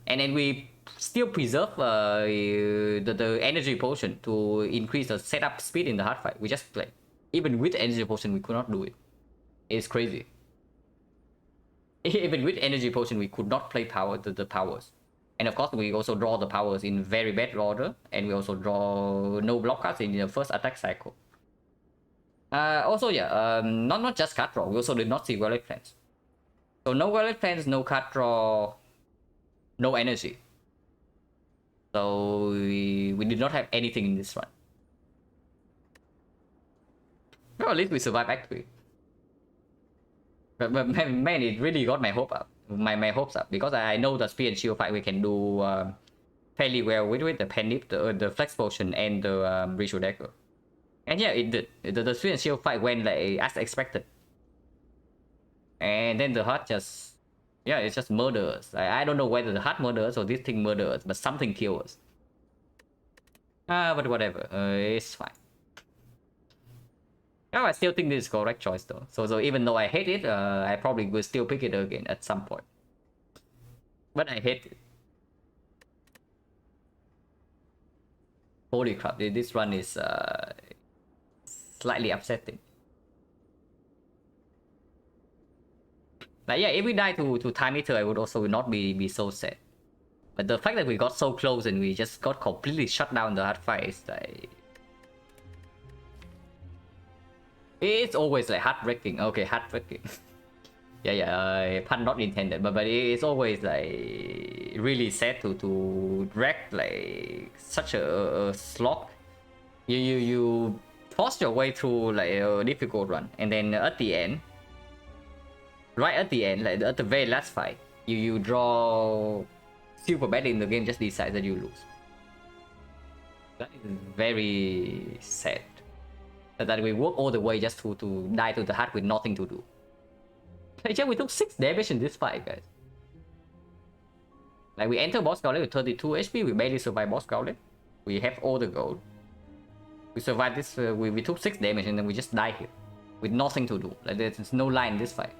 And then we still preserve the energy potion to increase the setup speed in the hard fight. We just like, even with energy potion we could not do it. It's crazy. Even with energy potion we could not play the powers. And of course we also draw the powers in very bad order, and we also draw no block cards in the first attack cycle. Also, yeah, not just card draw, we also did not see Violet Plans. So no Violet Plans, no card draw, no energy. So we did not have anything in this run. Well, at least we survived Act 3. But man, it really got my hope up. My hopes up, because I know the speed and shield fight we can do fairly well with the Penip, the Flex Potion, and the Ritual Dagger. And yeah, it did. The speed and shield fight went like as expected. And then the heart just, yeah, it's just murders. I don't know whether the heart murders or this thing murders, but something kills. But whatever, it's fine. Oh, I still think this is correct choice though. So even though I hate it, I probably will still pick it again at some point. But I hate it. Holy crap, this run is slightly upsetting. But yeah, if we die to Time Eater, I would also not be so sad. But the fact that we got so close and we just got completely shut down the hard fight is like... It's always like heartbreaking. Okay, heartbreaking. yeah, pun not intended. But it's always like really sad to drag like such a slog. You force your way through like a difficult run, and then at the end, right at the end, like at the very last fight, you draw super bad in the game, just decide that you lose. That is very sad. That we work all the way just to die to the heart with nothing to do. Like, yeah, we took 6 damage in this fight, guys. Like, we enter boss gauntlet with 32 HP, we barely survive boss gauntlet. We have all the gold. We survived this, we took 6 damage and then we just die here. With nothing to do. Like, there's no line in this fight.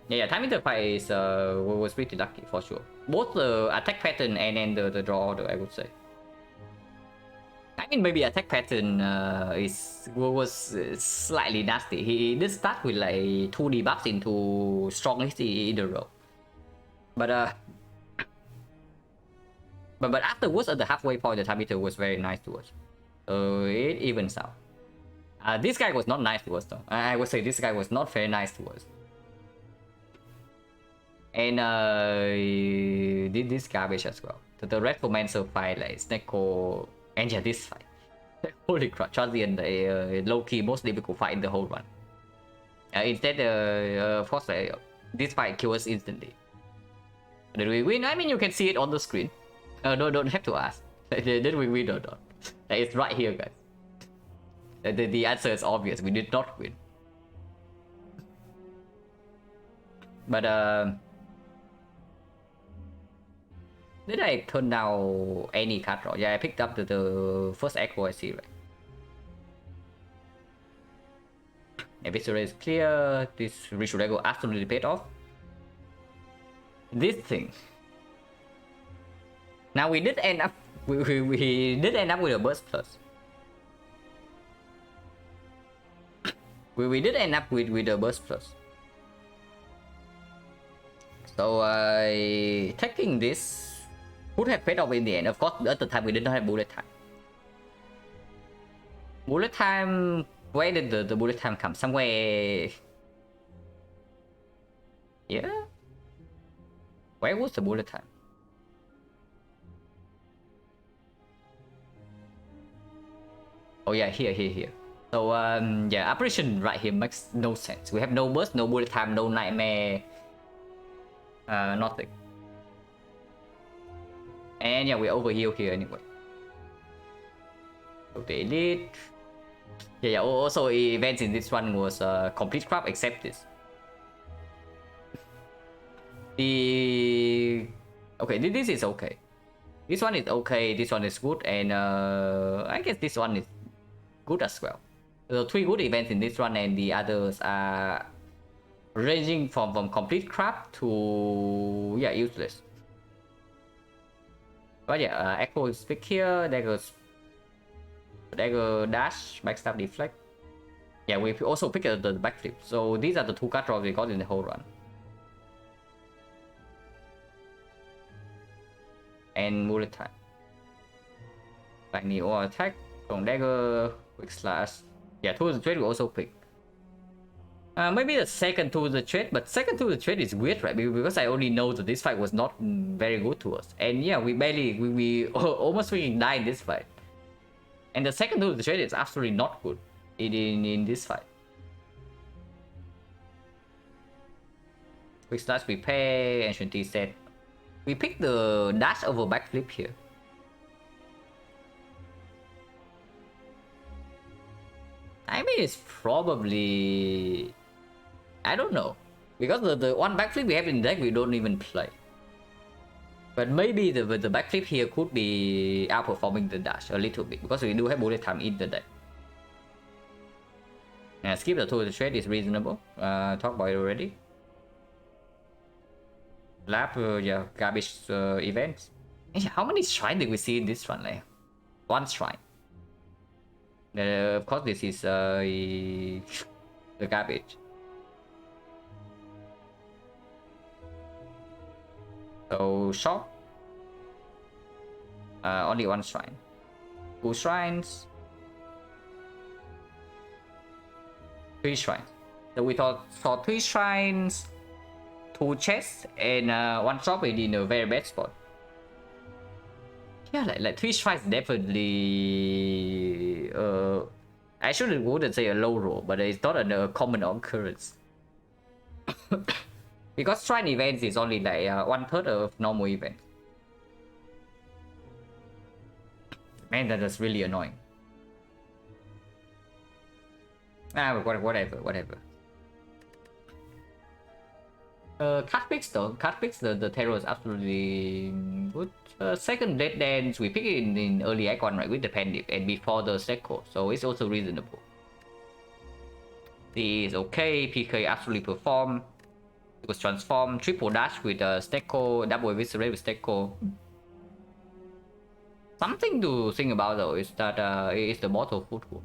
Yeah, Time Eater fight is, was pretty lucky for sure. Both the attack pattern and the draw order, I would say. I mean, maybe attack pattern was slightly nasty. He did start with like 2 debuffs into strong HT in a row. But afterwards, at the halfway point, the Time Eater was very nice to us. So it evens out. This guy was not nice to us though. I would say this guy was not very nice to us. And did this garbage as well. The Red Romancer fight, like Sneko. And yeah, this fight. Holy crap, Transient, low-key most difficult fight in the whole run. Instead, of course, this fight kills us instantly. Did we win? I mean, you can see it on the screen. Don't have to ask. Did we win or not? It's right here, guys. The answer is obvious. We did not win. But did I turn down any card draw? Yeah, I picked up the first echo I see, right? Eviscerate is clear. This Ritual Dagger absolutely paid off. This thing. Now we did end up we did end up with a burst plus. We did end up with a burst plus. So taking this would have paid off in the end. Of course, at the time we did not have bullet time. Bullet time, where did the bullet time come? Somewhere... Yeah? Where was the bullet time? Oh yeah, here. So yeah, apparition right here makes no sense. We have no burst, no bullet time, no nightmare, nothing. And yeah, we overheal here anyway. Okay, elite. Yeah, also events in this one was complete crap except this. Okay, this is okay. This one is okay, this one is good, and I guess this one is good as well. So 3 good events in this one, and the others are ranging from complete crap to yeah, useless. But yeah, Echo is pick here, dagger dash, backstab deflect. Yeah, we also pick the backflip. So these are the 2 card draws we got in the whole run. And mullet time. Like Neo attack, from dagger, quick slash. Yeah, to the trade we also pick. Maybe the second to the trade, but second to the trade is weird, right? Because I only know that this fight was not very good to us. And yeah, we almost freaking died in this fight. And the second to the trade is absolutely not good in this fight. Quick slash prepare, ancient T set. We pick the dash over backflip here. I mean, it's probably... I don't know. Because the one backflip we have in the deck, we don't even play. But maybe the backflip here could be outperforming the dash a little bit. Because we do have bullet time in the deck. Skip the to the trade is reasonable. Talk about it already. Lab, yeah, garbage events. How many shrines did we see in this one? Like, 1 shrine. Of course, this is the garbage. So shop. Only 1 shrine. 2 shrines. 3 shrines. So we saw 3 shrines, 2 chests, and 1 shop in a very bad spot. Yeah, like 3 shrines definitely. I wouldn't say a low roll, but it's not a common occurrence. Because shrine events is only like 1/3 of normal events. Man, that is really annoying. Whatever. Card picks though. Card picks, the terror is absolutely good. Second Dead Dance, we pick it in early Act 1, right, with the Pandip and before the Secco, so it's also reasonable. This is okay, PK absolutely perform. It was transformed, triple dash with Stecco, double eviscerate with Stecco. Something to think about though is that it is the bottle footwork.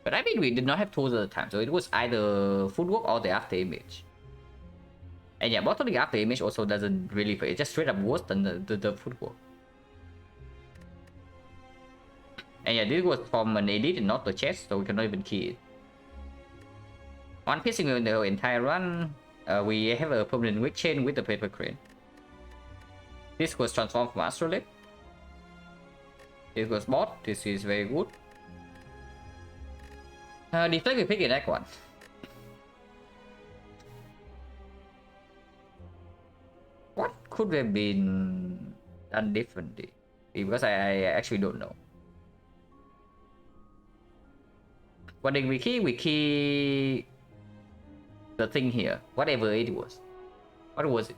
But I mean, we did not have tools at the time, so it was either footwork or the after image. And yeah, bottling after image also doesn't really play. It's just straight up worse than the footwork. And yeah, this was from an edit and not the chest, so we cannot even key it. 1 piercing in the entire run. We have a permanent weak chain with the paper crane. This was transformed from Astrolabe. This was bot. This is very good. Deflect we pick in Act 1. What could have been done differently? Because I actually don't know. What did we key? We key the thing here, whatever it was. What was it?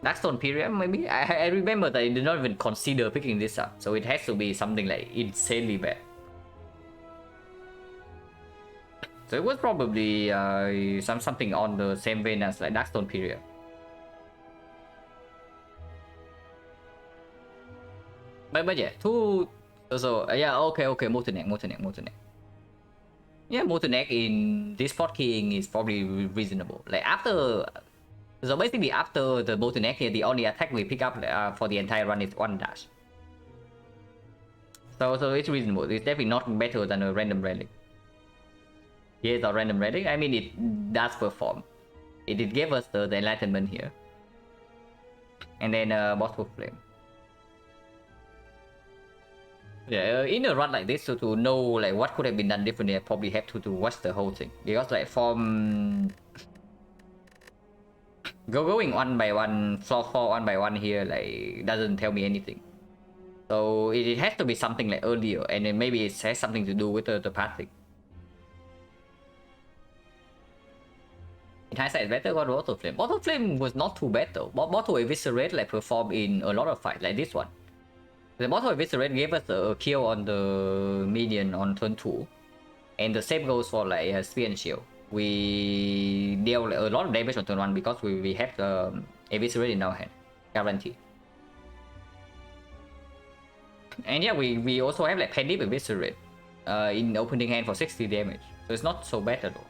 Darkstone period, maybe? I remember that I did not even consider picking this up, so it has to be something like insanely bad. So it was probably something on the same vein as like Darkstone period. But yeah, yeah, okay, Motonek. Yeah, Motonek in this spot keying is probably reasonable. Like after, so basically after the Motonek here, the only attack we pick up for the entire run is 1 dash. So it's reasonable. It's definitely not better than a random relic. Here's a random relic. I mean, it does perform. It gave us the enlightenment here. And then bottle flame. Yeah, in a run like this, so to know like what could have been done differently, I probably have to watch the whole thing. Because like from going 1 by 1, floor 4 1 by 1 here, like doesn't tell me anything. So it has to be something like earlier, and then maybe it has something to do with the pathing. In hindsight, it's better got Bottle Flame. Bottle Flame was not too bad though. Bottle Eviscerate like performed in a lot of fights, like this one. The Bottle Eviscerate gave us a kill on the minion on turn 2. And the same goes for like Spear and Shield. We deal a lot of damage on turn 1 because we have the Eviscerate in our hand. Guarantee. And yeah, we also have like Penny Eviscerate in opening hand for 60 damage. So it's not so bad at all.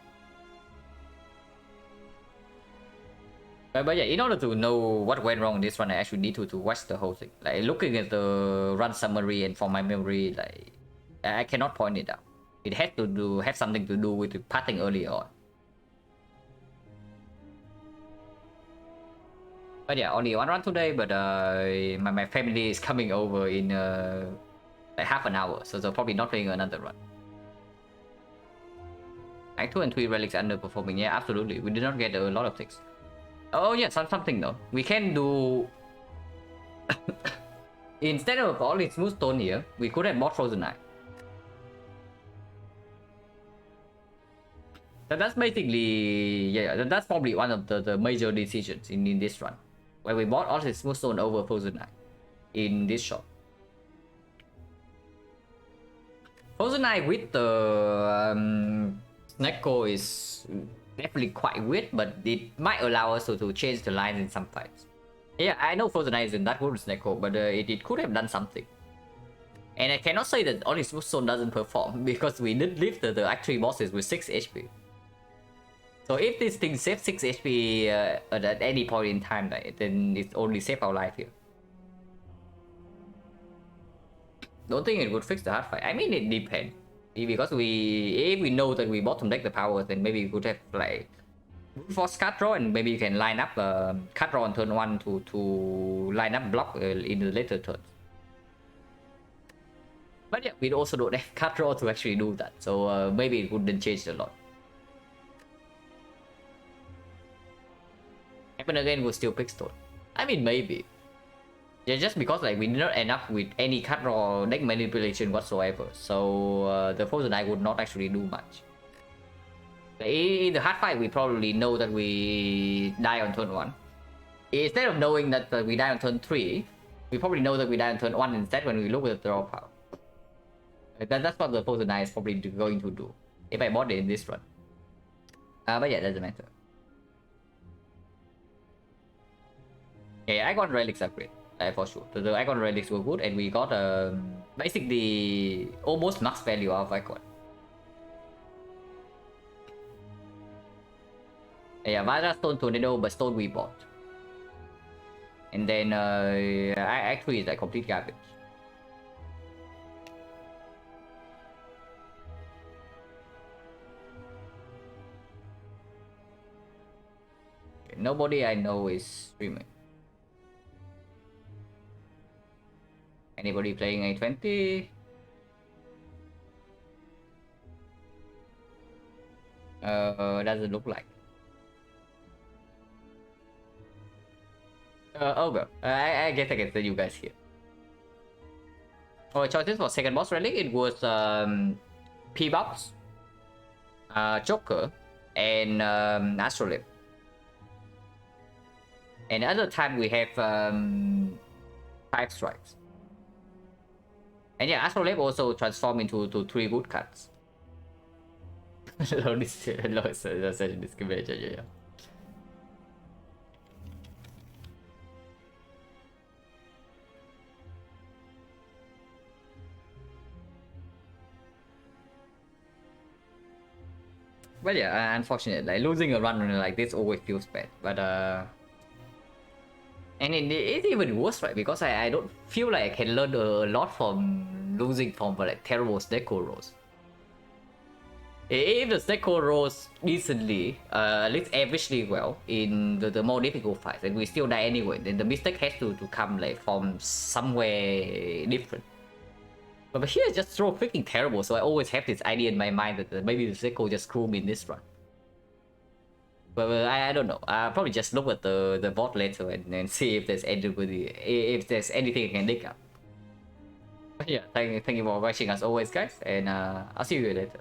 But yeah, in order to know what went wrong in this run, I actually need to watch the whole thing. Like looking at the run summary and from my memory, like I cannot point it out. It had to have something to do with the patting early on. But yeah, only one run today, but my family is coming over in like half an hour, so they're probably not playing another run. Act 2 and 3 relics underperforming, yeah, absolutely. We did not get a lot of things. Oh yeah, something though. We can do... Instead of all its smooth stone here, we could have bought Frozen Eye. So that's basically... Yeah, that's probably one of the major decisions in this run. Where we bought all its smooth stone over Frozen Eye. In this shop. Frozen Eye with the... XecnaR is... definitely quite weird, but it might allow us to change the lines in some fights. Yeah, I know Frozen Eye isn't that good with XecnaR, but it could have done something. And I cannot say that only Smooth Stone doesn't perform, because we did lift the Act 3 bosses with 6 HP. So if this thing saves 6 HP at any point in time, then it only saves our life here. Don't think it would fix the hard fight. I mean, it depends. Because if we know that we bottom deck the powers, then maybe we could have like force card draw, and maybe you can line up card draw on turn 1 to line up block in the later turns. But yeah, we also don't have card draw to actually do that, so maybe it wouldn't change a lot. Happen again, we'll still pick stone. I mean, maybe. Yeah, just because like we did not end up with any card draw deck manipulation whatsoever, so the Frozen Eye would not actually do much. In the hard fight, we probably know that we die on turn 1. Instead of knowing that we die on turn 3, we probably know that we die on turn 1 instead when we look at the draw power. That's what the Frozen Eye is probably going to do, if I bought it in this run. But yeah, doesn't matter. Yeah, I got relics upgrade. For sure. The icon relics were good, and we got basically almost max value of icon. Yeah, Vajra Stone Tornado, but Stone we bought. And then actually it's like complete garbage. Okay, nobody I know is streaming. Anybody playing A20? Doesn't look like. Oh well, I guess I can tell you guys here. Our choices for second boss relic, it was P-Box, Joker, and Astrolabe. And other time we have 5 strikes. And yeah, Astrolabe also transformed into 3 good cards. Low discrimination, yeah. Well, yeah, unfortunately, like losing a run like this always feels bad. But and it's even worse, right? Because I don't feel like I can learn a lot from losing from like terrible XecnaR rolls. If the XecnaR rolls decently, at least averagely well in the more difficult fights, and we still die anyway, then the mistake has to come like from somewhere different. But here it's just so freaking terrible, so I always have this idea in my mind that maybe the XecnaR just screw me in this run. But I don't know. I'll probably just look at the bot later and see if there's anything I can dig up. But yeah, thank you for watching as always, guys, and I'll see you later.